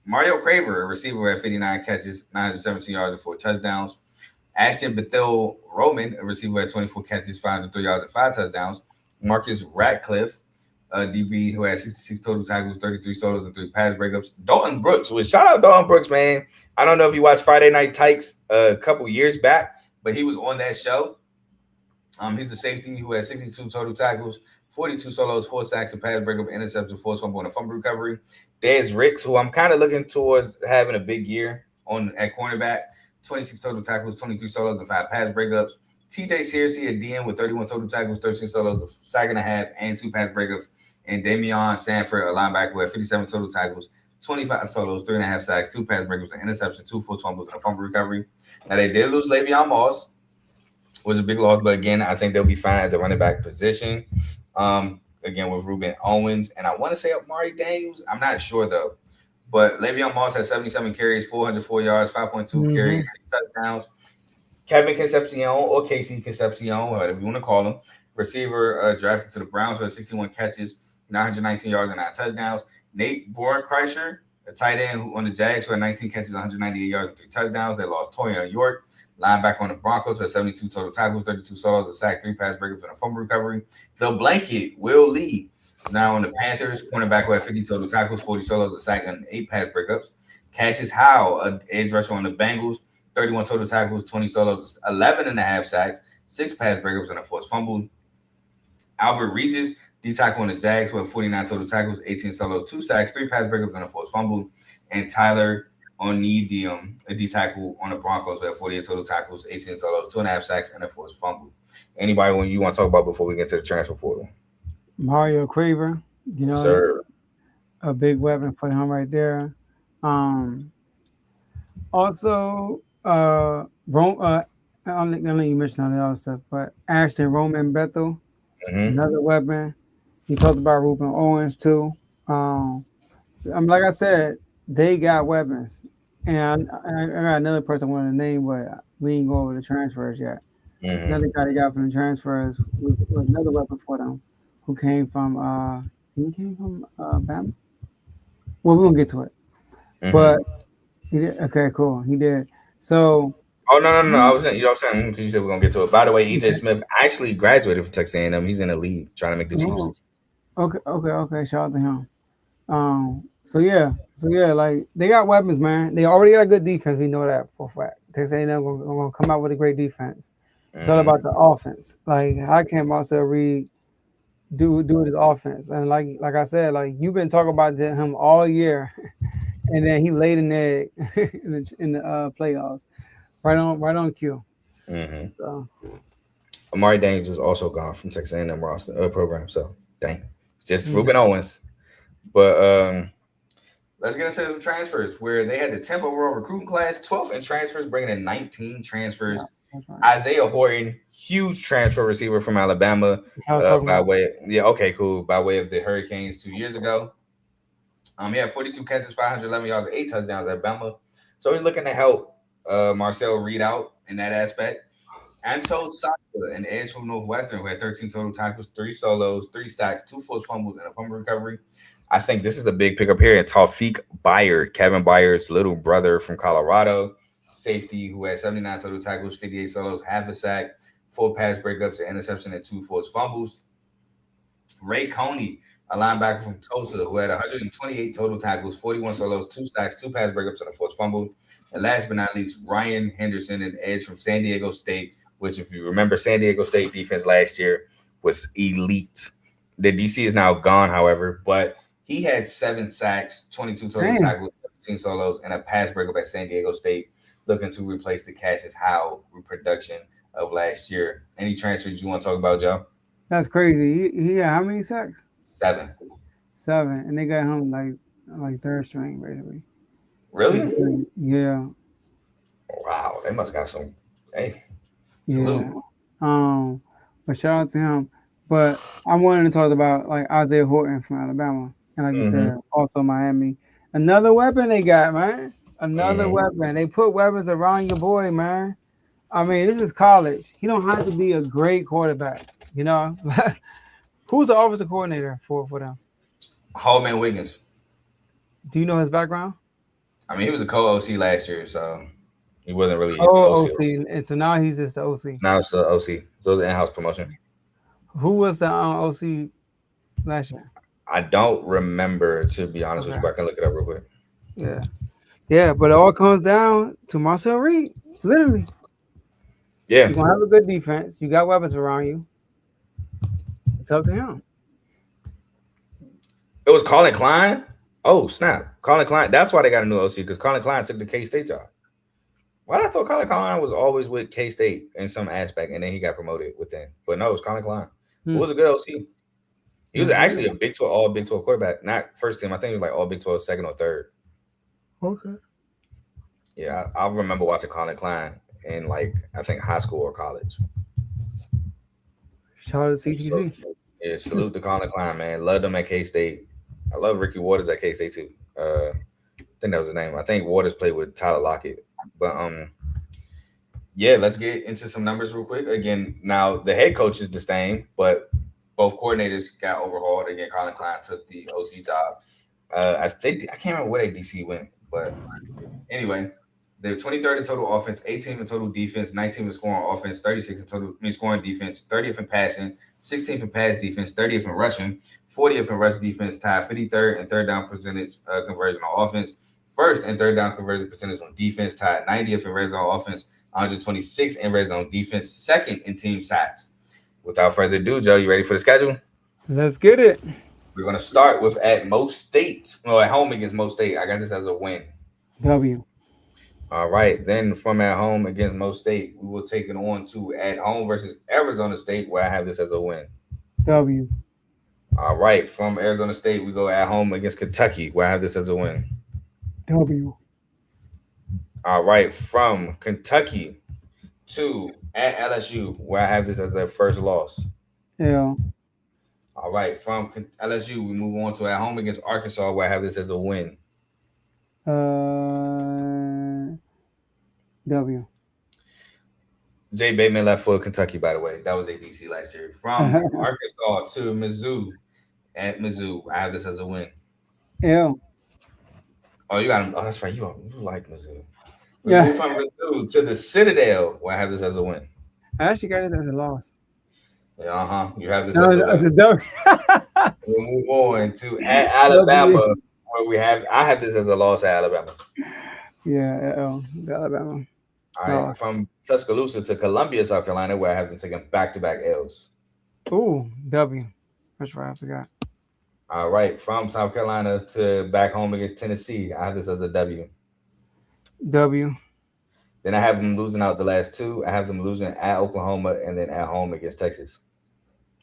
Mario Craver, a receiver, at 59 catches, 917 yards and 4 touchdowns. Ashton Bethel Roman, a receiver, at 24 catches, 503 yards and 5 touchdowns. Marcus Ratcliffe, a DB who had 66 total tackles, 33 solos, and 3 pass breakups. Dalton Brooks, which shout out Dalton Brooks, man. I don't know if you watched Friday Night Tykes a couple years back, but he was on that show. He's a safety who had 62 total tackles, 42 solos, 4 sacks, a pass breakup, interception, forced fumble, and a fumble recovery. Dez Ricks, who I'm kind of looking towards having a big year at cornerback, 26 total tackles, 23 solos, and 5 pass breakups. TJ Searcy, a DM with 31 total tackles, 13 solos, a sack and a half, and 2 pass breakups. And Damian Sanford, a linebacker with 57 total tackles, 25 solos, 3.5 sacks, 2 pass breakups, an interception, 2 forced fumbles, and a fumble recovery. Now, they did lose Le'Veon Moss, was a big loss, but again, I think they'll be fine at the running back position. Again, with Ruben Owens, and I want to say Amari Daniels. I'm not sure though, but Le'Veon Moss had 77 carries, 404 yards, 5.2 carries, 6 touchdowns. Kevin Concepcion, or Casey Concepcion, whatever you want to call him, receiver, drafted to the Browns, who had 61 catches, 919 yards, and 9 touchdowns. Nate Bornkreischer, a tight end who on the Jags, who had 19 catches, 198 yards, and 3 touchdowns. They lost Toyin York, linebacker on the Broncos, who had 72 total tackles, 32 solos, a sack, 3 pass breakups, and a fumble recovery. The blanket, Will Lee, now on the Panthers, cornerback who had 50 total tackles, 40 solos, a sack, and 8 pass breakups. Cassius Howell, an edge rusher on the Bengals, 31 total tackles, 20 solos, 11.5 sacks, 6 pass breakups, and a forced fumble. Albert Regis, D-tackle on the Jags, who had 49 total tackles, 18 solos, 2 sacks, 3 pass breakups, and a forced fumble. And Tyler Onedium, a D-tackle on the Broncos, who had 48 total tackles, 18 solos, 2.5 sacks, and a forced fumble. Anybody when you want to talk about before we get to the transfer portal? Mario Craver, Sir. A big weapon for him right there. Also, I don't know you mentioned all the other stuff, but Ashton Roman Bethel, another weapon. He talked about Ruben Owens too. Like I said, they got weapons, and I got another person I wanted to name, but we ain't go over the transfers yet. Another guy they got from the transfers was another weapon for them, who came from Bama. Well, we're gonna get to it, but he did. Okay, cool. He did. So. Oh no! I was saying, saying because you said we're gonna get to it. By the way, EJ Smith actually graduated from Texas A&M. He's in the league trying to make the Chiefs. Okay. Shout out to him. So yeah, like they got weapons, man. They already got a good defense. We know that for a fact. Texas A&M gonna come out with a great defense. It's all about the offense. Like how can Marcel Reed do his offense? And like I said, like you've been talking about him all year, and then he laid an egg in the playoffs. Right on cue. So. Amari Daniels is also gone from Texas A&M roster program. So dang, it's just Ruben Owens. But let's get into the transfers, where they had the 10th overall recruiting class, 12th in transfers, bringing in 19 transfers. Right. Isaiah Horton, huge transfer receiver from Alabama, by way of the Hurricanes 2 years ago. He had 42 catches, 511 yards, 8 touchdowns at Bama. So he's looking to help Marcel Reed out in that aspect. Anto Saka, an edge from Northwestern, who had 13 total tackles, 3 solos, 3 sacks, 2 forced fumbles, and a fumble recovery. I think this is a big pickup here. And Taufik Byard, Kevin Byard's little brother from Colorado, safety, who had 79 total tackles, 58 solos, half a sack, 4 pass breakups, an interception, and 2 forced fumbles. Ray Coney, a linebacker from Tulsa, who had 128 total tackles, 41 solos, 2 sacks, 2 pass breakups, and a forced fumble. And last but not least, Ryan Henderson, an edge from San Diego State, which, if you remember, San Diego State defense last year was elite. The DC is now gone, however, but he had 7 sacks, 22 total tackles, 17 solos, and a pass breakup at San Diego State, looking to replace the Cassius Howell reproduction of last year. Any transfers you want to talk about, Joe? That's crazy. He had how many sacks? 7. 7, and they got him like third string, basically. Really? Yeah. Wow, they must got some. Hey, salute. But shout out to him. But I wanted to talk about like Isaiah Horton from Alabama, and like you said, also Miami. Another weapon they got, man. Another weapon. They put weapons around your boy, man. I mean, this is college. He don't have to be a great quarterback, you know. Who's the offensive coordinator for them? Holman Wiggins. Do you know his background? I mean, he was a co-OC last year, so he wasn't really. OC. And so now he's just the OC. Now it's the OC. So it's an in-house promotion. Who was the OC last year? I don't remember, to be honest with you, but I can look it up real quick. Yeah, but it all comes down to Marcel Reed, literally. Yeah. You're going to have a good defense. You got weapons around you. It's up to him. It was Colin Klein? Oh, snap. Colin Klein. That's why they got a new OC, because Colin Klein took the K-State job. Why did I thought Colin Klein was always with K-State in some aspect, and then he got promoted within? But no, it was Colin Klein. Who was a good OC. He was actually a Big 12, all Big 12 quarterback. Not first team. I think it was like all Big 12, second or third. Okay. Yeah, I remember watching Colin Klein in like, I think high school or college. Shout out to CTC. Yeah, salute to Colin Klein, man. Loved him at K-State. I love Ricky Waters at K-State too. I think that was his name. I think Waters played with Tyler Lockett. But yeah, let's get into some numbers real quick. Again, now the head coach is the same, but both coordinators got overhauled. Again, Colin Klein took the OC job. I can't remember where that DC went, but anyway, they're 23rd in total offense, 18th in total defense, 19th in scoring offense, 36th in total scoring defense, 30th in passing, 16th in pass defense, 30th in rushing, 40th in rush defense, tied 53rd in third down percentage conversion on offense, first and third down conversion percentage on defense, tied 90th in red zone offense, 126 in red zone defense, second in team sacks. Without further ado, Joe, you ready for the schedule? Let's get it. We're going to start with at Most State. No, at home against Most State. I got this as a win. W. All right. Then from at home against Most State, we will take it on to at home versus Arizona State, where I have this as a win. W. All right. From Arizona State, we go at home against Kentucky, where I have this as a win. W. All right. From Kentucky to at LSU, where I have this as their first loss. L. All right. From LSU, we move on to at home against Arkansas, where I have this as a win. W. Jay Bateman left for Kentucky, by the way. That was a DC last year. From Arkansas to Mizzou, at Mizzou, I have this as a win. L. Oh, you got him. Oh, that's right. You like Mizzou. We move from Mizzou to the Citadel, where I have this as a win. I actually got it as a loss. Yeah, You have this as a win. We'll move on to at Alabama, where I have this as a loss at Alabama. Yeah, Alabama. All right, from Tuscaloosa to Columbia, South Carolina, where I have them taking back-to-back L's. Ooh, W. That's right, I forgot. All right, from South Carolina to back home against Tennessee, I have this as a W. W. Then I have them losing out the last two. I have them losing at Oklahoma and then at home against Texas.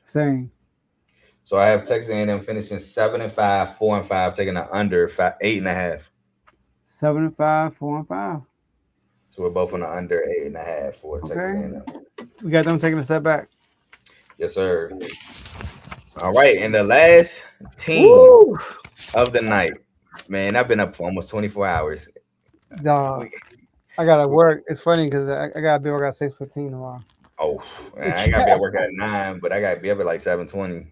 Same. So I have Texas A&M finishing 7-5, 4-5, taking the under 8.5. 7-5, 4-5. So we're both on the under 8.5 for Texas A&M. We got them taking a step back. Yes, sir. All right, and the last team of the night. Man, I've been up for almost 24 hours. Dog. I gotta work. It's funny because I gotta be work at 6:15 tomorrow. Oh, man, I gotta be at work at 9, but I gotta be up at like 7:20.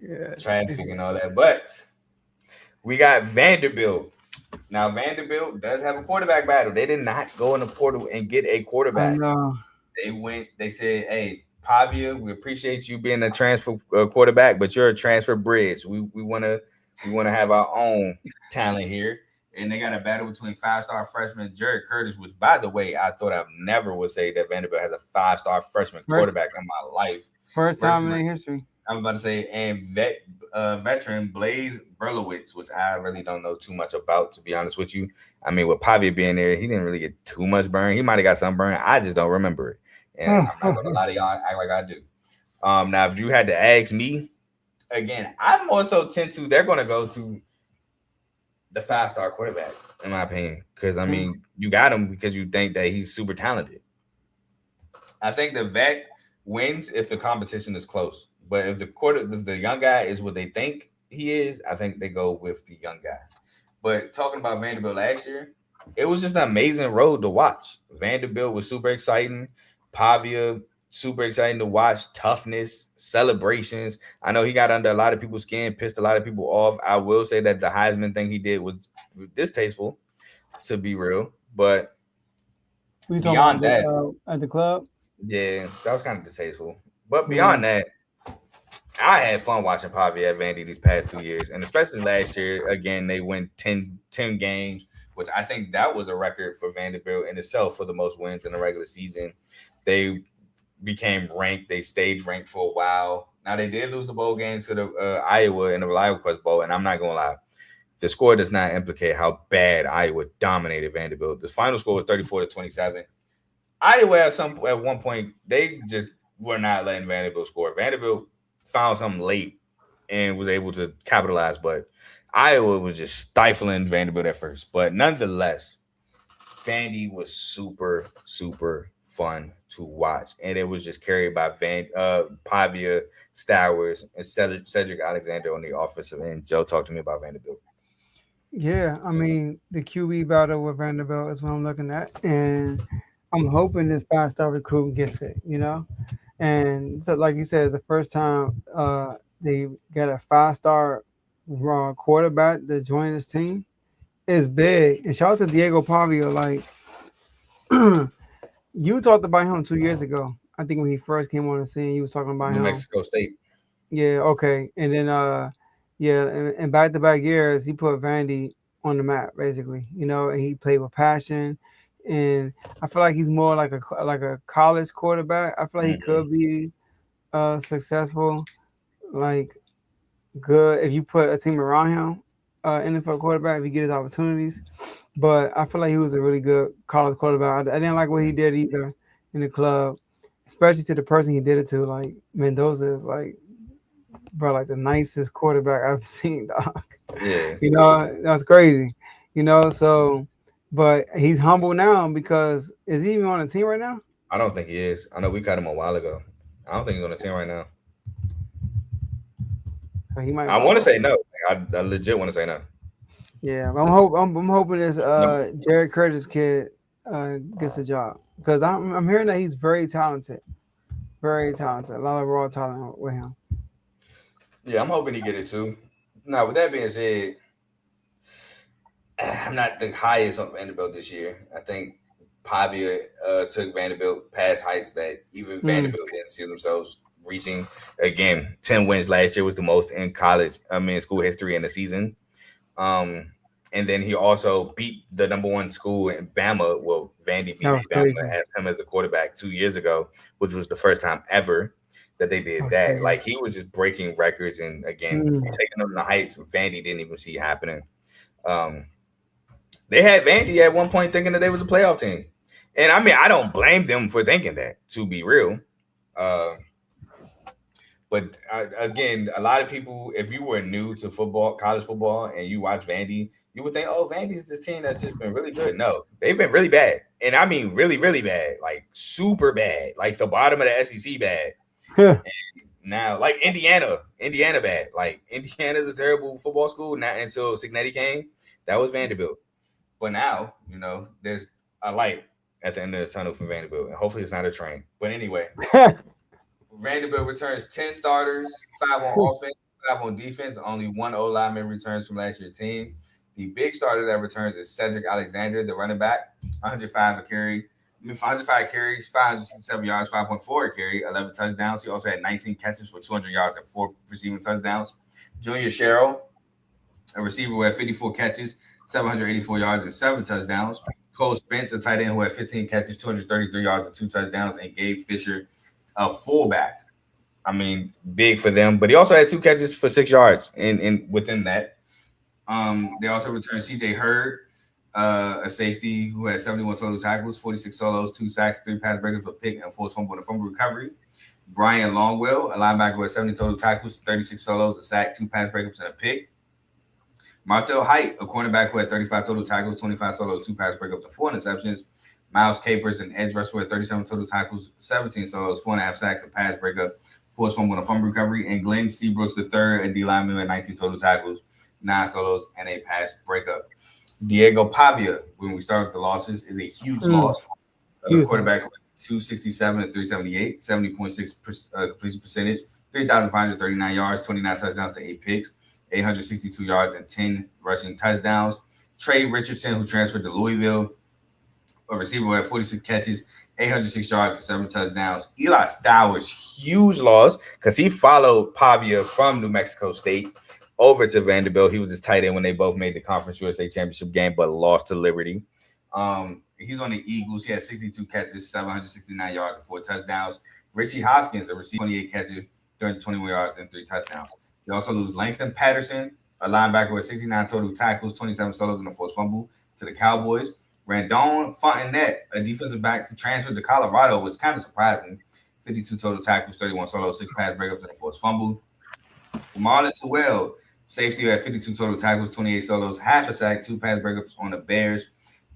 Yeah, traffic and all that. But we got Vanderbilt. Now Vanderbilt does have a quarterback battle. They did not go in the portal and get a quarterback. They said, hey, Pavia, we appreciate you being a transfer quarterback, but you're a transfer bridge. We wanna have our own talent here. And they got a battle between five-star freshman Jared Curtis, which, by the way, I thought I never would say that Vanderbilt has a five-star freshman First, quarterback in my life. first time Versus, in their history. I'm about to say, and veteran Blaze Berlowitz, which I really don't know too much about, to be honest with you. I mean, with Pavia being there, he didn't really get too much burn. He might have got some burn. I just don't remember it. And I'm not gonna lie to y'all, act like I do. Now if you had to ask me, again, I more so tend to they're gonna go to the five-star quarterback, in my opinion. Because I mean, you got him because you think that he's super talented. I think the vet wins if the competition is close. But if the young guy is what they think he is, I think they go with the young guy. But talking about Vanderbilt last year, it was just an amazing road to watch. Vanderbilt was super exciting. Pavia, super exciting to watch. Toughness, celebrations. I know he got under a lot of people's skin, pissed a lot of people off. I will say that the Heisman thing he did was distasteful, to be real. But We talking beyond about that, at the club. yeah, that was kind of distasteful. But beyond that, I had fun watching Pavia at Vandy these past 2 years, and especially last year. Again, they went 10 games, which I think that was a record for Vanderbilt in itself for the most wins in the regular season. They became ranked. They stayed ranked for a while. Now, they did lose the bowl game to the Iowa in the Iowa Quest Bowl, and I'm not going to lie. The score does not implicate how bad Iowa dominated Vanderbilt. The final score was 34-27. Iowa at one point, they just were not letting Vanderbilt score. Vanderbilt found something late and was able to capitalize, but Iowa was just stifling Vanderbilt at first. But nonetheless, Vandy was super, super fun to watch, and it was just carried by Pavia, Stowers, and Cedric Alexander on the offensive end. Joe, talk to me about Vanderbilt. Yeah, I mean the QB battle with Vanderbilt is what I'm looking at, and I'm hoping this five-star recruit gets it. And so, like you said, it's the first time they got a five-star quarterback to join this team. It's big. And shout out to Diego Pavia. Like you talked about him 2 years ago. I think when he first came on the scene, you was talking about New him. Mexico State. Yeah, okay. And then yeah, and back to back years he put Vandy on the map basically, and he played with passion. And I feel like he's more like a college quarterback. I feel like he could be successful, like good if you put a team around him, NFL quarterback if he get his opportunities. But I feel like he was a really good college quarterback. I didn't like what he did either in the club, especially to the person he did it to. Like Mendoza is like, bro, like the nicest quarterback I've seen, dog. Yeah. That's crazy. So, but he's humble now because is he even on the team right now? I don't think he is. I know we cut him a while ago. I don't think he's on the team right now. So he might. I want to say no. I legit want to say no. Yeah, I'm hoping this Jared Curtis kid gets a job because I'm hearing that he's very talented, very talented. A lot of raw talent with him. Yeah, I'm hoping he get it too. Now, with that being said, I'm not the highest on Vanderbilt this year. I think Pavia took Vanderbilt past heights that even Vanderbilt didn't see themselves reaching. Again, 10 wins last year was the most in school history in the season. And then he also beat the number one school in Bama. Well, Vandy beat Bama as him as the quarterback 2 years ago, which was the first time ever that they did that. Crazy. Like he was just breaking records and again taking them to the heights Vandy didn't even see happening. They had Vandy at one point thinking that they was a playoff team. And I mean, I don't blame them for thinking that, to be real. But again, a lot of people, if you were new to football, college football, and you watch Vandy, you would think, oh, Vandy's this team that's just been really good. No, they've been really bad. And I mean really, really bad. Like super bad. Like the bottom of the SEC bad. And now, like Indiana bad. Like Indiana's a terrible football school. Not until Cignetti came. That was Vanderbilt. But now, there's a light at the end of the tunnel for Vanderbilt. And hopefully it's not a train. But anyway. Vanderbilt returns 10 starters, 5 on offense, 5 on defense. Only 1 O-lineman returns from last year's team. The big starter that returns is Cedric Alexander, the running back, 105 a carry, 505 carries, 567 yards, 5.4 carry, 11 touchdowns. He also had 19 catches for 200 yards and 4 receiving touchdowns. Junior Sherrill, a receiver who had 54 catches, 784 yards, and 7 touchdowns. Cole Spence, a tight end who had 15 catches, 233 yards, and 2 touchdowns. And Gabe Fisher, a fullback. I mean, big for them. But he also had 2 catches for 6 yards in within that. They also returned C.J. Hurd, a safety who had 71 total tackles, 46 solos, 2 sacks, 3 pass breakups, a pick, and 4 fumble and a fumble recovery. Brian Longwell, a linebacker who had 70 total tackles, 36 solos, a sack, 2 pass breakups, and a pick. Martel Height, a cornerback who had 35 total tackles, 25 solos, 2 pass breakups, and 4 interceptions. Miles Capers, an edge rusher, had 37 total tackles, 17 solos, 4.5 sacks, a pass breakup, 4 fumble and a fumble recovery. And Glenn Seabrooks III, a D lineman, had 19 total tackles, 9 solos, and a pass breakup. Diego Pavia, when we start with the losses, is a huge loss. Quarterback 267 and 378, 70.6 completion percentage, 3,539 yards, 29 touchdowns to 8 picks, 862 yards, and 10 rushing touchdowns. Trey Richardson, who transferred to Louisville, a receiver who had 46 catches, 806 yards, and 7 touchdowns. Eli Stowers, huge loss because he followed Pavia from New Mexico State over to Vanderbilt. He was his tight end when they both made the Conference USA Championship game, but lost to Liberty. He's on the Eagles. He had 62 catches, 769 yards, and 4 touchdowns. Richie Hoskins, a receiver, 28 catches, 321 yards, and 3 touchdowns. They also lose Langston Patterson, a linebacker with 69 total tackles, 27 solos, and a forced fumble to the Cowboys. Randon Fontenette, a defensive back who transferred to Colorado, which kind of surprising. 52 total tackles, 31 solos, 6 pass breakups, and a forced fumble. Marlon Sewell, safety who had 52 total tackles, 28 solos, half a sack, 2 pass breakups on the Bears.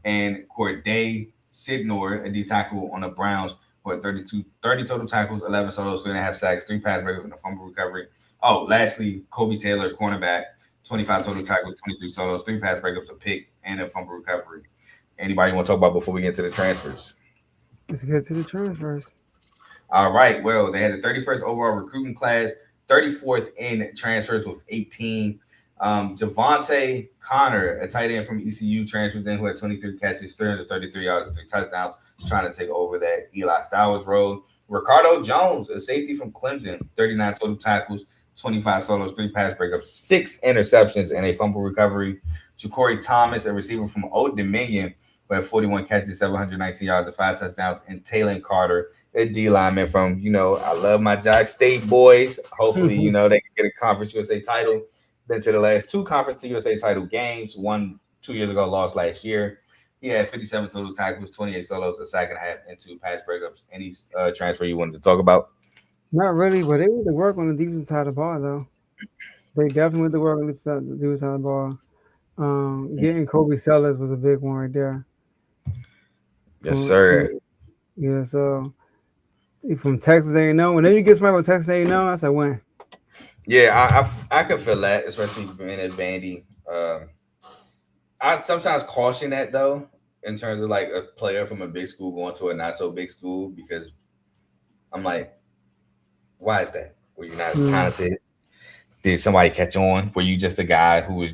And Corday Sidnor, a D tackle on the Browns, who had 30 total tackles, 11 solos, 3.5 sacks, 3 pass breakups, and a fumble recovery. Oh, lastly, Kobe Taylor, cornerback, 25 total tackles, 23 solos, 3 pass breakups, a pick, and a fumble recovery. Anybody want to talk about before we get to the transfers? Let's get to the transfers. All right. Well, they had the 31st overall recruiting class, 34th in transfers with 18. Javante Connor, a tight end from ECU, transferred in who had 23 catches, 333 yards, and 3 touchdowns, trying to take over that Eli Stowers role. Ricardo Jones, a safety from Clemson, 39 total tackles, 25 solos, 3 pass breakups, 6 interceptions, and a fumble recovery. Ja'Cory Thomas, a receiver from Old Dominion, who had 41 catches, 719 yards, and 5 touchdowns. And Taylon Carter, a D lineman from, I love my Jack State boys. Hopefully, they can get a Conference USA title. Been to the last 2 Conference USA title games, one 2 years ago, lost last year. He had 57 total tackles, 28 solos, a sack and a half, and 2 pass breakups. Any transfer you wanted to talk about? Not really, but they went to work on the defensive side of the ball, though. They definitely went to work on the defensive side of the ball. Getting Kobe Sellers was a big one right there. Yes, sir. Yeah, so from Texas A&M, whenever you get somebody from Texas A&M, that's a win. Yeah, I can feel that, especially being at Vandy. I sometimes caution that, though, in terms of like a player from a big school going to a not so big school, because I'm like, why is that? Were you not as talented? Did somebody catch on? Were you just a guy who was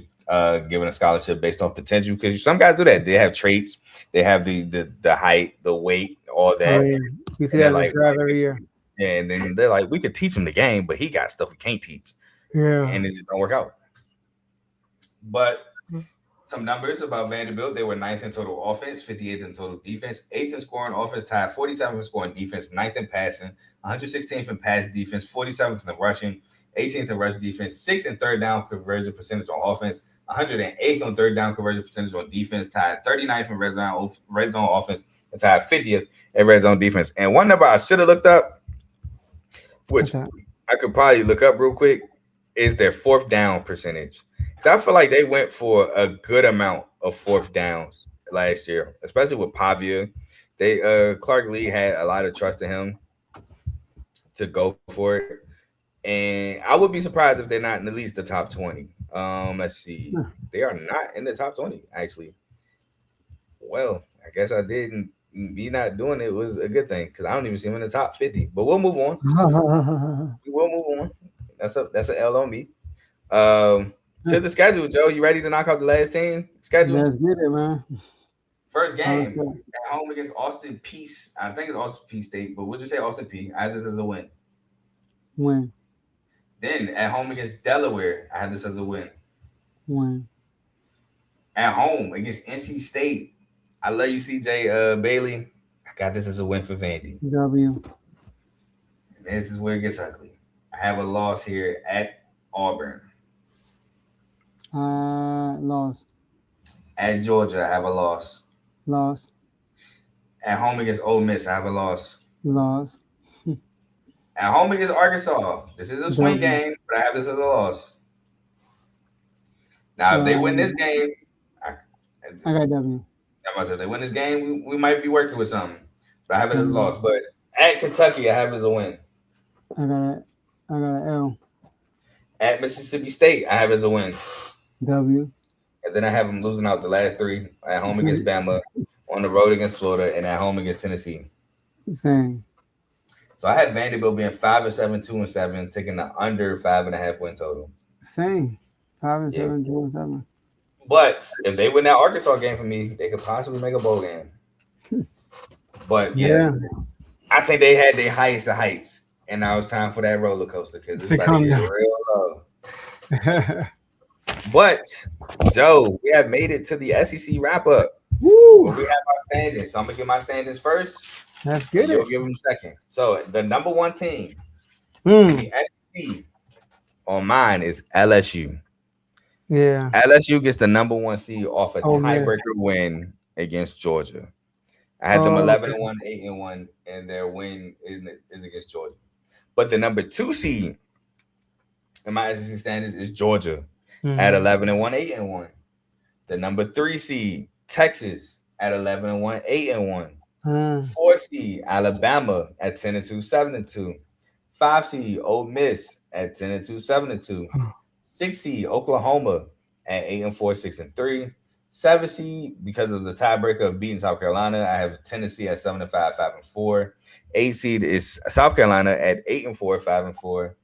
given a scholarship based on potential? Because some guys do that. They have traits. They have the height, the weight, all that. Oh, yeah. You see that like drive every year. Yeah, and then they're like, we could teach him the game, but he got stuff we can't teach. Yeah. And it just don't work out. But some numbers about Vanderbilt: they were 9th in total offense, 58th in total defense, 8th in scoring offense, tied 47th in scoring defense, 9th in passing, 116th in pass defense, 47th in the rushing, 18th in rush defense, 6th in third down conversion percentage on offense, 108th on third down conversion percentage on defense, tied 39th in red zone offense, and tied 50th in red zone defense. And one number I should have looked up, which I could probably look up real quick, is their 4th down percentage. I feel like they went for a good amount of 4th downs last year, especially with Pavia. Clark Lee had a lot of trust in him to go for it. And I would be surprised if they're not in at least the top 20. Let's see. They are not in the top 20, actually. Well, I guess me not doing it was a good thing, because I don't even see them in the top 50. But we'll move on. We'll move on. That's an L on me. To the schedule, Joe. You ready to knock out the last team schedule? Let's get it, man. First game at home against Austin Peace. I think it's Austin Peace State, but we'll just say Austin Peay. I have this as a win. Win. Then at home against Delaware, I have this as a win. Win. At home against NC State, I love you, CJ Bailey. I got this as a win for Vandy. W. This is where it gets ugly. I have a loss here at Auburn. Loss. At Georgia, I have a loss. Loss. At home against Ole Miss, I have a loss. Loss. At home against Arkansas, this is a swing game, but I have this as a loss. Now, if they win this game, I got W. If they win this game, we might be working with something. But I have it as a loss. But at Kentucky, I have it as a win. I got an L. At Mississippi State, I have it as a win. W. And then I have them losing out the last three at home against Bama, on the road against Florida, and at home against Tennessee. Same. So I had Vanderbilt being 5-7, 2-7, taking the under 5.5 win total. Same. 5-7, 2-7. But if they win that Arkansas game for me, they could possibly make a bowl game. But yeah, I think they had their highest of heights, and now it's time for that roller coaster because it's about to get real low. But Joe, we have made it to the SEC wrap up. Woo! We have our standings, so I'm gonna give my standings first. That's good. You'll give them second. So the number one team, the SEC, on mine is LSU. Yeah. LSU gets the number one seed off a tiebreaker win against Georgia. I had them 11-1, 8-1, and their win is against Georgia. But the number two seed in my SEC standings is Georgia at 11-1, 8-1. The number three seed, Texas, at 11-1, 8-1. 4 seed, Alabama at 10-2, 7-2. 5 seed, Ole Miss at 10-2, 7-2. 6 seed, Oklahoma at 8-4, 6-3. 7 seed, because of the tiebreaker of beating South Carolina, I have Tennessee at 7-5, 5-4. 8 seed is South Carolina at 8-4, 5-4.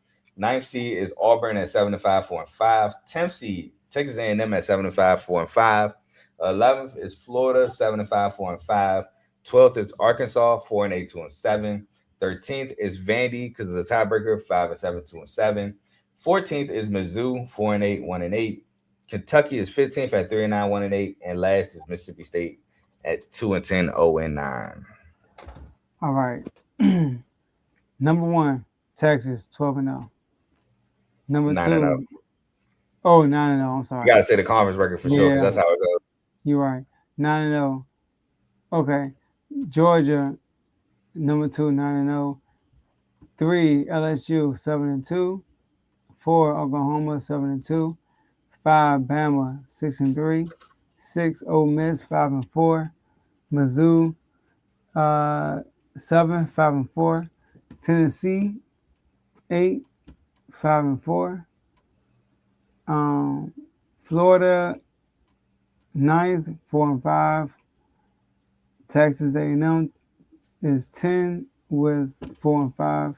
9th seed is Auburn at 7-5, 4-5. 10th seed, Texas A&M at 7-5, 4-5. 11th is Florida, 7-5, 4-5. 12th is Arkansas, 4-8, 2-7. 13th is Vandy because of the tiebreaker, 5-7, 2-7. 14th is Mizzou, 4-8, 1-8. Kentucky is 15th at 3-9, 1-8, and last is Mississippi State at 2-10, 0-9. All right. Number one, Texas, 12-0. Number 2, 9-0. I'm sorry. You gotta say the conference record for sure, because that's how it goes. You're right. 9-0. Okay. Georgia, number 2, 9-0. 3, LSU, 7-2. 4, Oklahoma, 7-2. 5, Bama, 6-3. 6, Ole Miss, 5-4. Mizzou, 7, 5-4. Tennessee, 8, 5-4. Florida, 9th, 4-5. Texas A&M is 10 with 4-5.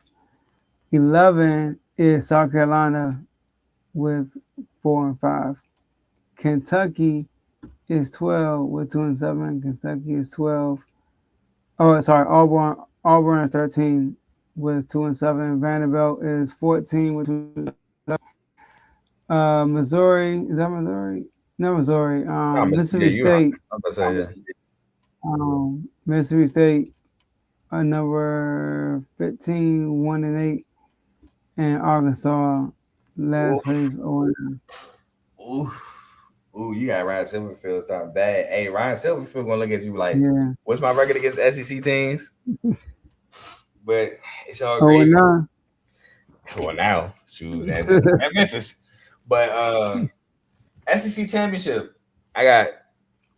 11 is South Carolina with 4-5. Kentucky is 12 with 2-7. Kentucky is 12. Oh, sorry, Auburn is 13 with 2-7. Vanderbilt is 14 with 2-7. Missouri, is that Missouri? No, Missouri. Mississippi State. Mississippi State, number 15, 1-8, and Arkansas last place 0-9. Ooh, you got Ryan Silverfield starting bad. Hey, Ryan Silverfield gonna look at you like, what's my record against SEC teams? But it's all great. Well, now, shoot, at Memphis. But SEC championship, I got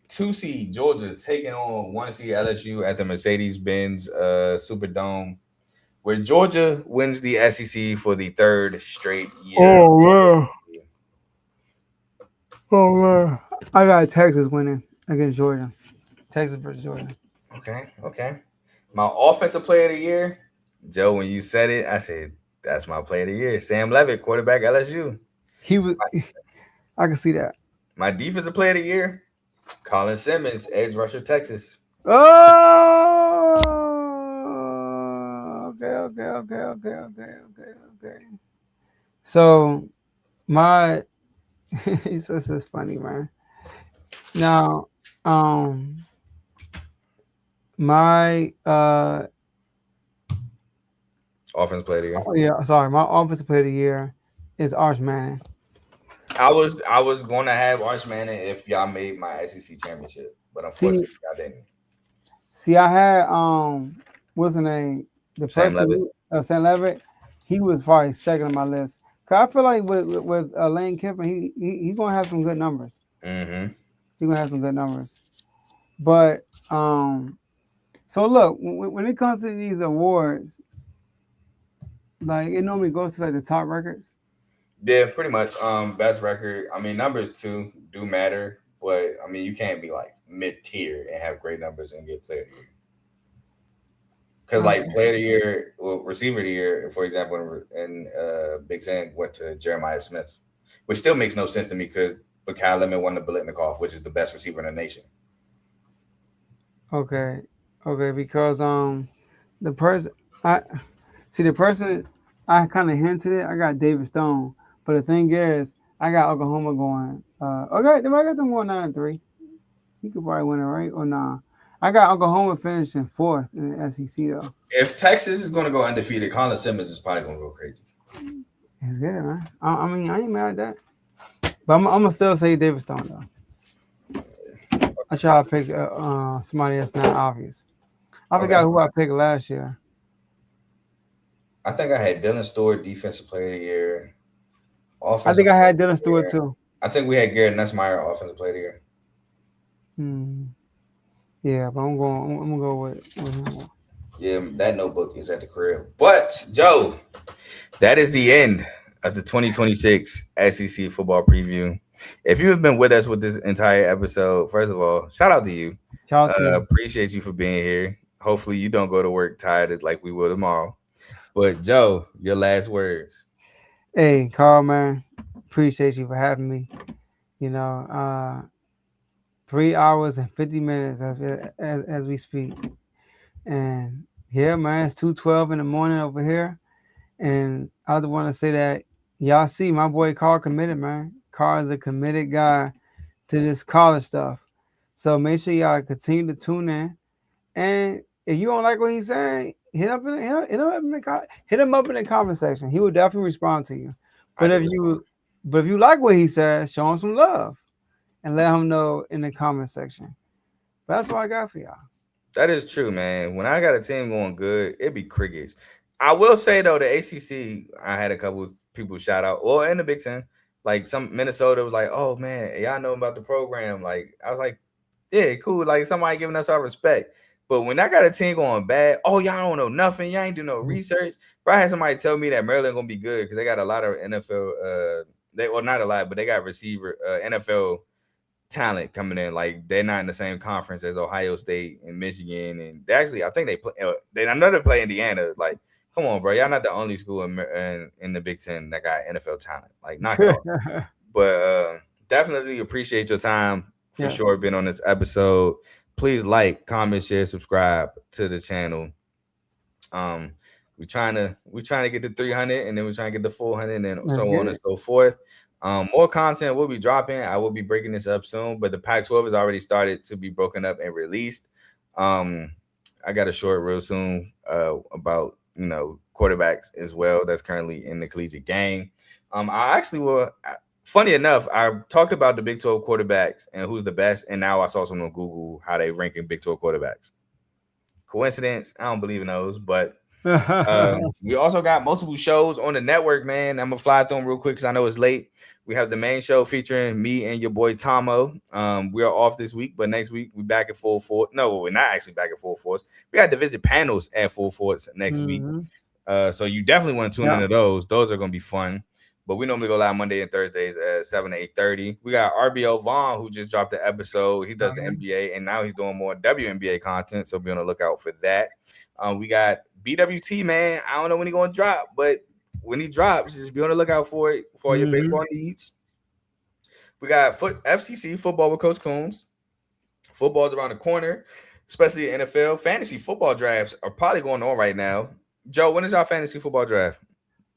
2 seed Georgia taking on 1 seed LSU at the Mercedes-Benz Superdome, where Georgia wins the SEC for the 3rd straight year. Oh man, I got Texas winning against Georgia. Texas versus Georgia. Okay. My offensive player of the year, Joe. When you said it, I said that's my player of the year. Sam Levitt, quarterback LSU. He was. I can see that. My defensive player of the year, Colin Simmons, edge rusher, Texas. Oh, okay. So my, this is funny, man. Now, my Offense player of the year. yeah, sorry, my offensive player of the year is Arch Manning. I was going to have Arch Manning if y'all made my SEC championship, but unfortunately, y'all didn't. See, I had what's the name? The Sam person, Levitt. Sam Levitt. He was probably second on my list. Cause I feel like with Lane Kiffin, he gonna have some good numbers. Mm-hmm. He gonna have some good numbers. But so look, when it comes to these awards, like it normally goes to like the top records. Yeah, pretty much. Best record. I mean, numbers too do matter, but I mean, you can't be like mid tier and have great numbers and get player of the year. Because like player of the year, well, receiver of the year, for example, in Big Ten went to Jeremiah Smith, which still makes no sense to me because Kyle Lemon won the Biletnikoff, which is the best receiver in the nation. Okay, because the person the person I kind of hinted it. I got David Stone, but the thing is, I got Oklahoma going. Okay, if I got them going 9-3, he could probably win it, right? Or nah? I got Oklahoma finishing 4th in the SEC though. If Texas is going to go undefeated, Colin Simmons is probably going to go crazy. It's good, man. I mean, I ain't mad at that, but I'm gonna still say David Stone though. I try to pick somebody that's not obvious. I forgot who I picked last year. I think I had Dylan Stewart, defensive player of the year. I think I had Dylan Stewart too. I think we had Garrett Nussmeier, offensive player of the year. Yeah, but I'm gonna go with him. Yeah, that notebook is at the crib. But Joe, that is the end of the 2026 SEC football preview. If you have been with us with this entire episode, first of all, shout out to you. Appreciate you for being here. Hopefully you don't go to work tired like we will tomorrow. But Joe, your last words. Hey, Carl, man, appreciate you for having me. You know, 3 hours and 50 minutes as we speak. And yeah, man, it's 2:12 in the morning over here. And I just want to say that y'all see my boy Carl committed, man. Carl is a committed guy to this college stuff. So make sure y'all continue to tune in. And if you don't like what he's saying, hit him up in the comment section. He will definitely respond to you. But if you like what he says, show him some love and let him know in the comment section. But that's what I got for y'all. That is true, man. When I got a team going good, it'd be crickets. I will say though, the ACC, I had a couple of people shout out, or in the Big Ten, like some Minnesota was like, "Oh man, y'all know about the program." Like I was like, "Yeah, cool." Like somebody giving us our respect. But when I got a team going bad, oh y'all don't know nothing, y'all ain't do no research. But I had somebody tell me that Maryland gonna be good because they got a lot of NFL. Not a lot, but they got receiver NFL talent coming in. Like they're not in the same conference as Ohio State and Michigan, and they actually, I think they play. I know they play Indiana. Like, come on, bro, y'all not the only school in the Big Ten that got NFL talent. Like, knock it off. But definitely appreciate your time for sure. Being on this episode. Please like, comment, share, subscribe to the channel. We're trying to get to 300, and then we're trying to get to 400, and so on and so forth. More content will be dropping. I will be breaking this up soon, but the Pac-12 has already started to be broken up and released. I got a short real soon about quarterbacks as well that's currently in the collegiate game. I actually will. Funny enough, I talked about the Big 12 quarterbacks and who's the best, and now I saw some on Google how they rank in Big 12 quarterbacks. Coincidence? I don't believe in those, but we also got multiple shows on the network, man. I'm gonna fly through them real quick because I know it's late. We have the main show featuring me and your boy Tomo. We are off this week, but next week we back at full force. No, we're not actually back at full force. We got division panels at full force next week. So you definitely want to tune into those. Those are gonna be fun. But we normally go live Monday and Thursdays at 7 to 8:30. We got RBO Vaughn, who just dropped the episode. He does the NBA, and now he's doing more WNBA content, so be on the lookout for that. We got BWT, man. I don't know when he's going to drop, but when he drops, just be on the lookout for it for all your baseball needs. We got FCC, Football with Coach Coombs. Football's around the corner, especially the NFL. Fantasy football drafts are probably going on right now. Joe, when is our fantasy football draft?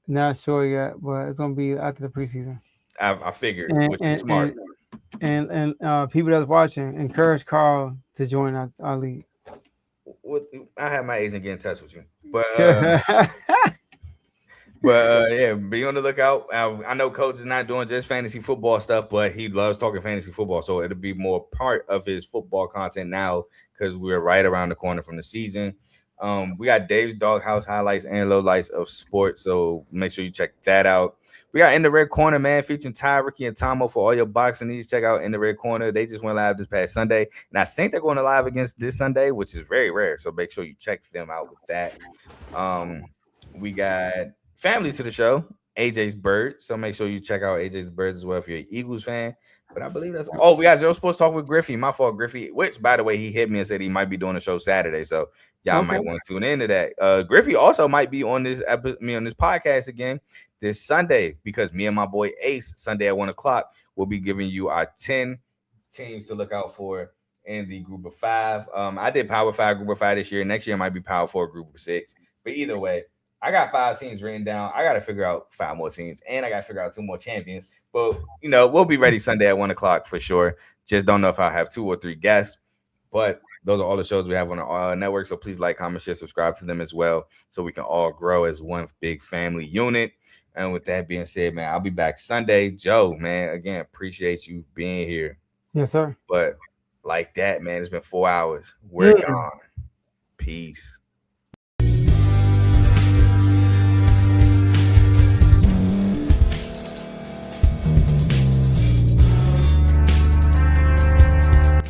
Not sure yet, but it's gonna be after the preseason. I figured, And which is smart. and people that's watching, encourage Carl to join our league. I have my agent get in touch with you, but yeah, be on the lookout. I know Coach is not doing just fantasy football stuff, but he loves talking fantasy football, so it'll be more part of his football content now because we're right around the corner from the season. We got Dave's Doghouse highlights and lowlights of sports, so make sure you check that out. We got In the Red Corner, man, featuring Ty, Ricky, and Tomo for all your boxing needs. Check out In the Red Corner. They just went live this past Sunday, and I think they're going to live against this Sunday, which is very rare. So make sure you check them out with that. We got family to the show, AJ's Bird. So make sure you check out AJ's Bird as well if you're an Eagles fan. But I believe that's we got Zero Sports Talk with Griffey. My fault, Griffey. Which, by the way, he hit me and said he might be doing a show Saturday. So y'all might want to tune into that. Griffey also might be on this on this podcast again this Sunday because me and my boy Ace Sunday at 1:00 will be giving you our 10 teams to look out for in the group of 5. I did Power 5 group of 5 this year. Next year might be Power 4 group of 6. But either way, I got 5 teams written down. I got to figure out 5 more teams, and I got to figure out 2 more champions. But, we'll be ready Sunday at 1:00 for sure. Just don't know if I have 2 or 3 guests. But those are all the shows we have on our network. So please like, comment, share, subscribe to them as well so we can all grow as one big family unit. And with that being said, man, I'll be back Sunday. Joe, man, again, appreciate you being here. Yes, sir. But like that, man, it's been 4 hours. We're gone. Peace.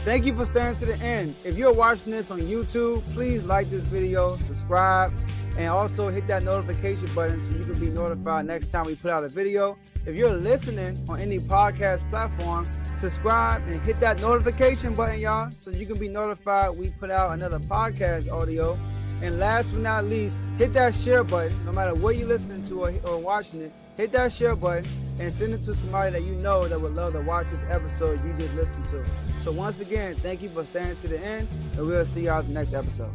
Thank you for staying to the end. If you're watching this on YouTube, please like this video, subscribe, and also hit that notification button so you can be notified next time we put out a video. If you're listening on any podcast platform, subscribe and hit that notification button, y'all, so you can be notified we put out another podcast audio. And last but not least, hit that share button. No matter what you're listening to or watching it, hit that share button and send it to somebody that you know that would love to watch this episode you just listened to. So once again, thank you for staying to the end, and we'll see y'all in the next episode.